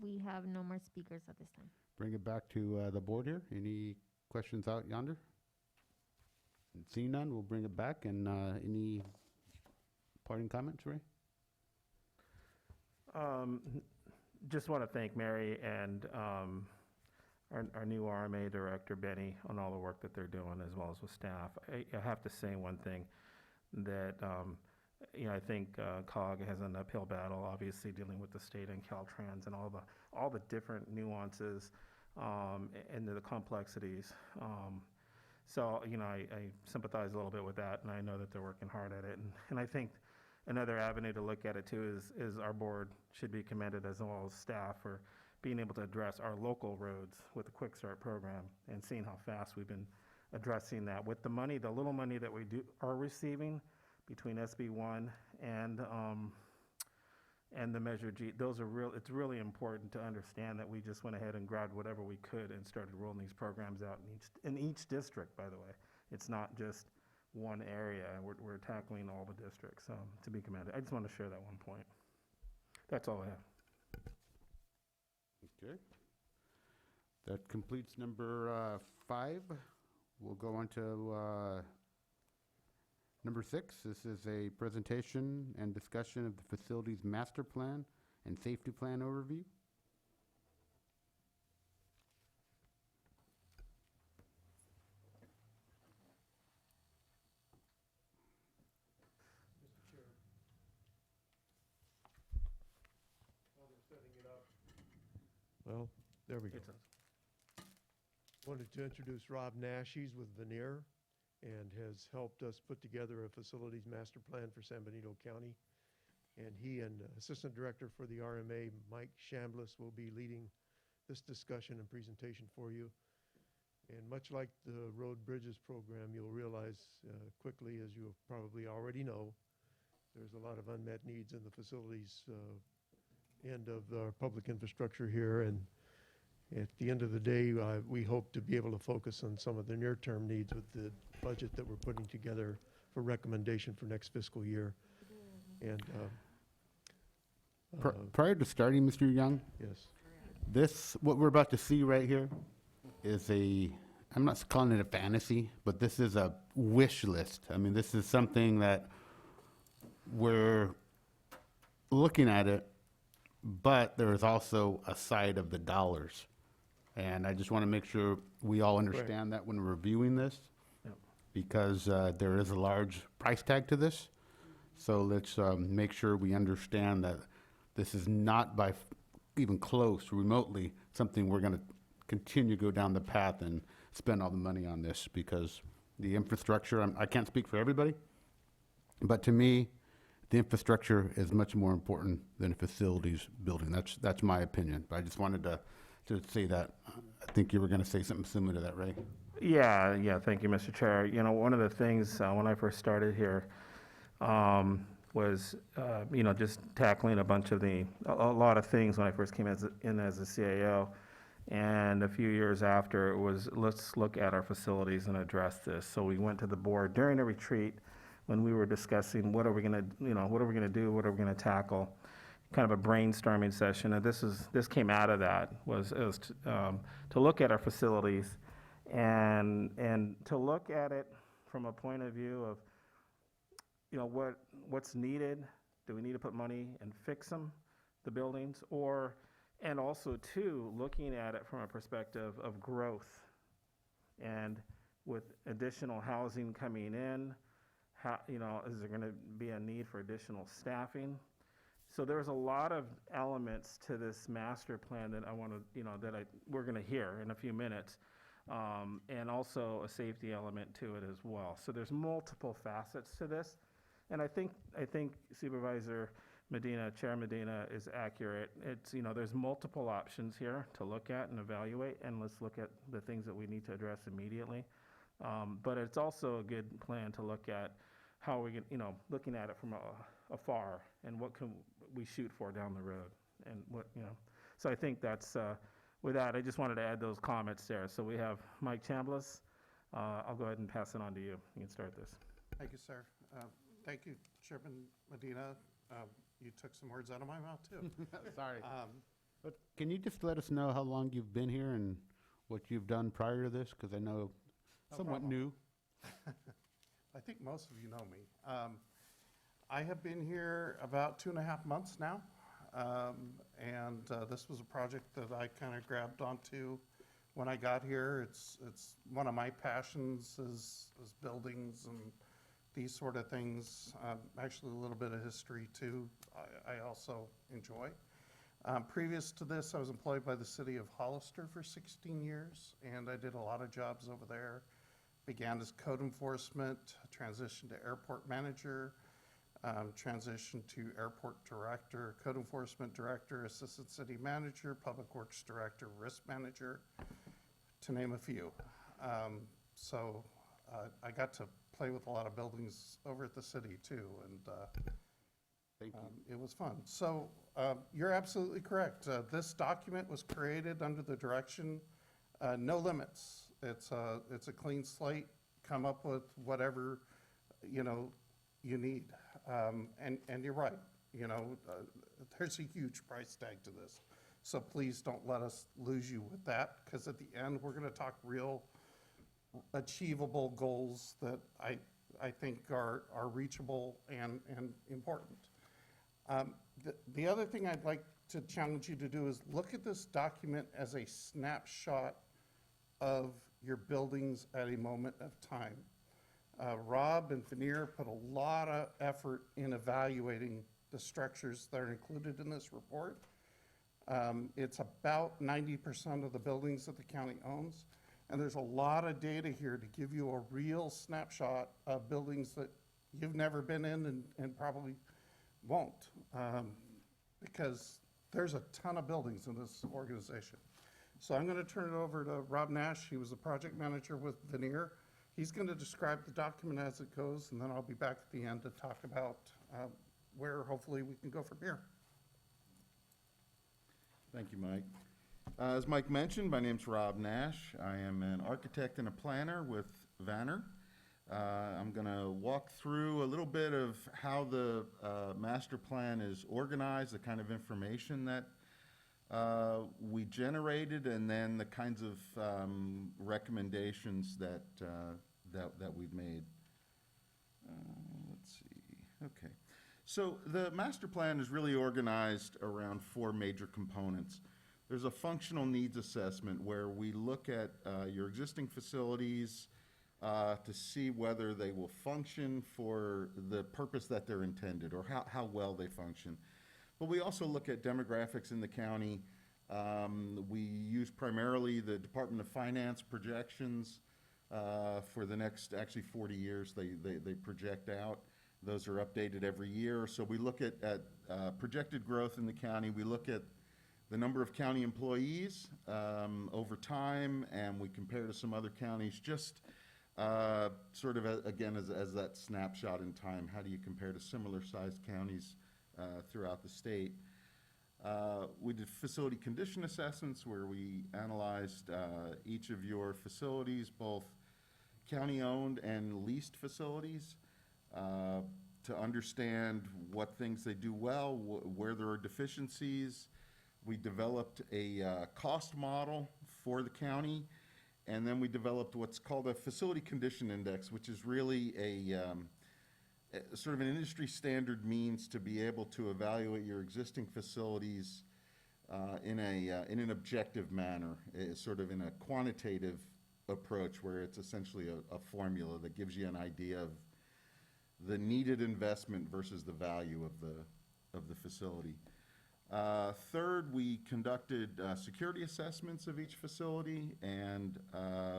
We have no more speakers at this time. Bring it back to the board here. Any questions out yonder? Seeing none, we'll bring it back. And any parting comments, Ray? Just want to thank Mary and our new RMA director, Benny, on all the work that they're doing, as well as with staff. I have to say one thing, that I think COG has an uphill battle, obviously dealing with the state and Caltrans and all the different nuances and the complexities. So I sympathize a little bit with that, and I know that they're working hard at it. And I think another avenue to look at it too is our board should be commended, as well as staff, for being able to address our local roads with the Quick Start program and seeing how fast we've been addressing that. With the money, the little money that we are receiving between SB1 and the Measure G, it's really important to understand that we just went ahead and grabbed whatever we could and started rolling these programs out in each district, by the way. It's not just one area. We're tackling all the districts, to be commended. I just want to share that one point. That's all I have. Okay. That completes number 5. We'll go on to number 6. This is a presentation and discussion of the facilities master plan and safety plan overview. Mr. Chair. While they're setting it up. Well, there we go. Wanted to introduce Rob Nash. He's with Veneer and has helped us put together a facilities master plan for San Benito County. And he and Assistant Director for the RMA, Mike Chambliss, will be leading this discussion and presentation for you. And much like the Road Bridges program, you'll realize quickly, as you probably already know, there's a lot of unmet needs in the facilities end of our public infrastructure here. And at the end of the day, we hope to be able to focus on some of the near-term needs with the budget that we're putting together for recommendation for next fiscal year. And prior to starting, Mr. Young, yes, what we're about to see right here is I'm not calling it a fantasy, but this is a wish list. I mean, this is something that we're looking at it, but there is also a side of the dollars. And I just want to make sure we all understand that when we're reviewing this, because there is a large price tag to this. So let's make sure we understand that this is not by even close, remotely, something we're going to continue to go down the path and spend all the money on this, because the infrastructure, I can't speak for everybody, but to me, the infrastructure is much more important than a facilities building. That's my opinion. But I just wanted to say that. I think you were going to say something similar to that, Ray. Yeah. Thank you, Mr. Chair. One of the things when I first started here was, just tackling a lot of things when I first came in as a CAO. And a few years after, it was, let's look at our facilities and address this. So we went to the board during a retreat when we were discussing what are we going to do, what are we going to tackle, kind of a brainstorming session. And this came out of that, was to look at our facilities and to look at it from a point of view of, what's needed. Do we need to put money and fix them, the buildings, and also too, looking at it from a perspective of growth, and with additional housing coming in, is there going to be a need for additional staffing? So there's a lot of elements to this master plan that I want to, we're going to hear in a few minutes, and also a safety element to it as well. So there's multiple facets to this, and I think Supervisor Chair Medina is accurate. It's, there's multiple options here to look at and evaluate, and let's look at the things that we need to address immediately. But it's also a good plan to look at how we can, looking at it from afar, and what can we shoot for down the road, and what. So I think that's, with that, I just wanted to add those comments there. So we have Mike Chambliss. I'll go ahead and pass it on to you. You can start this. Thank you, sir. Thank you, Chairman Medina. You took some words out of my mouth, too. Sorry. But can you just let us know how long you've been here and what you've done prior to this? Because I know No somewhat problem. new. I think most of you know me. I have been here about 2.5 months now. This was a project that I kind of grabbed onto when I got here. It's one of my passions is buildings and these sort of things. Actually, a little bit of history too, I also enjoy. Previous to this, I was employed by the city of Hollister for 16 years, and I did a lot of jobs over there. Began as code enforcement, transitioned to airport manager, transitioned to airport director, code enforcement director, assistant city manager, public works director, risk manager, to name a few. I got to play with a lot of buildings over at the city too, and Thank you. it was fun. So you're absolutely correct. This document was created under the direction, no limits. It's a clean slate. Come up with whatever you need. And you're right. There's a huge price tag to this. So please don't let us lose you with that, because at the end we're going to talk real achievable goals that I think are reachable and important. The other thing I'd like to challenge you to do is look at this document as a snapshot of your buildings at a moment of time. Rob and Veneer put a lot of effort in evaluating the structures that are included in this report. It's about 90% of the buildings that the county owns. And there's a lot of data here to give you a real snapshot of buildings that you've never been in and probably won't, because there's a ton of buildings in this organization. So I'm going to turn it over to Rob Nash. He was the project manager with Veneer. He's going to describe the document as it goes, and then I'll be back at the end to talk about where hopefully we can go from here. Thank you, Mike. As Mike mentioned, my name's Rob Nash. I am an architect and a planner with Vanner. I'm going to walk through a little bit of how the master plan is organized, the kind of information that we generated, and then the kinds of recommendations that we've made. Let's see. Okay. So the master plan is really organized around 4 major components. There's a functional needs assessment where we look at your existing facilities to see whether they will function for the purpose that they're intended, or how well they function. But we also look at demographics in the county. We use primarily the Department of Finance projections for the next, actually 40 years they project out. Those are updated every year. So we look at projected growth in the county. We look at the number of county employees over time, and we compare to some other counties, just sort of, again, as that snapshot in time. How do you compare to similar sized counties throughout the state? We did facility condition assessments where we analyzed each of your facilities, both county-owned and leased facilities, to understand what things they do well, where there are deficiencies. We developed a cost model for the county, and then we developed what's called a facility condition index, which is really a sort of an industry standard means to be able to evaluate your existing facilities in an objective manner, sort of in a quantitative approach, where it's essentially a formula that gives you an idea of the needed investment versus the value of the facility. Third, we conducted security assessments of each facility, and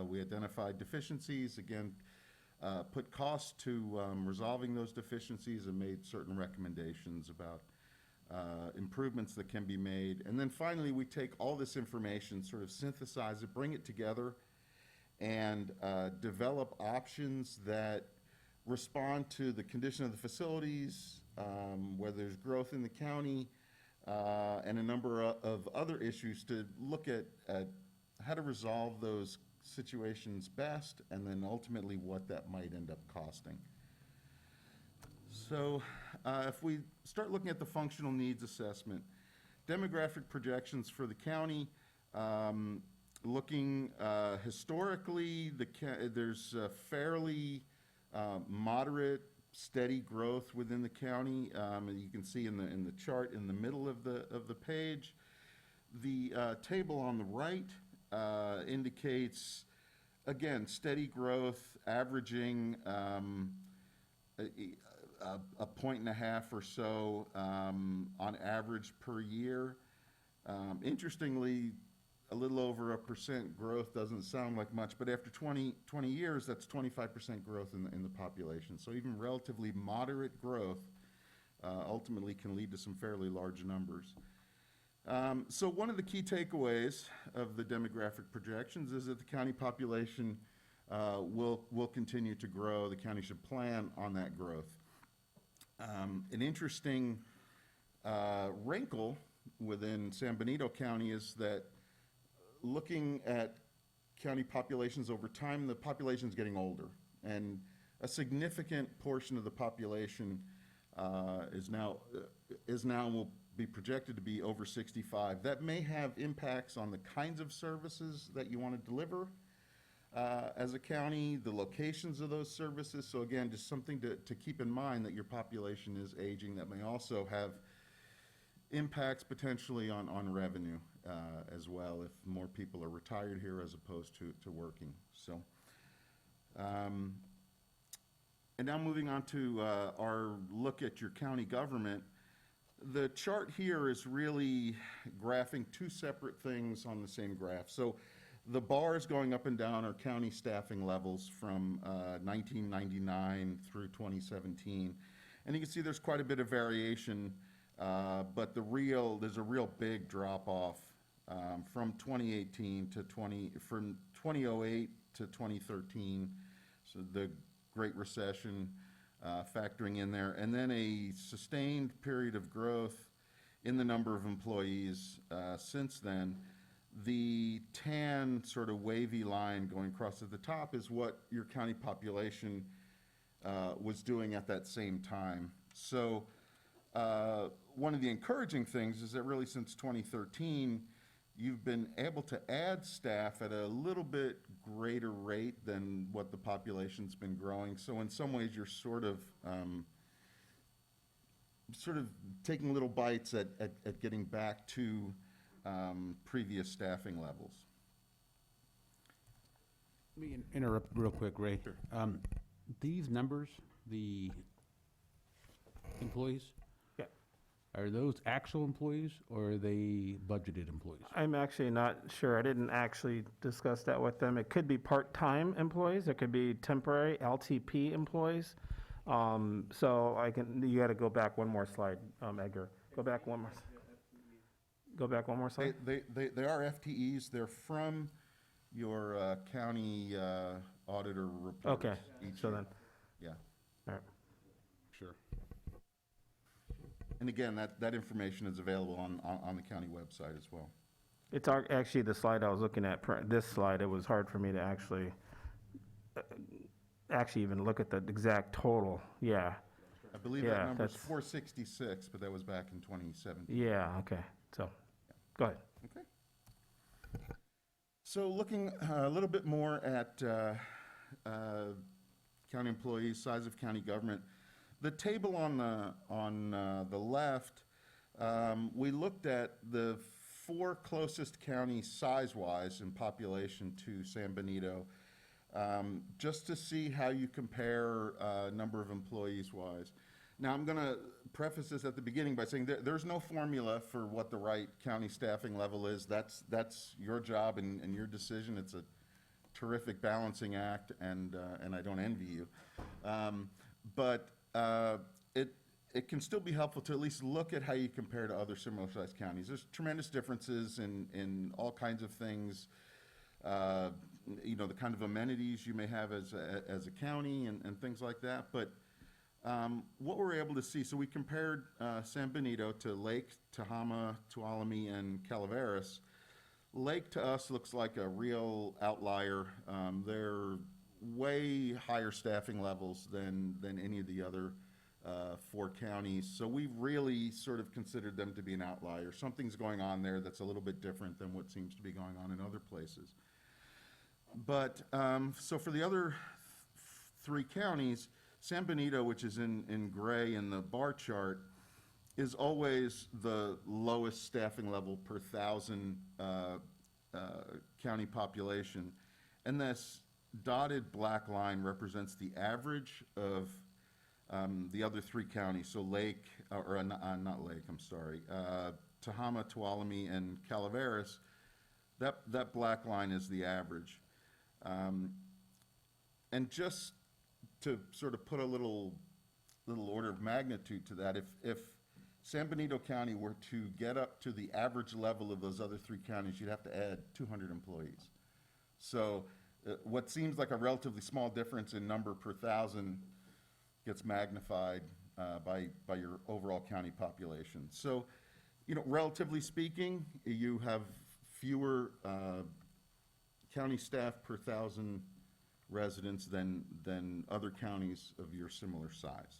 we identified deficiencies, again, put costs to resolving those deficiencies, and made certain recommendations about improvements that can be made. And then finally, we take all this information, sort of synthesize it, bring it together, and develop options that respond to the condition of the facilities, whether there's growth in the county, and a number of other issues to look at how to resolve those situations best, and then ultimately what that might end up costing. So if we start looking at the functional needs assessment, demographic projections for the county, looking historically, there's a fairly moderate, steady growth within the county. And you can see in the chart in the middle of the page. The table on the right indicates, again, steady growth, averaging a point and a half or so on average per year. Interestingly, a little over 1% growth doesn't sound like much, but after 20 years, that's 25% growth in the population. So even relatively moderate growth ultimately can lead to some fairly large numbers. So one of the key takeaways of the demographic projections is that the county population will continue to grow. The county should plan on that growth. An interesting wrinkle within San Benito County is that looking at county populations over time, the population is getting older, and a significant portion of the population is now will be projected to be over 65. That may have impacts on the kinds of services that you want to deliver as a county, the locations of those services. So again, just something to keep in mind, that your population is aging. That may also have impacts potentially on revenue as well, if more people are retired here as opposed to working. So, and now moving on to our look at your county government. The chart here is really graphing two separate things on the same graph. So the bars going up and down are county staffing levels from 1999 through 2017. And you can see there's quite a bit of variation, but there's a real big drop off from 2018 to from 2008 to 2013. So the Great Recession factoring in there, and then a sustained period of growth in the number of employees since then. The tan sort of wavy line going across at the top is what your county population was doing at that same time. So one of the encouraging things is that really since 2013, you've been able to add staff at a little bit greater rate than what the population's been growing. So in some ways, you're sort of taking little bites at getting back to previous staffing levels. Let me interrupt real quick, Ray. Sure. These numbers, the employees, are those actual employees or are they budgeted employees? I'm actually not sure. I didn't actually discuss that with them. It could be part-time employees. It could be temporary LTP employees. So you got to go back one more slide, Edgar. Go back one more. Go back one more slide. They are FTEs. They're from your county auditor report. Okay. So year. then. Yeah. All right. Sure. And again, that information is available on the county website as well. It's actually the slide I was looking at. This slide, it was hard for me to actually even look at the exact total. Yeah. I believe that number is 466, but that was back in 2017. Yeah. Okay. So, go ahead. Okay. So looking a little bit more at county employees, size of county government. The table on the left, we looked at the 4 closest counties size-wise in population to San Benito, just to see how you compare number of employees-wise. Now, I'm going to preface this at the beginning by saying there's no formula for what the right county staffing level is. That's your job and your decision. It's a terrific balancing act, and I don't envy you. But it can still be helpful to at least look at how you compare to other similar-sized counties. There's tremendous differences in all kinds of things. You know, the kind of amenities you may have as a county and things like that. But what we're able to see, so we compared San Benito to Lake, Tehama, Tuolumne, and Calaveras. Lake to us looks like a real outlier. They're way higher staffing levels than any of the other 4 counties. So we really sort of considered them to be an outlier. Something's going on there that's a little bit different than what seems to be going on in other places. But so for the other 3 counties, San Benito, which is in gray in the bar chart, is always the lowest staffing level per 1,000 county population. And this dotted black line represents the average of the other 3 counties. So Lake, not Lake, I'm sorry, Tehama, Tuolumne, and Calaveras. That black line is the average. And just to sort of put a little order of magnitude to that, if San Benito County were to get up to the average level of those other 3 counties, you'd have to add 200 employees. So what seems like a relatively small difference in number per 1,000 gets magnified by your overall county population. So, you know, relatively speaking, you have fewer county staff per 1,000 residents than other counties of your similar size.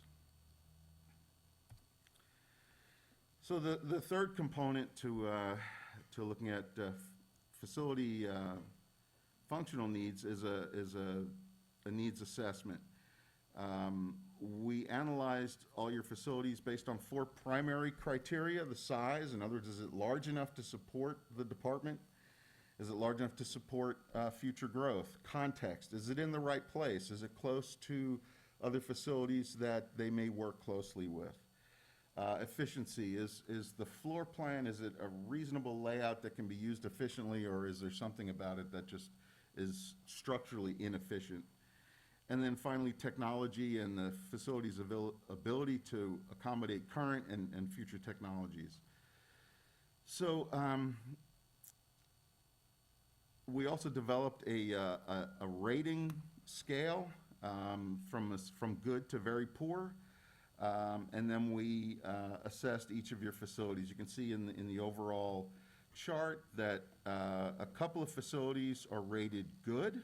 So the third component to looking at facility functional needs is a needs assessment. We analyzed all your facilities based on 4 primary criteria: the size. In other words, is it large enough to support the department? Is it large enough to support future growth? Context, is it in the right place? Is it close to other facilities that they may work closely with? Efficiency, is the floor plan, is it a reasonable layout that can be used efficiently, or is there something about it that just is structurally inefficient? And then finally, technology and the facility's ability to accommodate current and future technologies. So we also developed a rating scale from good to very poor. And then we assessed each of your facilities. You can see in the overall chart that a couple of facilities are rated good,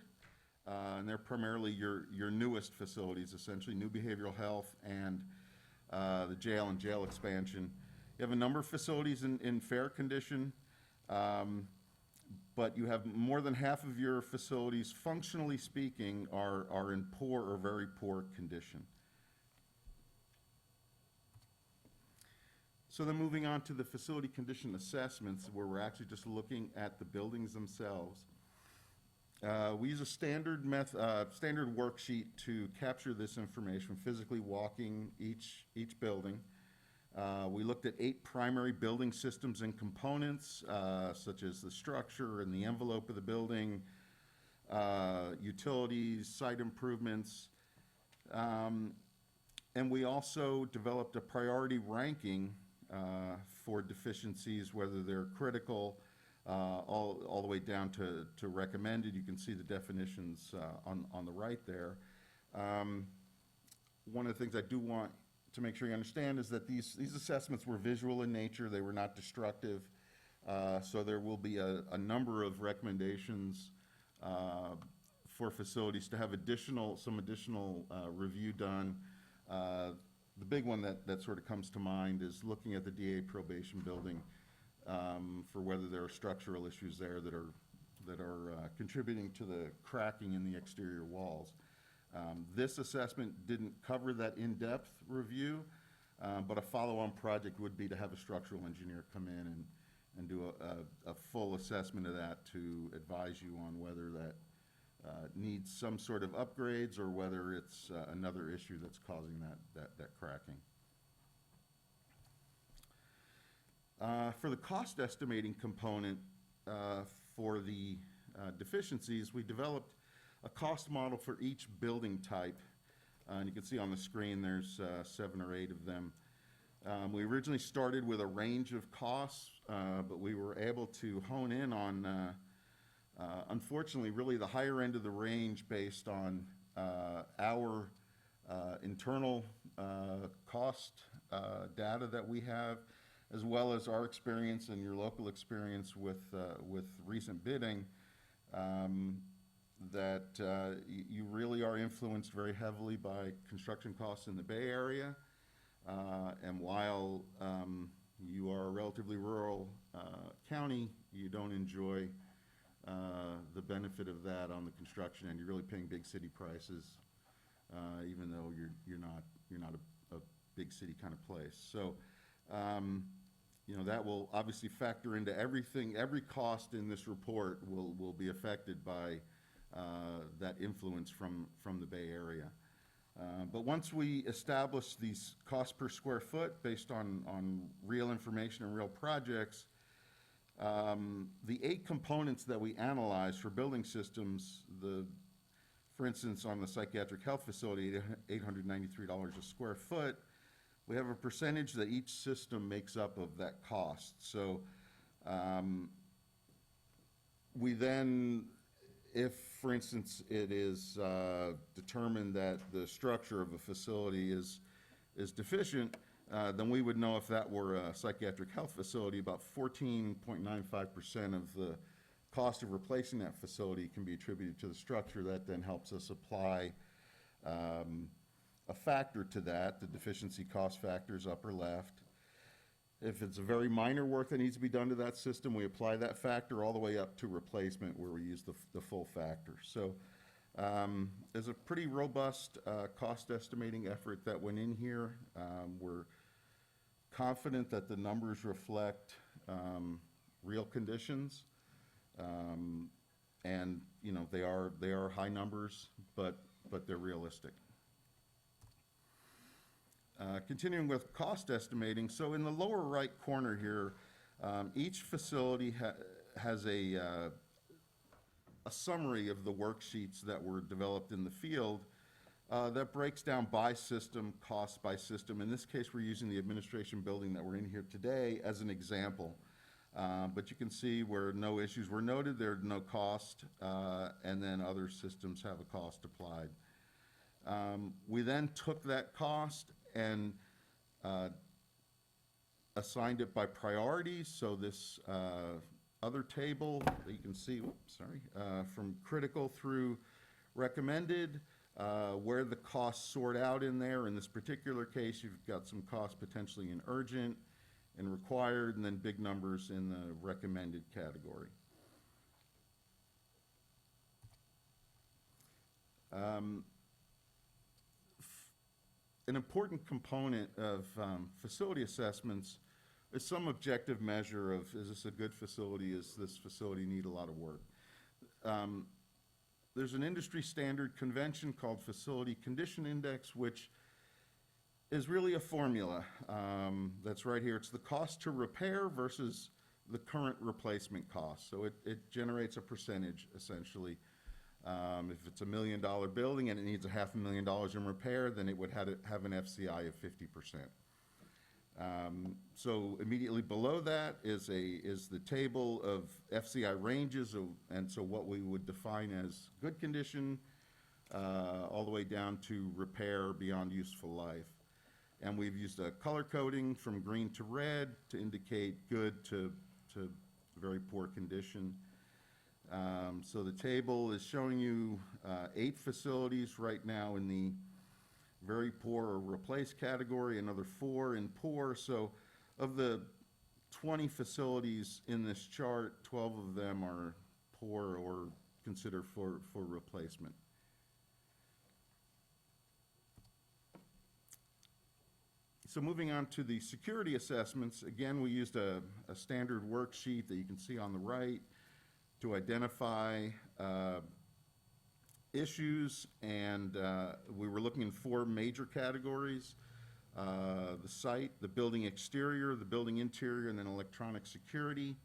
and they're primarily your newest facilities, essentially, new behavioral health and the jail and jail expansion. You have a number of facilities in fair condition, but you have more than half of your facilities, functionally speaking, are in poor or very poor condition. So then moving on to the facility condition assessments, where we're actually just looking at the buildings themselves. We use a standard worksheet to capture this information, physically walking each building. We looked at 8 primary building systems and components, such as the structure and the envelope of the building, utilities, site improvements. And we also developed a priority ranking for deficiencies, whether they're critical, all the way down to recommended. You can see the definitions on the right there. One of the things I do want to make sure you understand is that these assessments were visual in nature. They were not destructive. So there will be a number of recommendations for facilities to have some additional review done. The big one that sort of comes to mind is looking at the DA probation building for whether there are structural issues there that are contributing to the cracking in the exterior walls. This assessment didn't cover that in-depth review, but a follow-on project would be to have a structural engineer come in and do a full assessment of that to advise you on whether that needs some sort of upgrades or whether it's another issue that's causing that cracking. For the cost estimating component for the deficiencies, we developed a cost model for each building type. And you can see on the screen there's 7 or 8 of them. We originally started with a range of costs, but we were able to hone in on, unfortunately, really the higher end of the range based on our internal cost data that we have, as well as our experience and your local experience with recent bidding, that you really are influenced very heavily by construction costs in the Bay Area. And while you are a relatively rural county, you don't enjoy the benefit of that on the construction end. You're really paying big city prices, even though you're not a big city kind of place. So, that will obviously factor into everything. Every cost in this report will be affected by that influence from the Bay Area. But once we establish these costs per square foot based on real information and real projects, the 8 components that we analyze for building systems, for instance, on the psychiatric health facility, $893 a square foot, we have a percentage that each system makes up of that cost. So we then, if, for instance, it is determined that the structure of a facility is deficient, then we would know if that were a psychiatric health facility, about 14.95% of the cost of replacing that facility can be attributed to the structure. That then helps us apply a factor to that. The deficiency cost factor is upper left. If it's a very minor work that needs to be done to that system, we apply that factor all the way up to replacement, where we use the full factor. So there's a pretty robust cost estimating effort that went in here. We're confident that the numbers reflect real conditions, and they are high numbers, but they're realistic. Continuing with cost estimating, so in the lower right corner here, each facility has a summary of the worksheets that were developed in the field that breaks down by system, cost by system. In this case, we're using the administration building that we're in here today as an example. But you can see where no issues were noted, there's no cost, and then other systems have a cost applied. We then took that cost and assigned it by priorities. So this other table that you can see, from critical through recommended, where the costs sort out in there. In this particular case, you've got some costs potentially in urgent and required, and then big numbers in the recommended category. An important component of facility assessments is some objective measure of, is this a good facility? Is this facility need a lot of work? There's an industry standard convention called Facility Condition Index, which is really a formula that's right here. It's the cost to repair versus the current replacement cost. So it generates a percentage, essentially. If it's $1 million building and it needs $500,000 in repair, then it would have an FCI of 50%. So immediately below that is the table of FCI ranges, and so what we would define as good condition, all the way down to repair beyond useful life. And we've used a color coding from green to red to indicate good to very poor condition. So the table is showing you 8 facilities right now in the very poor or replaced category, another 4 in poor. So of the 20 facilities in this chart, 12 of them are poor or considered for replacement. So moving on to the security assessments, again, we used a standard worksheet that you can see on the right to identify issues, and we were looking in 4 major categories: the site, the building exterior, the building interior, and then electronic security.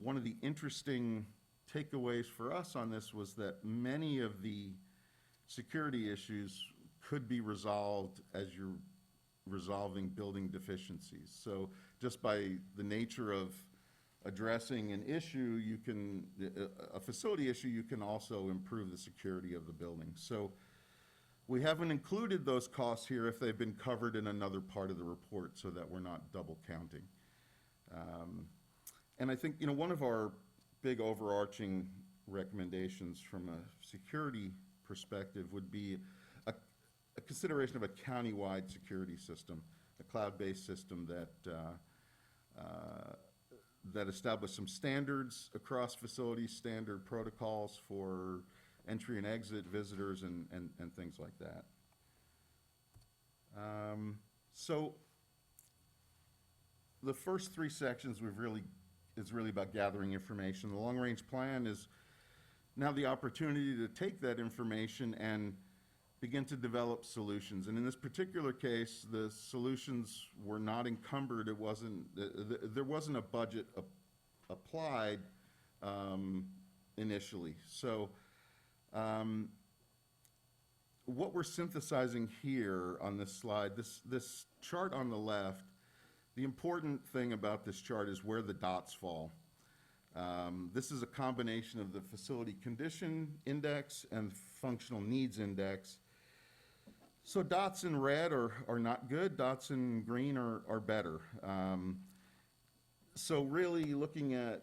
One of the interesting takeaways for us on this was that many of the security issues could be resolved as you're resolving building deficiencies. So just by the nature of addressing an issue, you can, a facility issue, you can also improve the security of the building. So we haven't included those costs here if they've been covered in another part of the report so that we're not double counting. And I think, you know, one of our big overarching recommendations from a security perspective would be a consideration of a county-wide security system, a cloud-based system that established some standards across facilities, standard protocols for entry and exit visitors and things like that. So the first three sections is really about gathering information. The long-range plan is now the opportunity to take that information and begin to develop solutions. And in this particular case, the solutions were not encumbered. It wasn't, there wasn't a budget applied initially. So what we're synthesizing here on this slide, this chart on the left, the important thing about this chart is where the dots fall. This is a combination of the facility condition index and functional needs index. So dots in red are not good, dots in green are better. So really looking at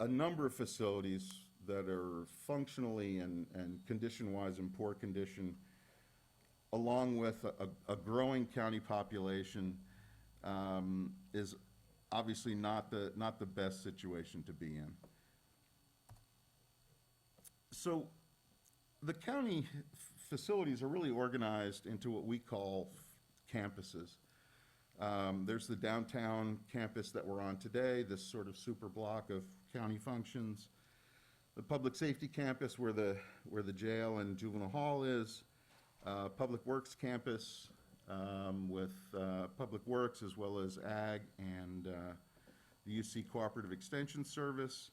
a number of facilities that are functionally and condition-wise in poor condition, along with a growing county population, is obviously not the best situation to be in. So the county facilities are really organized into what we call campuses. There's the downtown campus that we're on today, this sort of super block of county functions. The public safety campus where the jail and juvenile hall is. Public works campus with public works as well as ag and the UC Cooperative Extension Service.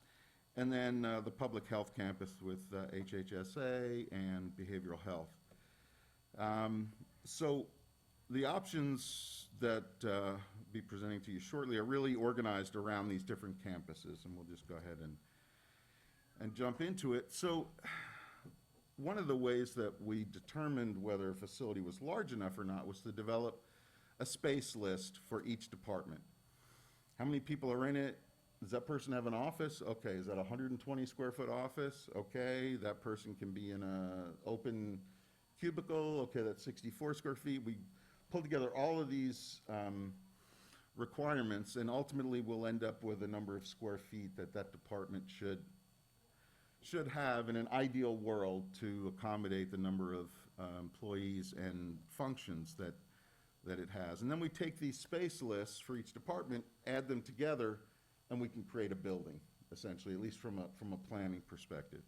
And then the public health campus with HHSA and behavioral health. So the options that I'll be presenting to you shortly are really organized around these different campuses, and we'll just go ahead and jump into it. So one of the ways that we determined whether a facility was large enough or not was to develop a space list for each department. How many people are in it? Does that person have an office? Okay, is that a 120 square foot office? Okay, that person can be in a open cubicle. Okay, that's 64 square feet. We pull together all of these requirements, and ultimately we'll end up with a number of square feet that department should have in an ideal world to accommodate the number of employees and functions that it has. And then we take these space lists for each department, add them together, and we can create a building, essentially, at least from a planning perspective.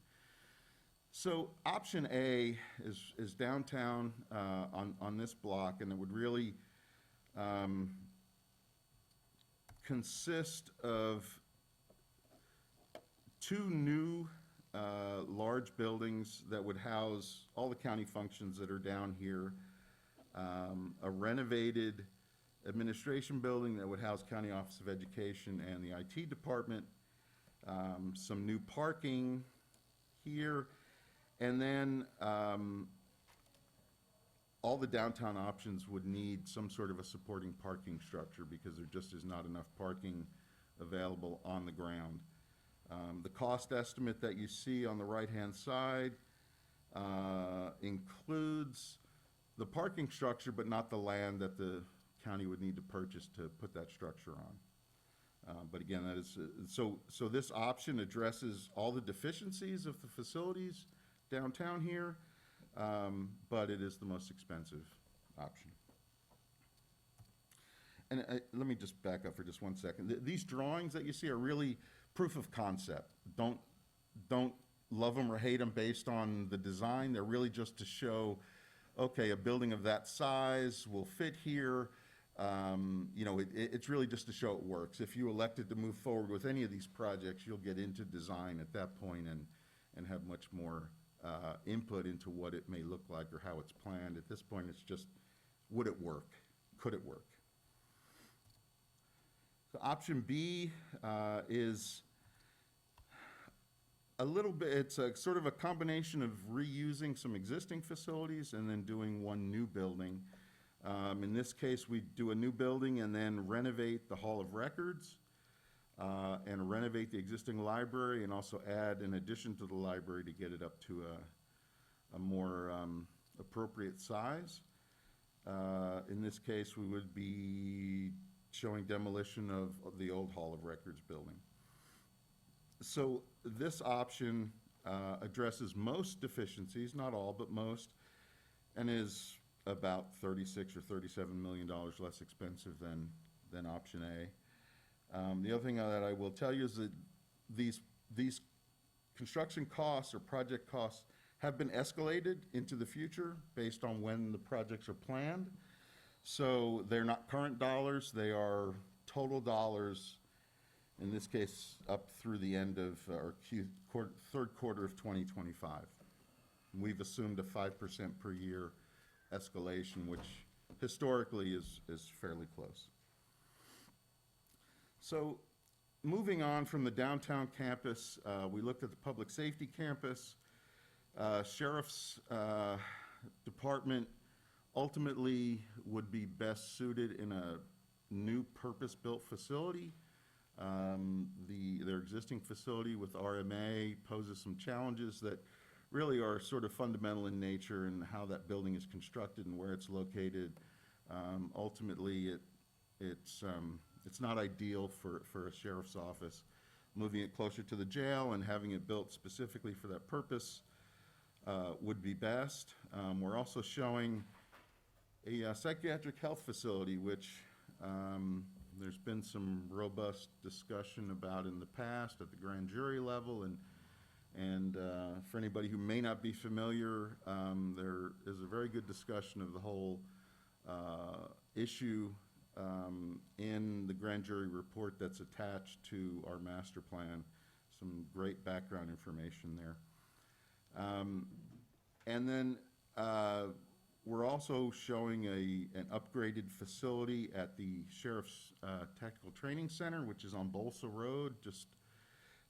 So option A is downtown on this block, and it would really consist of two new large buildings that would house all the county functions that are down here, a renovated administration building that would house County Office of Education and the IT department, some new parking here, and then all the downtown options would need some sort of a supporting parking structure because there just is not enough parking available on the ground. The cost estimate that you see on the right-hand side includes the parking structure, but not the land that the county would need to purchase to put that structure on. But again, that is so this option addresses all the deficiencies of the facilities downtown here, but it is the most expensive option. And let me just back up for just 1 second. These drawings that you see are really proof of concept. Don't love them or hate them based on the design. They're really just to show, okay, a building of that size will fit here. You know, it's really just to show it works. If you elected to move forward with any of these projects, you'll get into design at that point and have much more input into what it may look like or how it's planned. At this point, it's just, would it work? could it work? So option B is a little bit, it's a sort of a combination of reusing some existing facilities and then doing one new building. In this case, we do a new building and then renovate the Hall of Records and renovate the existing library and also add an addition to the library to get it up to a more appropriate size. In this case, we would be showing demolition of the old Hall of Records building. So this option addresses most deficiencies, not all, but most, and is about $36 or $37 million less expensive than option A. The other thing that I will tell you is that these construction costs or project costs have been escalated into the future based on when the projects are planned. So they're not current dollars, they are total dollars, in this case, up through the end of our third quarter of 2025. We've assumed a 5% per year escalation, which historically is fairly close. So moving on from the downtown campus, we looked at the public safety campus. Sheriff's Department ultimately would be best suited in a new purpose-built facility. Their existing facility with RMA poses some challenges that really are sort of fundamental in nature and how that building is constructed and where it's located. Ultimately, it's not ideal for a sheriff's office. Moving it closer to the jail and having it built specifically for that purpose would be best. We're also showing a psychiatric health facility, which there's been some robust discussion about in the past at the grand jury level, and for anybody who may not be familiar, there is a very good discussion of the whole issue in the grand jury report that's attached to our master plan. Some great background information there. And then we're also showing an upgraded facility at the Sheriff's Tactical Training Center, which is on Bolsa Road, just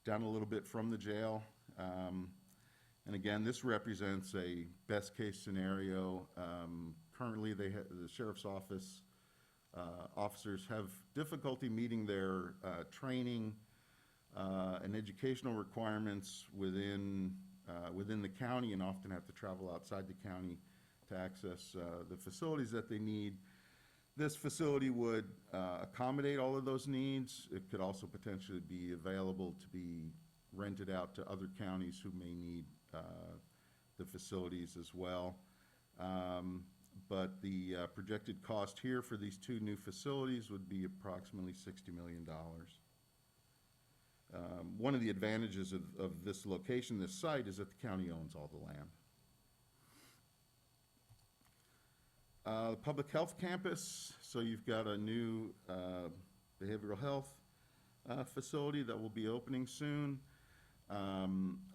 down a little bit from the jail. And again, this represents a best-case scenario. Currently, the Sheriff's Office officers have difficulty meeting their training and educational requirements within the county and often have to travel outside the county to access the facilities that they need. This facility would accommodate all of those needs. It could also potentially be available to be rented out to other counties who may need the facilities as well. But the projected cost here for these two new facilities would be approximately $60 million. One of the advantages of this location, this site, is that the county owns all the land. The public health campus, so you've got a new behavioral health facility that will be opening soon.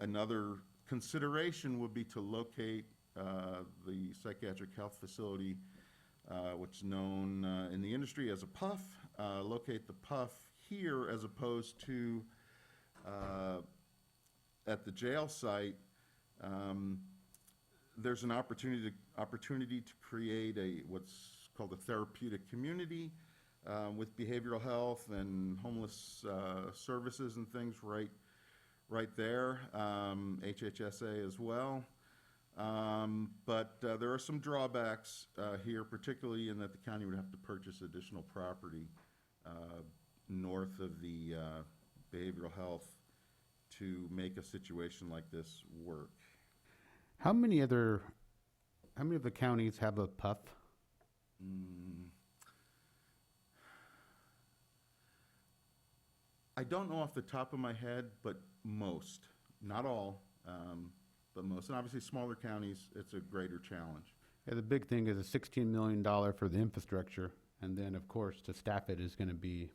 Another consideration would be to locate the psychiatric health facility, which is known in the industry as a PUF, locate the PUF here as opposed to at the jail site. There's an opportunity to create what's called a therapeutic community with behavioral health and homeless services and things right there, HHSA as well. But there are some drawbacks here, particularly in that the county would have to purchase additional property north of the behavioral health to make a situation like this work. How many of the counties have a PUF? I don't know off the top of my head, but most, not all, but most. And obviously smaller counties, it's a greater challenge. Yeah, the big thing is a $16 million for the infrastructure, and then, of course, to staff it is going to be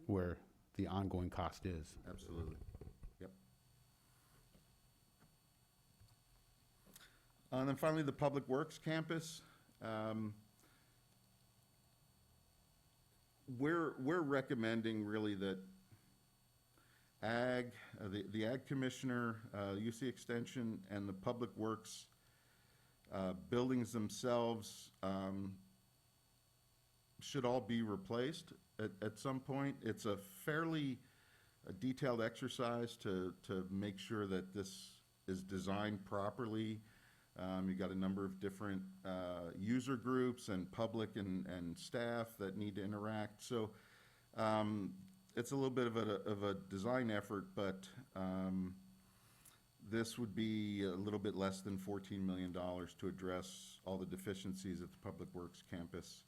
where the ongoing cost is. Absolutely. Yep. And then finally, the Public Works campus. we're recommending really that ag, the ag commissioner, UC Extension, and the Public Works buildings themselves should all be replaced at some point. It's a fairly detailed exercise to make sure that this is designed properly. You've got a number of different user groups and public and staff that need to interact. So it's a little bit of a design effort, but this would be a little bit less than $14 million to address all the deficiencies at the Public Works campus.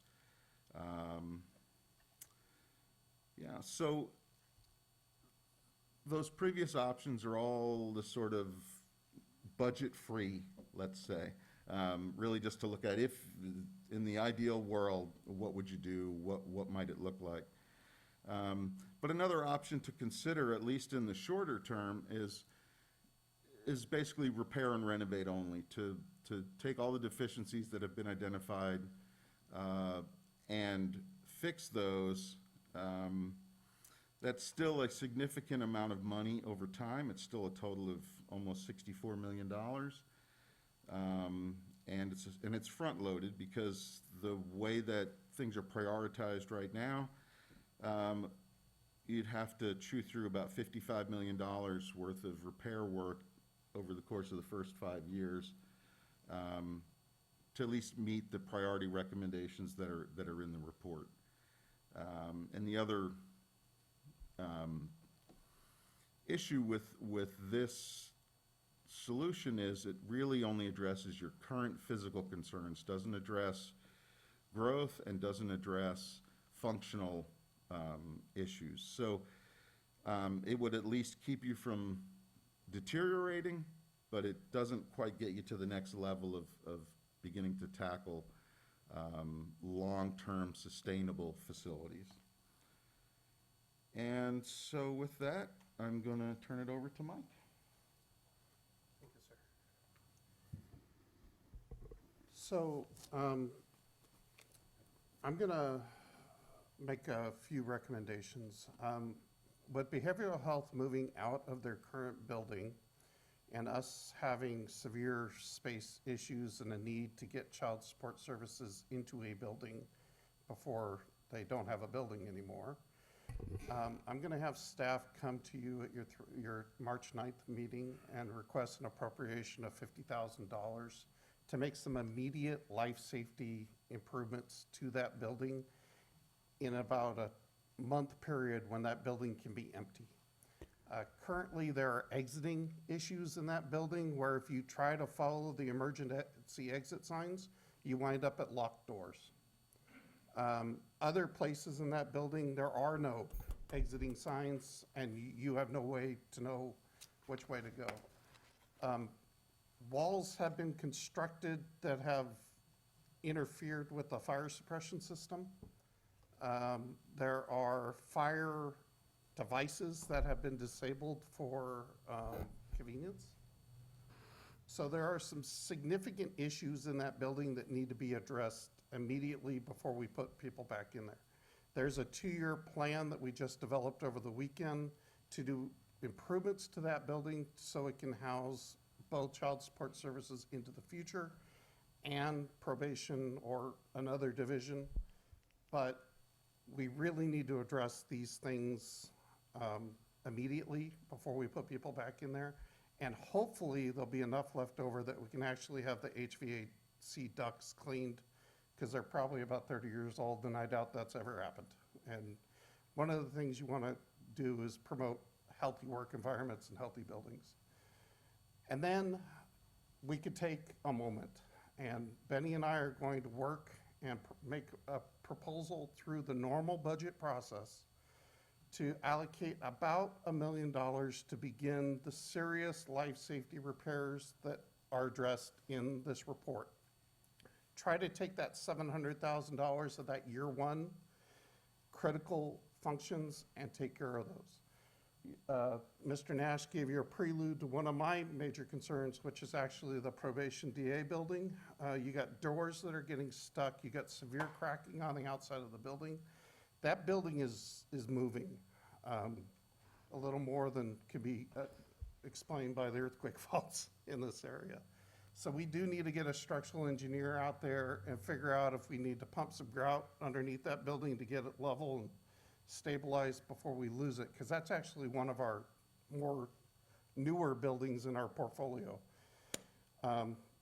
Yeah, so those previous options are all the sort of budget-free, let's say. Really just to look at, if in the ideal world, what would you do? What might it look like? But another option to consider, at least in the shorter term, is basically repair and renovate only, to take all the deficiencies that have been identified and fix those. That's still a significant amount of money over time. It's still a total of almost $64 million. And it's front-loaded because the way that things are prioritized right now, you'd have to chew through about $55 million worth of repair work over the course of the first 5 years to at least meet the priority recommendations that are in the report. And the other issue with this solution is it really only addresses your current physical concerns, doesn't address growth, and doesn't address functional issues. So it would at least keep you from deteriorating, but it doesn't quite get you to the next level of beginning to tackle long-term sustainable facilities. And so with that, I'm going to turn it over to Mike. Thank you, sir. So I'm going to make a few recommendations. With behavioral health moving out of their current building and us having severe space issues and a need to get child support services into a building before they don't have a building anymore, I'm going to have staff come to you at your March 9th meeting and request an appropriation of $50,000 to make some immediate life safety improvements to that building in about a month period when that building can be empty. Currently, there are exiting issues in that building where if you try to follow the emergency exit signs, you wind up at locked doors. Other places in that building, there are no exiting signs, and you have no way to know which way to go. Walls have been constructed that have interfered with the fire suppression system. There are fire devices that have been disabled for convenience. So there are some significant issues in that building that need to be addressed immediately before we put people back in there. There's a 2-year plan that we just developed over the weekend to do improvements to that building so it can house both child support services into the future and probation or another division. But we really need to address these things immediately before we put people back in there. And hopefully there'll be enough left over that we can actually have the HVAC ducts cleaned, because they're probably about 30 years old, and I doubt that's ever happened. And one of the things you want to do is promote healthy work environments and healthy buildings. And then we could take a moment, and Benny and I are going to work and make a proposal through the normal budget process to allocate about $1 million to begin the serious life safety repairs that are addressed in this report. Try to take that $700,000 of that year one critical functions and take care of those. Mr. Nash gave you a prelude to one of my major concerns, which is actually the probation DA building. You got doors that are getting stuck. You got severe cracking on the outside of the building. that building is moving a little more than can be explained by the earthquake faults in this area. So we do need to get a structural engineer out there and figure out if we need to pump some grout underneath that building to get it level and stabilized before we lose it, because that's actually one of our more newer buildings in our portfolio.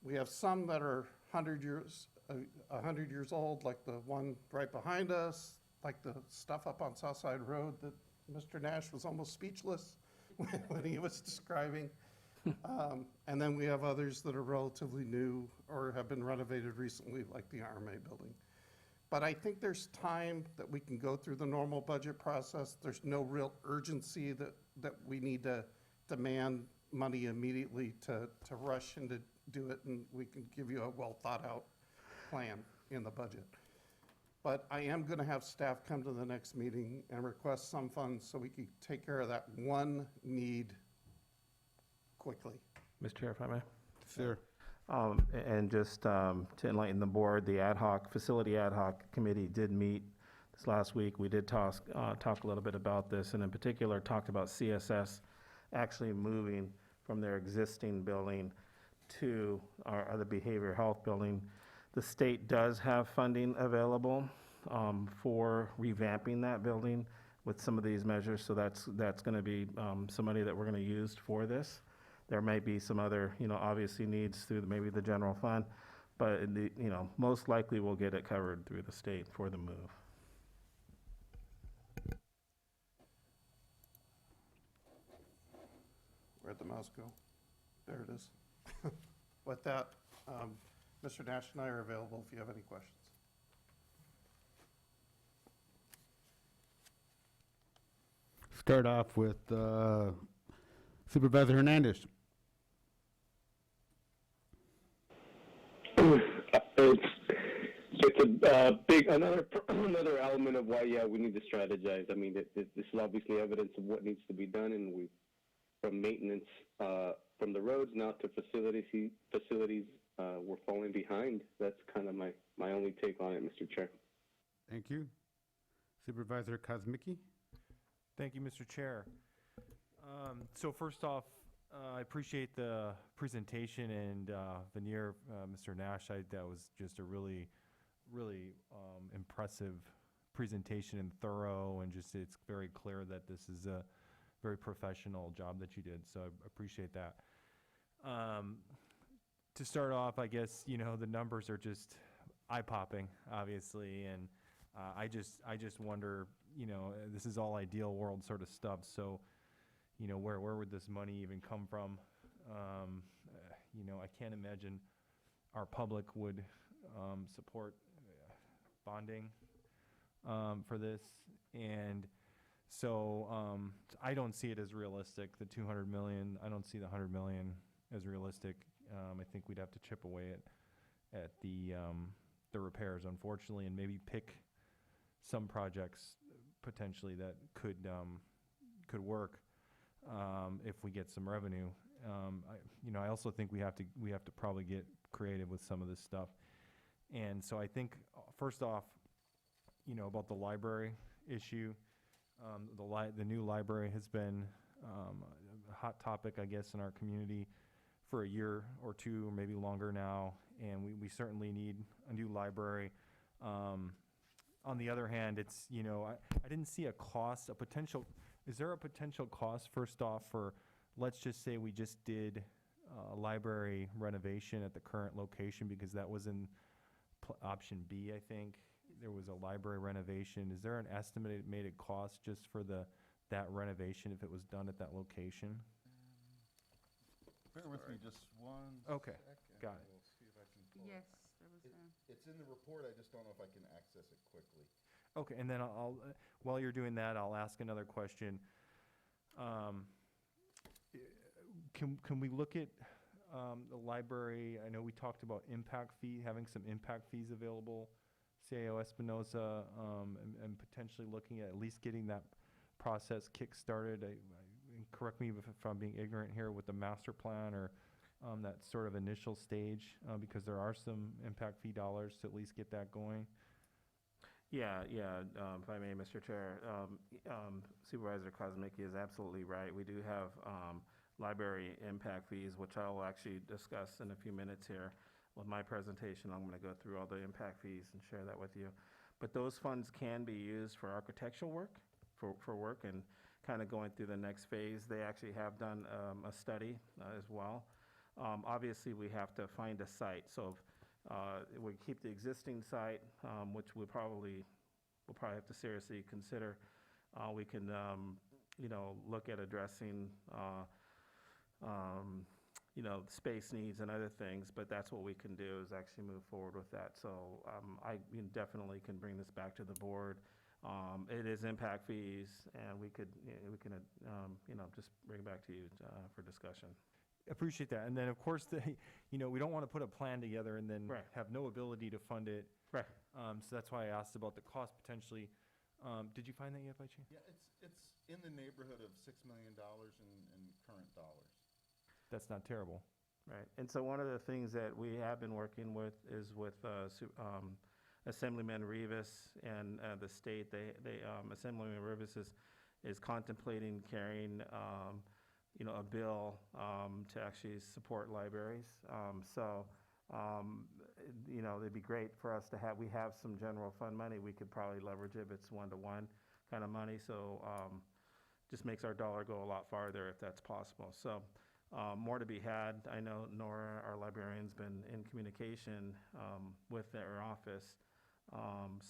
We have some that are 100 years old, like the one right behind us, like the stuff up on Southside Road that Mr. Nash was almost speechless when he was describing. And then we have others that are relatively new or have been renovated recently, like the RMA building. But I think there's time that we can go through the normal budget process. There's no real urgency that we need to demand money immediately to rush and to do it, and we can give you a well-thought-out plan in the budget. But I am going to have staff come to the next meeting and request some funds so we can take care of that one need quickly. Mr. Chair, if I may? Sure. And just to enlighten the board, the facility ad hoc committee did meet this last week. We did talk a little bit about this, and in particular talked about CSS actually moving from their existing building to our other behavioral health building. The state does have funding available for revamping that building with some of these measures, so that's going to be some money that we're going to use for this. There may be some other, obviously needs through maybe the general fund, but most likely we'll get it covered through the state for the move. Where'd the mouse go? There it is. With that, Mr. Nash and I are available if you have any questions. Start off with Supervisor Hernandez. It's a big another element of why we need to strategize. I mean, this is obviously evidence of what needs to be done, and we from maintenance from the roads now to facilities we're falling behind. That's kind of my only take on it, Mr. Chair. Thank you. Supervisor Kosmicki. Thank you, Mr. Chair. So first off, I appreciate the presentation, and Veneer, Mr. Nash, that was just a really impressive presentation and thorough, and just it's very clear that this is a very professional job that you did, so I appreciate that. To start off, I guess, the numbers are just eye-popping, obviously, and I just wonder, this is all ideal world sort of stuff, so where would this money even come from? I can't imagine our public would support bonding for this, and so I don't see it as realistic. The 200 million, I don't see the 100 million as realistic. I think we'd have to chip away at the repairs, unfortunately, and maybe pick some projects potentially that could work. If we get some revenue, I also think we have to probably get creative with some of this stuff. And so I think first off, about the library issue, the new library has been a hot topic, I guess, in our community for a year or two, or maybe longer now, and we certainly need a new library. On the other hand, it's, I didn't see a cost, is there a potential cost, first off, for, let's just say we just did a library renovation at the current location, because that was in option B, I think. There was a library renovation. Is there an estimated cost just for that renovation if it was done at that location? Bear with me just one Okay, second. got it. We'll see if I can pull Yes, it. there was It's in the report, I just don't know if I can access it quickly. Okay, and then I'll while you're doing that, I'll ask another question. Can we look at the library? I know we talked about having some impact fees available, CAO Espinosa, and potentially looking at least getting that process kick-started. Correct me if I'm being ignorant here with the master plan or that sort of initial stage, because there are some impact fee dollars to at least get that going. If I may, Mr. Chair, Supervisor Kozmicki is absolutely right. We do have library impact fees, which I will actually discuss in a few minutes here. With my presentation, I'm going to go through all the impact fees and share that with you. But those funds can be used for architectural work, for work, and kind of going through the next phase. They actually have done a study as well. Obviously, we have to find a site. So if we keep the existing site, which we'll probably have to seriously consider. We can, look at addressing, space needs and other things, but that's what we can do is actually move forward with that. So I definitely can bring this back to the board. It is impact fees, and we can, just bring it back to you for discussion. Appreciate that. And then, of course, we don't want to put a plan together and then have no ability to fund it. Right. So that's why I asked about the cost potentially. Did you find that yet by chance? Yeah, it's in the neighborhood of $6 million in current dollars. That's not terrible. Right. And so one of the things that we have been working with is with Assemblyman Rivas and the state. Assemblyman Rivas is contemplating carrying a bill to actually support libraries. It'd be great for us to have, we have some general fund money. We could probably leverage it if it's one-to-one kind of money. So just makes our dollar go a lot farther if that's possible. So more to be had. I know Nora, our librarian's been in communication with their office.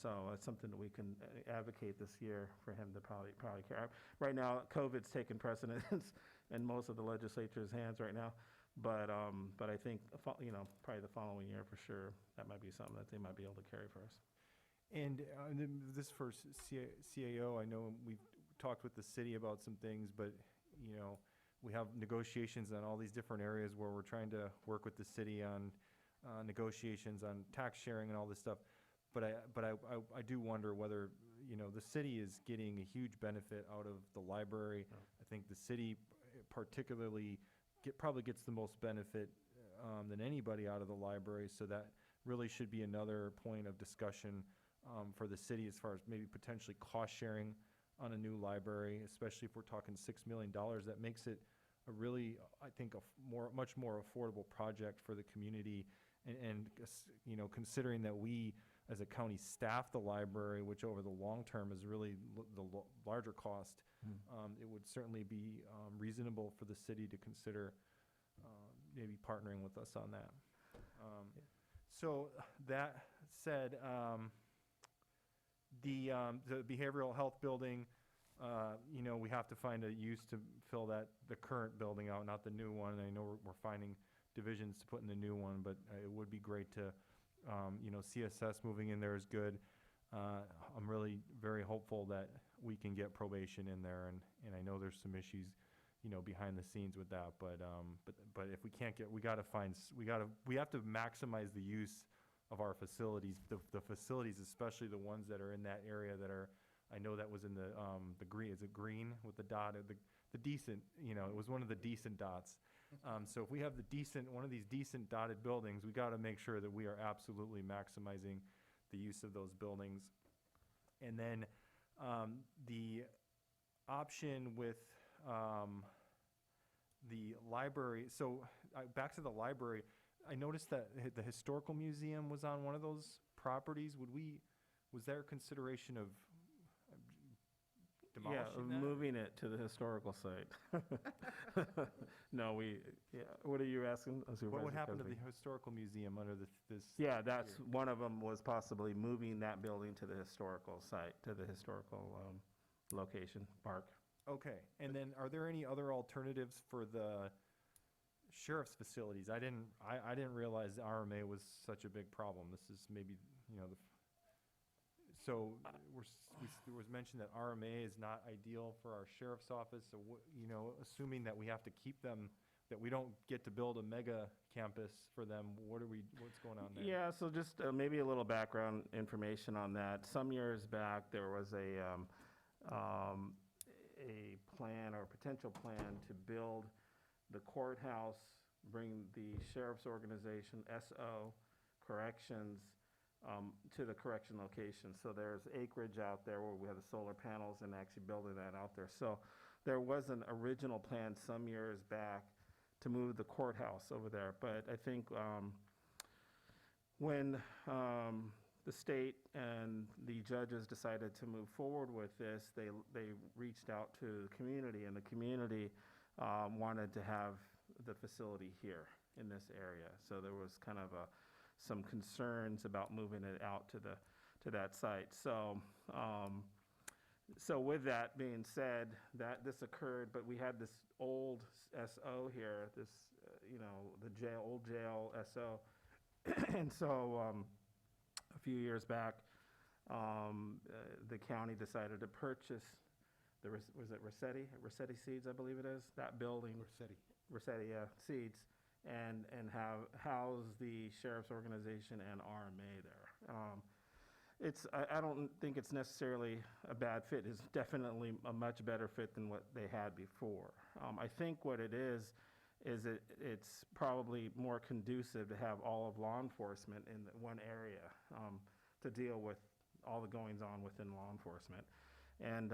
So it's something that we can advocate this year for him to probably care. Right now, COVID's taken precedence in most of the legislature's hands right now. But I think, probably the following year for sure, that might be something that they might be able to carry for us. And this for CAO, I know we've talked with the city about some things, but, we have negotiations on all these different areas where we're trying to work with the city on negotiations on tax sharing and all this stuff. But I do wonder whether, the city is getting a huge benefit out of the library. Yeah. I think the city particularly probably gets the most benefit than anybody out of the library. So that really should be another point of discussion for the city as far as maybe potentially cost sharing on a new library, especially if we're talking $6 million. That makes it a really, I think, much more affordable project for the community. And considering that we as a county staff the library, which over the long term is really the larger cost, it would certainly be reasonable for the city to consider maybe partnering with us on that. So that said, the behavioral health building, we have to find a use to fill the current building out, not the new one. I know we're finding divisions to put in the new one, but it would be great to, CSS moving in there is good. I'm really very hopeful that we can get probation in there, and I know there's some issues, behind the scenes with that, but if we can't get, we have to maximize the use of our facilities, the facilities, especially the ones that are in that area that are, I know that was in the green, is it green with the dot, the decent, it was one of the decent dots. So if we have one of these decent dotted buildings, we got to make sure that we are absolutely maximizing the use of those buildings. And then the option with the library, so back to the library, I noticed that the historical museum was on one of those properties. Was there consideration of demolishing that? Moving it to the historical site. No, what are you asking? What would happen to the historical museum under this? Yeah, that's one of them, was possibly moving that building to the historical site, to the historical location, park. Okay, and then are there any other alternatives for the sheriff's facilities? I didn't realize the RMA was such a big problem. This is maybe, so it was mentioned that RMA is not ideal for our sheriff's office. So, assuming that we have to keep them, that we don't get to build a mega campus for them, what's going on there? Yeah, so just maybe a little background information on that. Some years back, there was a plan or potential plan to build the courthouse, bring the sheriff's organization, SO, corrections, to the correction location. So there's acreage out there where we have the solar panels and actually building that out there. So there was an original plan some years back to move the courthouse over there. But I think when the state and the judges decided to move forward with this, they reached out to the community, and the community wanted to have the facility here in this area. So there was kind of some concerns about moving it out to that site. So so with that being said, that this occurred, but we had this old SO here, this the old jail SO, and so a few years back, the county decided to purchase was it Rossetti Seeds, I believe it is, that building. Rossetti, yeah, Seeds, and house the sheriff's organization and RMA there. I don't think it's necessarily a bad fit. It's definitely a much better fit than what they had before. I think what it is it's probably more conducive to have all of law enforcement in one area to deal with all the goings on within law enforcement. And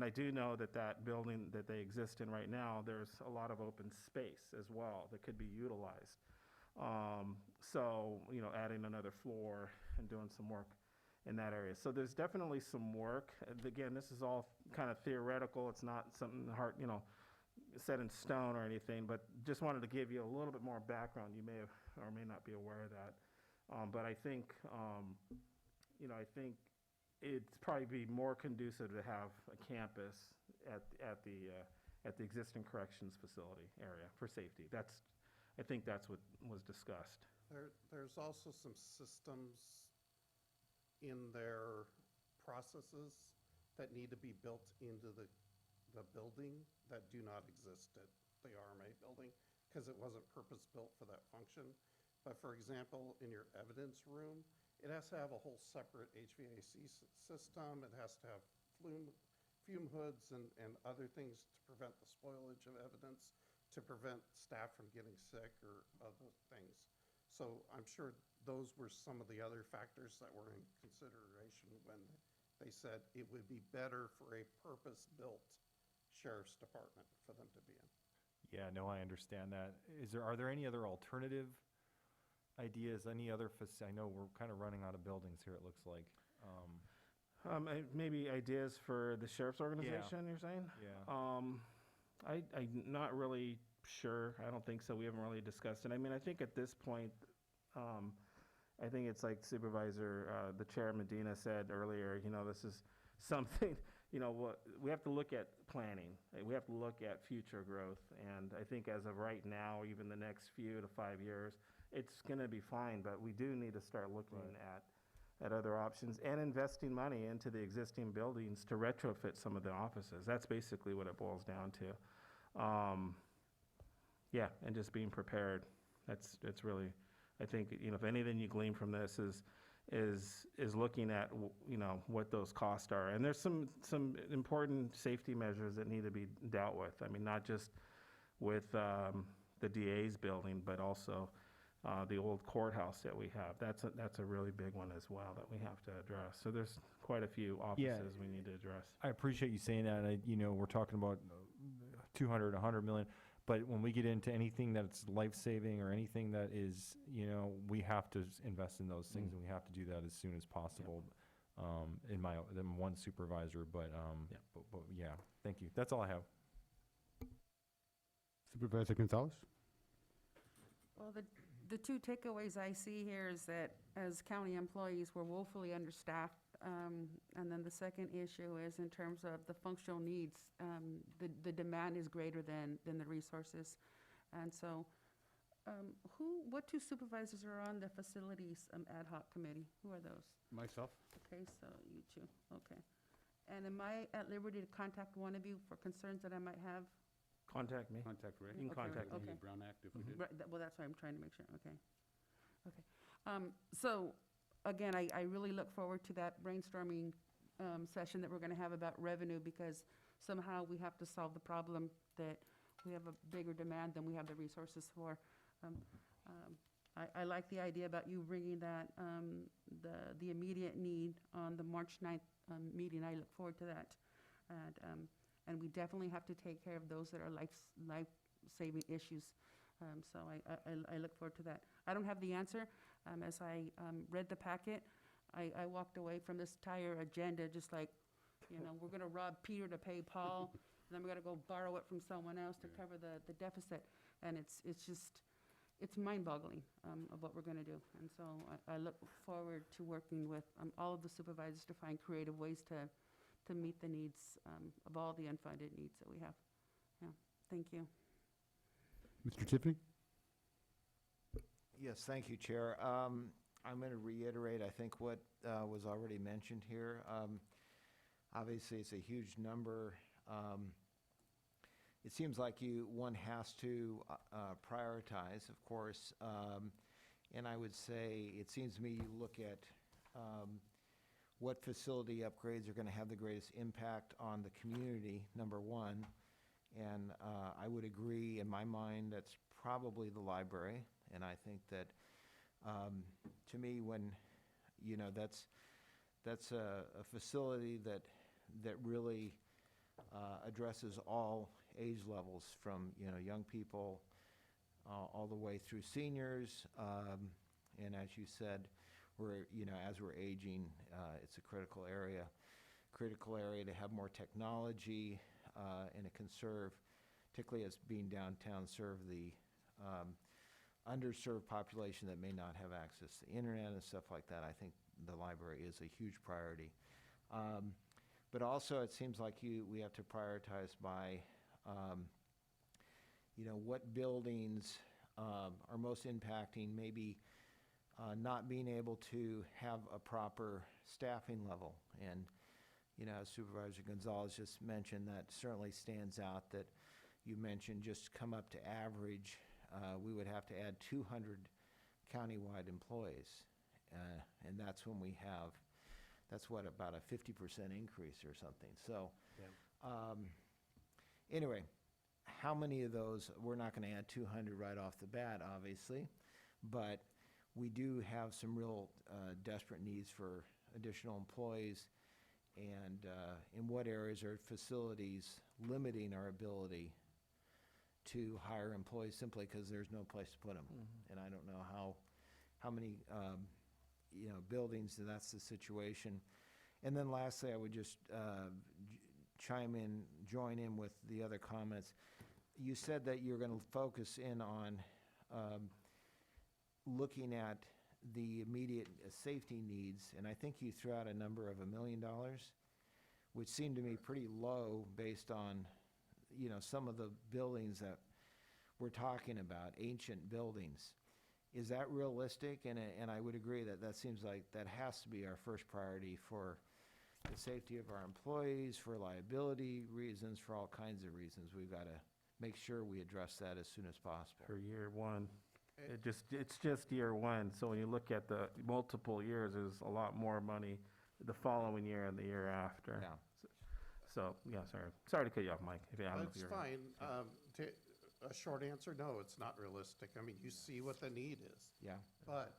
I do know that building that they exist in right now, there's a lot of open space as well that could be utilized. So, adding another floor and doing some work in that area. So there's definitely some work. Again, this is all kind of theoretical. It's not something hard, set in stone or anything, but just wanted to give you a little bit more background. You may have or may not be aware of that. But I think, I think it'd probably be more conducive to have a campus at the existing corrections facility area for safety. I think that's what was discussed. There's also some systems in their processes that need to be built into the building that do not exist at the RMA building because it wasn't purpose-built for that function. But for example, in your evidence room, it has to have a whole separate HVAC system. It has to have fume hoods and other things to prevent the spoilage of evidence, to prevent staff from getting sick or other things. So I'm sure those were some of the other factors that were in consideration when they said it would be better for a purpose-built sheriff's department for them to be in. Yeah, no, I understand that. Are there any other alternative ideas, any other I know we're kind of running out of buildings here, it looks like. Maybe ideas for the sheriff's organization, you're saying? Yeah. I'm not really sure. I don't think so. We haven't really discussed it. I mean, I think at this point, I think it's like Supervisor, the Chair Medina said earlier, this is something, we have to look at planning. We have to look at future growth. And I think as of right now, even the next few to 5 years, it's going to be fine, but we do need to start looking at other options and investing money into the existing buildings to retrofit some of the offices. That's basically what it boils down to. Yeah, and just being prepared. That's really, I think, if anything you glean from this is looking at, what those costs are. And there's some important safety measures that need to be dealt with. I mean, not just with the DA's building, but also the old courthouse that we have. That's a really big one as well that we have to address. So there's quite a few offices we need to address. I appreciate you saying that. We're talking about 200, 100 million. But when we get into anything that's life-saving or anything that is, we have to invest in those things, and we have to do that as soon as possible. In I'm one supervisor, but yeah, thank you. That's all I have. Supervisor Gonzalez? Well, the two takeaways I see here is that as county employees, we're woefully understaffed. And then the second issue is in terms of the functional needs, the demand is greater than the resources. And so what two supervisors are on the facilities ad hoc committee? Who are those? Myself. Okay, so you two, okay. And am I at liberty to contact one of you for concerns that I might have? Contact me. Contact Ray. You can contact me. Brown Act if we did. Right, well, that's why I'm trying to make sure, okay. Okay. So, again, I really look forward to that brainstorming session that we're going to have about revenue, because somehow we have to solve the problem that we have a bigger demand than we have the resources for. I like the idea about you bringing that, the immediate need on the March 9th meeting. I look forward to that. And we definitely have to take care of those that are life-saving issues. So I look forward to that. I don't have the answer. As I read the packet, I walked away from this entire agenda just like, we're going to rob Peter to pay Paul, and then we got to go borrow it from someone else to cover the deficit. And it's mind-boggling of what we're going to do. And so I look forward to working with all of the supervisors to find creative ways to meet the needs of all the unfunded needs that we have. Yeah, thank you. Mr. Tiffany? Yes, thank you, Chair. I'm going to reiterate, I think, what was already mentioned here. Obviously, it's a huge number. It seems like one has to prioritize, of course, and I would say it seems to me you look at what facility upgrades are going to have the greatest impact on the community, number one, and I would agree, in my mind, that's probably the library, and I think that, to me, when, that's a facility that really addresses all age levels from, young people all the way through seniors. And as you said, as we're aging, it's a critical area to have more technology, and it can serve, particularly as being downtown, serve the underserved population that may not have access to the internet and stuff like that. I think the library is a huge priority. But also, it seems like we have to prioritize by, what buildings are most impacting, maybe not being able to have a proper staffing level. And, as Supervisor Gonzalez just mentioned, that certainly stands out, that you mentioned just come up to average, we would have to add 200 countywide employees. And that's when we have, that's what, about a 50% increase or something. So, anyway, how many of those, we're not going to add 200 right off the bat, obviously, but we do have some real desperate needs for additional employees, and in what areas are facilities limiting our ability to hire employees simply because there's no place to put them. And I don't know how many buildings that's the situation. And then lastly, I would just join in with the other comments. You said that you're going to focus in on looking at the immediate safety needs, and I think you threw out a number of $1 million, which seemed to me pretty low based on, some of the buildings that we're talking about, ancient buildings. Is that realistic? And I would agree that seems like that has to be our first priority for the safety of our employees, for liability reasons, for all kinds of reasons. We've got to make sure we address that as soon as possible. For year one. It's just year one, so when you look at the multiple years, there's a lot more money the following year and the year after. Yeah. So, yeah, sorry to cut you off, Mike. That's fine. A short answer, no, it's not realistic. I mean, you see what the need is. Yeah. But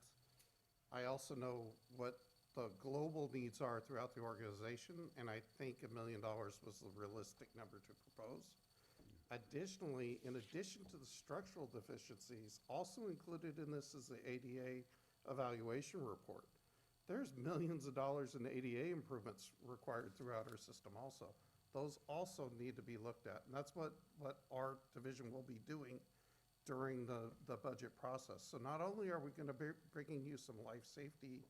I also know what the global needs are throughout the organization, and I think $1 million was the realistic number to propose. Additionally, in addition to the structural deficiencies, also included in this is the ADA evaluation report. There's millions of dollars in ADA improvements required throughout our system also. Those also need to be looked at, and that's what our division will be doing during the budget process. So not only are we going to be bringing you some life safety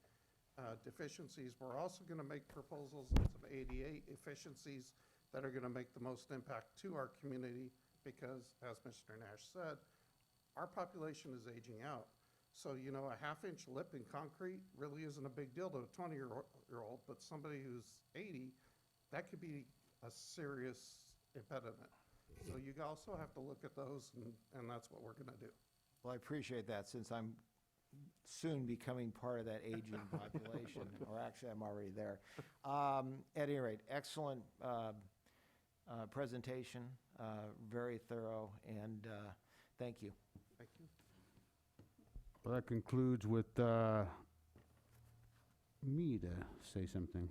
deficiencies, we're also going to make proposals on some ADA efficiencies that are going to make the most impact to our community because, as Mr. Nash said, our population is aging out. So, a half-inch lip in concrete really isn't a big deal to a 20-year-old, but somebody who's 80, that could be a serious impediment. So you also have to look at those, and that's what we're going to do. Well, I appreciate that, since I'm soon becoming part of that aging population, or actually I'm already there. At any rate, excellent presentation, very thorough, and thank you. Thank you. Well, that concludes with me to say something.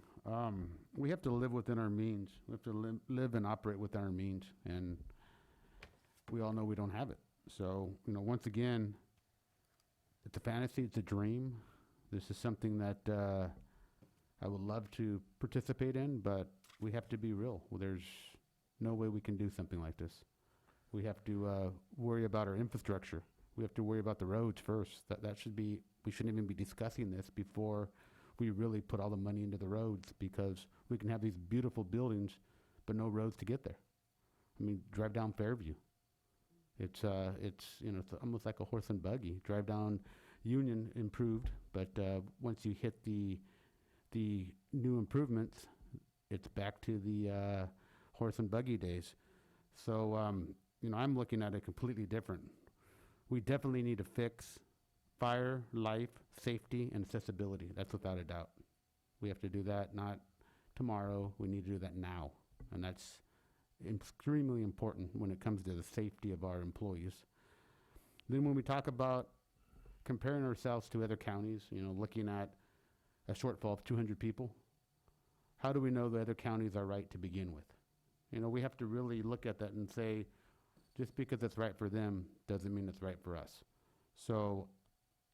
We have to live within our means. We have to live and operate within our means, and we all know we don't have it. So, once again, it's a fantasy, it's a dream. This is something that I would love to participate in, but we have to be real. Well, there's no way we can do something like this. We have to worry about our infrastructure. We have to worry about the roads first. We shouldn't even be discussing this before we really put all the money into the roads, because we can have these beautiful buildings, but no roads to get there. I mean, drive down Fairview. It's almost like a horse and buggy. Drive down Union, improved, but once you hit the new improvements, it's back to the horse and buggy days. So, I'm looking at it completely different. We definitely need to fix fire, life, safety, and accessibility. That's without a doubt. We have to do that not tomorrow. We need to do that now. And that's extremely important when it comes to the safety of our employees. Then when we talk about comparing ourselves to other counties, looking at a shortfall of 200 people, how do we know the other counties are right to begin with? We have to really look at that and say, just because it's right for them doesn't mean it's right for us. So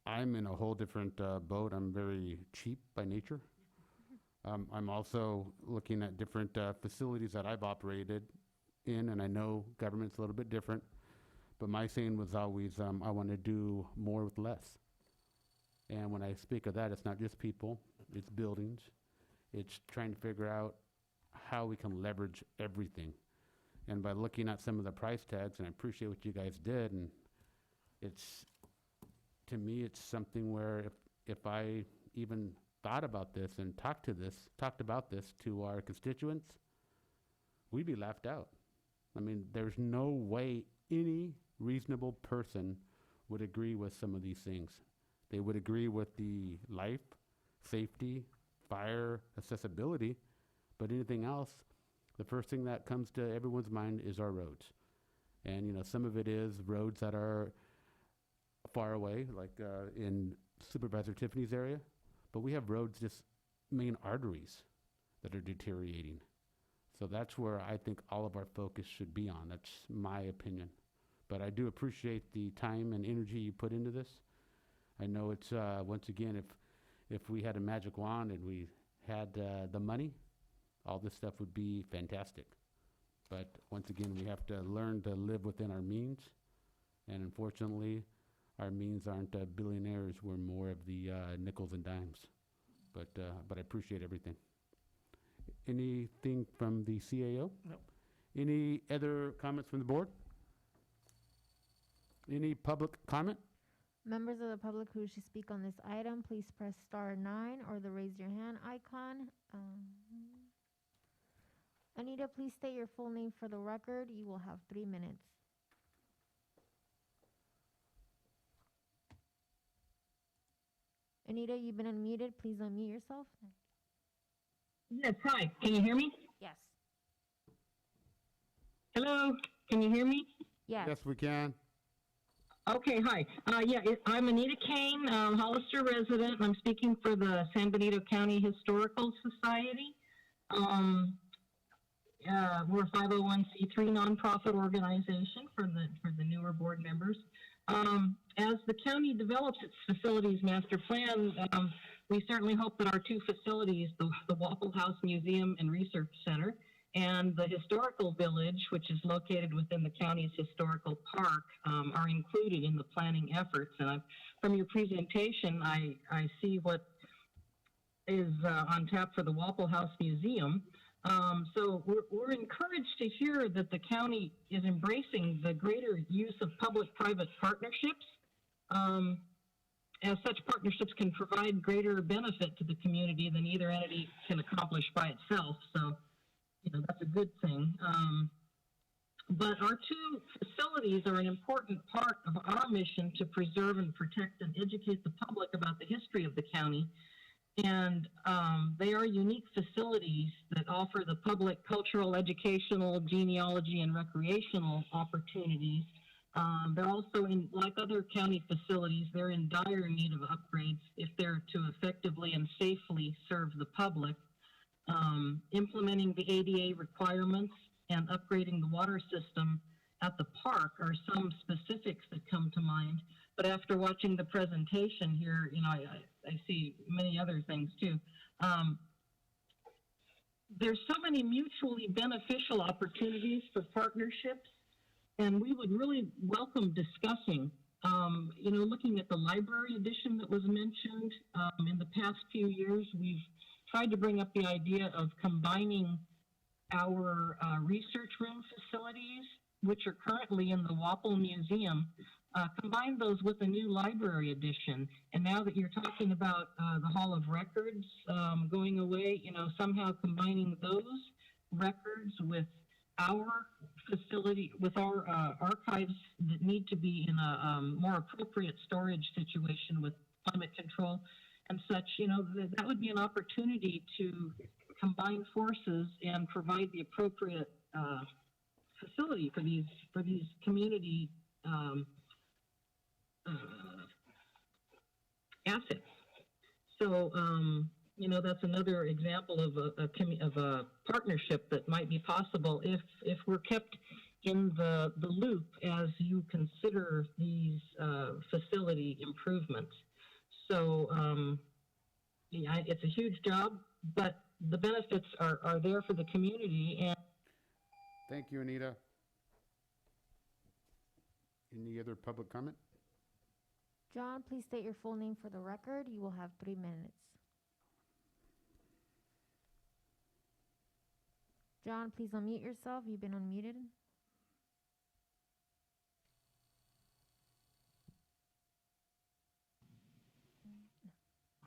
I'm in a whole different boat. I'm very cheap by nature. I'm also looking at different facilities that I've operated in, and I know government's a little bit different, but my saying was always, I want to do more with less. And when I speak of that, it's not just people, it's buildings. It's trying to figure out how we can leverage everything. And by looking at some of the price tags, and I appreciate what you guys did, and to me, it's something where if I even thought about this and talked about this to our constituents, we'd be laughed out. I mean, there's no way any reasonable person would agree with some of these things. They would agree with the life, safety, fire, accessibility, but anything else, the first thing that comes to everyone's mind is our roads. And, some of it is roads that are far away, like in Supervisor Tiffany's area, but we have roads, just main arteries that are deteriorating. So that's where I think all of our focus should be on. That's my opinion. But I do appreciate the time and energy you put into this. I know it's, once again, if we had a magic wand and we had the money, all this stuff would be fantastic. But once again, we have to learn to live within our means. And unfortunately, our means aren't billionaires. We're more of the nickels and dimes. But I appreciate everything. Anything from the CAO? No. Any other comments from the board? Any public comment? Members of the public who wish to speak on this item, please press star 9 or the raise your hand icon. Anita, please state your full name for the record. You will have 3 minutes. Anita, you've been unmuted. Please unmute yourself. Yes, hi. Can you hear me? Yes. Hello, can you hear me? Yes. Yes, we can. Okay, hi. I'm Anita Kane, Hollister resident. I'm speaking for the San Benito County Historical Society. We're a 501c3 nonprofit organization for the newer board members. As the county develops its facilities master plan, we certainly hope that our two facilities, the Waffle House Museum and Research Center, and the Historical Village, which is located within the county's historical park, are included in the planning efforts. And from your presentation, I see what is on tap for the Waffle House Museum. So we're encouraged to hear that the county is embracing the greater use of public-private partnerships, as such partnerships can provide greater benefit to the community than either entity can accomplish by itself. So, that's a good thing. But our two facilities are an important part of our mission to preserve and protect and educate the public about the history of the county. And they are unique facilities that offer the public cultural, educational, genealogy, and recreational opportunities They're also in, like other county facilities, they're in dire need of upgrades if they're to effectively and safely serve the public. Implementing the ADA requirements and upgrading the water system at the park are some specifics that come to mind. But after watching the presentation here, you know, I see many other things too. There's so many mutually beneficial opportunities for partnerships, and we would really welcome discussing, you know, looking at the library edition that was mentioned. In the past few years, we've tried to bring up the idea of combining our research room facilities, which are currently in the Wapple Museum, combine those with a new library edition. And now that you're talking about the Hall of Records going away, you know, somehow combining those records with our facility, with our archives that need to be in a more appropriate storage situation with climate control and such, you know, that would be an opportunity to combine forces and provide the appropriate facility for these community assets. So, you know, that's another example of a partnership that might be possible if we're kept in the loop as you consider these facility improvements. So, yeah, it's a huge job, but the benefits are there for the community. And Thank you, Anita. Any other public comment? John, please state your full name for the record. You will have 3 minutes. John, please unmute yourself. You've been unmuted.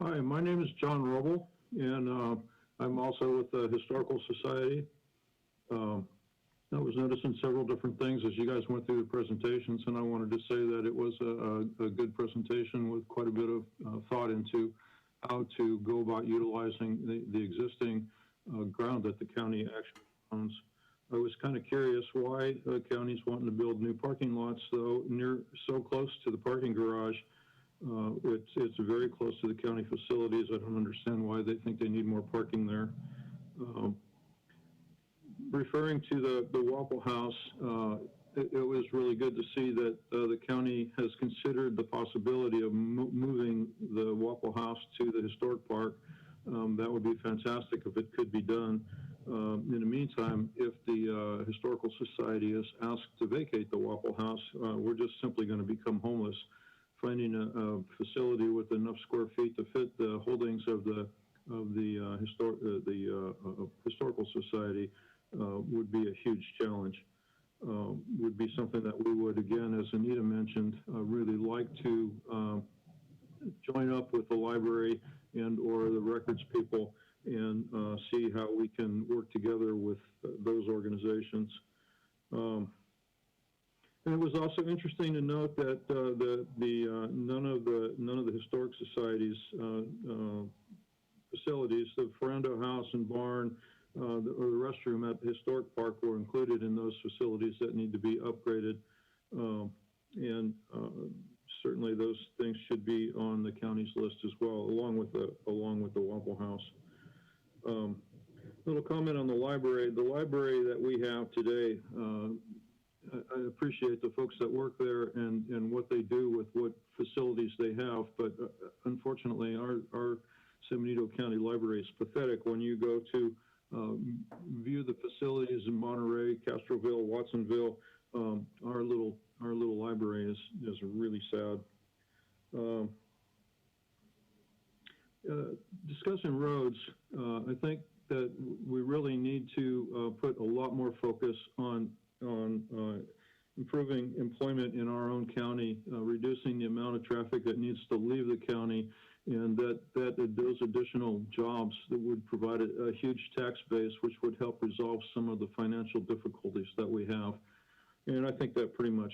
Hi, my name is John Roble, and I'm also with the Historical Society. I was noticing several different things as you guys went through the presentations, and I wanted to say that it was a good presentation with quite a bit of thought into how to go about utilizing the existing ground that the county actually owns. I was kind of curious why the county's wanting to build new parking lots, though, so close to the parking garage. It's very close to the county facilities. I don't understand why they think they need more parking there. Referring to the Wapple House, it was really good to see that the county has considered the possibility of moving the Wapple House to the historic park. That would be fantastic if it could be done. In the meantime, if the Historical Society is asked to vacate the Wapple House, we're just simply going to become homeless. Finding a facility with enough square feet to fit the holdings of the Historical Society would be a huge challenge. Would be something that we would, again, as Anita mentioned, really like to join up with the library and or the records people and see how we can work together with those organizations. And it was also interesting to note that none of the historic societies facilities, the Ferrando House and barn, or the restroom at the historic park were included in those facilities that need to be upgraded. And certainly those things should be on the county's list as well, along with the Wapple House. Little comment on the library. The library that we have today, I appreciate the folks that work there and what they do with what facilities they have, but unfortunately our San Benito County Library is pathetic. When you go to view the facilities in Monterey, Castroville, Watsonville, our little library is really sad. Discussing roads, I think that we really need to put a lot more focus on improving employment in our own county, reducing the amount of traffic that needs to leave the county, and that those additional jobs that would provide a huge tax base, which would help resolve some of the financial difficulties that we have. And I think that pretty much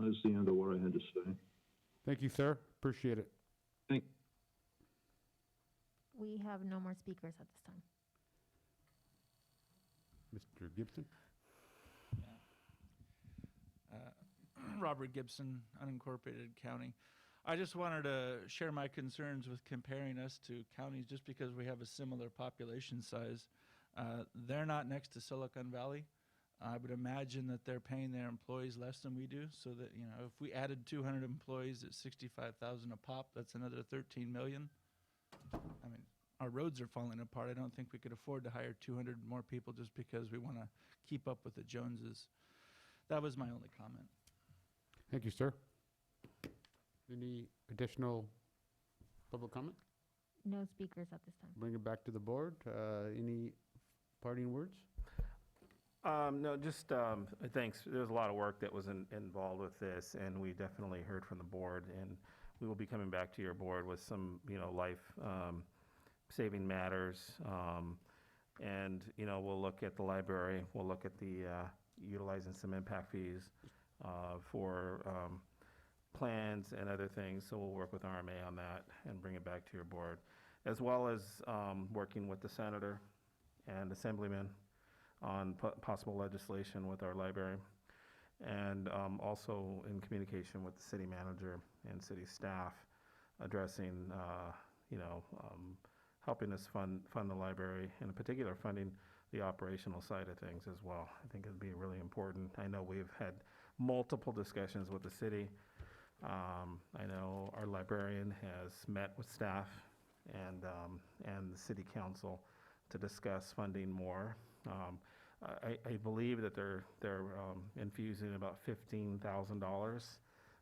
is the end of what I had to say. Thank you, sir. Appreciate it. Thank you. We have no more speakers at this time. Mr. Gibson? Robert Gibson, unincorporated county. I just wanted to share my concerns with comparing us to counties just because we have a similar population size. They're not next to Silicon Valley. I would imagine that they're paying their employees less than we do, so that, you know, if we added 200 employees at 65,000 a pop, that's another 13 million. I mean, our roads are falling apart. I don't think we could afford to hire 200 more people just because we want to keep up with the Joneses. That was my only comment. Thank you, sir. Any additional public comment? No speakers at this time. Bring it back to the board. Any parting words? No, just thanks. There's a lot of work that was involved with this, and we definitely heard from the board, and we will be coming back to your board with some, you know, life-saving matters. And, you know, we'll look at the library. We'll look at the utilizing some impact fees for plans and other things. So we'll work with RMA on that and bring it back to your board, as well as working with the senator and assemblyman on possible legislation with our library, and also in communication with the city manager and city staff, addressing, you know, helping us fund the library, and in particular funding the operational side of things as well. I think it'd be really important. I know we've had multiple discussions with the city. I know our librarian has met with staff and the city council to discuss funding more. I believe that they're infusing about $15,000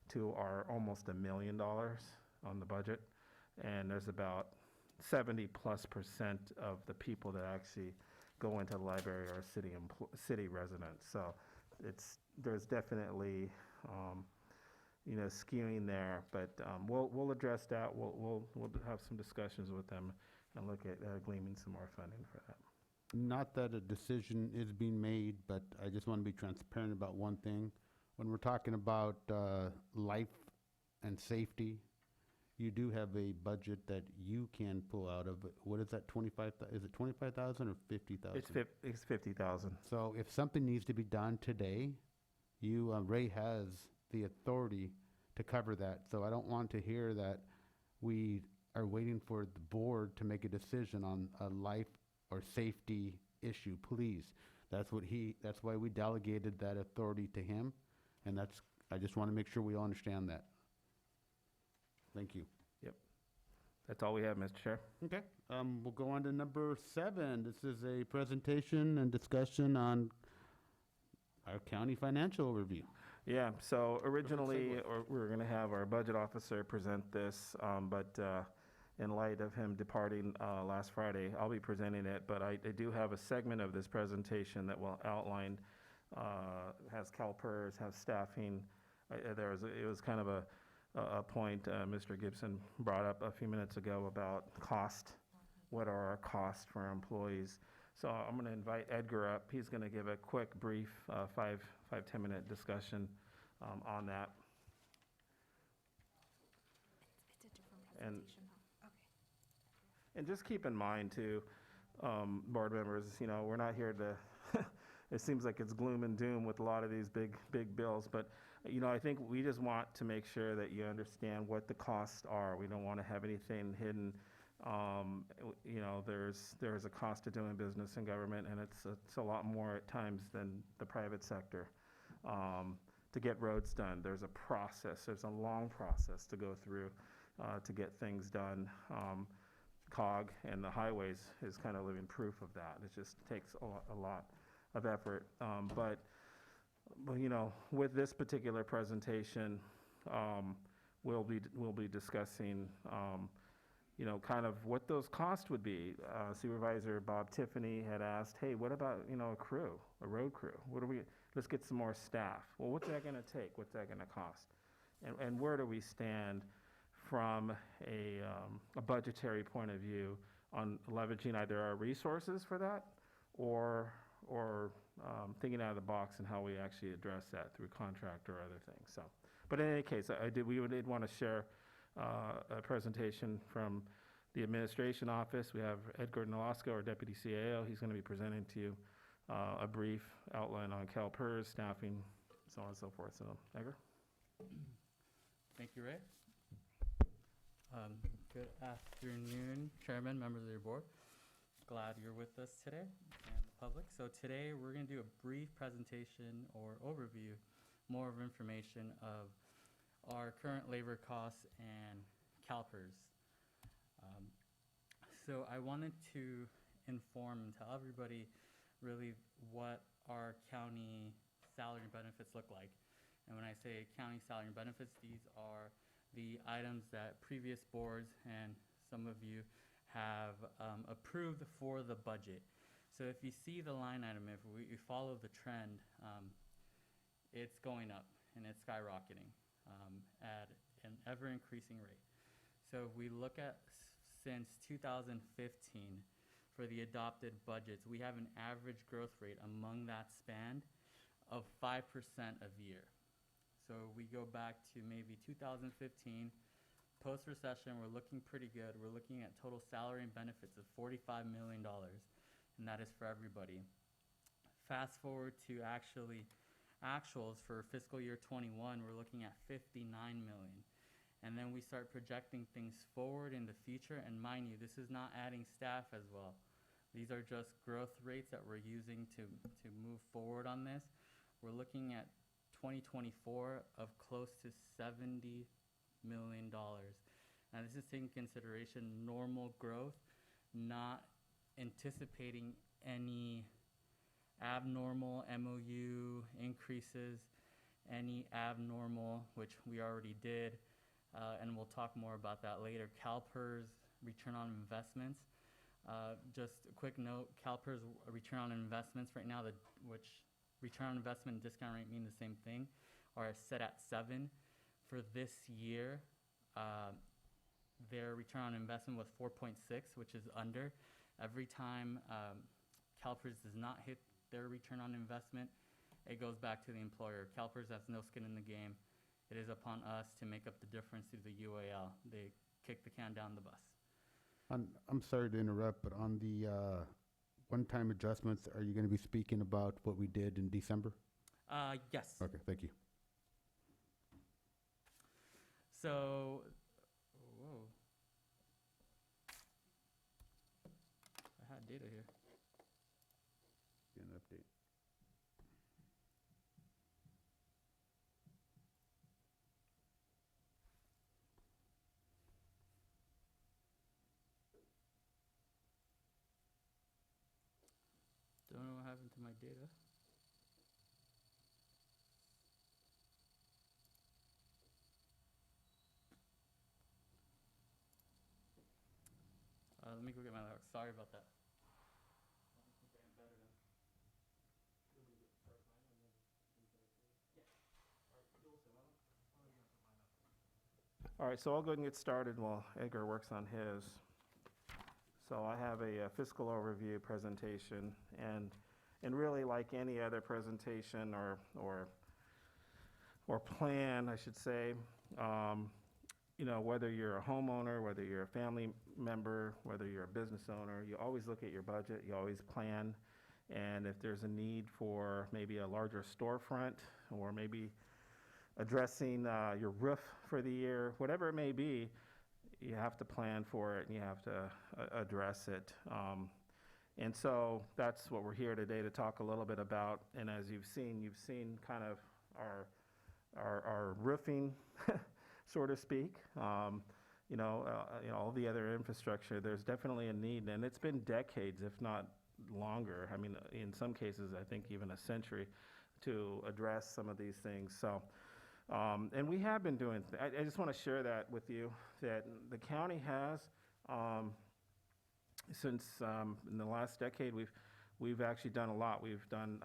to our almost $1 million on the budget, and there's about 70+% of the people that actually go into the library are city residents. So there's definitely you know, skewing there, but we'll address that. We'll have some discussions with them and look at gleaming some more funding for that. Not that a decision is being made, but I just want to be transparent about one thing. When we're talking about life and safety, you do have a budget that you can pull out of. What is that, is it 25,000 or 50,000? It's 50,000. So if something needs to be done today, Ray has the authority to cover that. So I don't want to hear that we are waiting for the board to make a decision on a life or safety issue. Please, that's why we delegated that authority to him, and I just want to make sure we all understand that. Thank you. Yep. That's all we have, Mr. Chair. Okay. We'll go on to number 7. This is a presentation and discussion on our county financial overview. Yeah, so originally, we were going to have our budget officer present this, but in light of him departing last Friday, I'll be presenting it. But I do have a segment of this presentation that will outline, has CalPERS, has staffing. It was kind of a point Mr. Gibson brought up a few minutes ago about cost. What are our costs for our employees? So I'm going to invite Edgar up. He's going to give a quick, brief 5-10-minute discussion on that. It's a different presentation, though. Okay. And just keep in mind, too, board members, you know, we're not here to, it seems like it's gloom and doom with a lot of these big bills, but, you know, I think we just want to make sure that you understand what the costs are. We don't want to have anything hidden. You know, there's a cost to doing business in government, and it's a lot more at times than the private sector. To get roads done, there's a process. There's a long process to go through to get things done. COG and the highways is kind of living proof of that. It just takes a lot of effort. But you know, with this particular presentation, we'll be discussing you know, kind of what those costs would be. Supervisor Bob Tiffany had asked, hey, what about, you know, a road crew? Let's get some more staff. Well, what's that gonna take? What's that gonna cost? And where do we stand from a budgetary point of view on leveraging either our resources for that or thinking out of the box and how we actually address that through contract or other things. So, but in any case, we did want to share a presentation from the administration office. We have Edgar Nolasco, our deputy CAO. He's going to be presenting to you a brief outline on CalPERS, staffing, so on and so forth. So, Edgar? Thank you, Ray. Good afternoon, Chairman, members of your board. Glad you're with us today and the public. So today we're going to do a brief presentation or overview, more of information of our current labor costs and CalPERS. So I wanted to inform and tell everybody really what our county salary and benefits look like. And when I say county salary and benefits, these are the items that previous boards and some of you have approved for the budget. So if you see the line item, if we follow the trend, it's going up and it's skyrocketing at an ever increasing rate. So if we look at since 2015 for the adopted budgets, we have an average growth rate among that span of 5% a year. So we go back to maybe 2015, post-recession, we're looking pretty good. We're looking at total salary and benefits of $45 million, and that is for everybody. Fast forward to actuals for fiscal year 21, we're looking at $59 million. And then we start projecting things forward in the future, and mind you, this is not adding staff as well. These are just growth rates that we're using to move forward on this. We're looking at 2024 of close to $70 million. Now this is taking consideration normal growth, not anticipating any abnormal MOU increases, any abnormal, which we already did, and we'll talk more about that later. CalPERS return on investments. Just a quick note, CalPERS return on investments right now, which return on investment and discount rate mean the same thing, are set at 7. For this year, their return on investment was 4.6, which is under. Every time CalPERS does not hit their return on investment, it goes back to the employer. CalPERS has no skin in the game. It is upon us to make up the difference through the UAL. They kick the can down the bus. I'm sorry to interrupt, but on the one-time adjustments, are you going to be speaking about what we did in December? Yes. Okay, thank you. So, whoa. I had data here. Get an update. Don't know what happened to my data. Let me go get my laptop. Sorry about that. All right, so I'll go ahead and get started while Edgar works on his. So I have a fiscal overview presentation, and really like any other presentation or plan, I should say, you know, whether you're a homeowner, whether you're a family member, whether you're a business owner, you always look at your budget, you always plan, and if there's a need for maybe a larger storefront or maybe addressing your roof for the year, whatever it may be, you have to plan for it and you have to address it. And so that's what we're here today to talk a little bit about. And as you've seen kind of our roofing, so to speak. You know, all the other infrastructure, there's definitely a need, and it's been decades, if not longer. I mean, in some cases, I think even a century, to address some of these things. So, and we have been doing, I just want to share that with you, that the county has, since in the last decade, we've actually done a lot. We've done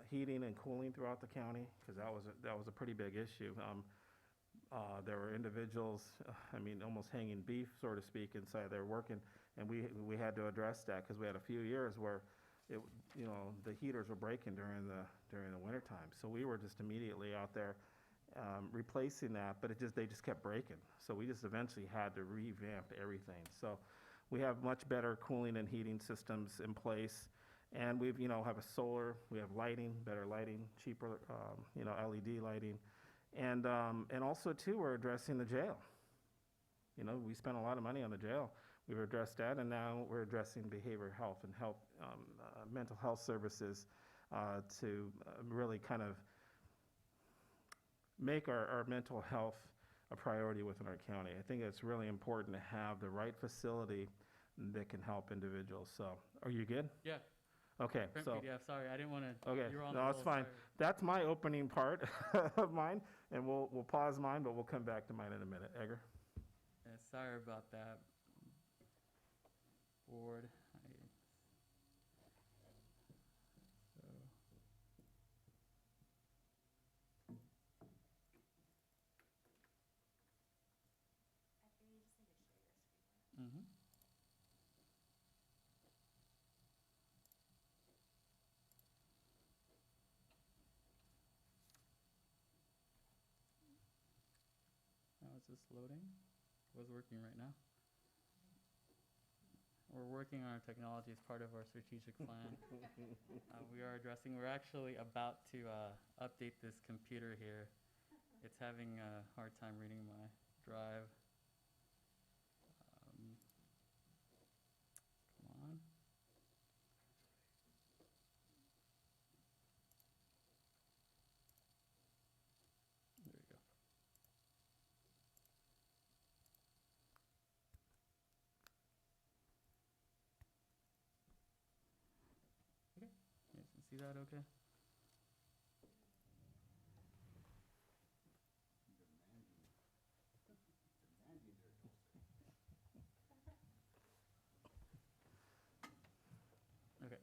heating and cooling throughout the county, because that was a pretty big issue. There were individuals, I mean, almost hanging beef, so to speak, inside there working, and we had to address that because we had a few years where the heaters were breaking during the winter time. So we were just immediately out there replacing that, but they just kept breaking. So we just eventually had to revamp everything. So we have much better cooling and heating systems in place, and we have a solar, we have lighting, better lighting, cheaper LED lighting. And also, too, we're addressing the jail. You know, we spent a lot of money on the jail. We've addressed that, and now we're addressing behavioral health and mental health services to really kind of make our mental health a priority within our county. I think it's really important to have the right facility that can help individuals. So, are you good? Yeah. Okay, Print so. PDF, sorry, I didn't want to. Okay, You're on no, the that's roll, fine. sorry. That's my opening part of mine, and we'll pause mine, but we'll come back to mine in a minute. Edgar? Yeah, sorry about that. Board. Mm-hmm. Now is this loading? What's working right now? We're working on our technology as part of our strategic plan. We're actually about to update this computer here. It's having a hard time reading my drive. Come on. There you go. Okay, you can see that okay? Okay,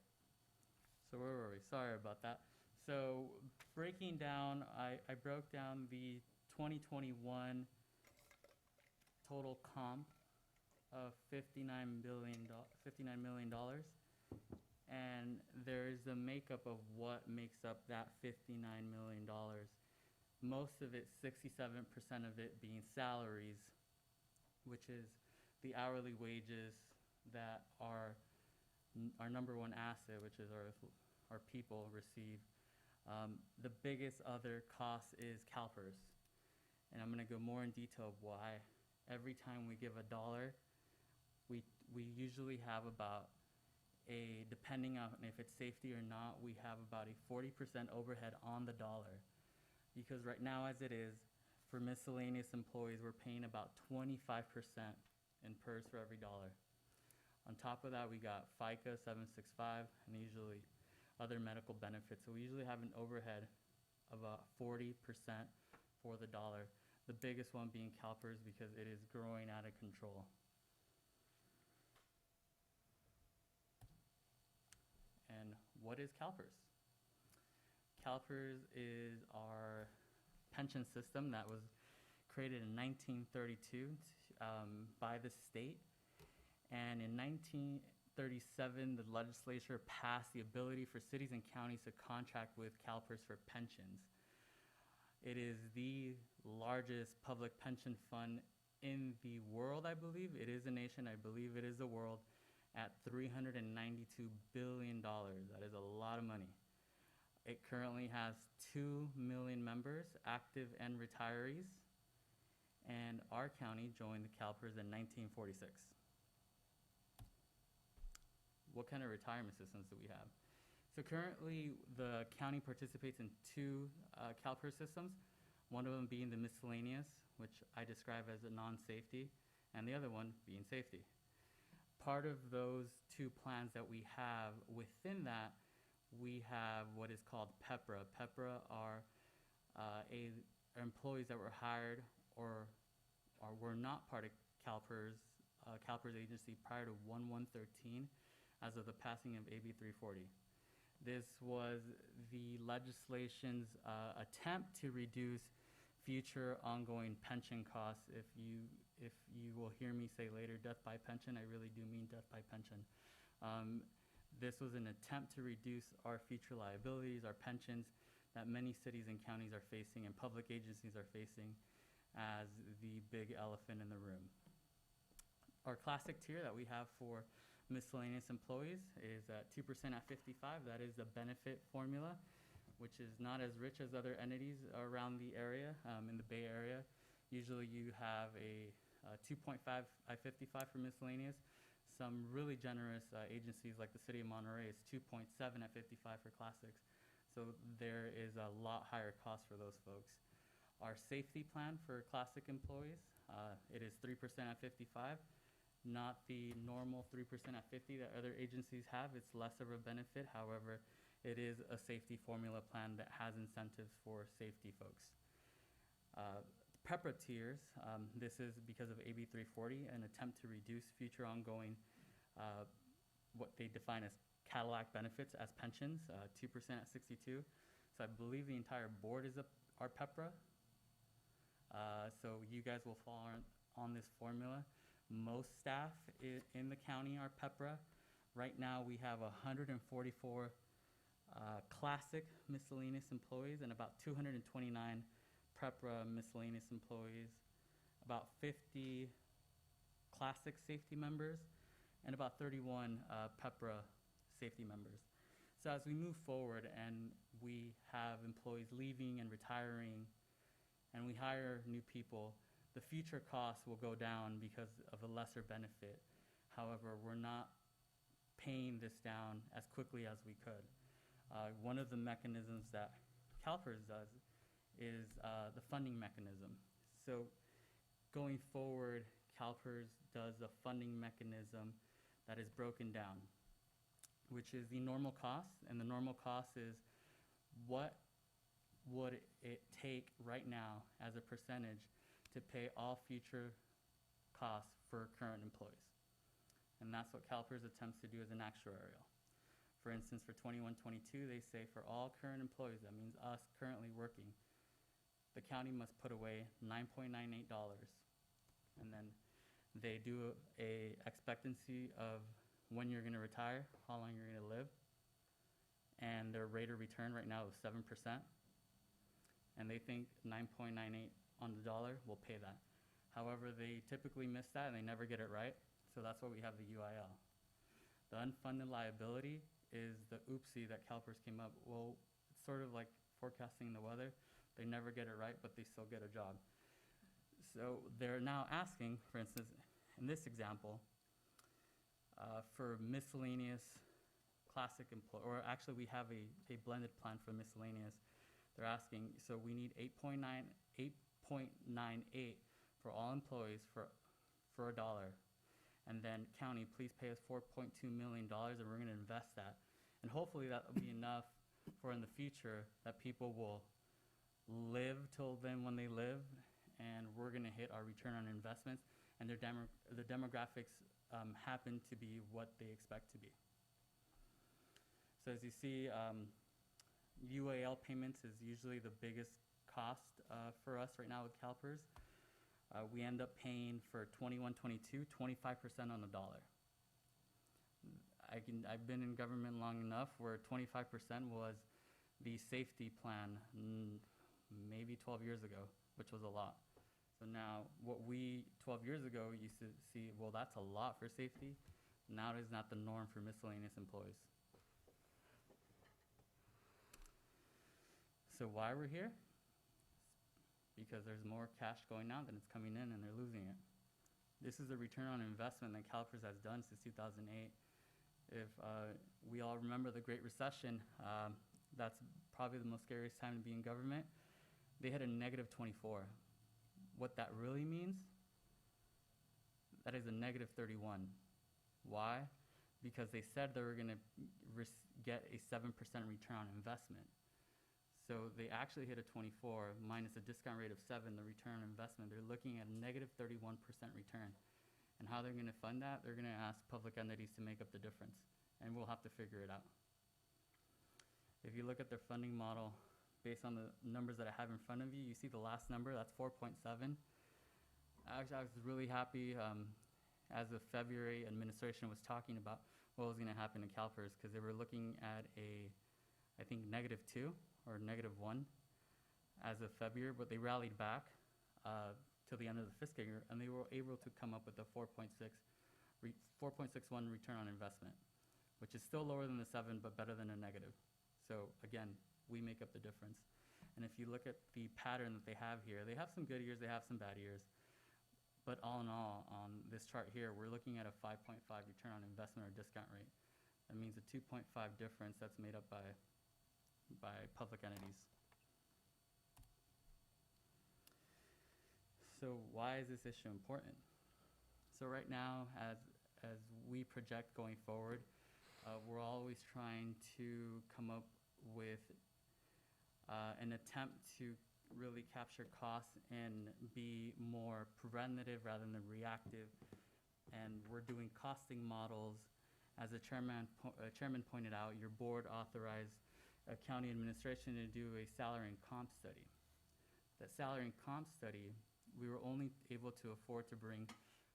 so where were we? Sorry about that. So breaking down, I broke down the 2021 total comp of $59 million. And there's a makeup of what makes up that $59 million. Most of it, 67% of it being salaries, which is the hourly wages that our number one asset, which is our people, receive. The biggest other cost is CalPERS. And I'm going to go more in detail of why. Every time we give a dollar, we usually have about depending on if it's safety or not, we have about a 40% overhead on the dollar. Because right now, as it is, for miscellaneous employees, we're paying about 25% in PERS for every dollar. On top of that, we got FICA 765 and usually other medical benefits. So we usually have an overhead of about 40% for the dollar. The biggest one being CalPERS because it is growing out of control. And what is CalPERS? CalPERS is our pension system that was created in 1932 by the state. And in 1937, the legislature passed the ability for cities and counties to contract with CalPERS for pensions. It is the largest public pension fund in the world, I believe. It is a nation, I believe it is the world, at $392 billion. That is a lot of money. It currently has 2 million members, active and retirees, and our county joined the CalPERS in 1946. What kind of retirement systems do we have? So currently, the county participates in 2 CalPERS systems, one of them being the miscellaneous, which I describe as a non-safety, and the other one being safety. Part of those 2 plans that we have, within that, we have what is called PEPRA. PEPRA are employees that were hired or were not part of CalPERS agency prior to 1/1/13 as of the passing of AB 340. This was the legislation's attempt to reduce future ongoing pension costs. If you will hear me say later death by pension, I really do mean death by pension. This was an attempt to reduce our future liabilities, our pensions, that many cities and counties are facing and public agencies are facing as the big elephant in the room. Our classic tier that we have for miscellaneous employees is 2% at 55. That is the benefit formula. which is not as rich as other entities around the area, in the Bay Area. Usually you have a 2.5 I-55 for miscellaneous. Some really generous agencies like the City of Monterey is 2.7 I-55 for classics. So there is a lot higher cost for those folks. Our safety plan for classic employees, it is 3% at 55, not the normal 3% at 50 that other agencies have. It's less of a benefit. However, it is a safety formula plan that has incentives for safety folks. PEPRA tiers, this is because of AB 340, an attempt to reduce future ongoing, what they define as Cadillac benefits as pensions, 2% at 62. So I believe the entire board is our PEPRA. So you guys will fall on this formula. Most staff in the county are PEPRA. Right now we have 144 classic miscellaneous employees and about 229 PEPRA miscellaneous employees, about 50 classic safety members, and about 31 PEPRA safety members. So as we move forward and we have employees leaving and retiring, and we hire new people, the future costs will go down because of a lesser benefit. However, we're not paying this down as quickly as we could. One of the mechanisms that CalPERS does is the funding mechanism. So going forward, CalPERS does a funding mechanism that is broken down, which is the normal cost, and the normal cost is what would it take right now as a percentage to pay all future costs for current employees. And that's what CalPERS attempts to do as an actuarial. For instance, for 21-22, they say for all current employees, that means us currently working, the county must put away $9.98, and then they do a expectancy of when you're going to retire, how long you're going to live, and their rate of return right now is 7%, and they think 9.98 on the dollar will pay that. However, they typically miss that and they never get it right, so that's why we have the UIL. The unfunded liability is the oopsie that CalPERS came up. Well, it's sort of like forecasting the weather. They never get it right, but they still get a job. So they're now asking, for instance, in this example, for miscellaneous classic employee, or actually we have a blended plan for miscellaneous. They're asking, so we need 8.98 for all employees for $1. And then county, please pay us $4.2 million and we're going to invest that. And hopefully that will be enough for in the future that people will live till then when they live, and we're going to hit our return on investments, and their the demographics happen to be what they expect to be. So as you see, UAL payments is usually the biggest cost for us right now with CalPERS. We end up paying for 21-22, 25% on the dollar. I've been in government long enough where 25% was the safety plan maybe 12 years ago, which was a lot. So now what we 12 years ago used to see, well, that's a lot for safety. Now it is not the norm for miscellaneous employees. So why we're here? Because there's more cash going out than it's coming in and they're losing it. This is the return on investment that CalPERS has done since 2008. If we all remember the Great Recession, that's probably the most scariest time to be in government. They had a negative 24. What that really means, that is a negative 31. Why? Because they said they were going to get a 7% return on investment. So they actually hit a 24 minus a discount rate of 7, the return on investment. They're looking at a negative 31% return. And how they're going to fund that, they're going to ask public entities to make up the difference. And we'll have to figure it out. If you look at their funding model, based on the numbers that I have in front of you, you see the last number, that's 4.7. I was really happy as of February, administration was talking about what was going to happen in CalPERS, because they were looking at I think, -2 or -1 as of February, but they rallied back till the end of the fiscal year, and they were able to come up with a 4.61 return on investment, which is still lower than the 7, but better than a negative. So again, we make up the difference. And if you look at the pattern that they have here, they have some good years, they have some bad years. But all in all, on this chart here, we're looking at a 5.5 return on investment or discount rate. That means a 2.5 difference that's made up by public entities. So why is this issue important? So right now, as we project going forward, we're always trying to come up with an attempt to really capture costs and be more preventative rather than reactive. And we're doing costing models. As the chairman pointed out, your board authorized county administration to do a salary and comp study. That salary and comp study, we were only able to afford to bring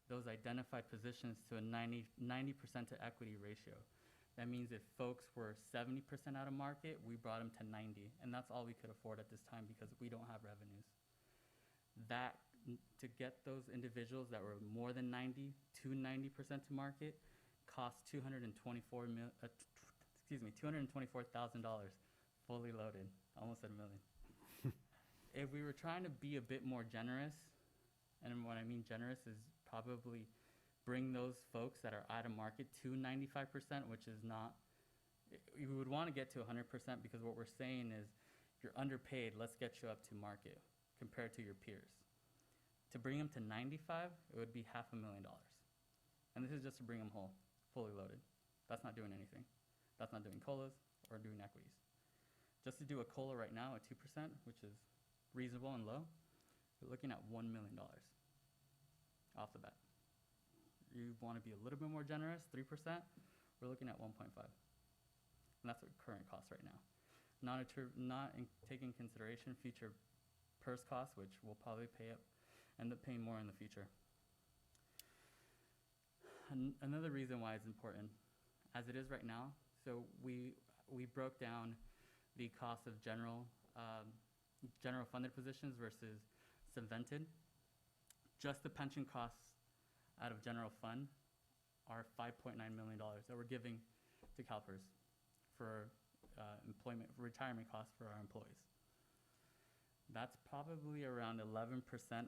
those identified positions to a 90% to equity ratio. That means if folks were 70% out of market, we brought them to 90, and that's all we could afford at this time because we don't have revenues. To get those individuals that were more than 90 to 90% to market cost $224,000 fully loaded, almost at $1 million. If we were trying to be a bit more generous, and what I mean generous is probably bring those folks that are out of market to 95%, which is not, you would want to get to 100% because what we're saying is you're underpaid, let's get you up to market compared to your peers. To bring them to 95, it would be $500,000. And this is just to bring them whole, fully loaded. That's not doing anything. That's not doing COLAs or doing equities. Just to do a COLA right now at 2%, which is reasonable and low, you're looking at $1 million off the bat. You want to be a little bit more generous, 3%, we're looking at 1.5. And that's what current costs right now. Not taking consideration future PERS costs, which we'll probably end up paying more in the future. Another reason why it's important, as it is right now, so we broke down the cost of general funded positions versus subvented. Just the pension costs out of general fund are $5.9 million that we're giving to CalPERS for retirement costs for our employees. That's probably around 11%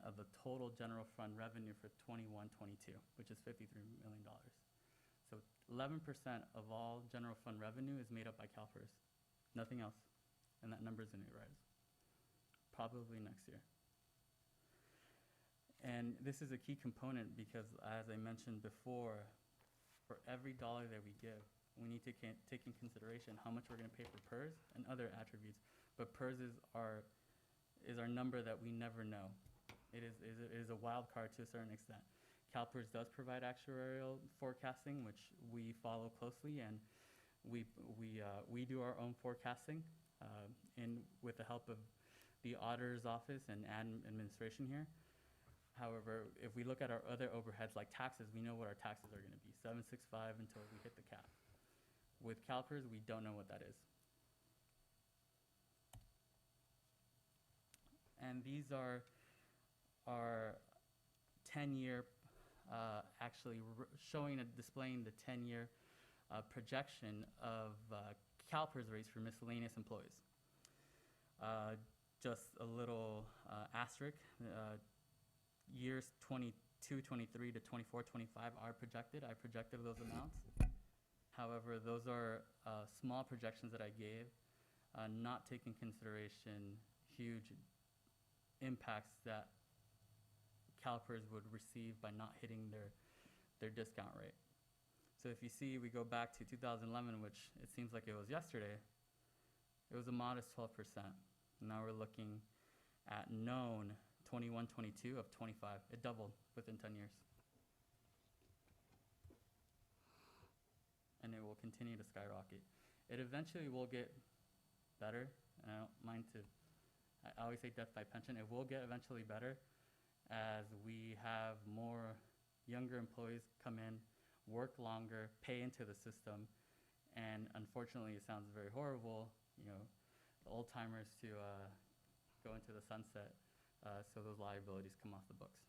of the total general fund revenue for 21-22, which is $53 million. So 11% of all general fund revenue is made up by CalPERS, nothing else, and that number is going to rise, probably next year. And this is a key component because, as I mentioned before, for every dollar that we give, we need to take in consideration how much we're going to pay for PERS and other attributes. But PERS is our number that we never know. It is a wild card to a certain extent. CalPERS does provide actuarial forecasting, which we follow closely, and we do our own forecasting with the help of the auditor's office and administration here. However, if we look at our other overheads like taxes, we know what our taxes are going to be, 765 until we hit the cap. With CalPERS, we don't know what that is. And these are our 10-year, displaying the 10-year projection of CalPERS rates for miscellaneous employees. Just a little asterisk. Years 22, 23 to 24, 25 are projected. I projected those amounts. However, those are small projections that I gave, not taking consideration huge impacts that CalPERS would receive by not hitting their discount rate. So if you see, we go back to 2011, which it seems like it was yesterday, it was a modest 12%. Now we're looking at known 21-22 of 25. It doubled within 10 years. And it will continue to skyrocket. It eventually will get better, and I don't mind I always say death by pension. It will get eventually better as we have more younger employees come in, work longer, pay into the system, and unfortunately, it sounds very horrible, the old timers to go into the sunset. So those liabilities come off the books.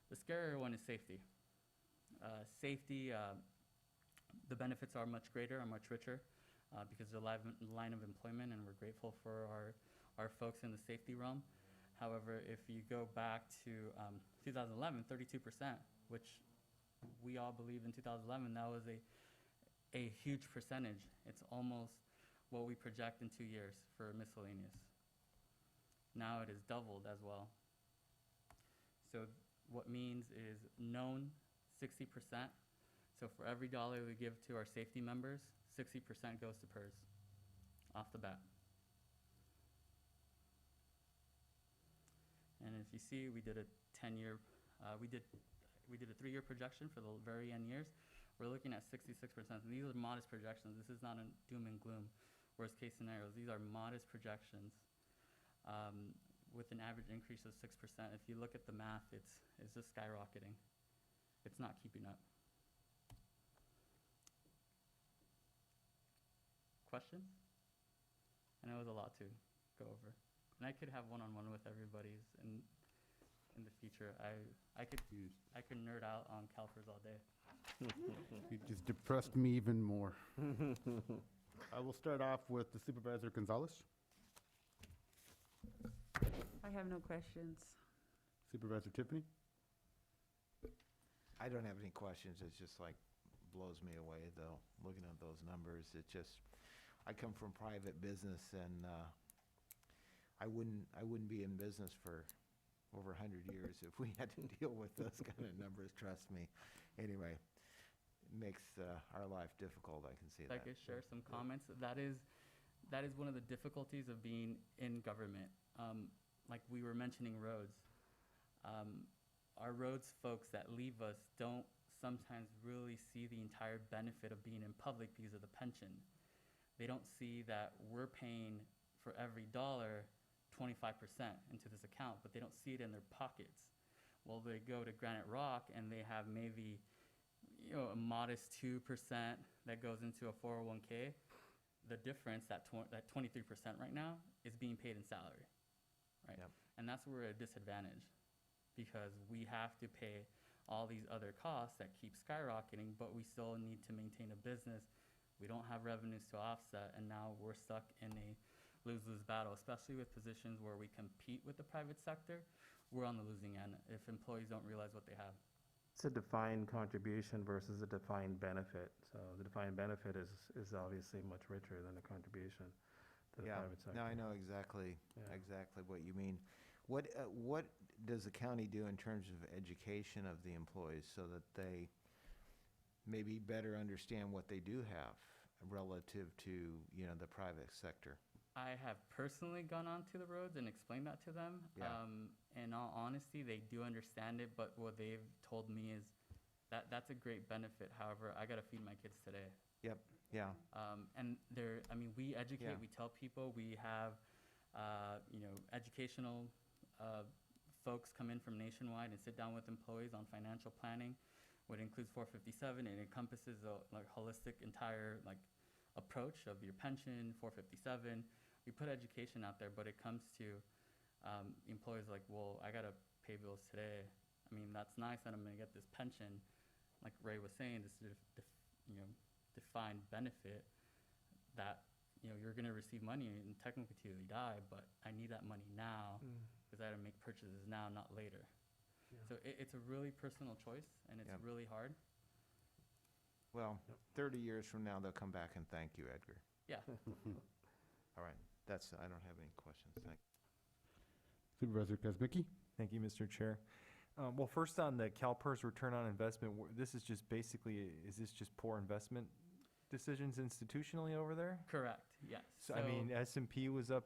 The scarier one is safety. Safety, the benefits are much greater, are much richer. because they're line of employment, and we're grateful for our folks in the safety realm. However, if you go back to 2011, 32%, which we all believe in 2011, that was a huge percentage. It's almost what we project in 2 years for miscellaneous. Now it is doubled as well. So what means is known 60%. So for every dollar we give to our safety members, 60% goes to PERS off the bat. And if you see, we did a 10-year, we did a 3-year projection for the very end years. We're looking at 66%. And these are modest projections. This is not a doom and gloom, worst case scenarios. These are modest projections with an average increase of 6%. If you look at the math, it's just skyrocketing. It's not keeping up. Questions? I know it was a lot to go over. And I could have one-on-one with everybody in the future. I could nerd out on CalPERS all day. You just depressed me even more. I will start off with the Supervisor Gonzalez. I have no questions. Supervisor Tiffany? I don't have any questions. It's just like blows me away, though, looking at those numbers. It just, I come from private business, and I wouldn't be in business for over 100 years if we had to deal with those kind of numbers, trust me. Anyway, it makes our life difficult, I can see If I that. could share some comments. That is one of the difficulties of being in government. Like we were mentioning roads. Our roads folks that leave us don't sometimes really see the entire benefit of being in public because of the pension. They don't see that we're paying for every dollar 25% into this account, but they don't see it in their pockets. Well, they go to Granite Rock and they have maybe a modest 2% that goes into a 401k. The difference, that 23% right now, is being paid in salary, right? Yep. And that's where we're at a disadvantage, because we have to pay all these other costs that keep skyrocketing, but we still need to maintain a business. We don't have revenues to offset, and now we're stuck in a lose-lose battle, especially with positions where we compete with the private sector. We're on the losing end if employees don't realize what they have. It's a defined contribution versus a defined benefit. So the defined benefit is obviously much richer than the contribution to the private sector. No, I know exactly Yeah. exactly what you mean. What does the county do in terms of education of the employees so that they maybe better understand what they do have relative to the private sector? I have personally gone onto the roads and explained that to them. Yeah. In all honesty, they do understand it, but what they've told me is that that's a great benefit. However, I got to feed my kids today. Yep. Yeah. And we educate, Yeah. we tell people, we have, educational folks come in from nationwide and sit down with employees on financial planning, what includes 457. It encompasses a holistic entire approach of your pension, 457. We put education out there, but it comes to employees like, well, I got to pay bills today. I mean, that's nice that I'm going to get this pension. Like Ray was saying, this defined benefit that, you're going to receive money and technically till you die, but I need that money now because I got to make purchases now, not later. Yeah. So it's a really personal choice, and it's Yep. really hard. Well, 30 years from now, they'll come back and thank you, Edgar. Yeah. All right. I don't have any questions. Thank you. Supervisor Kazmicki? Thank you, Mr. Chair. Well, first on the CalPERS return on investment, this is just basically, is this just poor investment decisions institutionally over there? Correct, yes. So, I mean, S&P was up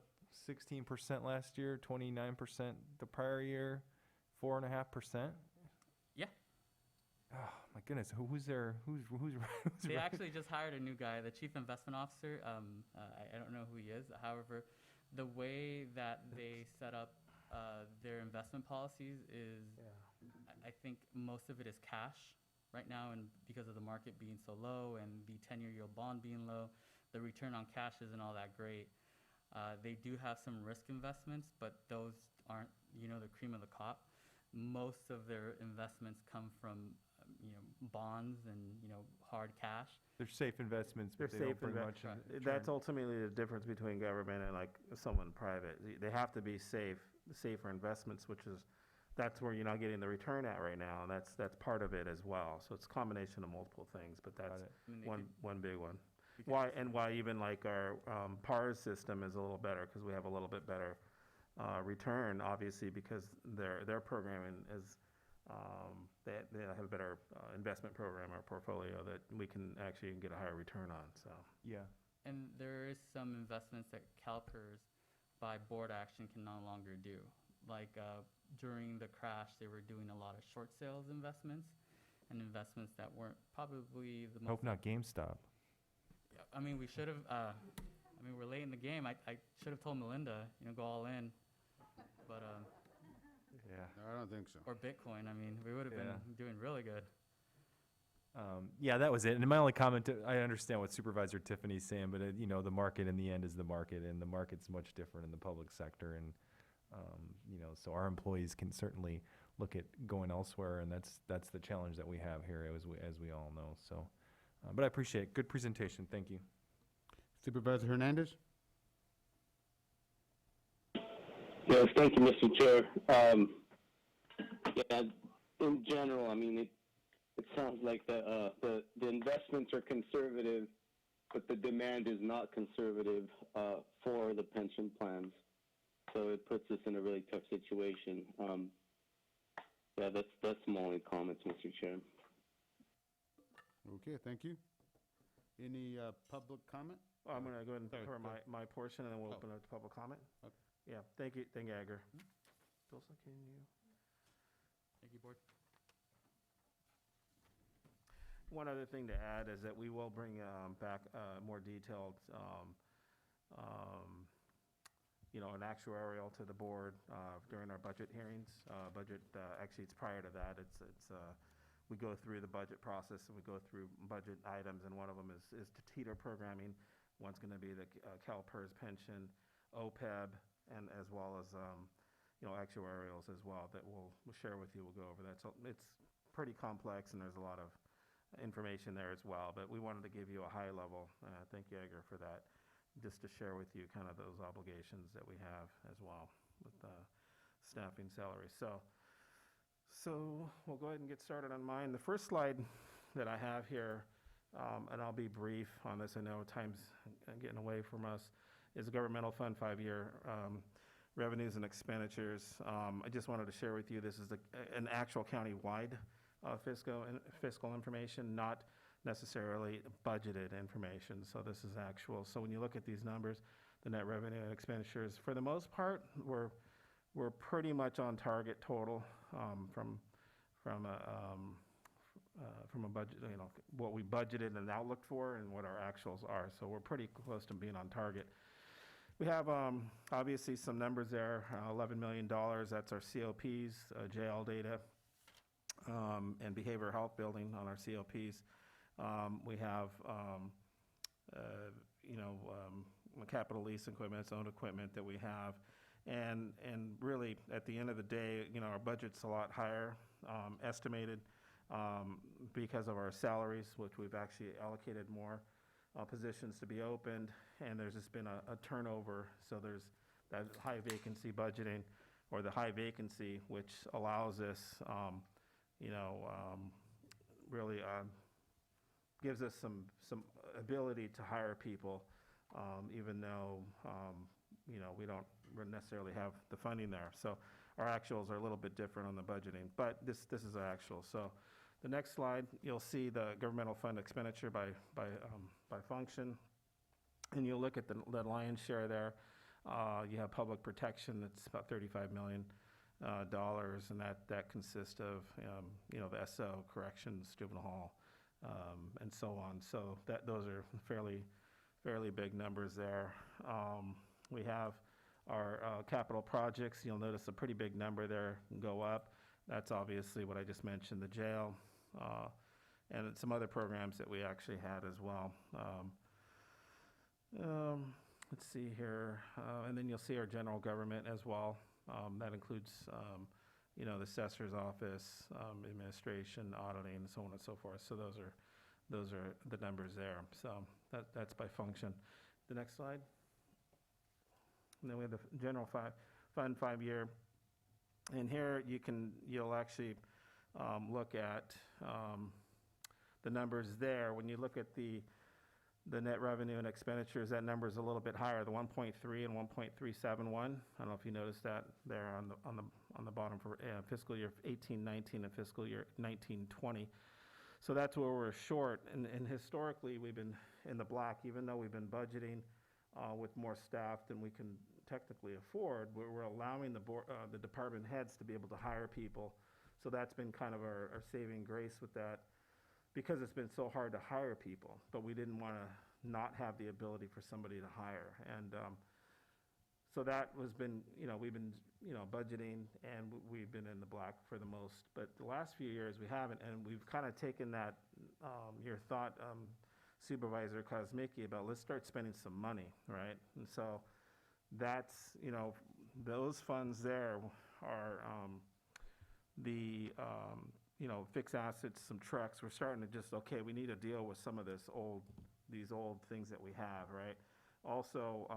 16% last year, 29% the prior year, 4.5%. Yeah. Oh, my goodness, who's there? Who's They right? actually just hired a new guy, the chief investment officer. I don't know who he is. However, the way that they set up their investment policies is, I think most of it is cash right now, and because of the market being so low and the 10-year yield bond being low, the return on cash isn't all that great. They do have some risk investments, but those aren't, the cream of the crop. Most of their investments come from, bonds and, hard cash. They're safe investments, but they don't bring much in return. That's ultimately the difference between government and like someone private. They have to be safer investments, that's where you're not getting the return at right now, and that's part of it as well. So it's a combination of multiple things, but that's one big one. Why even like our PARS system is a little better, because we have a little bit better return, obviously, because their programming is, they have a better investment program or portfolio that we can actually get a higher return on, so. Yeah. And there is some investments that CalPERS by board action can no longer do. Like during the crash, they were doing a lot of short sales investments and investments that weren't probably the most. Hope not GameStop. Yeah, I mean, we should have, we're late in the game. I should have told Melinda, go all in. But, yeah. No, I don't think so. Or Bitcoin. We would have been doing really good. Yeah, that was it. And my only comment, I understand what Supervisor Tiffany's saying, but the market in the end is the market, and the market's much different in the public sector. And, so our employees can certainly look at going elsewhere, and that's the challenge that we have here, as we all know. So, but I appreciate it. Good presentation. Thank you. Supervisor Hernandez? Yes, thank you, Mr. Chair. Yeah, in general, it sounds like the investments are conservative, but the demand is not conservative for the pension plans. So it puts us in a really tough situation. Yeah, that's my only comments, Mr. Chair. Okay, thank you. Any public comment? I'm going to go ahead and cover my portion, and then we'll open up to public comment. Okay. Yeah, thank you, Edgar. Pilsen, can you? Thank you, Board. One other thing to add is that we will bring back more detailed, an actuarial to the board during our budget hearings. Actually, it's prior to that. We go through the budget process, and we go through budget items, and one of them is to teeter programming. One's going to be the CalPERS pension, OPEB, and as well as actuarials as well that we'll share with you. We'll go over that. So it's pretty complex, and there's a lot of information there as well. But we wanted to give you a high level. Thank you, Edgar, for that. Just to share with you kind of those obligations that we have as well with staffing salary. So we'll go ahead and get started on mine. The first slide that I have here, and I'll be brief on this, I know time's getting away from us, is governmental fund 5-year revenues and expenditures. I just wanted to share with you, this is an actual county-wide fiscal information, not necessarily budgeted information. So this is actual. So when you look at these numbers, the net revenue and expenditures, for the most part, we're pretty much on target total from a budget, what we budgeted and outlooked for and what our actuals are. So we're pretty close to being on target. We have obviously some numbers there, $11 million, that's our COPs, jail data, and behavioral health building on our COPs. We have, capital lease equipment, its own equipment that we have. And really, at the end of the day, our budget's a lot higher, estimated, because of our salaries, which we've actually allocated more positions to be opened, and there's just been a turnover. So there's that high vacancy budgeting, or the high vacancy, which allows us, really gives us some ability to hire people, even though we don't necessarily have the funding there. So our actuals are a little bit different on the budgeting, but this is our actual. So the next slide, you'll see the governmental fund expenditure by function, and you'll look at the lion's share there. You have public protection, that's about $35 million. And that consists of the SO, corrections, juvenile hall, and so on. So those are fairly big numbers there. We have our capital projects. You'll notice a pretty big number there go up. That's obviously what I just mentioned, the jail, and some other programs that we actually had as well. Let's see here, and then you'll see our general government as well. That includes the assessor's office, administration, auditing, and so on and so forth. So those are the numbers there. So that's by function. The next slide. And then we have the general fund 5-year. And here you'll actually look at the numbers there. When you look at the net revenue and expenditures, that number is a little bit higher, the 1.3 and 1.371. I don't know if you noticed that there on the bottom for fiscal year 18-19 and fiscal year 19-20. So that's where we're short. And historically, we've been in the black, even though we've been budgeting with more staff than we can technically afford. We're allowing the department heads to be able to hire people. So that's been kind of our saving grace with that, because it's been so hard to hire people, but we didn't want to not have the ability for somebody to hire. And so that was we've been, budgeting, and we've been in the black for the most. But the last few years we haven't, and we've kind of taken that, your thought, Supervisor Kosmicki, about let's start spending some money, right? And so that's, those funds there are fixed assets, some trucks. We're starting to just, we need to deal with some of these old things that we have, right? Also,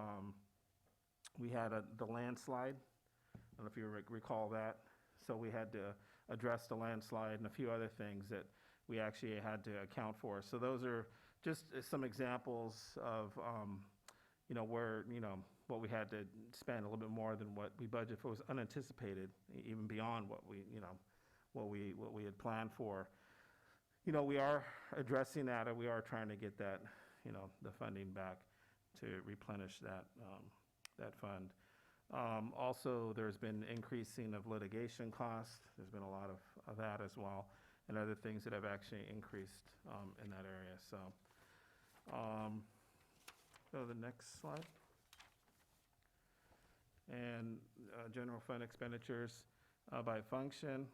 we had the landslide. I don't know if you recall that. So we had to address the landslide and a few other things that we actually had to account for. So those are just some examples of, where, what we had to spend a little bit more than what we budgeted for was unanticipated, even beyond what we had planned for. We are addressing that, and we are trying to get that, the funding back to replenish that fund. Also, there's been increasing of litigation costs. There's been a lot of that as well, and other things that have actually increased in that area. So, go to the next slide. And general fund expenditures by function.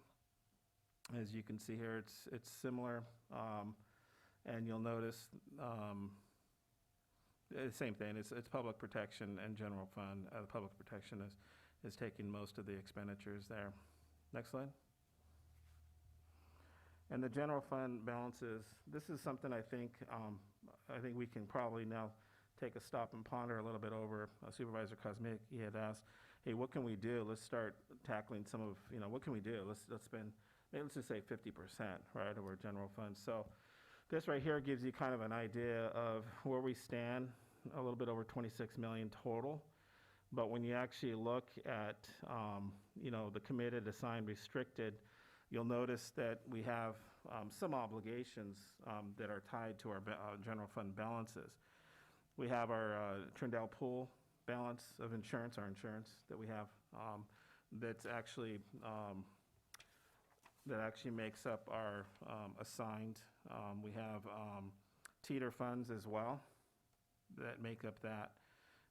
As you can see here, it's similar, and you'll notice the same thing. It's public protection and general fund. The public protection is taking most of the expenditures there. Next slide. And the general fund balances. This is something I think we can probably now take a stop and ponder a little bit over. Supervisor Kosmicki had asked, "Hey, what can we do? Let's start tackling some of what can we do? Let's spend." Let's just say 50%, right, of our general fund. So this right here gives you kind of an idea of where we stand, a little bit over 26 million total. But when you actually look at, the committed, assigned, restricted, you'll notice that we have some obligations that are tied to our general fund balances. We have our Trindle Pool balance of insurance, our insurance that we have, that's actually that actually makes up our assigned. We have teeter funds as well that make up that.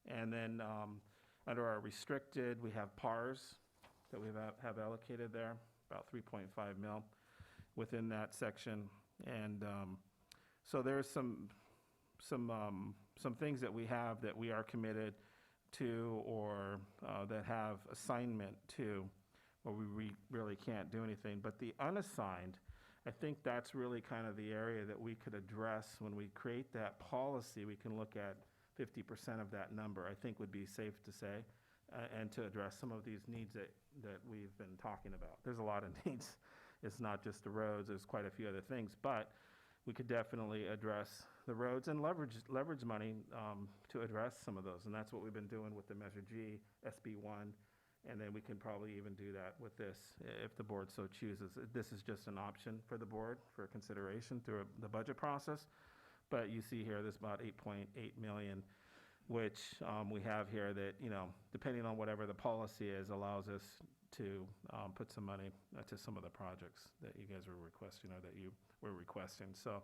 And then under our restricted, we have PARs that we have allocated there, about 3.5 mil within that section. And so there's some things that we have that we are committed to, or that have assignment to, where we really can't do anything. But the unassigned, I think that's really kind of the area that we could address when we create that policy. We can look at 50% of that number, I think would be safe to say, and to address some of these needs that we've been talking about. There's a lot of needs. It's not just the roads, there's quite a few other things, but we could definitely address the roads and leverage money to address some of those. And that's what we've been doing with the Measure G, SB1, and then we can probably even do that with this if the board so chooses. This is just an option for the board for consideration through the budget process. But you see here, there's about 8.8 million, which we have here that, depending on whatever the policy is, allows us to put some money to some of the projects that you guys were requesting, or that you were requesting. So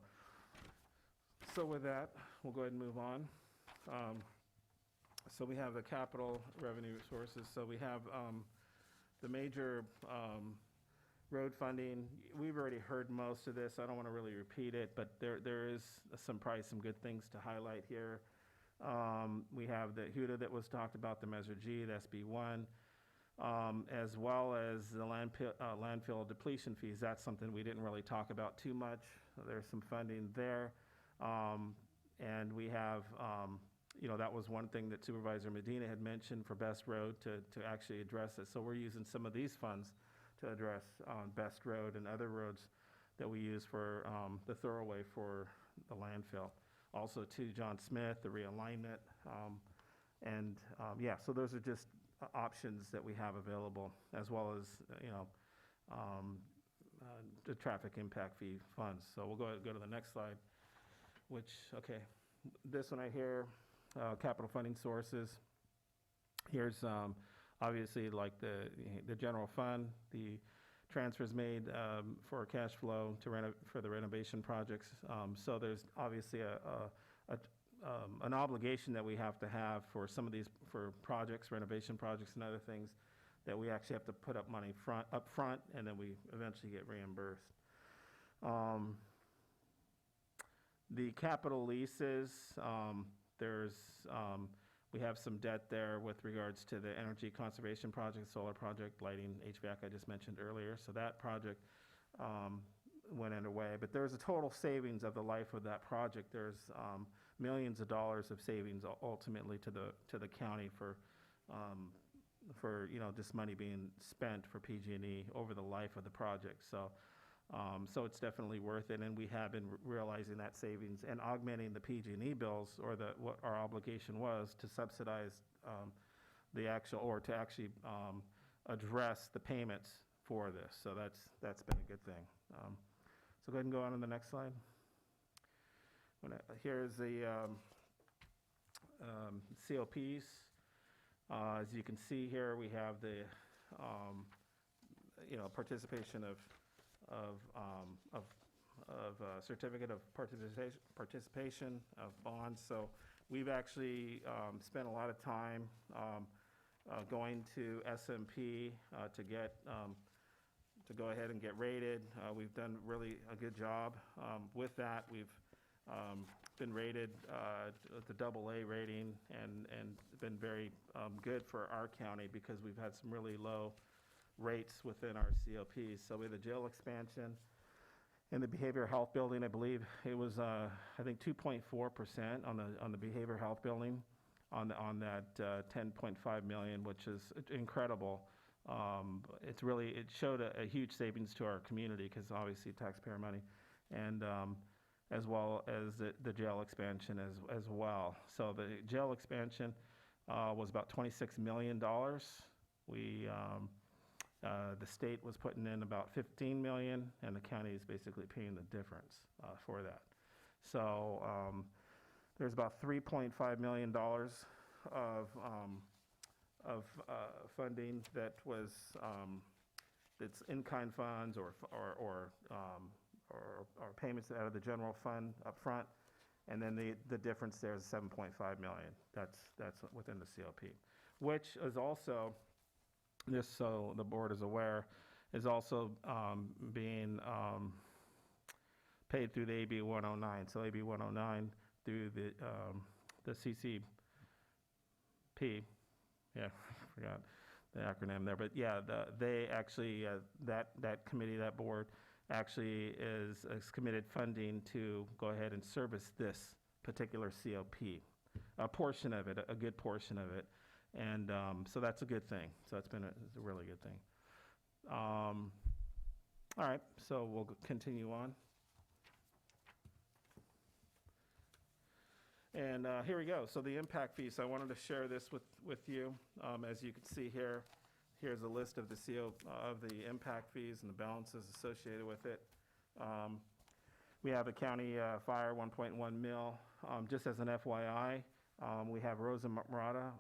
with that, we'll go ahead and move on. So we have the capital revenue sources. So we have the major road funding. We've already heard most of this. I don't want to really repeat it, but there is probably some good things to highlight here. We have the HUDA that was talked about, the Measure G, the SB1. as well as the landfill depletion fees. That's something we didn't really talk about too much. There's some funding there. And we have, that was one thing that Supervisor Medina had mentioned for Best Road to actually address it. So we're using some of these funds to address Best Road and other roads that we use for the thoroughway for the landfill. Also to John Smith, the realignment. So those are just options that we have available, as well as, the traffic impact fee funds. So we'll go to the next slide, this one right here, capital funding sources. Here's obviously like the general fund, the transfers made for cash flow for the renovation projects. So there's obviously an obligation that we have to have for some of these, for projects, renovation projects and other things, that we actually have to put up money up front, and then we eventually get reimbursed. The capital leases, we have some debt there with regards to the energy conservation project, solar project, lighting, HVAC I just mentioned earlier. So that project went underway. But there's a total savings of the life of that project. There's millions of dollars of savings ultimately to the county for just money being spent for PG&E over the life of the project. So it's definitely worth it, and we have been realizing that savings and augmenting the PG&E bills, or what our obligation was to subsidize the actual, or to actually address the payments for this. So that's been a good thing. So go ahead and go on to the next slide. Here's the COPs. As you can see here, we have the participation of certificate of participation of bonds. So we've actually spent a lot of time going to S&P to go ahead and get rated. We've done really a good job with that. We've been rated with the AA rating, and been very good for our county, because we've had some really low rates within our COPs. So with the jail expansion and the behavioral health building, I believe it was I think 2.4% on the behavioral health building on that 10.5 million, which is incredible. It showed a huge savings to our community, because obviously taxpayer money, and as well as the jail expansion as well. So the jail expansion was about $26 million. The state was putting in about 15 million, and the county is basically paying the difference for that. So there's about $3.5 million of funding that was it's in-kind funds or payments out of the general fund up front, and then the difference there is 7.5 million. That's within the COP, which is also, just so the board is aware, is also being paid through the AB 109. So AB 109 through the CCP. Yeah, I forgot the acronym there, but yeah, they actually that committee, that board, actually is committed funding to go ahead and service this particular COP, a portion of it, a good portion of it. And so that's a good thing. So it's a really good thing. All right, so we'll continue on. And here we go. So the impact fee. So I wanted to share this with you. As you can see here, here's a list of the the impact fees and the balances associated with it. We have a county fire, 1.1 mil. Just as an FYI, we have Rosa Murata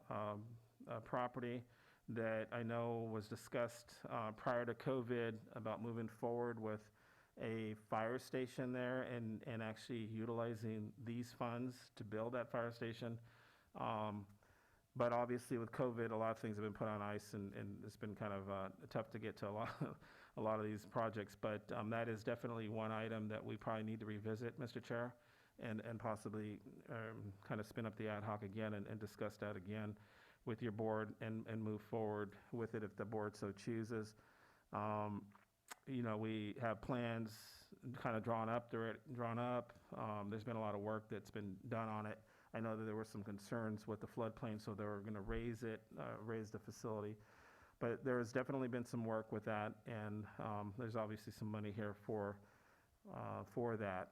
property that I know was discussed prior to COVID about moving forward with a fire station there, and actually utilizing these funds to build that fire station. But obviously with COVID, a lot of things have been put on ice, and it's been kind of tough to get to a lot of these projects. But that is definitely one item that we probably need to revisit, Mr. Chair, and possibly kind of spin up the ad hoc again and discuss that again. with your board and move forward with it if the board so chooses. You know, we have plans kind of drawn up. There's been a lot of work that's been done on it. I know that there were some concerns with the floodplain, so they were going to raise the facility. But there's definitely been some work with that, and there's obviously some money here for that.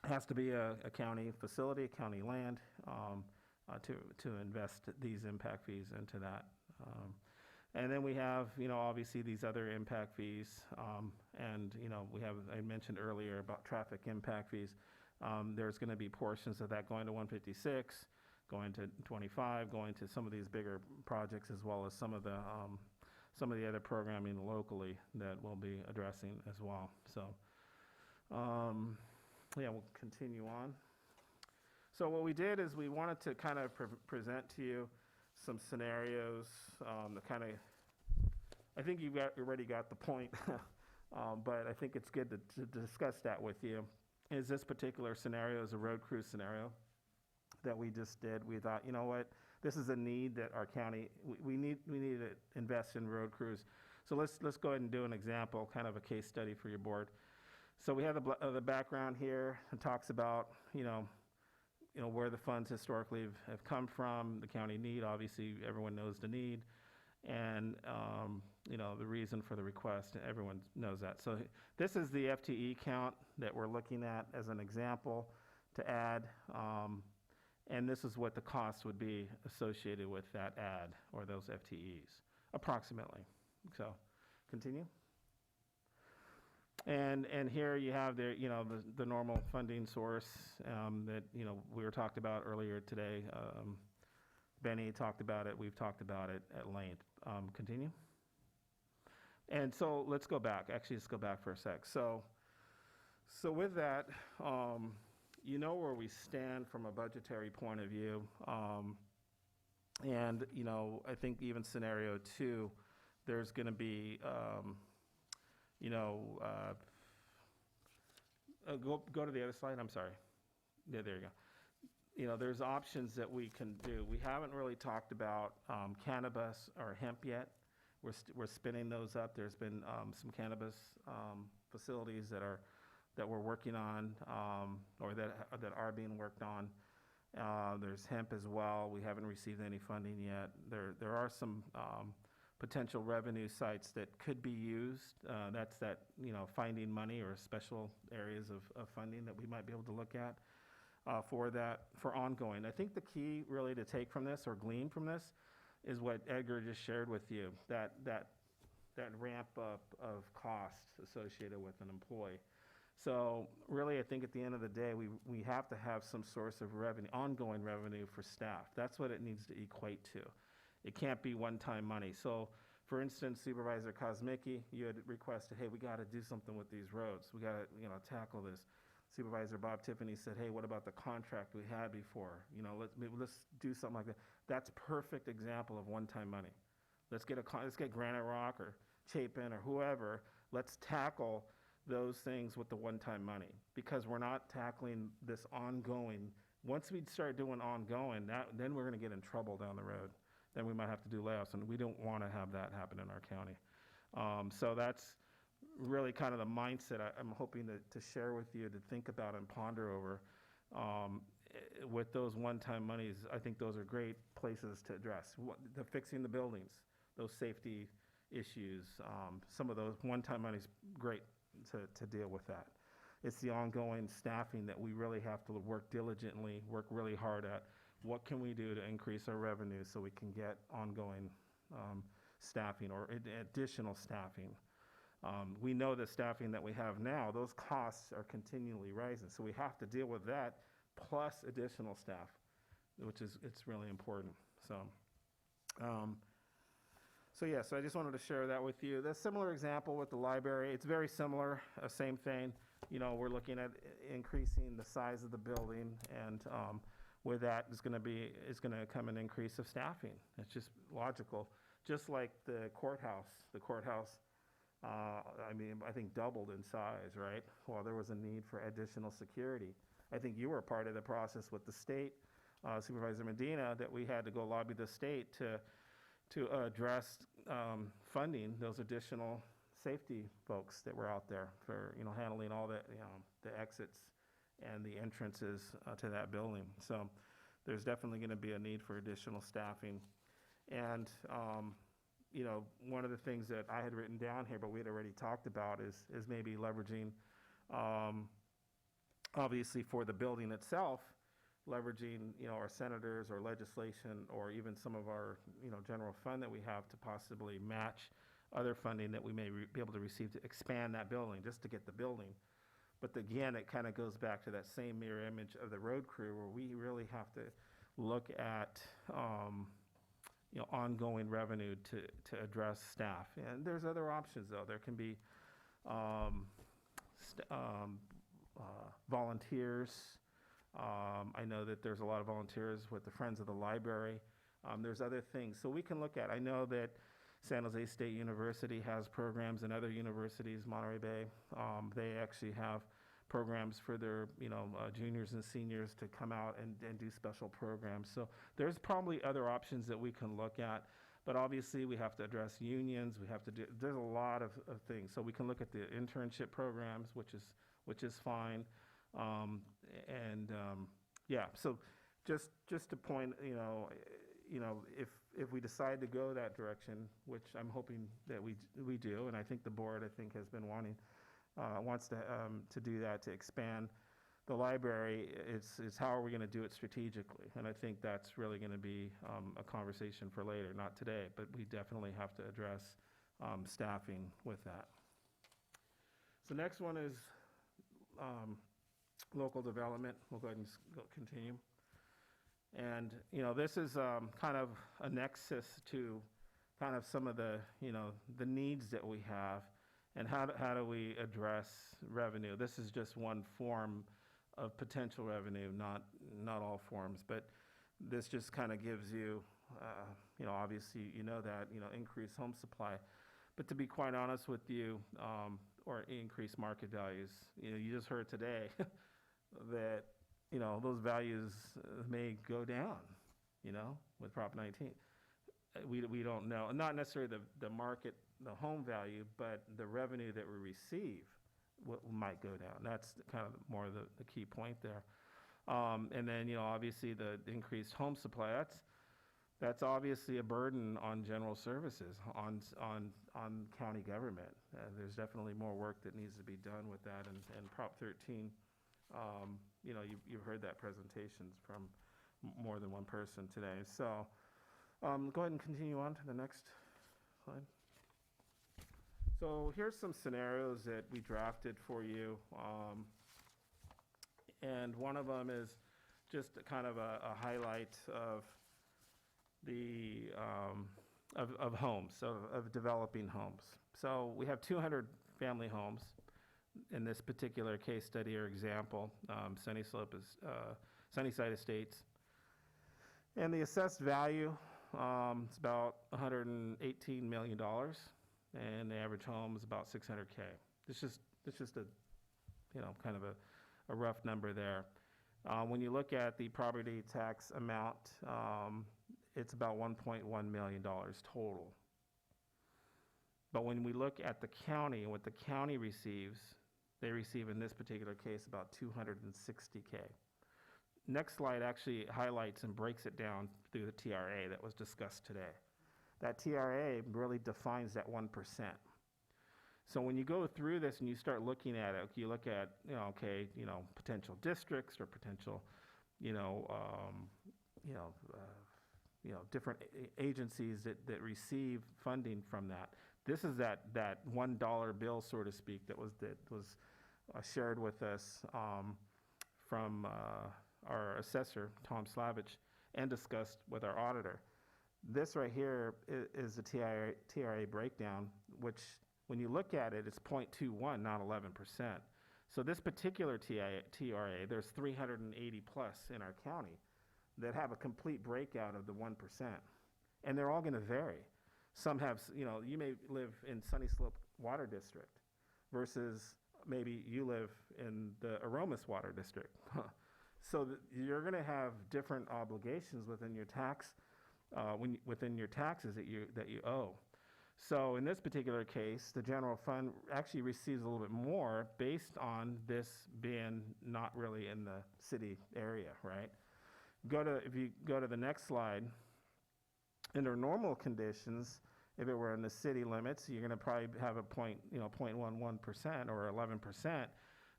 It has to be a county facility, county land, to invest these impact fees into that. And then we have, you know, obviously these other impact fees, and, you know, we have, I mentioned earlier about traffic impact fees. There's going to be portions of that going to 156, going to 25, going to some of these bigger projects, as well as some of the other programming locally that we'll be addressing as well. So, yeah, we'll continue on. So what we did is we wanted to kind of present to you some scenarios that kind of, I think you've already got the point, but I think it's good to discuss that with you. Is this particular scenario is a road crew scenario that we just did. We thought, you know what, this is a need that our county, we need to invest in road crews. So let's go ahead and do an example, kind of a case study for your board. So we have the background here. It talks about, you know, where the funds historically have come from, the county need, obviously everyone knows the need, and, you know, the reason for the request, everyone knows that. So this is the FTE count that we're looking at as an example to add, and this is what the cost would be associated with that add, or those FTEs, approximately. So, continue. And here you have the normal funding source that, you know, we were talked about earlier today. Benny talked about it. We've talked about it at length. Continue. And so let's go back. Actually, let's go back for a sec. So with that, you know where we stand from a budgetary point of view. And, you know, I think even scenario 2, there's going to be, go to the other slide. I'm sorry. Yeah, there you go. You know, there's options that we can do. We haven't really talked about cannabis or hemp yet. We're spinning those up. There's been some cannabis facilities that we're working on, or that are being worked on. There's hemp as well. We haven't received any funding yet. There are some potential revenue sites that could be used. That's finding money or special areas of funding that we might be able to look at for ongoing. I think the key really to take from this or glean from this is what Edgar just shared with you, that ramp up of costs associated with an employee. So really, I think at the end of the day, we have to have some source of revenue, ongoing revenue for staff. That's what it needs to equate to. It can't be one-time money. So, for instance, Supervisor Kosmicki, you had requested, hey, we got to do something with these roads. We got to, tackle this. Supervisor Bob Tiffany said, hey, what about the contract we had before? Let's do something like that. That's perfect example of one-time money. Let's get Granite Rock or Chapin or whoever. Let's tackle those things with the one-time money, because we're not tackling this ongoing. Once we start doing ongoing, then we're going to get in trouble down the road. Then we might have to do layoffs, and we don't want to have that happen in our county. So that's really kind of the mindset I'm hoping to share with you, to think about and ponder over. With those one-time monies, I think those are great places to address. The fixing the buildings, those safety issues, some of those one-time monies, great to deal with that. It's the ongoing staffing that we really have to work diligently, work really hard at. What can we do to increase our revenue so we can get ongoing staffing or additional staffing? We know the staffing that we have now, those costs are continually rising. So we have to deal with that plus additional staff, it's really important. So I just wanted to share that with you. The similar example with the library, it's very similar, same thing. We're looking at increasing the size of the building, and with that is going to come an increase of staffing. It's just logical. Just like the courthouse. I think doubled in size, right? Well, there was a need for additional security. I think you were part of the process with the state Supervisor Medina, that we had to go lobby the state to address funding those additional safety folks that were out there for, handling all the exits and the entrances to that building. So there's definitely going to be a need for additional staffing. And, one of the things that I had written down here, but we had already talked about is maybe leveraging, obviously for the building itself, leveraging, our senators or legislation or even some of our, general fund that we have to possibly match other funding that we may be able to receive to expand that building, just to get the building. But again, it kind of goes back to that same mirror image of the road crew, where we really have to look at, ongoing revenue to address staff. And there's other options, though. There can be volunteers. I know that there's a lot of volunteers with the Friends of the Library. There's other things. So we can look at, I know that San Jose State University has programs, and other universities, Monterey Bay, they actually have programs for their, juniors and seniors to come out and do special programs. So there's probably other options that we can look at, but obviously we have to address unions. We have to do, there's a lot of things. So we can look at the internship programs, which is fine. Yeah, so just to point, if we decide to go that direction, which I'm hoping that we do, and I think the board, has been wants to do that, to expand the library. It's how are we going to do it strategically? And I think that's really going to be a conversation for later, not today, but we definitely have to address staffing with that. So next one is local development. We'll go ahead and continue. And, this is kind of a nexus to kind of some of the, the needs that we have, and how do we address revenue. This is just one form of potential revenue, not all forms, but this just kind of gives you, obviously, that, increased home supply. But to be quite honest with you, or increased market values, you just heard today that, those values may go down, with Prop 19. We don't know. Not necessarily the market, the home value, but the revenue that we receive might go down. That's kind of more of the key point there. And then, obviously the increased home supply, that's obviously a burden on general services, on county government. There's definitely more work that needs to be done with that. And Prop 13, you've heard that presentations from more than one person today. So go ahead and continue on to the next slide. So here's some scenarios that we drafted for you. And one of them is just kind of a highlight of the of homes, of developing homes. So we have 200 family homes in this particular case study or example. Sunnyside Estates, and the assessed value is about $118 million, and the average home is about $600K. It's just a kind of a rough number there. When you look at the property tax amount, it's about $1.1 million total. But when we look at the county and what the county receives, they receive in this particular case about $260K. Next slide actually highlights and breaks it down through the TRA that was discussed today. That TRA really defines that 1%. So when you go through this and you start looking at it, you look at, potential districts or potential, different agencies that receive funding from that. This is that $1 bill, so to speak, that was shared with us from our assessor, Tom Slavich, and discussed with our auditor. This right here is the TRA breakdown, which when you look at it, it's 0.21, not 11%. So this particular TRA, there's 380 plus in our county that have a complete breakout of the 1%. And they're all going to vary. Some have, you may live in Sunny Slope Water District versus maybe you live in the Aromas Water District. So you're going to have different obligations within your within your taxes that you owe. So in this particular case, the general fund actually receives a little bit more based on this being not really in the city area, right? If you go to the next slide, under normal conditions, if it were in the city limits, you're going to probably have a 0.11% or 11%.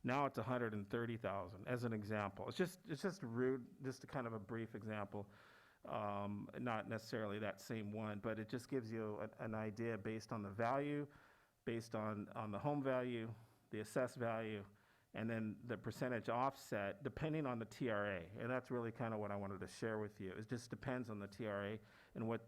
Now it's 130,000 as an example. It's just rude, just a kind of a brief example. Not necessarily that same one, but it just gives you an idea based on the value, based on the home value, the assessed value, and then the percentage offset depending on the TRA. And that's really kind of what I wanted to share with you. It just depends on the TRA and what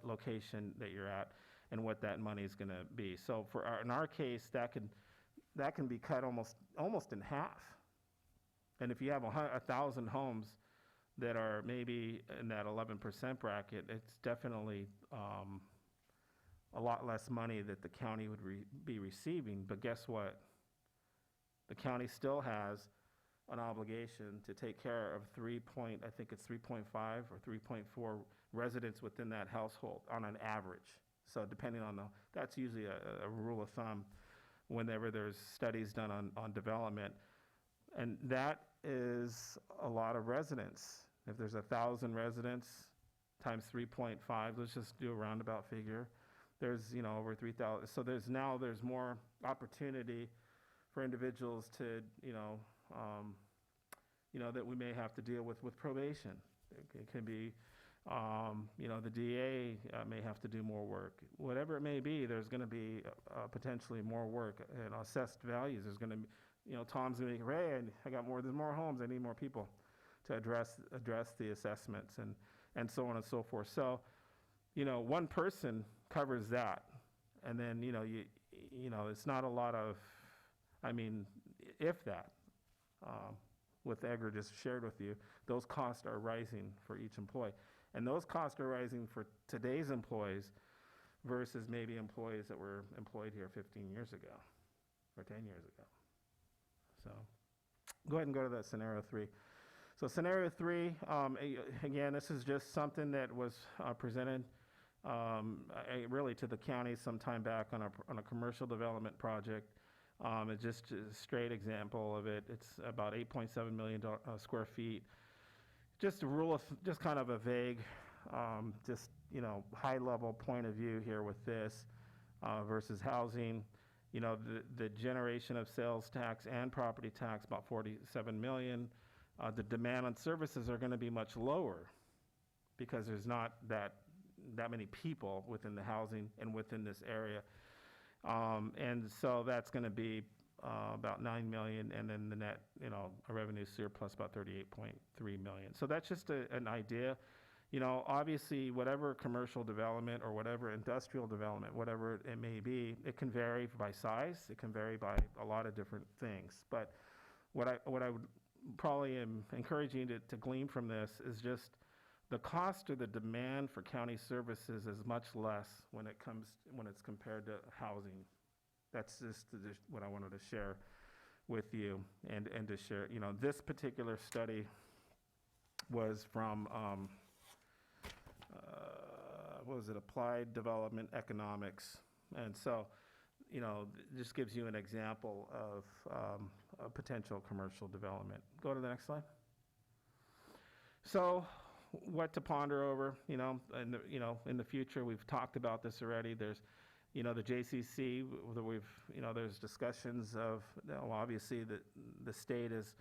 location that you're at and what that money is going to be. So in our case, that can be cut almost in half. And if you have 1,000 homes that are maybe in that 11% bracket, it's definitely a lot less money that the county would be receiving. But guess what? The county still has an obligation to take care of 3.5 or 3.4 residents within that household on an average. So depending on that's usually a rule of thumb whenever there's studies done on development. And that is a lot of residents. If there's 1,000 residents times 3.5, let's just do a roundabout figure. There's, over 3,000. So there's more opportunity for individuals to, that we may have to deal with probation. It can be, the DA may have to do more work. Whatever it may be, there's going to be potentially more work and assessed values. There's going to be, Tom's going to be, Ray, there's more homes. I need more people to address the assessments and so on and so forth. So, one person covers that, and then it's not a lot of, if that. With Edgar just shared with you, those costs are rising for each employee, and those costs are rising for today's employees versus maybe employees that were employed here 15 years ago or 10 years ago. So, go ahead and go to that scenario 3. So scenario 3, again, this is just something that was presented really to the county some time back on a commercial development project. It's just a straight example of it. It's about 8.7 million square feet. Just just kind of a vague, high level point of view here with this versus housing. The generation of sales tax and property tax, about 47 million. The demand on services are going to be much lower because there's not that many people within the housing and within this area. And so that's going to be about 9 million, and then the net, a revenue surplus about 38.3 million. So that's just an idea. Obviously, whatever commercial development or whatever industrial development, whatever it may be, it can vary by size. It can vary by a lot of different things. But what I would probably am encouraging to glean from this is just the cost or the demand for county services is much less when it's compared to housing. That's just what I wanted to share with you and to share. This particular study was from what was it? Applied Development Economics, and so just gives you an example of a potential commercial development. Go to the next slide. So, what to ponder over, in the future. We've talked about this already. There's, the JCC. There's discussions of, obviously the state is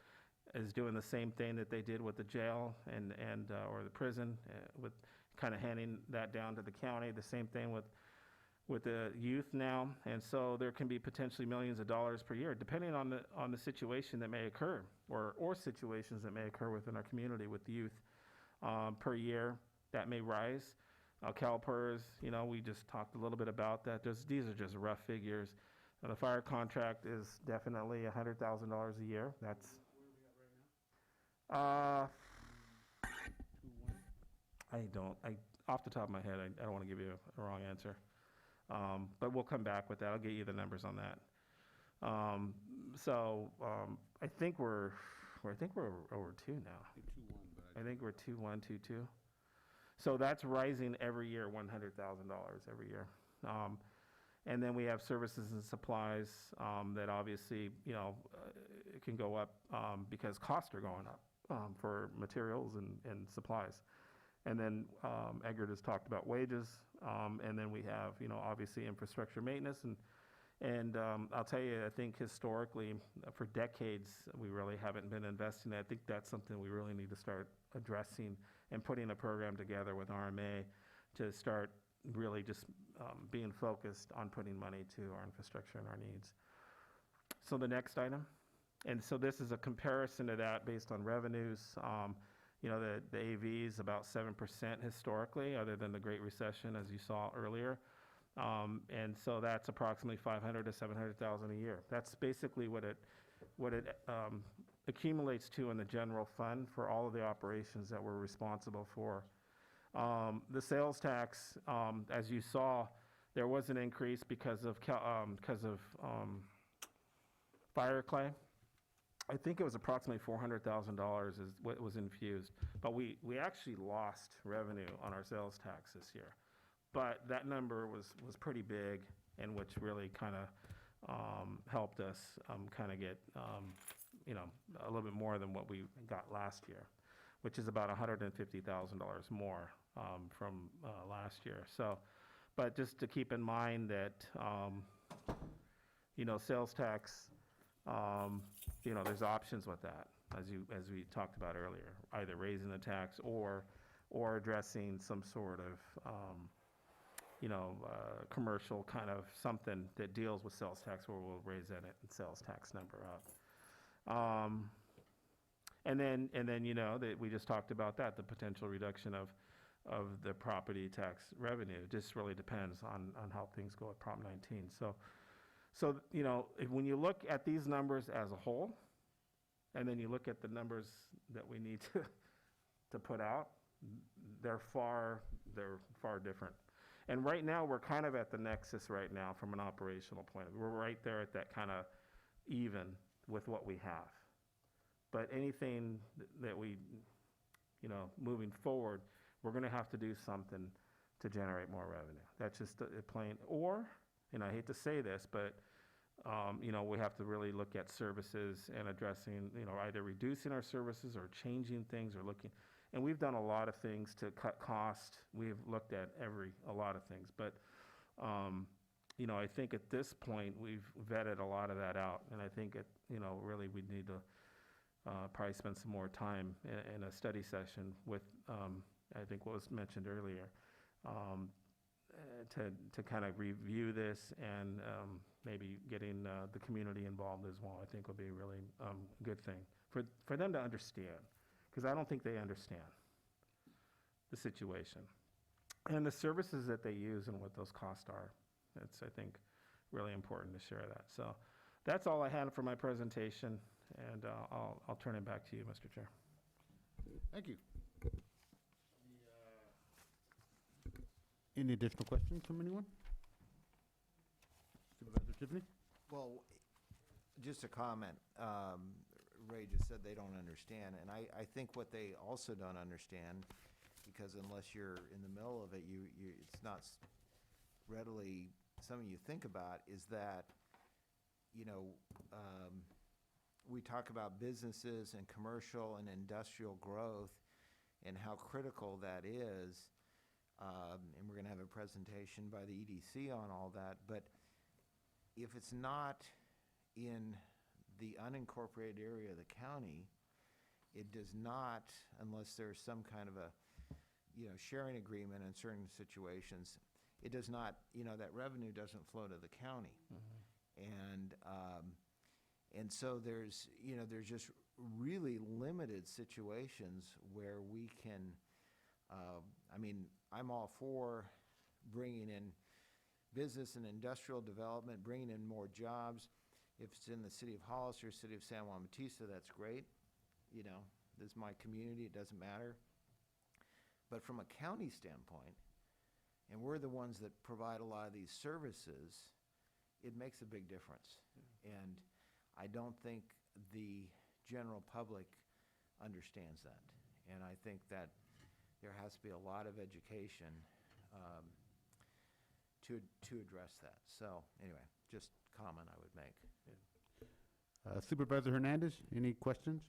doing the same thing that they did with the jail and or the prison, with kind of handing that down to the county. The same thing with the youth now, and so there can be potentially millions of dollars per year, depending on the situation that may occur, or situations that may occur within our community with youth per year that may rise. CalPERS, we just talked a little bit about that. These are just rough figures. The fire contract is definitely $100,000 a year. That's off the top of my head, I don't want to give you a wrong answer. But we'll come back with that. I'll get you the numbers on that. I think we're I think we're over 2 now. I think we're 2.1, 2.2. So that's rising every year, $100,000 every year. And then we have services and supplies that obviously, it can go up because costs are going up for materials and supplies. And then Edgar just talked about wages. And then we have, obviously infrastructure maintenance. And I'll tell you, I think historically, for decades, we really haven't been investing. I think that's something we really need to start addressing and putting a program together with RMA to start really just being focused on putting money to our infrastructure and our needs. So the next item, and so this is a comparison to that based on revenues. The AV is about 7% historically, other than the Great Recession, as you saw earlier. And so that's approximately $500,000 to $700,000 a year. That's basically what it accumulates to in the general fund for all of the operations that we're responsible for. The sales tax, as you saw, there was an increase because of fire clay. I think it was approximately $400,000 is what was infused, but we actually lost revenue on our sales tax this year. But that number was pretty big, and which really kind of helped us kind of get a little bit more than what we got last year, which is about $150,000 more from last year. So, but just to keep in mind that sales tax, there's options with that, as we talked about earlier, either raising the tax or addressing some sort of commercial kind of something that deals with sales tax, where we'll raise that sales tax number up. And then that we just talked about that, the potential reduction of the property tax revenue. It just really depends on how things go at Prop 19. So when you look at these numbers as a whole, and then you look at the numbers that we need to put out, they're far different. And right now, we're kind of at the nexus right now from an operational point of view. We're right there at that kind of even with what we have. But anything that we, moving forward, we're going to have to do something to generate more revenue. That's just a plain, or, and I hate to say this, but, we have to really look at services and addressing, either reducing our services or changing things or looking. And we've done a lot of things to cut cost. We've looked at a lot of things. But, I think at this point, we've vetted a lot of that out. And I think, really we need to probably spend some more time in a study session with, I think what was mentioned earlier, to kind of review this and maybe getting the community involved as well, I think would be a really good thing for them to understand. Because I don't think they understand the situation and the services that they use and what those costs are. It's, I think, really important to share that. So that's all I had for my presentation, and I'll turn it back to you, Mr. Chair. Thank you. Any additional questions from anyone? Supervisor Tiffany? Well, just a comment. Ray just said they don't understand, and I think what they also don't understand, because unless you're in the middle of it, it's not readily something you think about, is that, we talk about businesses and commercial and industrial growth and how critical that is, and we're going to have a presentation by the EDC on all that, but if it's not in the unincorporated area of the county, it does not, unless there's some kind of a, sharing agreement in certain situations, it does not, that revenue doesn't flow to the county. And so there's just really limited situations where we can, I'm all for bringing in business and industrial development, bringing in more jobs. If it's in the city of Hollister, city of San Juan Bautista, that's great. This is my community, it doesn't matter. But from a county standpoint, and we're the ones that provide a lot of these services, it makes a big difference. And I don't think the general public understands that. And I think that there has to be a lot of education to address that. So anyway, just comment I would make. Supervisor Hernandez, any questions?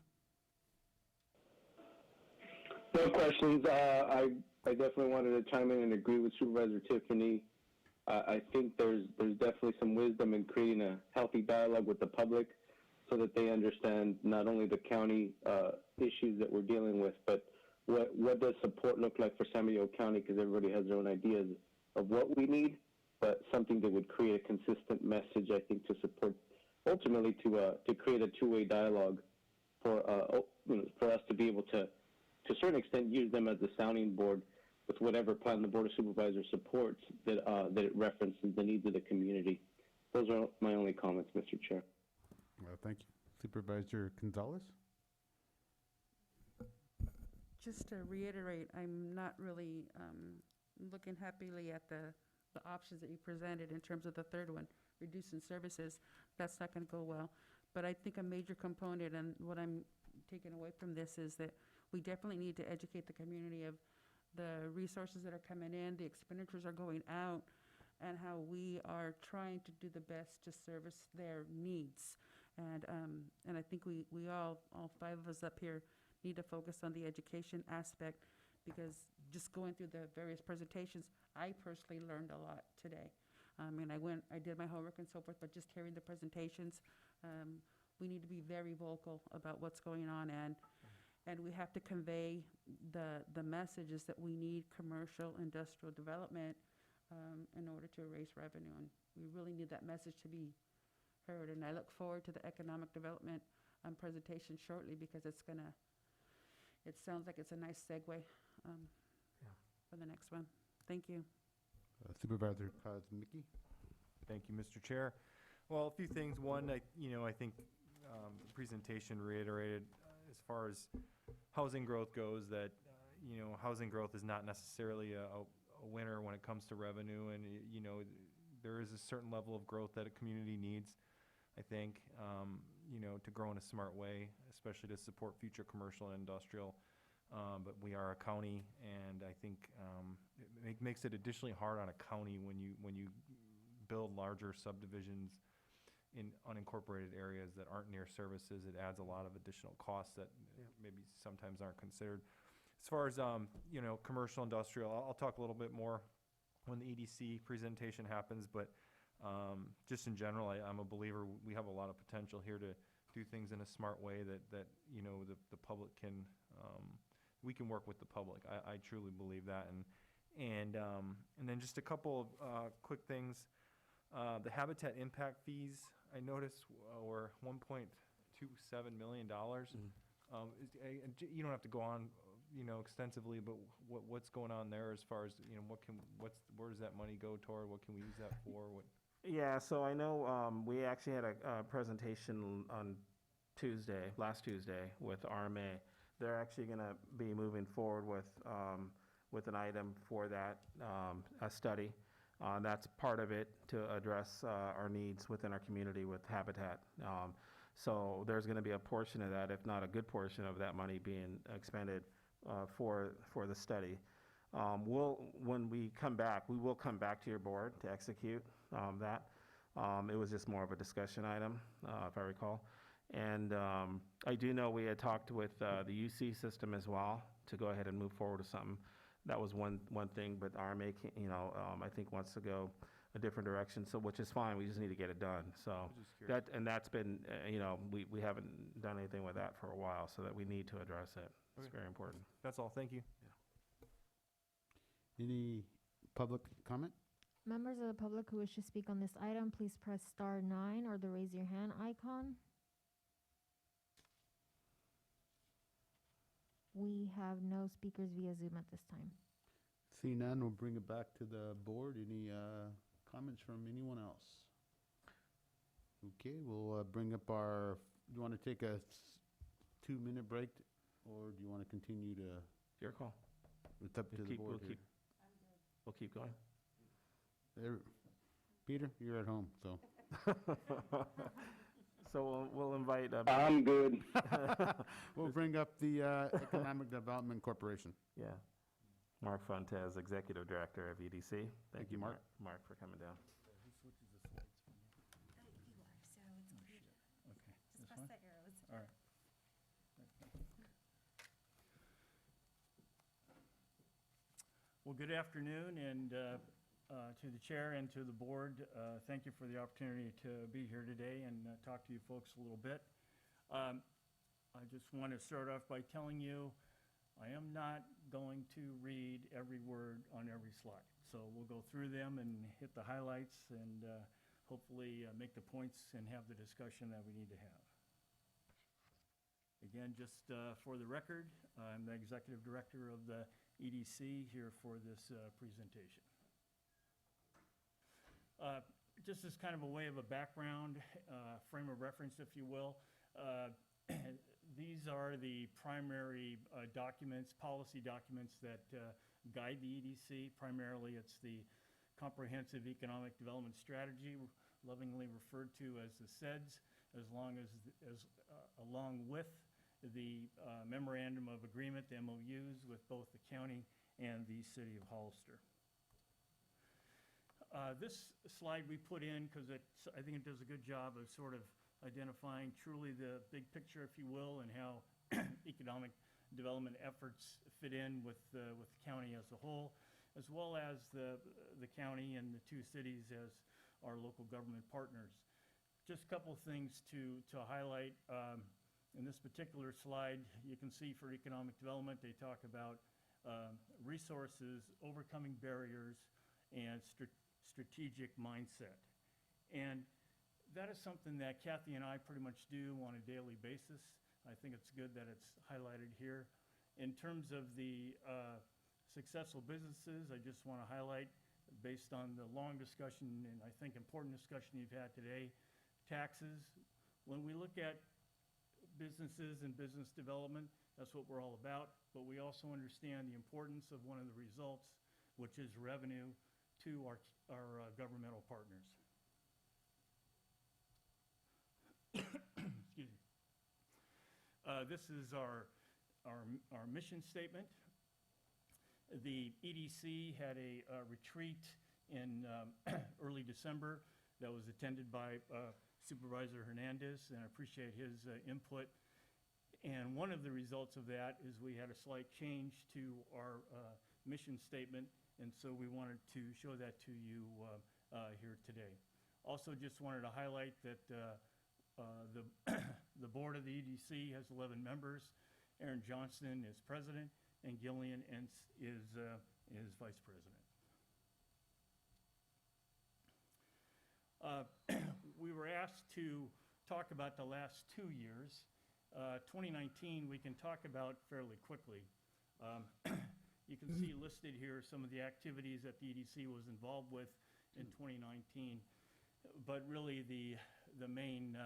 No questions. I definitely wanted to chime in and agree with Supervisor Tiffany. I think there's definitely some wisdom in creating a healthy dialogue with the public so that they understand not only the county issues that we're dealing with, but what does support look like for San Benito County, because everybody has their own ideas of what we need, but something that would create a consistent message, I think, to support, ultimately to create a two-way dialogue for us to be able to a certain extent, use them as a sounding board with whatever plan the Board of Supervisors supports that it references the needs of the community. Those are my only comments, Mr. Chair. Thank you. Supervisor Gonzalez? Just to reiterate, I'm not really looking happily at the options that you presented in terms of the third one, reducing services. That's not going to go well. But I think a major component, and what I'm taking away from this, is that we definitely need to educate the community of the resources that are coming in, the expenditures are going out, and how we are trying to do the best to service their needs. And I think we all five of us up here need to focus on the education aspect, because just going through the various presentations, I personally learned a lot today. And I did my homework and so forth, but just hearing the presentations, we need to be very vocal about what's going on, and we have to convey the messages that we need commercial industrial development in order to raise revenue. And we really need that message to be heard. And I look forward to the economic development presentation shortly, because it sounds like it's a nice segue for the next one. Thank you. Supervisor Kosmicki? Thank you, Mr. Chair. Well, a few things. One, I think the presentation reiterated as far as housing growth goes that, housing growth is not necessarily a winner when it comes to revenue. And, there is a certain level of growth that a community needs, I think, to grow in a smart way, especially to support future commercial and industrial. But we are a county, and I think it makes it additionally hard on a county when you build larger subdivisions in unincorporated areas that aren't near services. It adds a lot of additional costs that maybe sometimes aren't considered. As far as commercial industrial, I'll talk a little bit more when the EDC presentation happens, but just in general, I'm a believer we have a lot of potential here to do things in a smart way that the public can, we can work with the public. I truly believe that. And then just a couple of quick things. The habitat impact fees, I noticed, were $1.27 million. You don't have to go on, extensively, but what's going on there as far as, where does that money go toward? What can we use that for? Yeah, so I know we actually had a presentation on last Tuesday with RMA. They're actually going to be moving forward with an item for that, a study. That's part of it to address our needs within our community with habitat. So there's going to be a portion of that, if not a good portion of that money being expended for the study. When we come back, we will come back to your board to execute that. It was just more of a discussion item, if I recall. And I do know we had talked with the UC system as well to go ahead and move forward with something. That was one thing, but RMA, I think wants to go a different direction, so which is fine. We just need to get it done. So that's been, we haven't done anything with that for a while, so that we need to address it. It's very important. That's all. Thank you. Any public comment? Members of the public who wish to speak on this item, please press star 9 or the raise your hand icon. We have no speakers via Zoom at this time. See none, we'll bring it back to the board. Any comments from anyone else? Okay, we'll bring up do you want to take a 2-minute break, or do you want to continue to? Your call. It's up to the board here. We'll keep going. Peter, you're at home, so. So we'll invite. I'm good. We'll bring up the Economic Development Corporation. Yeah. Mark Fontes, Executive Director of EDC. Thank you, Mark. Mark, for coming down. Who switches the slides for me? You are, so it's Okay. just This press one? the arrows. All right. Well, good afternoon, and to the chair and to the board, thank you for the opportunity to be here today and talk to you folks a little bit. I just want to start off by telling you I am not going to read every word on every slide. So we'll go through them and hit the highlights and hopefully make the points and have the discussion that we need to have. Again, just for the record, I'm the Executive Director of the EDC here for this presentation. Just as kind of a way of a background, frame of reference, if you will, these are the primary documents, policy documents that guide the EDC. Primarily, it's the Comprehensive Economic Development Strategy, lovingly referred to as the CEDS, along with the Memorandum of Agreement, the MOUs, with both the county and the city of Hollister. This slide we put in because I think it does a good job of sort of identifying truly the big picture, if you will, and how economic development efforts fit in with the county as a whole, as well as the county and the two cities as our local government partners. Just a couple of things to highlight. In this particular slide, you can see for economic development, they talk about resources, overcoming barriers, and strategic mindset. And that is something that Kathy and I pretty much do on a daily basis. I think it's good that it's highlighted here. In terms of the successful businesses, I just want to highlight, based on the long discussion and I think important discussion you've had today, taxes. When we look at businesses and business development, that's what we're all about, but we also understand the importance of one of the results, which is revenue to our governmental partners. Excuse me. This is our mission statement. The EDC had a retreat in early December that was attended by Supervisor Hernandez, and I appreciate his input. And one of the results of that is we had a slight change to our mission statement, and so we wanted to show that to you here today. Also, just wanted to highlight that the board of the EDC has 11 members. Aaron Johnston is president, and Gillian Entz is vice president. We were asked to talk about the last 2 years. 2019 we can talk about fairly quickly. You can see listed here some of the activities that the EDC was involved with in 2019, but really the main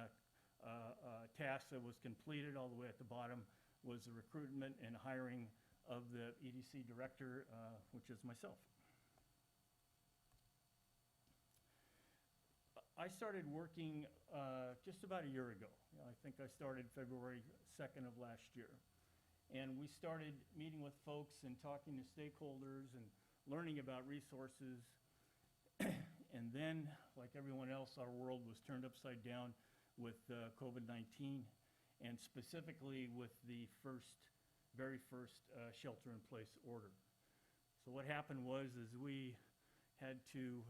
task that was completed all the way at the bottom was the recruitment and hiring of the EDC director, which is myself. I started working just about a year ago. I think I started February 2nd of last year. And we started meeting with folks and talking to stakeholders and learning about resources. And then, like everyone else, our world was turned upside down with COVID-19, and specifically with the very first shelter-in-place order. So what happened was we had to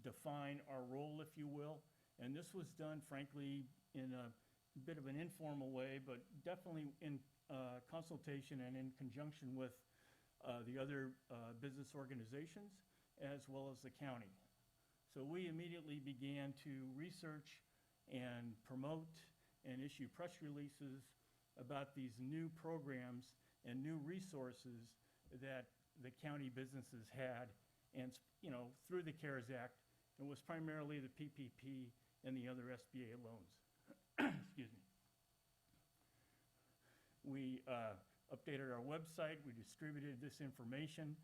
define our role, if you will, and this was done, frankly, in a bit of an informal way, but definitely in consultation and in conjunction with the other business organizations as well as the county. So we immediately began to research and promote and issue press releases about these new programs and new resources that the county businesses had, and through the CARES Act. It was primarily the PPP and the other SBA loans. Excuse me. We updated our website, we distributed this information,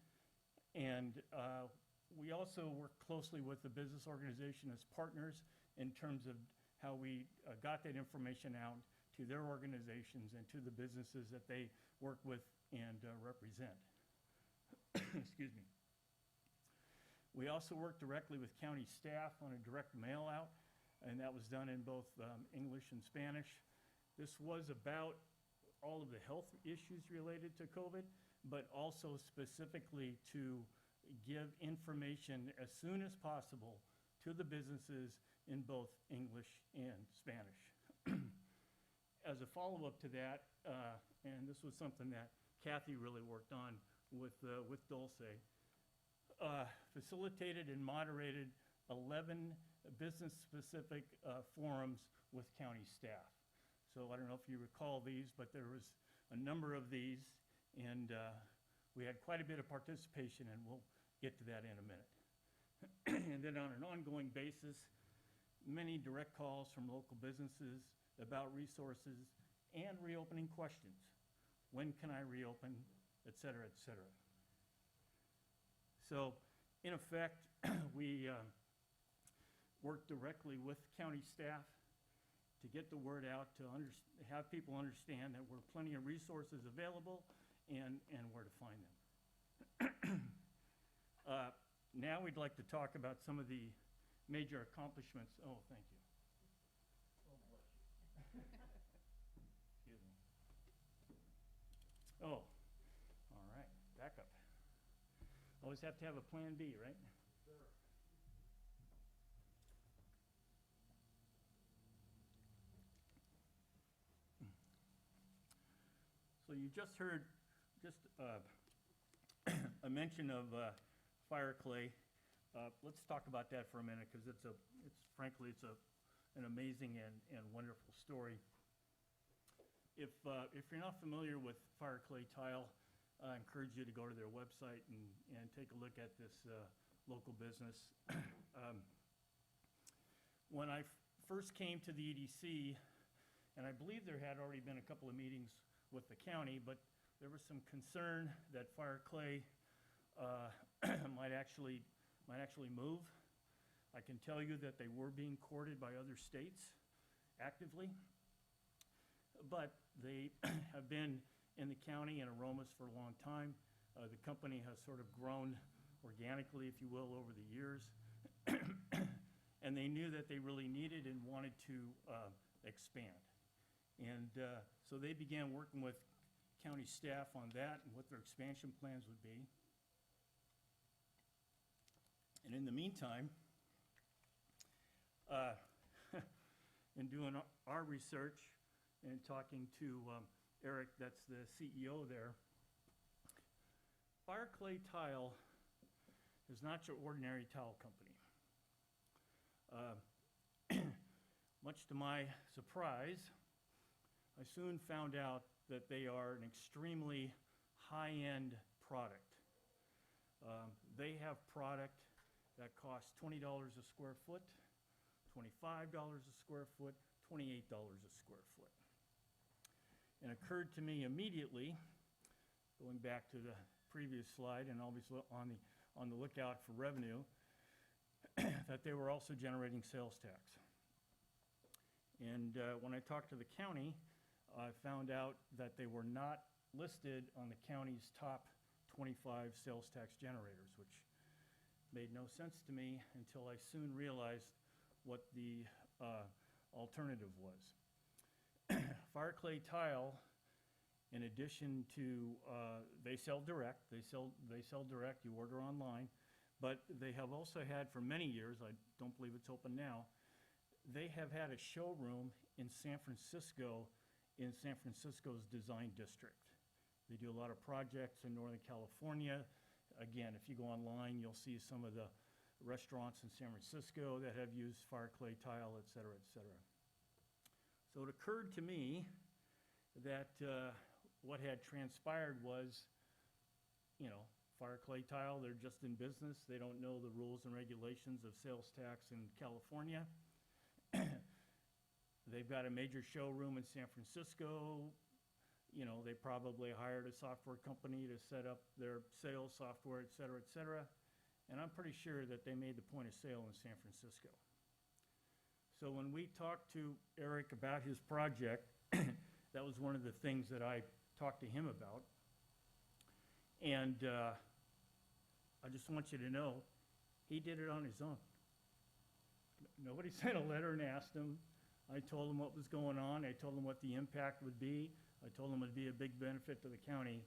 and we also worked closely with the business organization as partners in terms of how we got that information out to their organizations and to the businesses that they work with and represent. Excuse me. We also work directly with county staff on a direct mail out, and that was done in both English and Spanish. This was about all of the health issues related to COVID, but also specifically to give information as soon as possible to the businesses in both English and Spanish. As a follow-up to that, and this was something that Kathy really worked on with Dulce, facilitated and moderated 11 business-specific forums with county staff. So I don't know if you recall these, but there was a number of these, and we had quite a bit of participation, and we'll get to that in a minute. And then on an ongoing basis, many direct calls from local businesses about resources and reopening questions. When can I reopen, et cetera, et cetera. So in effect, we work directly with county staff to get the word out, to have people understand that there are plenty of resources available and where to find them. Now we'd like to talk about some of the major accomplishments. Oh, thank you. Oh, bless you. Excuse me. Oh, all right, back up. Always have to have a plan B, right? Sure. So you just heard a mention of fire clay. Let's talk about that for a minute, because frankly an amazing and wonderful story. If you're not familiar with fire clay tile, I encourage you to go to their website and take a look at this local business. When I first came to the EDC, and I believe there had already been a couple of meetings with the county, but there was some concern that fire clay might actually move. I can tell you that they were being courted by other states actively, but they have been in the county and Aromas for a long time. The company has sort of grown organically, if you will, over the years. And they knew that they really needed and wanted to expand. And so they began working with county staff on that and what their expansion plans would be. And in the meantime, in doing our research and talking to Eric, that's the CEO there, Fire Clay Tile is not your ordinary tile company. Much to my surprise, I soon found out that they are an extremely high-end product. They have product that costs $20 a square foot, $25 a square foot, $28 a square foot. And it occurred to me immediately, going back to the previous slide and obviously on the lookout for revenue, that they were also generating sales tax. And when I talked to the county, I found out that they were not listed on the county's top 25 sales tax generators, which made no sense to me until I soon realized what the alternative was. Fire Clay Tile, in addition to, they sell direct, they sell direct, you order online, but they have also had for many years, I don't believe it's open now, they have had a showroom in San Francisco, in San Francisco's design district. They do a lot of projects in Northern California. Again, if you go online, you'll see some of the restaurants in San Francisco that have used fire clay tile, et cetera, et cetera. So it occurred to me that what had transpired was, fire clay tile, they're just in business. They don't know the rules and regulations of sales tax in California. They've got a major showroom in San Francisco. They probably hired a software company to set up their sales software, et cetera, et cetera. And I'm pretty sure that they made the point of sale in San Francisco. So when we talked to Eric about his project, that was one of the things that I talked to him about. And I just want you to know, he did it on his own. Nobody sent a letter and asked him. I told him what was going on. I told him what the impact would be. I told him it would be a big benefit to the county,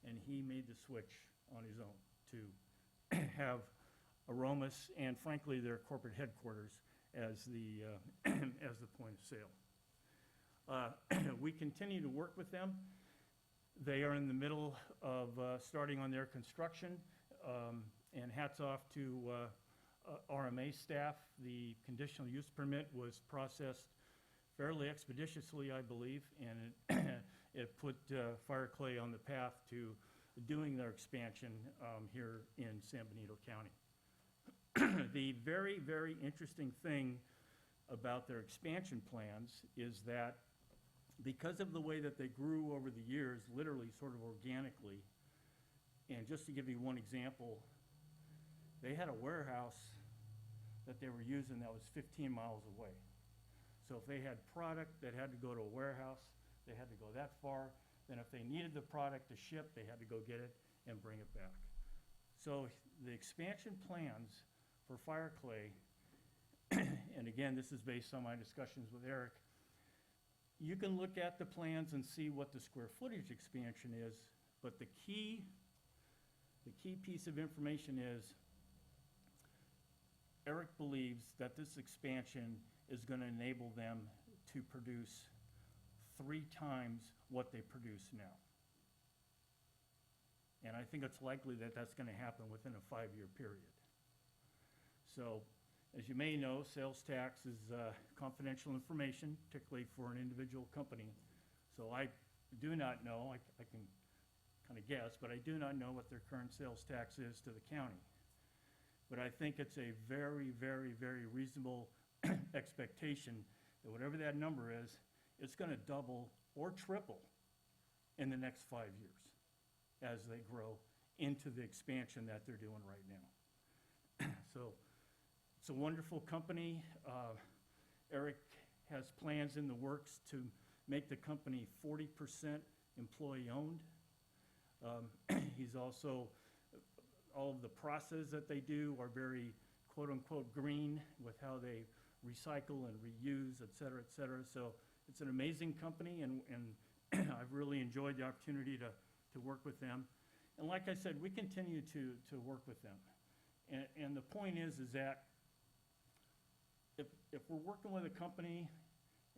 and he made the switch on his own to have Aromas and frankly their corporate headquarters as the as the point of sale. We continue to work with them. They are in the middle of starting on their construction, and hats off to RMA staff. The conditional use permit was processed fairly expeditiously, I believe, and it put Fire Clay on the path to doing their expansion here in San Benito County. The very, very interesting thing about their expansion plans is that because of the way that they grew over the years, literally sort of organically, and just to give you one example, they had a warehouse that they were using that was 15 miles away. So if they had product that had to go to a warehouse, they had to go that far. Then if they needed the product to ship, they had to go get it and bring it back. So the expansion plans for Fire Clay, and again, this is based on my discussions with Eric, you can look at the plans and see what the square footage expansion is, but the key piece of information is Eric believes that this expansion is going to enable them to produce 3 times what they produce now. And I think it's likely that that's going to happen within a 5-year period. So, as you may know, sales tax is confidential information, particularly for an individual company. So I do not know, I can kind of guess, but I do not know what their current sales tax is to the county. But I think it's a very, very, very reasonable expectation that whatever that number is, it's going to double or triple in the next 5 years as they grow into the expansion that they're doing right now. So it's a wonderful company. Eric has plans in the works to make the company 40% employee-owned. He's also, all of the processes that they do are very quote-unquote green with how they recycle and reuse, et cetera, et cetera. So it's an amazing company, and I've really enjoyed the opportunity to work with them. And like I said, we continue to work with them. And the point is that if we're working with a company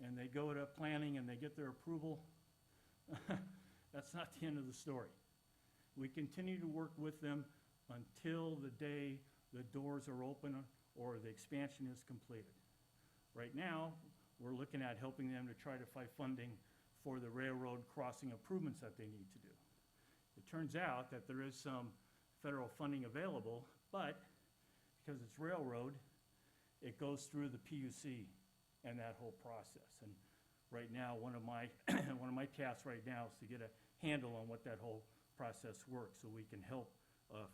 and they go to planning and they get their approval, that's not the end of the story. We continue to work with them until the day the doors are open or the expansion is completed. Right now, we're looking at helping them to try to find funding for the railroad crossing improvements that they need to do. It turns out that there is some federal funding available, but because it's railroad, it goes through the PUC and that whole process. And right now, one of my tasks right now is to get a handle on what that whole process works so we can help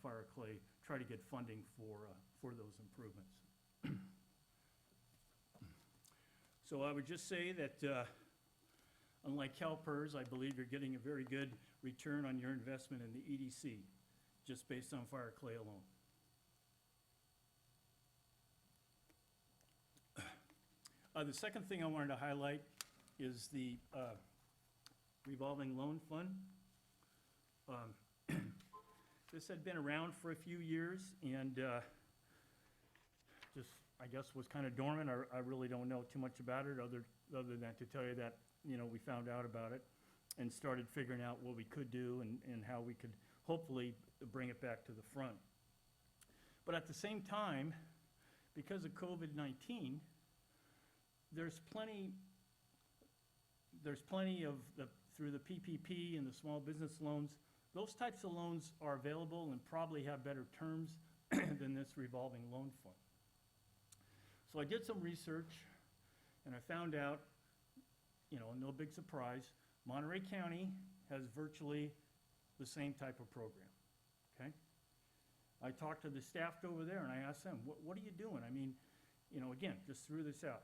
Fire Clay try to get funding for those improvements. So I would just say that unlike CalPERS, I believe you're getting a very good return on your investment in the EDC just based on Fire Clay alone. The second thing I wanted to highlight is the revolving loan fund. This had been around for a few years and just, I guess, was kind of dormant. I really don't know too much about it other than to tell you that, you know, we found out about it and started figuring out what we could do and how we could hopefully bring it back to the front. But at the same time, because of COVID-19, there's plenty of, through the PPP and the small business loans, those types of loans are available and probably have better terms than this revolving loan fund. So I did some research and I found out, you know, no big surprise, Monterey County has virtually the same type of program, okay? I talked to the staff over there and I asked them, what are you doing? I mean, you know, again, just threw this out.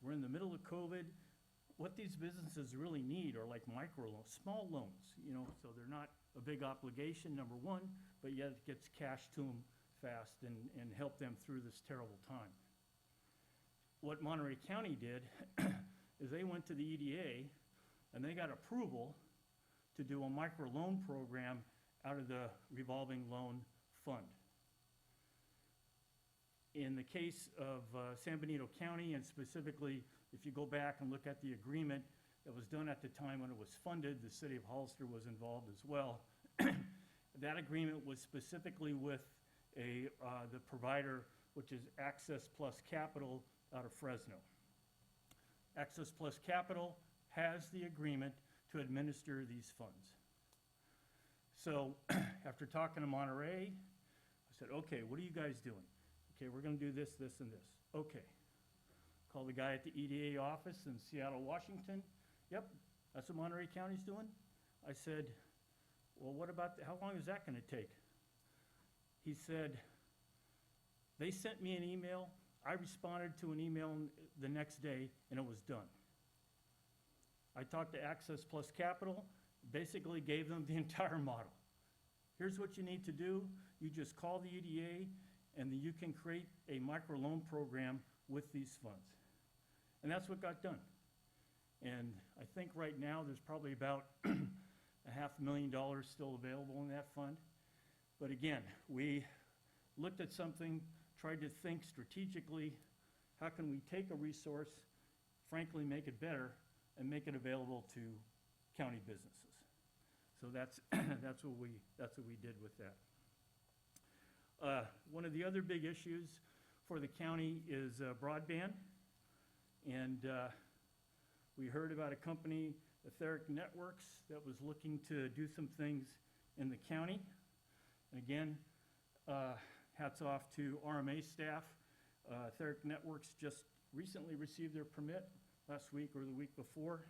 We're in the middle of COVID. What these businesses really need are like micro loans, small loans, you know, so they're not a big obligation, number one, but yet it gets cash to them fast and help them through this terrible time. What Monterey County did is they went to the EDA and they got approval to do a micro loan program out of the revolving loan fund. In the case of San Benito County, and specifically, if you go back and look at the agreement that was done at the time when it was funded, the city of Hollister was involved as well. That agreement was specifically with the provider, which is Access Plus Capital out of Fresno. Access Plus Capital has the agreement to administer these funds. So after talking to Monterey, I said, okay, what are you guys doing? Okay, we're going to do this, this, and this. Okay. Call the guy at the EDA office in Seattle, Washington. Yep, that's what Monterey County's doing. I said, well, what about, how long is that going to take? He said, they sent me an email. I responded to an email the next day, and it was done. I talked to Access Plus Capital, basically gave them the entire model. Here's what you need to do. You just call the EDA, and then you can create a microloan program with these funds. And that's what got done. And I think right now there's probably about $500,000 still available in that fund. But again, we looked at something, tried to think strategically, how can we take a resource, frankly make it better, and make it available to county businesses. So that's what we did with that. One of the other big issues for the county is broadband. And we heard about a company, Etheric Networks, that was looking to do some things in the county. And again, hats off to RMA staff. Etheric Networks just recently received their permit last week or the week before.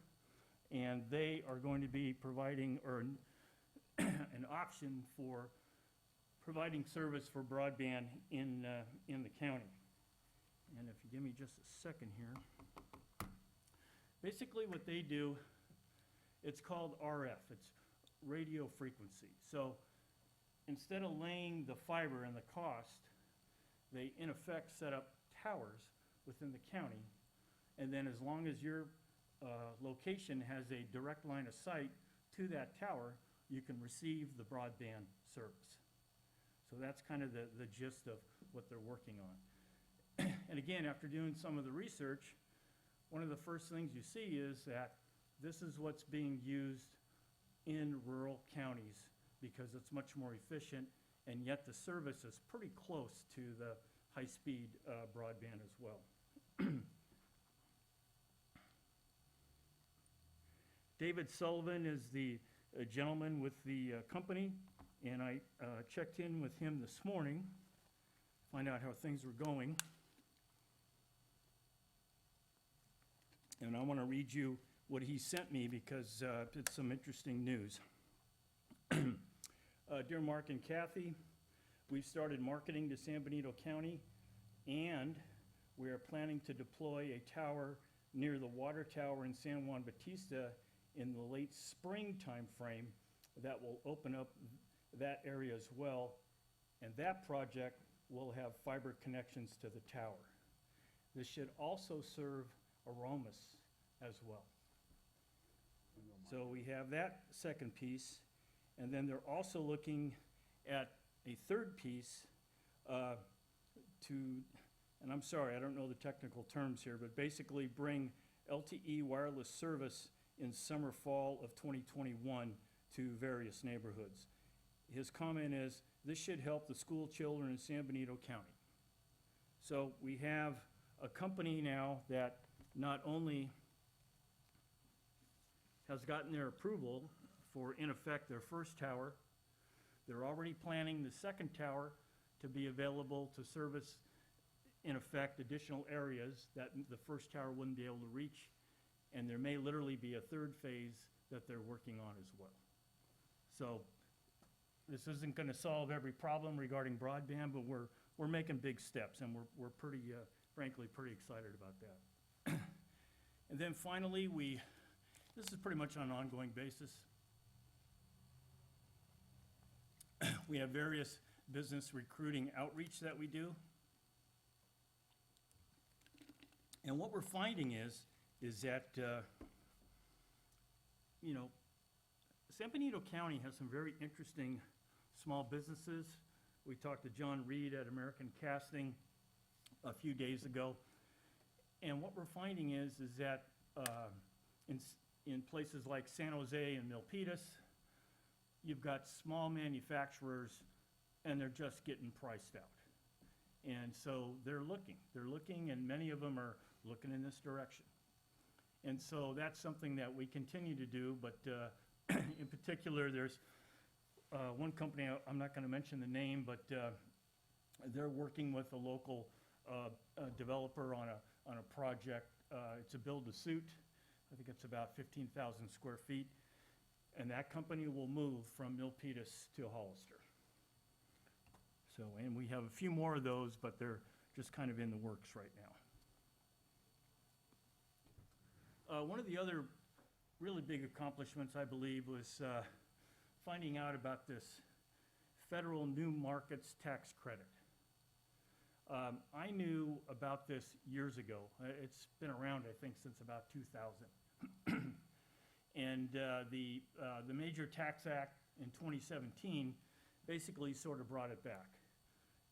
And they are going to be providing, or an option for providing service for broadband in the county. And if you give me just a second here. Basically what they do, it's called RF, it's radio frequency. So instead of laying the fiber and the cost, they in effect set up towers within the county, and then as long as your location has a direct line of sight to that tower, you can receive the broadband service. So that's kind of the gist of what they're working on. And again, after doing some of the research, one of the first things you see is that this is what's being used in rural counties because it's much more efficient, and yet the service is pretty close to the high-speed broadband as well. David Sullivan is the gentleman with the company, and I checked in with him this morning, find out how things were going. And I want to read you what he sent me because it's some interesting news. Dear Mark and Kathy, we've started marketing to San Benito County, and we are planning to deploy a tower near the water tower in San Juan Bautista in the late spring time frame that will open up that area as well. And that project will have fiber connections to the tower. This should also serve Aromas as well. So we have that second piece, and then they're also looking at a third piece and I'm sorry, I don't know the technical terms here, but basically bring LTE wireless service in summer, fall of 2021 to various neighborhoods. His comment is, this should help the school children in San Benito County. So we have a company now that not only has gotten their approval for, in effect, their first tower, they're already planning the second tower to be available to service, in effect, additional areas that the first tower wouldn't be able to reach. And there may literally be a third phase that they're working on as well. So this isn't going to solve every problem regarding broadband, but we're making big steps, and we're pretty, frankly, pretty excited about that. And then finally, this is pretty much on an ongoing basis. We have various business recruiting outreach that we do. And what we're finding is that, you know, San Benito County has some very interesting small businesses. We talked to John Reed at American Casting a few days ago. And what we're finding is that in places like San Jose and Milpitas, you've got small manufacturers and they're just getting priced out. And so they're looking, and many of them are looking in this direction. And so that's something that we continue to do, but in particular, there's one company, I'm not going to mention the name, but they're working with a local developer on a project. It's a build-to-suit. I think it's about 15,000 square feet. And that company will move from Milpitas to Hollister. So, and we have a few more of those, but they're just kind of in the works right now. One of the other really big accomplishments, I believe, was finding out about this federal new markets tax credit. I knew about this years ago. It's been around, I think, since about 2000. And the Major Tax Act in 2017 basically sort of brought it back.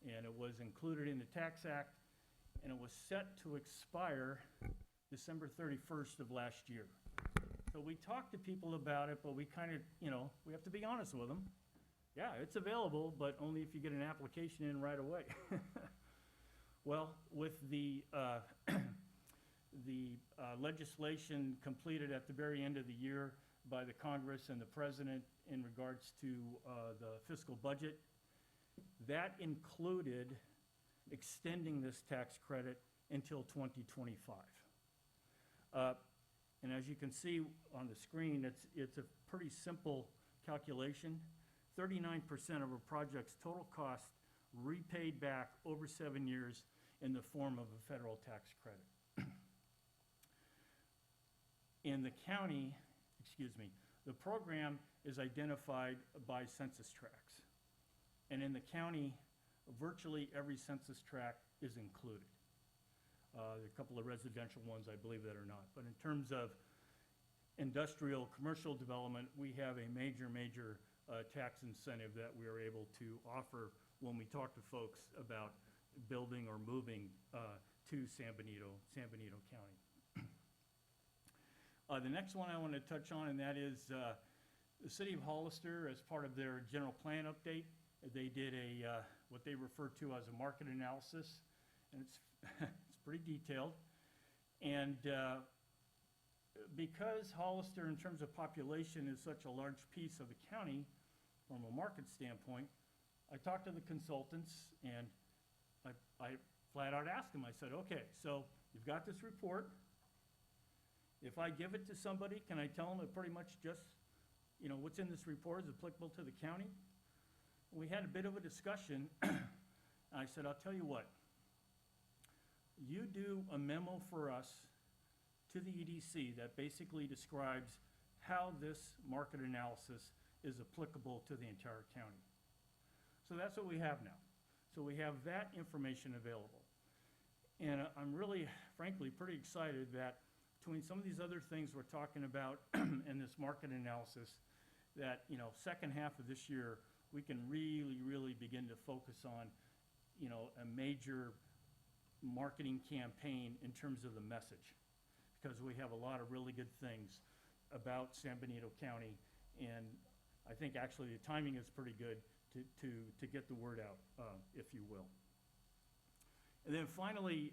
And it was included in the Tax Act, and it was set to expire December 31st of last year. So we talked to people about it, but we kind of, you know, we have to be honest with them. Yeah, it's available, but only if you get an application in right away. Well, with the legislation completed at the very end of the year by the Congress and the President in regards to the fiscal budget, that included extending this tax credit until 2025. And as you can see on the screen, it's a pretty simple calculation. 39% of a project's total cost repaid back over 7 years in the form of a federal tax credit. In the county, the program is identified by census tracts. And in the county, virtually every census tract is included. There are a couple of residential ones, I believe, that are not. But in terms of industrial, commercial development, we have a major tax incentive that we are able to offer when we talk to folks about building or moving to San Benito County. The next one I want to touch on, and that is the City of Hollister, as part of their general plan update, they did what they refer to as a market analysis, and it's it's pretty detailed. And because Hollister, in terms of population, is such a large piece of the county from a market standpoint, I talked to the consultants, and I flat out asked them, I said, okay, so you've got this report. If I give it to somebody, can I tell them it pretty much just, you know, what's in this report is applicable to the county? We had a bit of a discussion. I said, I'll tell you what. You do a memo for us to the EDC that basically describes how this market analysis is applicable to the entire county. So that's what we have now. So we have that information available. And I'm really, frankly, pretty excited that between some of these other things we're talking about and this market analysis, that, you know, second half of this year, we can really begin to focus on, you know, a major marketing campaign in terms of the message, because we have a lot of really good things about San Benito County, and I think actually the timing is pretty good to get the word out, if you will. And then finally,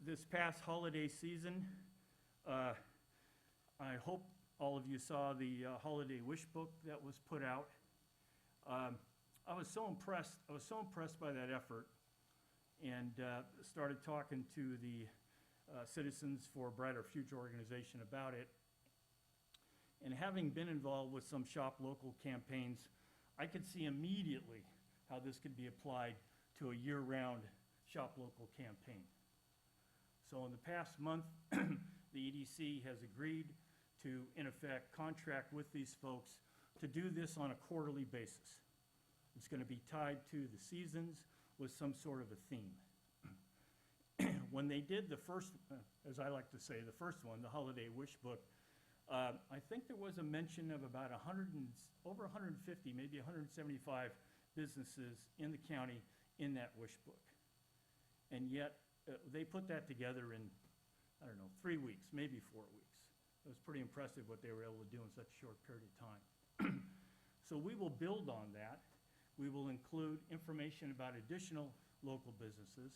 this past holiday season, I hope all of you saw the holiday wish book that was put out. I was so impressed by that effort, and started talking to the Citizens for a Brighter Future organization about it. And having been involved with some Shop Local campaigns, I could see immediately how this could be applied to a year-round Shop Local campaign. So in the past month, the EDC has agreed to, in effect, contract with these folks to do this on a quarterly basis. It's going to be tied to the seasons with some sort of a theme. When they did the first, as I like to say, the first one, the Holiday Wish Book, I think there was a mention of about over 150, maybe 175 businesses in the county in that wish book. And yet, they put that together in, I don't know, 3 weeks, maybe 4 weeks. It was pretty impressive what they were able to do in such a short period of time. So we will build on that. We will include information about additional local businesses.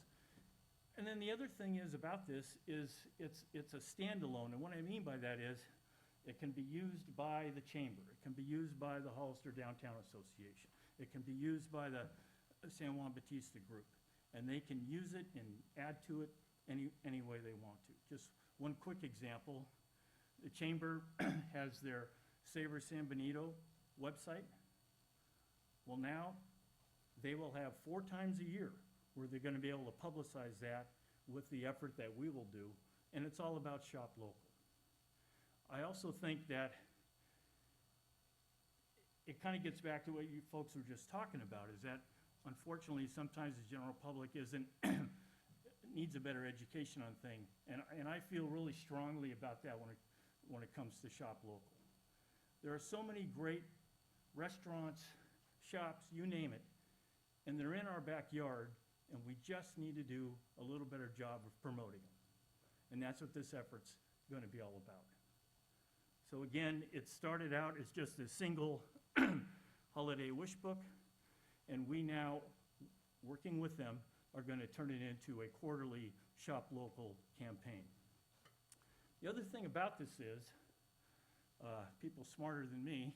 And then the other thing is about this is it's a standalone. And what I mean by that is it can be used by the chamber. It can be used by the Hollister Downtown Association. It can be used by the San Juan Bautista Group. And they can use it and add to it any way they want to. Just one quick example. The chamber has their Savor San Benito website. Well, now they will have 4 times a year where they're going to be able to publicize that with the effort that we will do, and it's all about shop local. I also think that it kind of gets back to what you folks were just talking about, is that unfortunately sometimes the general public needs a better education on things, and I feel really strongly about that when it comes to shop local. There are so many great restaurants, shops, you name it, and they're in our backyard, and we just need to do a little better job of promoting them. And that's what this effort's going to be all about. So again, it started out as just a single holiday wish book, and we now, working with them, are going to turn it into a quarterly shop local campaign. The other thing about this is, people smarter than me,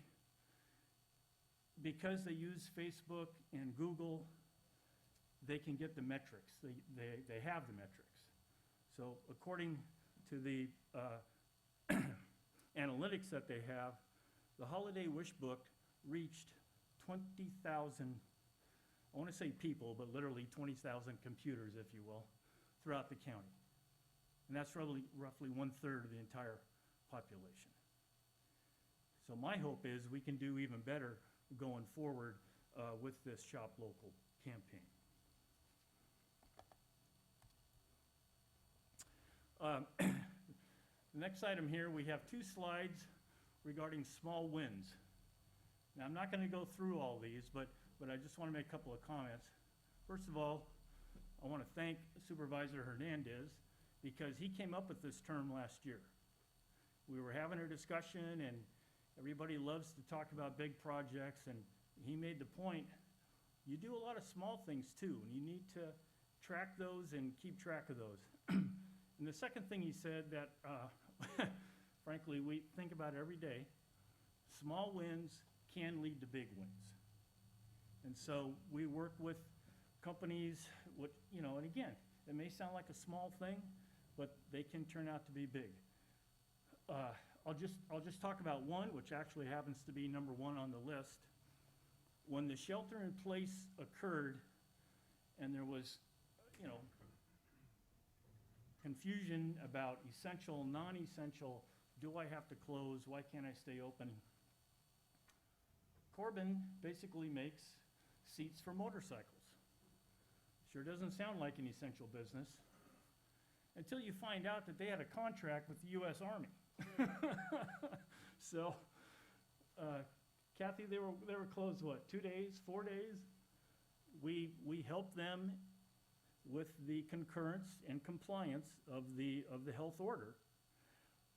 because they use Facebook and Google, they can get the metrics. They have the metrics. So according to the analytics that they have, the Holiday Wish Book reached 20,000, I want to say people, but literally 20,000 computers, if you will, throughout the county. And that's roughly 1/3 of the entire population. So my hope is we can do even better going forward with this Shop Local campaign. The next item here, we have 2 slides regarding small wins. Now, I'm not going to go through all these, but I just want to make a couple of comments. First of all, I want to thank Supervisor Hernandez because he came up with this term last year. We were having a discussion, and everybody loves to talk about big projects, and he made the point, you do a lot of small things too, and you need to track those and keep track of those. And the second thing he said that, frankly, we think about every day, small wins can lead to big wins. And so we work with companies, and again, it may sound like a small thing, but they can turn out to be big. I'll just talk about one, which actually happens to be number 1 on the list. When the shelter in place occurred and there was, confusion about essential, non-essential, do I have to close, why can't I stay open? Corbin basically makes seats for motorcycles. Sure doesn't sound like an essential business until you find out that they had a contract with the U.S. Army. So, Kathy, they were closed, what, 2 days, 4 days? We helped them with the concurrence and compliance of the health order,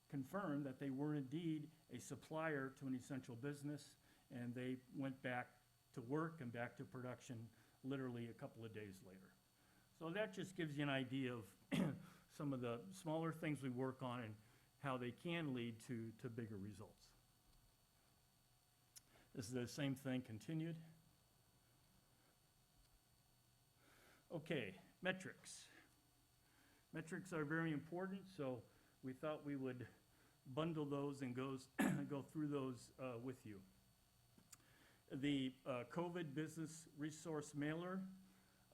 confirmed that they were indeed a supplier to an essential business, and they went back to work and back to production literally a couple of days later. So that just gives you an idea of some of the smaller things we work on and how they can lead to bigger results. This is the same thing continued. Okay, metrics. Metrics are very important, so we thought we would bundle those and go through those with you. The COVID Business Resource Mailer,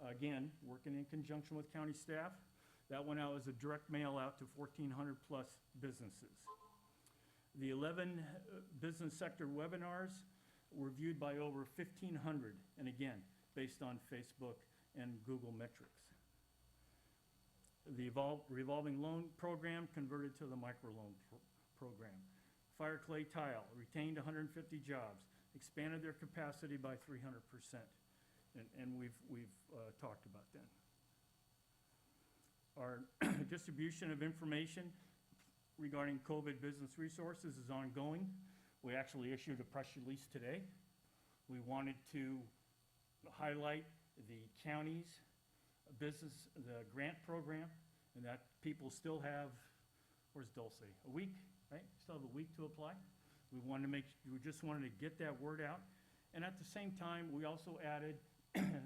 again, working in conjunction with county staff, That went out as a direct mail out to 1,400 plus businesses. The 11 business sector webinars were viewed by over 1,500, and again, based on Facebook and Google metrics. The revolving loan program converted to the microloan program. Fire Clay Tile retained 150 jobs, expanded their capacity by 300%, and we've talked about that. Our distribution of information regarding COVID business resources is ongoing. We actually issued a press release today. We wanted to highlight the county's business, the grant program, and that people still have, where's Dulce? A week, right? Still have a week to apply. We just wanted to get that word out. And at the same time, we also added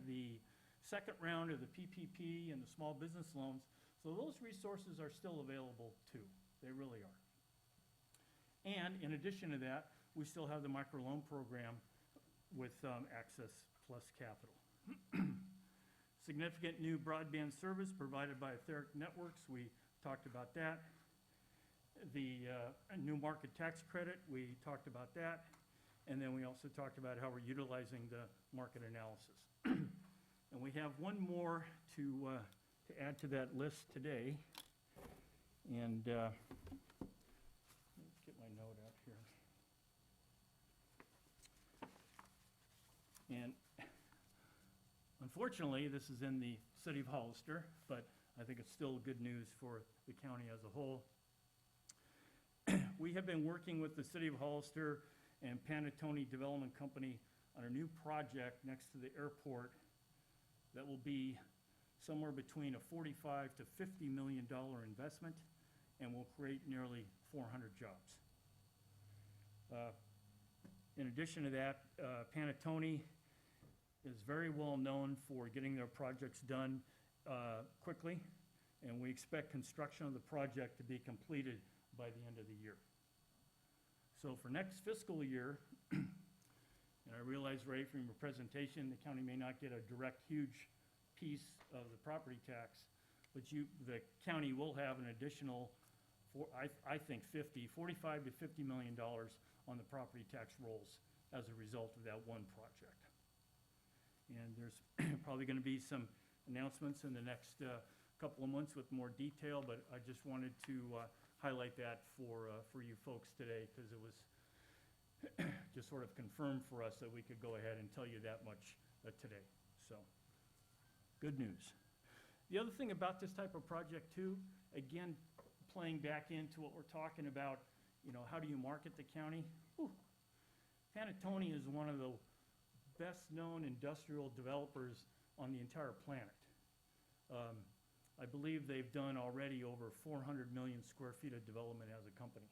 the second round of the PPP and the small business loans. So those resources are still available too. They really are. And in addition to that, we still have the microloan program with Access Plus Capital. Significant new broadband service provided by Etheric Networks. We talked about that. The new market tax credit, we talked about that. And then we also talked about how we're utilizing the market analysis. And we have one more to add to that list today. And let's get my note out here. And unfortunately, this is in the city of Hollister, but I think it's still good news for the county as a whole. We have been working with the city of Hollister and Panatone Development Company on a new project next to the airport that will be somewhere between a $45 to $50 million investment and will create nearly 400 jobs. In addition to that, Panatone is very well known for getting their projects done quickly, and we expect construction of the project to be completed by the end of the year. So for next fiscal year, and I realize, Ray, from your presentation, the county may not get a direct huge piece of the property tax, but the county will have an additional, I think, $45 to $50 million on the property tax rolls as a result of that one project. And there's probably going to be some announcements in the next couple of months with more detail, but I just wanted to highlight that for you folks today, because it was just sort of confirmed for us that we could go ahead and tell you that much today. So, good news. The other thing about this type of project too, again, playing back into what we're talking about, how do you market the county? Whew. Panatone is one of the best-known industrial developers on the entire planet. I believe they've done already over 400 million square feet of development as a company.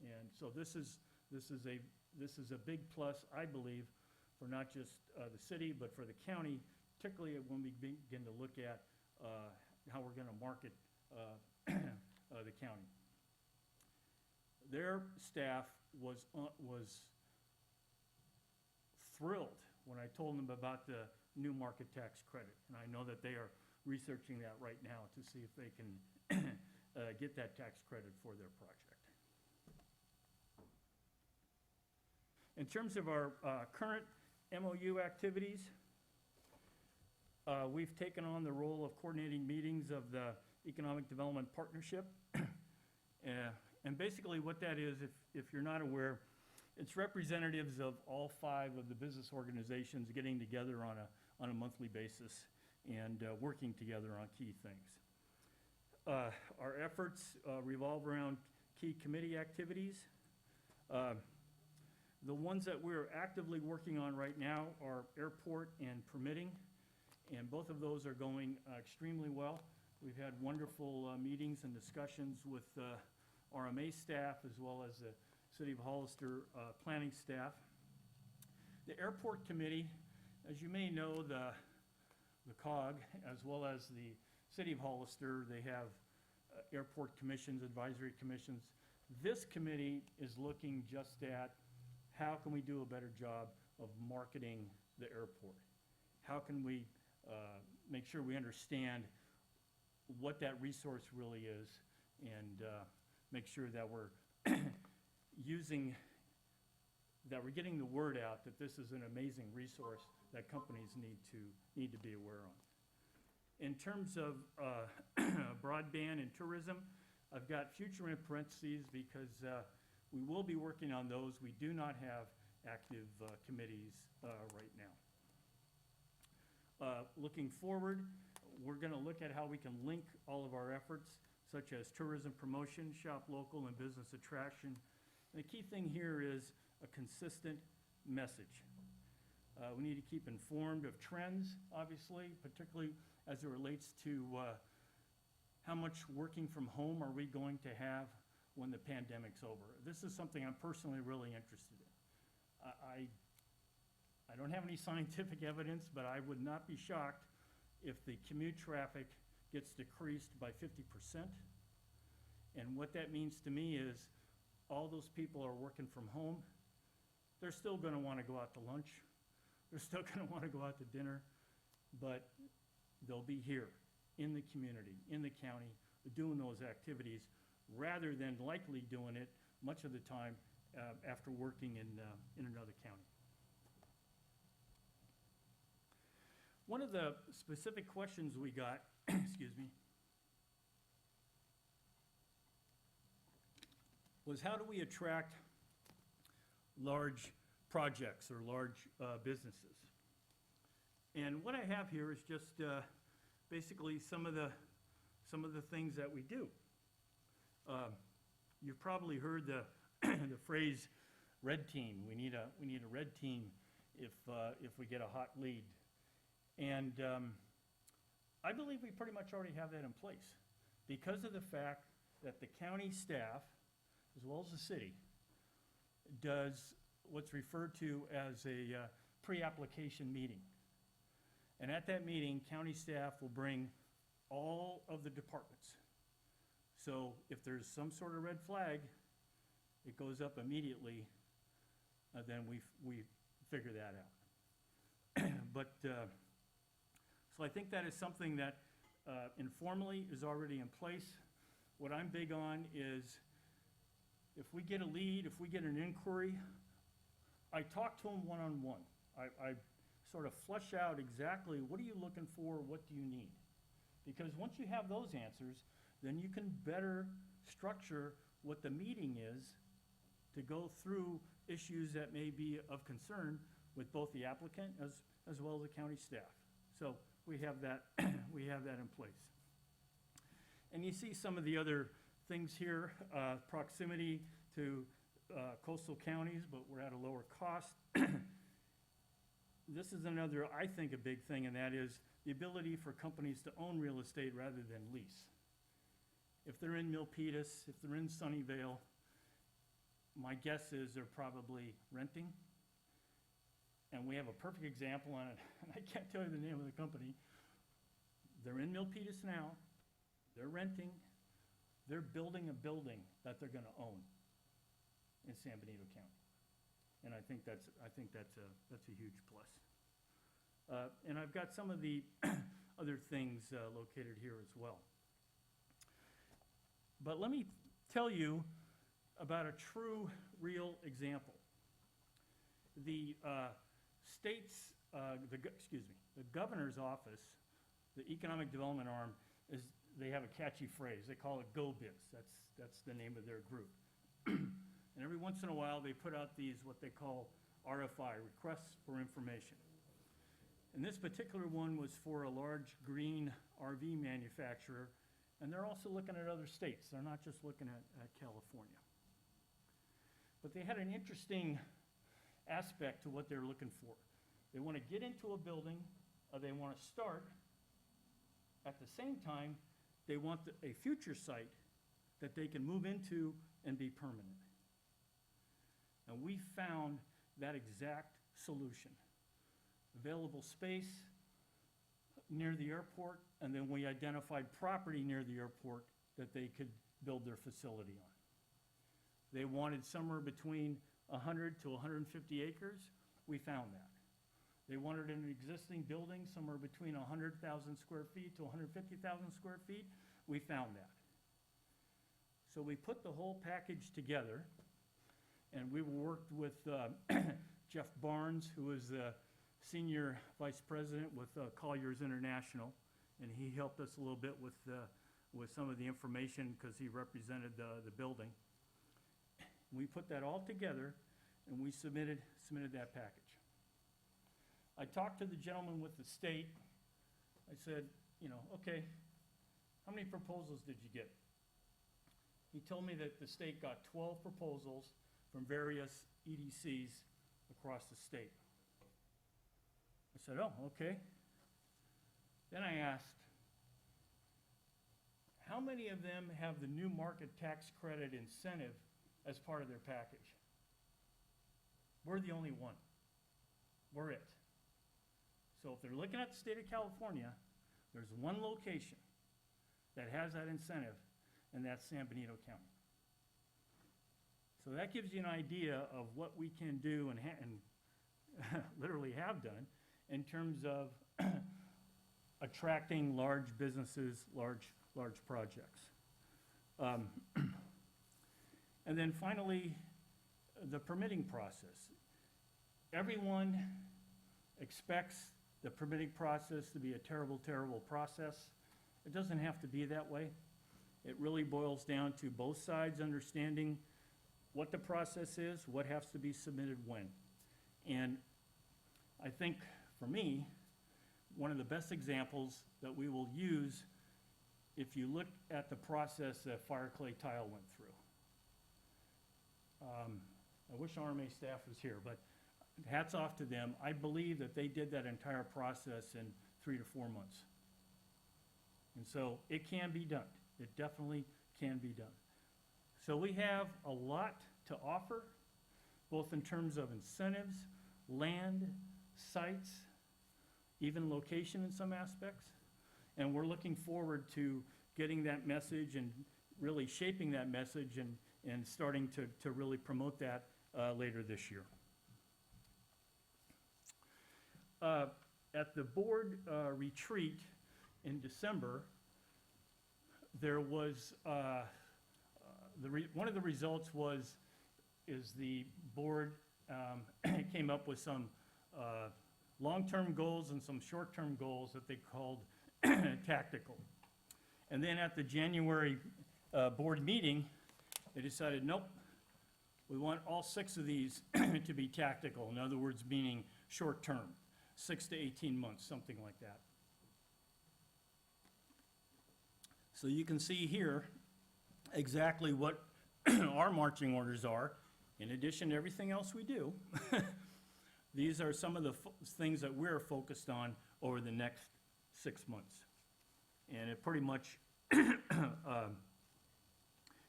And so this is a big plus, I believe, for not just the city, but for the county, particularly when we begin to look at how we're going to market the county. Their staff was thrilled when I told them about the new market tax credit, and I know that they are researching that right now to see if they can get that tax credit for their project. In terms of our current MOU activities, we've taken on the role of coordinating meetings of the Economic Development Partnership. And basically what that is, if you're not aware, it's representatives of all 5 of the business organizations getting together on a monthly basis and working together on key things. Our efforts revolve around key committee activities. The ones that we're actively working on right now are airport and permitting, and both of those are going extremely well. We've had wonderful meetings and discussions with RMA staff as well as the City of Hollister planning staff. The airport committee, as you may know, the COG, as well as the City of Hollister, they have airport commissions, advisory commissions. This committee is looking just at how can we do a better job of marketing the airport? How can we make sure we understand what that resource really is and make sure that we're that we're getting the word out that this is an amazing resource that companies need to be aware of. In terms of broadband and tourism, I've got future in parentheses because we will be working on those. We do not have active committees right now. Looking forward, we're going to look at how we can link all of our efforts, such as tourism promotion, shop local, and business attraction. And the key thing here is a consistent message. We need to keep informed of trends, obviously, particularly as it relates to how much working from home are we going to have when the pandemic's over. This is something I'm personally really interested in. I don't have any scientific evidence, but I would not be shocked if the commute traffic gets decreased by 50%. And what that means to me is all those people are working from home. They're still going to want to go out to lunch. They're still going to want to go out to dinner, but they'll be here in the community, in the county, doing those activities rather than likely doing it much of the time after working in another county. One of the specific questions we got, excuse me, was how do we attract large projects or large businesses? And what I have here is just basically some of the things that we do. You've probably heard the the phrase "red team." We need a red team if we get a hot lead, and I believe we pretty much already have that in place because of the fact that the county staff, as well as the city, does what's referred to as a pre-application meeting. And at that meeting, county staff will bring all of the departments. So if there's some sort of red flag, it goes up immediately, then we figure that out. But, so I think that is something that informally is already in place. What I'm big on is if we get a lead, if we get an inquiry, I talk to them one-on-one. I sort of flesh out exactly what are you looking for, what do you need? Because once you have those answers, then you can better structure what the meeting is to go through issues that may be of concern with both the applicant as well as the county staff. So we have that we have that in place. And you see some of the other things here, proximity to coastal counties, but we're at a lower cost. This is another, I think, a big thing, and that is the ability for companies to own real estate rather than lease. If they're in Milpitas, if they're in Sunnyvale, my guess is they're probably renting. And we have a perfect example on it, and I can't tell you the name of the company. They're in Milpitas now, they're renting, they're building a building that they're going to own in San Benito County. And I think that's a huge plus. And I've got some of the other things located here as well. But let me tell you about a true, real example. The the governor's office, the economic development arm, they have a catchy phrase. They call it GoBiz. That's the name of their group. And every once in a while, they put out these, what they call RFI, requests for information. And this particular one was for a large green RV manufacturer, and they're also looking at other states. They're not just looking at California. But they had an interesting aspect to what they're looking for. They want to get into a building, or they want to start. At the same time, they want a future site that they can move into and be permanent. And we found that exact solution. Available space near the airport, and then we identified property near the airport that they could build their facility on. They wanted somewhere between 100 to 150 acres. We found that. They wanted an existing building somewhere between 100,000 square feet to 150,000 square feet. We found that. So we put the whole package together, and we worked with Jeff Barnes, who is the Senior Vice President with Colliers International, and he helped us a little bit with some of the information because he represented the building. We put that all together, and we submitted that package. I talked to the gentleman with the state. I said, okay, how many proposals did you get? He told me that the state got 12 proposals from various EDCs across the state. I said, oh, okay. Then I asked, how many of them have the new market tax credit incentive as part of their package? We're the only one. We're it. So if they're looking at the state of California, there's one location that has that incentive, and that's San Benito County. So that gives you an idea of what we can do and literally have done in terms of attracting large businesses, large projects. And then finally, the permitting process. Everyone expects the permitting process to be a terrible, terrible process. It doesn't have to be that way. It really boils down to both sides understanding what the process is, what has to be submitted when. And I think, for me, one of the best examples that we will use, if you look at the process that Fire Clay Tile went through. I wish RMA staff was here, but hats off to them. I believe that they did that entire process in 3 to 4 months. And so it can be done. It definitely can be done. So we have a lot to offer, both in terms of incentives, land, sites, even location in some aspects. And we're looking forward to getting that message and really shaping that message and starting to really promote that later this year. At the board retreat in December, there was, one of the results is the board came up with some long-term goals and some short-term goals that they called tactical. And then at the January board meeting, they decided, nope, we want all 6 of these to be tactical. In other words, meaning short-term, 6 to 18 months, something like that. So you can see here exactly what our marching orders are, in addition to everything else we do. These are some of the things that we're focused on over the next 6 months. And it pretty much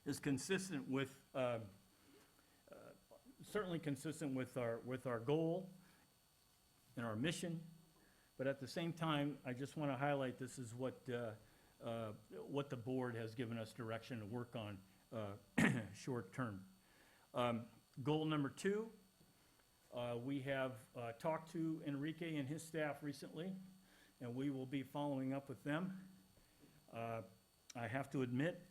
is consistent with, certainly consistent with our goal and our mission. But at the same time, I just want to highlight this is what the board has given us direction to work on short term. Goal number 2, we have talked to Enrique and his staff recently, and we will be following up with them. I have to admit,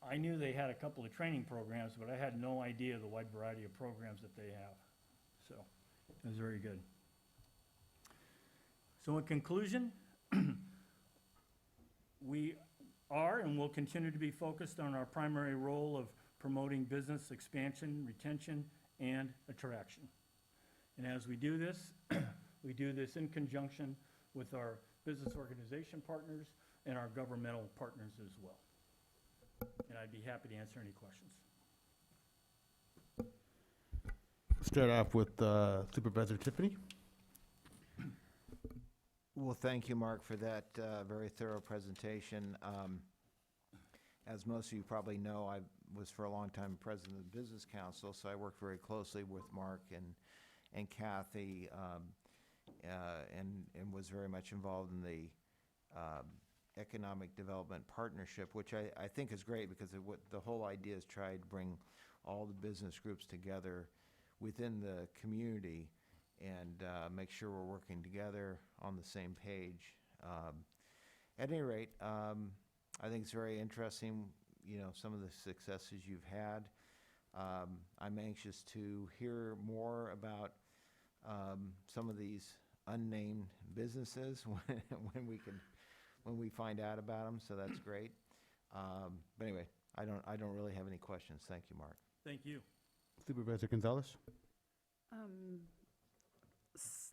I knew they had a couple of training programs, but I had no idea the wide variety of programs that they have. So it was very good. So in conclusion, we are and will continue to be focused on our primary role of promoting business expansion, retention, and attraction. And as we do this in conjunction with our business organization partners and our governmental partners as well. And I'd be happy to answer any questions. Start off with Supervisor Tiffany. Well, thank you, Mark, for that very thorough presentation. As most of you probably know, I was for a long time president of the Business Council, so I worked very closely with Mark and Kathy, and was very much involved in the Economic Development Partnership, which I think is great because the whole idea is try to bring all the business groups together within the community and make sure we're working together on the same page. At any rate, I think it's very interesting, some of the successes you've had. I'm anxious to hear more about some of these unnamed businesses when we find out about them. So that's great. But anyway, I don't really have any questions. Thank you, Mark. Thank you. Supervisor Gonzalez?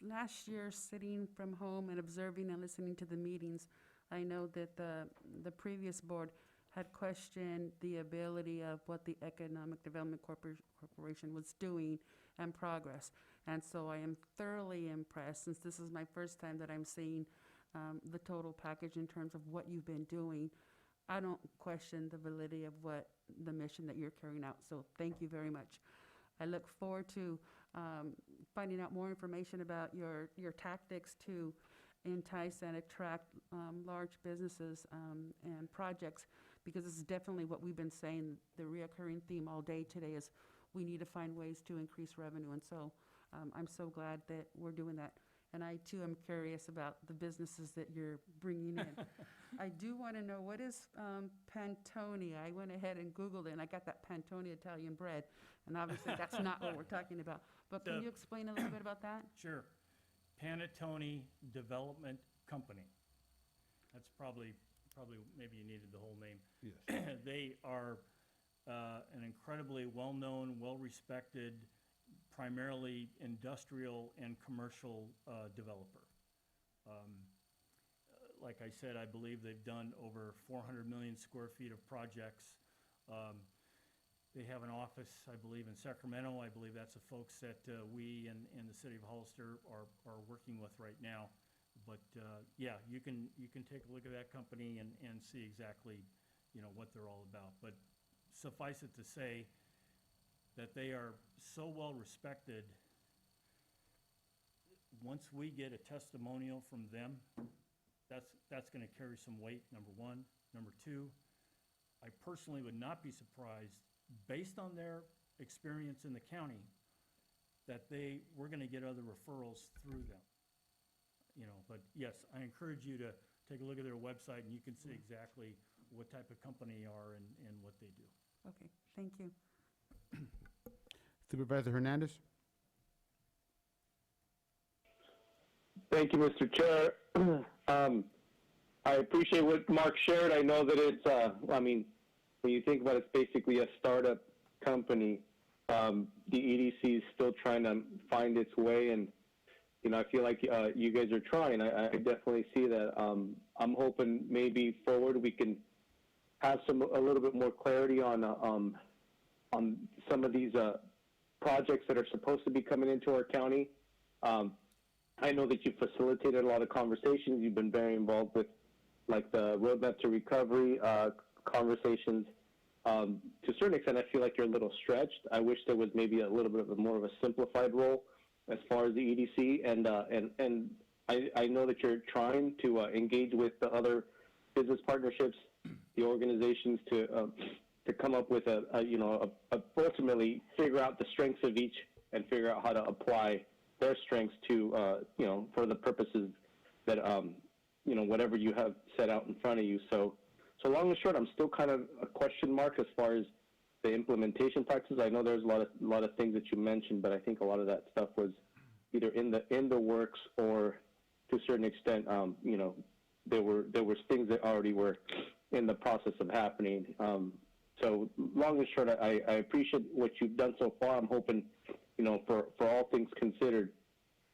Last year, sitting from home and observing and listening to the meetings, I know that the previous board had questioned the ability of what the Economic Development Corporation was doing and progress. And so I am thoroughly impressed, since this is my first time that I'm seeing the total package in terms of what you've been doing. I don't question the validity of what the mission that you're carrying out, so thank you very much. I look forward to finding out more information about your tactics to entice and attract large businesses and projects, because this is definitely what we've been saying. The reoccurring theme all day today is we need to find ways to increase revenue, and so I'm so glad that we're doing that. And I too am curious about the businesses that you're bringing in. I do want to know, what is Pantone? I went ahead and Googled it, and I got that Pantone Italian bread, and obviously that's not what we're talking about. But can you explain a little bit about that? Sure. Panettone Development Company. That's probably maybe you needed the whole name. Yes. They are an incredibly well-known, well-respected, primarily industrial and commercial developer. Like I said, I believe they've done over 400 million square feet of projects. They have an office, I believe, in Sacramento. I believe that's the folks that we and the city of Hollister are working with right now. But yeah, you can take a look at that company and see exactly, what they're all about. But suffice it to say that they are so well respected. Once we get a testimonial from them, that's going to carry some weight, number one. Number two, I personally would not be surprised, based on their experience in the county, that we're going to get other referrals through them. But yes, I encourage you to take a look at their website, and you can see exactly what type of company they are and what they do. Okay, thank you. Supervisor Hernandez? Thank you, Mr. Chair. I appreciate what Mark shared. I know that it's, when you think about it, it's basically a startup company. The EDC is still trying to find its way, and, I feel like you guys are trying. I definitely see that. I'm hoping maybe forward we can have a little bit more clarity on some of these projects that are supposed to be coming into our county. I know that you facilitated a lot of conversations. You've been very involved with, like, the roadmap to recovery conversations. To a certain extent, I feel like you're a little stretched. I wish there was maybe a little bit of more of a simplified role as far as the EDC. And I know that you're trying to engage with the other business partnerships, the organizations, to come up with ultimately figure out the strengths of each and figure out how to apply their strengths to, for the purposes that, whatever you have set out in front of you. So long and short, I'm still kind of a question mark as far as the implementation practices. I know there's a lot of things that you mentioned, but I think a lot of that stuff was either in the works, or to a certain extent, there was things that already were in the process of happening. So long and short, I appreciate what you've done so far. I'm hoping, for all things considered,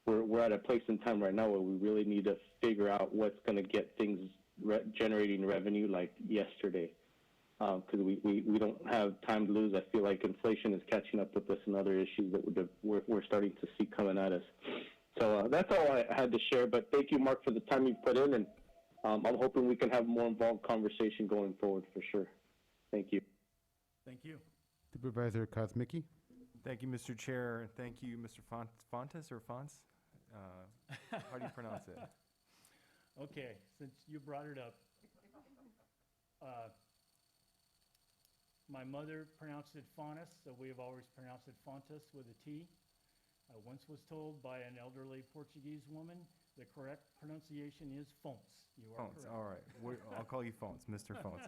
we're at a place in time right now where we really need to figure out what's going to get things generating revenue like yesterday, because we don't have time to lose. I feel like inflation is catching up with us and other issues that we're starting to see coming at us. So that's all I had to share, but thank you, Mark, for the time you put in, and I'm hoping we can have a more involved conversation going forward for sure. Thank you. Thank you. Supervisor Kosmicki? Thank you, Mr. Chair. Thank you, Mr. Fontes or Fonts? How do you pronounce it? Okay, since you brought it up, my mother pronounced it Fontes, so we have always pronounced it Fontes with a T. I once was told by an elderly Portuguese woman, the correct pronunciation is Fonts. You are Phones, correct. all right. I'll call you Phones, Mr. Phones.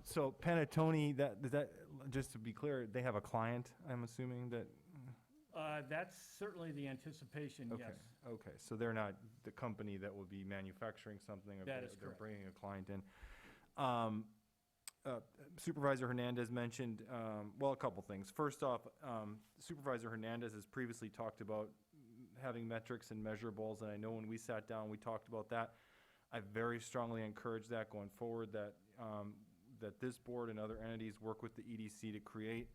So Panettone, just to be clear, they have a client, I'm assuming, that? That's certainly the anticipation, Okay, yes. okay, so they're not the company that will be manufacturing something, or That is they're correct. bringing a client in. Supervisor Hernandez mentioned, well, a couple things. First off, Supervisor Hernandez has previously talked about having metrics and measurables, and I know when we sat down, we talked about that. I very strongly encourage that going forward, that this board and other entities work with the EDC to create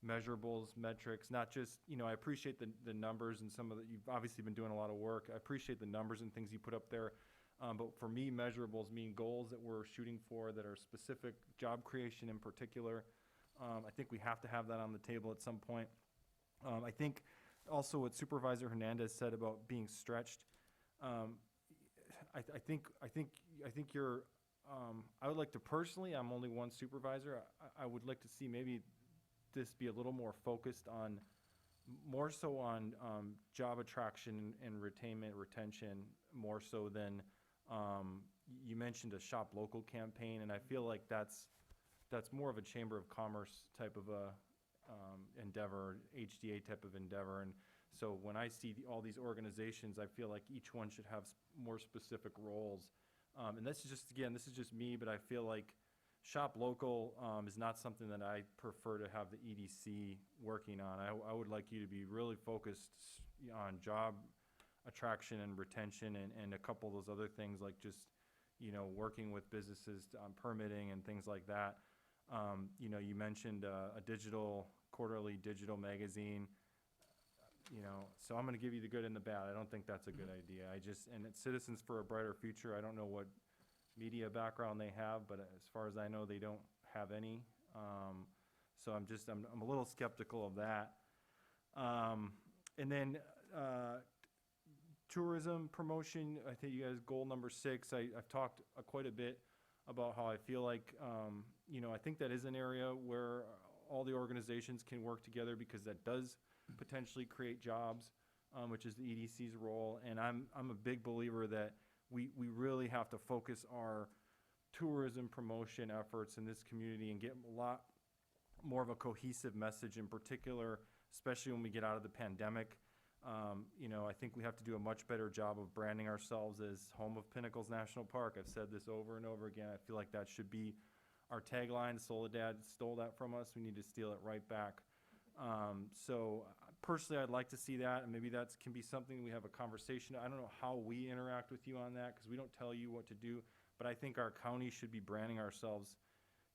measurables, metrics, not just, I appreciate the numbers and some of the, you've obviously been doing a lot of work. I appreciate the numbers and things you put up there. But for me, measurables mean goals that we're shooting for that are specific, job creation in particular. I think we have to have that on the table at some point. I think also what Supervisor Hernandez said about being stretched, I think you're, I would like to personally, I'm only one supervisor, I would like to see maybe this be a little more focused on, more so on job attraction and retention, more so than, you mentioned a shop local campaign, and I feel like that's more of a Chamber of Commerce type of a endeavor, HDA type of endeavor. And so when I see all these organizations, I feel like each one should have more specific roles. And this is just, again, this is just me, but I feel like shop local is not something that I prefer to have the EDC working on. I would like you to be really focused on job attraction and retention, and a couple of those other things, like just, working with businesses on permitting and things like that. You mentioned a quarterly digital magazine, so I'm going to give you the good and the bad. I don't think that's a good idea. And it's Citizens for a Brighter Future. I don't know what media background they have, but as far as I know, they don't have any. So I'm a little skeptical of that. And then tourism promotion, I think you guys, goal number 6, I've talked quite a bit about how I feel like, I think that is an area where all the organizations can work together, because that does potentially create jobs, which is the EDC's role. And I'm a big believer that we really have to focus our tourism promotion efforts in this community and get a lot more of a cohesive message, in particular, especially when we get out of the pandemic. I think we have to do a much better job of branding ourselves as home of Pinnacles National Park. I've said this over and over again. I feel like that should be our tagline. Soledad stole that from us. We need to steal it right back. So personally, I'd like to see that, and maybe that can be something we have a conversation. I don't know how we interact with you on that, because we don't tell you what to do, but I think our county should be branding ourselves,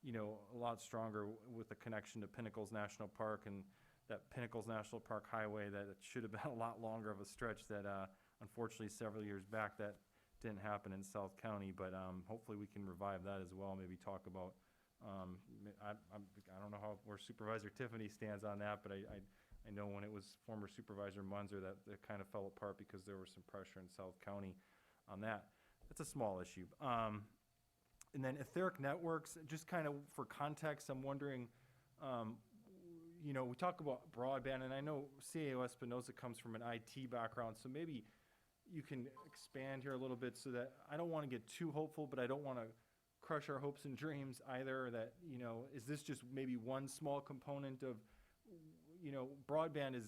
a lot stronger with the connection to Pinnacles National Park, and that Pinnacles National Park highway that it should have been a lot longer of a stretch that, unfortunately, several years back, that didn't happen in South County, but hopefully we can revive that as well, maybe talk about, I don't know where Supervisor Tiffany stands on that, but I know when it was former Supervisor Munzer that it kind of fell apart because there was some pressure in South County on that. That's a small issue. And then etheric networks, just kind of for context, I'm wondering, we talk about broadband, and I know CAO Espinoza comes from an IT background, so maybe you can expand here a little bit, so that I don't want to get too hopeful, but I don't want to crush our hopes and dreams either. That, is this just maybe one small component of, broadband is,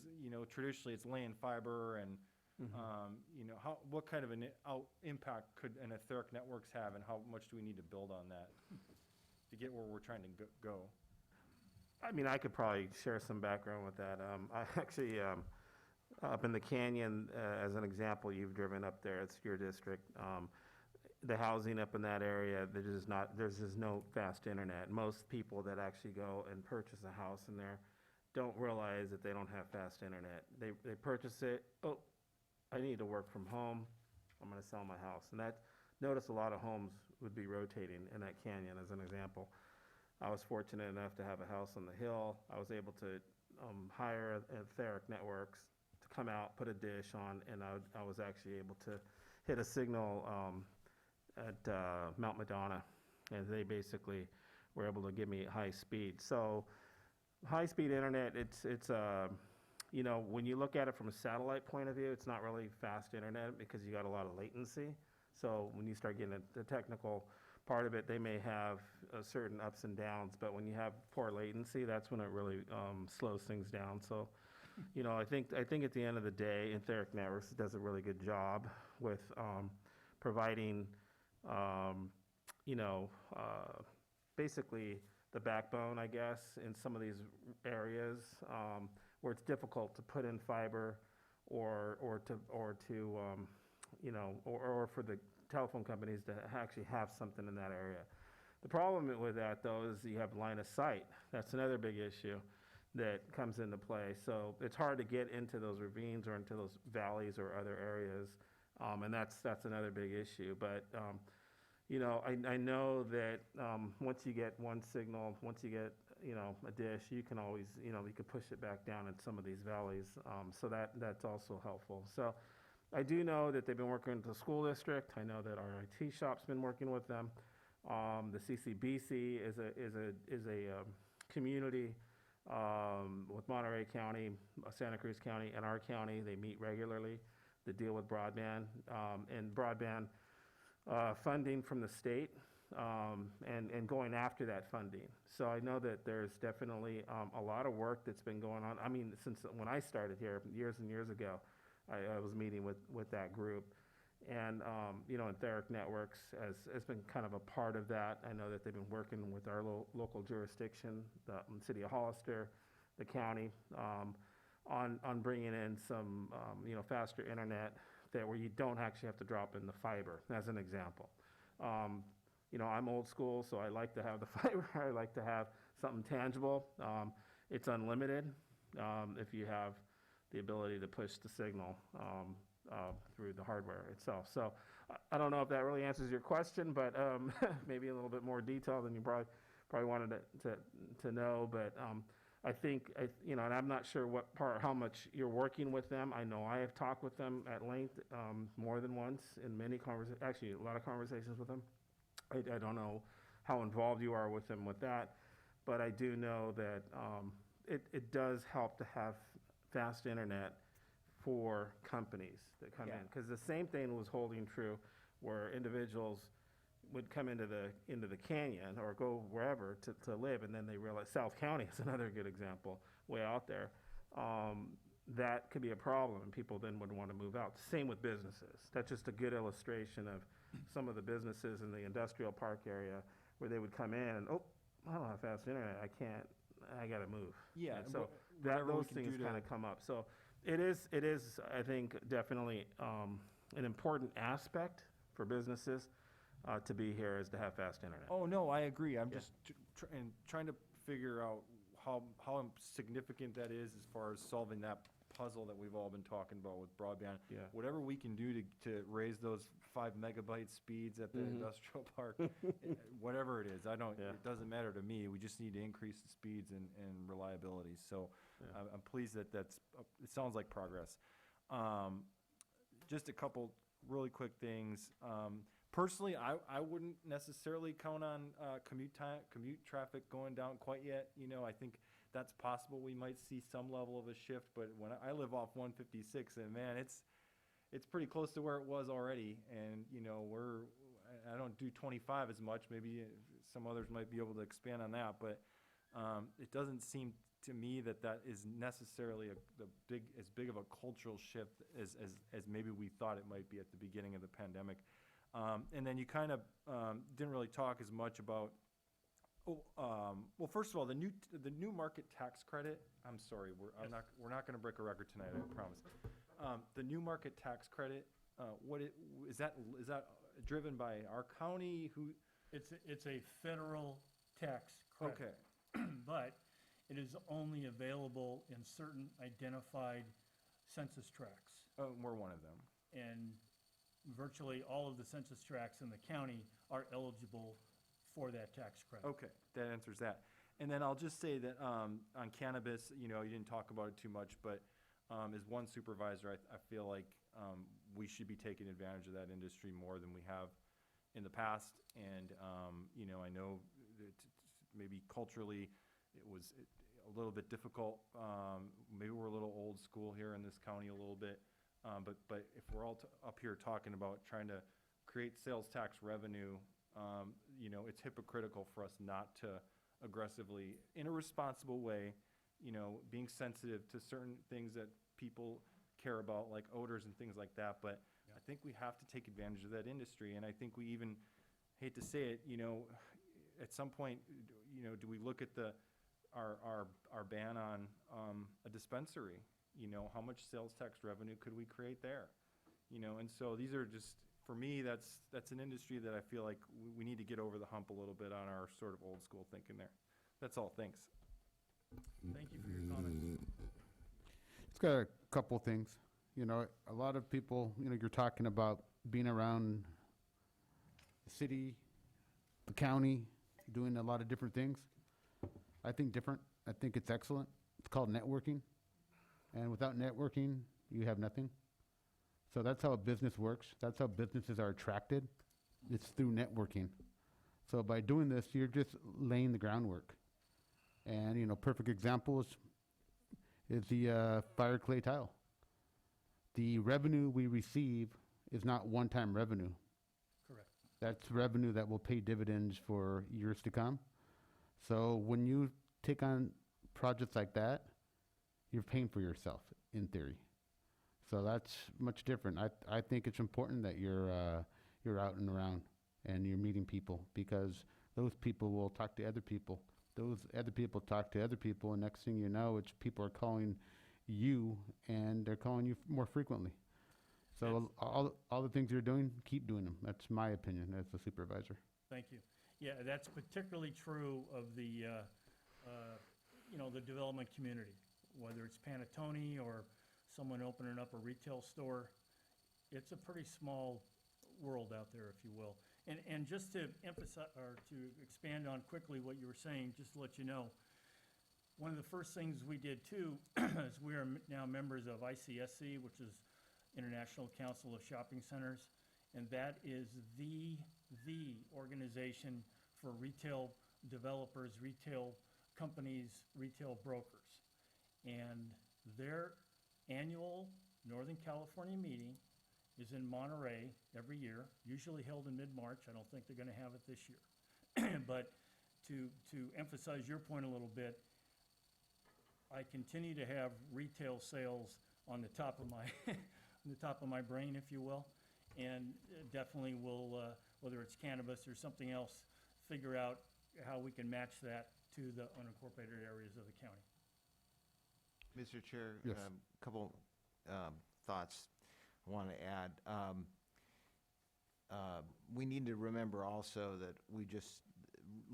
traditionally it's laying fiber, and, what kind of an impact could an etheric networks have, and how much do we need to build on that to get where we're trying to go? I mean, I could probably share some background with that. I actually, up in the canyon, as an example, you've driven up there, it's your district. The housing up in that area, there's just no fast internet. Most people that actually go and purchase a house in there don't realize that they don't have fast internet. They purchase it, oh, I need to work from home, I'm gonna sell my house. And notice a lot of homes would be rotating in that canyon, as an example. I was fortunate enough to have a house on the hill. I was able to hire etheric networks to come out, put a dish on, and I was actually able to hit a signal at Mount Madonna, and they basically were able to give me high speed. So high speed internet, it's you know, when you look at it from a satellite point of view, it's not really fast internet because you got a lot of latency. So when you start getting the technical part of it, they may have certain ups and downs, but when you have poor latency, that's when it really slows things down. So, you know, I think at the end of the day, Etheric Networks does a really good job with providing, you know, basically the backbone, I guess, in some of these areas where it's difficult to put in fiber or for the telephone companies to actually have something in that area. The problem with that, though, is you have line of sight. That's another big issue that comes into play. So it's hard to get into those ravines or into those valleys or other areas, and that's another big issue. But you know, I know that once you get one signal, once you get, you know, a dish, you can always, you know, you can push it back down in some of these valleys. So that's also helpful. So I do know that they've been working with the school district. I know that our IT shop's been working with them. The CCBC is a community with Monterey County, Santa Cruz County, and our county. They meet regularly to deal with broadband and broadband funding from the state and going after that funding. So I know that there's definitely a lot of work that's been going on. I mean, since when I started here years and years ago, I was meeting with that group. And, you know, Etheric Networks has been kind of a part of that. I know that they've been working with our local jurisdiction, the city of Hollister, the county, on bringing in some, you know, faster internet where you don't actually have to drop in the fiber, as an example. You know, I'm old school, so I like to have the fiber. I like to have something tangible. It's unlimited if you have the ability to push the signal through the hardware itself. So I don't know if that really answers your question, but maybe a little bit more detail than you probably wanted to know. But I think, you know, and I'm not sure how much you're working with them. I know I have talked with them at length more than once in many actually a lot of conversations with them. I don't know how involved you are with them with that, but I do know that it does help to have fast internet for companies that come in. Because the same thing was holding true where individuals would come into the canyon or go wherever to live, and then they realize South County is another good example, way out there. That could be a problem, and people then would want to move out. Same with businesses. That's just a good illustration of some of the businesses in the industrial park area where they would come in and, oh, I don't have fast internet. I got to move. Yeah. And so those things kind of come up. So it is, I think, definitely an important aspect for businesses to be here is to have fast internet. Oh, no, I agree. I'm just trying to figure out how significant that is as far as solving that puzzle that we've all been talking about with broadband. Yeah. Whatever we can do to raise those 5 megabyte speeds at the industrial park, whatever it is, it doesn't matter to me. We just need to increase the speeds and reliability. So I'm pleased that it sounds like progress. Just a couple really quick things. Personally, I wouldn't necessarily count on commute traffic going down quite yet. You know, I think that's possible. We might see some level of a shift, but when I live off 156, and man, it's pretty close to where it was already. And you know, I don't do 25 as much. Maybe some others might be able to expand on that, but it doesn't seem to me that is necessarily as big of a cultural shift as maybe we thought it might be at the beginning of the pandemic. And then you kind of didn't really talk as much about. Well, first of all, the new market tax credit. I'm sorry, we're not going to break a record tonight. I promise. The new market tax credit. Is that driven by our county? Who? It's a federal tax credit. Okay. But it is only available in certain identified census tracts. Oh, we're one of them. And virtually all of the census tracts in the county are eligible for that tax credit. Okay, that answers that. And then I'll just say that on cannabis, you know, you didn't talk about it too much, but as one supervisor, I feel like we should be taking advantage of that industry more than we have in the past. And, you know, I know that maybe culturally a little bit difficult. Maybe we're a little old school here in this county a little bit. But if we're all up here talking about trying to create sales tax revenue, you know, it's hypocritical for us not to aggressively, in a responsible way, you know, being sensitive to certain things that people care about, like odors and things like that. But I think we have to take advantage of that industry. And I think we even, hate to say it, you know, at some point, you know, do we look at our ban on a dispensary? You know, how much sales tax revenue could we create there? You know, and so these are just, for me, that's an industry that I feel like we need to get over the hump a little bit on our sort of old school thinking there. That's all. Thanks. Thank you for your comments. It's got a couple things. You know, a lot of people, you know, you're talking about being around the city, the county, doing a lot of different things. I think different. I think it's excellent. It's called networking. And without networking, you have nothing. So that's how a business works. That's how businesses are attracted. It's through networking. So by doing this, you're just laying the groundwork. And, you know, perfect example is the fire clay tile. The revenue we receive is not one-time revenue. Correct. That's revenue that will pay dividends for years to come. So when you take on projects like that, you're paying for yourself, in theory. So that's much different. I think it's important that you're out and around and you're meeting people, because those people will talk to other people. Those other people talk to other people, and next thing you know, it's people are calling you, and they're calling you more frequently. So all the things you're doing, keep doing them. That's my opinion as a supervisor. Thank you. Yeah, that's particularly true of the, you know, the development community, whether it's Panettone or someone opening up a retail store. It's a pretty small world out there, if you will. And just to emphasize, or to expand on quickly what you were saying, just to let you know, one of the first things we did too is we are now members of ICSC, which is International Council of Shopping Centers, and that is the organization for retail developers, retail companies, retail brokers. And their annual Northern California meeting is in Monterey every year, usually held in mid-March. I don't think they're going to have it this year. But to emphasize your point a little bit, I continue to have retail sales on the top of my on the top of my brain, if you will, and definitely will, whether it's cannabis or something else, figure out how we can match that to the unincorporated areas of the county. Mr. Chair, Yes. Couple thoughts I want to add. We need to remember also that we just,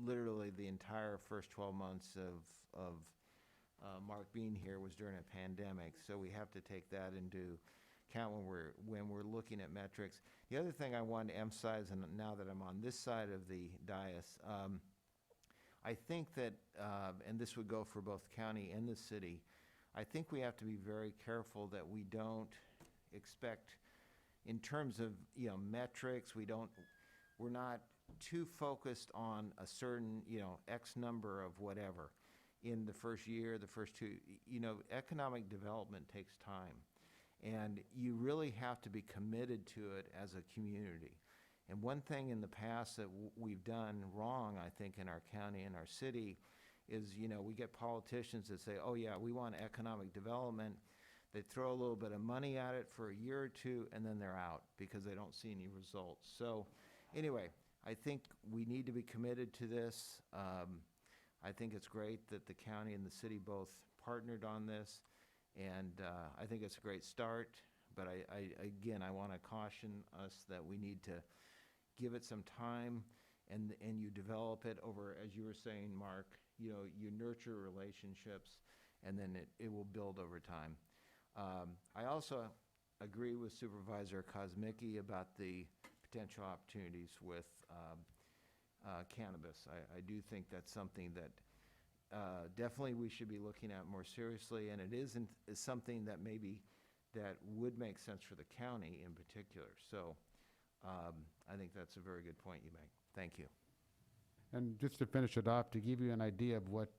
literally the entire first 12 months of Mark being here was during a pandemic, so we have to take that into account when we're looking at metrics. The other thing I want to emphasize, and now that I'm on this side of the dais, I think that, and this would go for both county and the city, I think we have to be very careful that we don't expect, in terms of, you know, metrics, we're not too focused on a certain, you know, X number of whatever in the first year, the first two. You know, economic development takes time, and you really have to be committed to it as a community. And one thing in the past that we've done wrong, I think, in our county and our city is, you know, we get politicians that say, oh yeah, we want economic development. They throw a little bit of money at it for a year or two, and then they're out because they don't see any results. So anyway, I think we need to be committed to this. I think it's great that the county and the city both partnered on this, and I think it's a great start. But again, I want to caution us that we need to give it some time, and you develop it over, as you were saying, Mark, you know, you nurture relationships, and then it will build over time. I also agree with Supervisor Kosmicki about the potential opportunities with cannabis. I do think that's something that definitely we should be looking at more seriously, and it is something that maybe that would make sense for the county in particular. So I think that's a very good point you make. Thank you. And just to finish it off, to give you an idea of what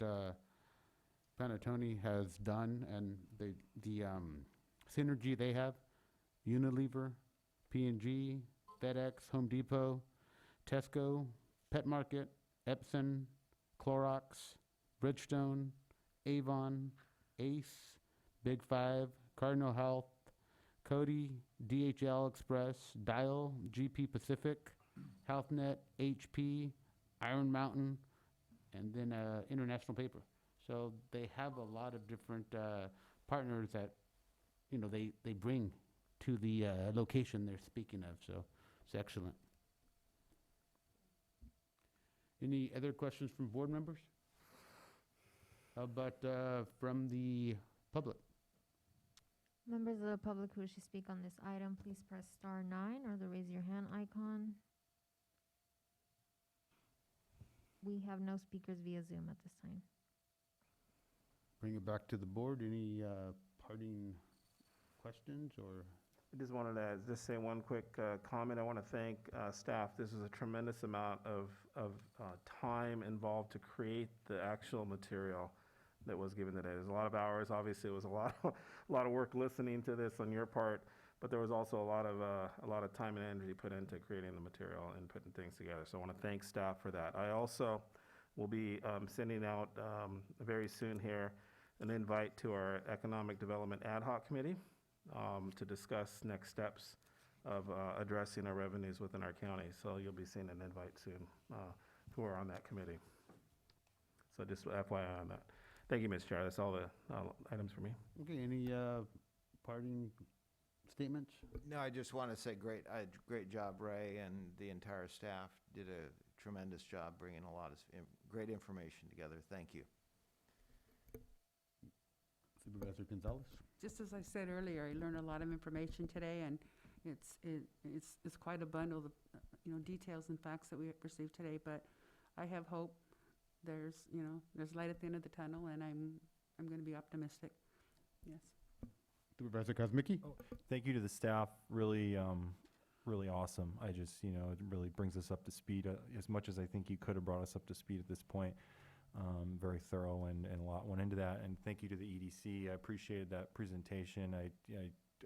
Panettone has done and the synergy they have, Unilever, P&G, FedEx, Home Depot, Tesco, Pet Market, Epson, Clorox, Bridgestone, Avon, Ace, Big Five, Cardinal Health, Cody, DHL Express, Dial, GP Pacific, HealthNet, HP, Iron Mountain, and then International Paper. So they have a lot of different partners that, you know, they bring to the location they're speaking of. So it's excellent. Any other questions from board members? How about from the public? Members of the public who wish to speak on this item, please press star 9 or the raise your hand icon. We have no speakers via Zoom at this time. Bring it back to the board. Any parting questions or? I just wanted to just say one quick comment. I want to thank staff. This was a tremendous amount of time involved to create the actual material that was given today. There's a lot of hours. Obviously, it was a lot of work listening to this on your part, but there was also a lot of time and energy put into creating the material and putting things together. So I want to thank staff for that. I also will be sending out very soon here an invite to our Economic Development Ad Hoc Committee to discuss next steps of addressing our revenues within our county. So you'll be seeing an invite soon who are on that committee. So just FYI on that. Thank you, Mr. Chair. That's all the items for me. Okay, any parting statements? No, I just want to say great job, Ray, and the entire staff did a tremendous job bringing a lot of great information together. Thank you. Supervisor Gonzalez? Just as I said earlier, I learned a lot of information today, and it's quite a bundle of details and facts that we have received today. But I have hope. There's light at the end of the tunnel, and I'm going to be optimistic. Yes. Supervisor Kosmicki? Oh, thank you to the staff. Really, really awesome. I just, it really brings us up to speed as much as I think you could have brought us up to speed at this point. Very thorough and a lot went into that. And thank you to the EDC. I appreciated that presentation. I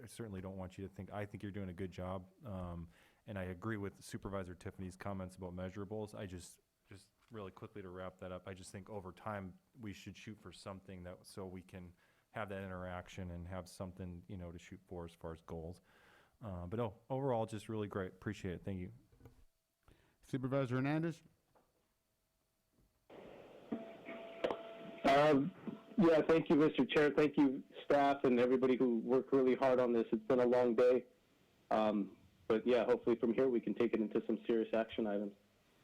certainly don't want you to think, I think you're doing a good job. And I agree with Supervisor Tiffany's comments about measurables. I just really quickly to wrap that up, I just think over time we should shoot for something so we can have that interaction and have something, to shoot for as far as goals. But overall, just really great. Appreciate it. Thank you. Supervisor Hernandez? Yeah, thank you, Mr. Chair. Thank you, staff, and everybody who worked really hard on this. It's been a long day. But yeah, hopefully from here we can take it into some serious action items.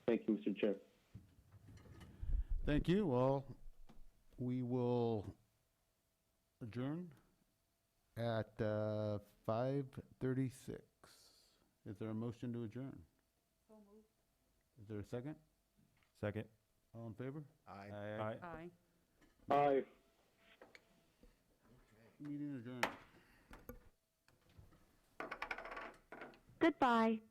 Thank you, Mr. Chair. Thank you. Well, we will adjourn at 5:36. Is there a motion to adjourn? So moved. Is there a second? Second. All in favor? Aye. Aye. Aye. Aye. Meeting adjourned. Goodbye.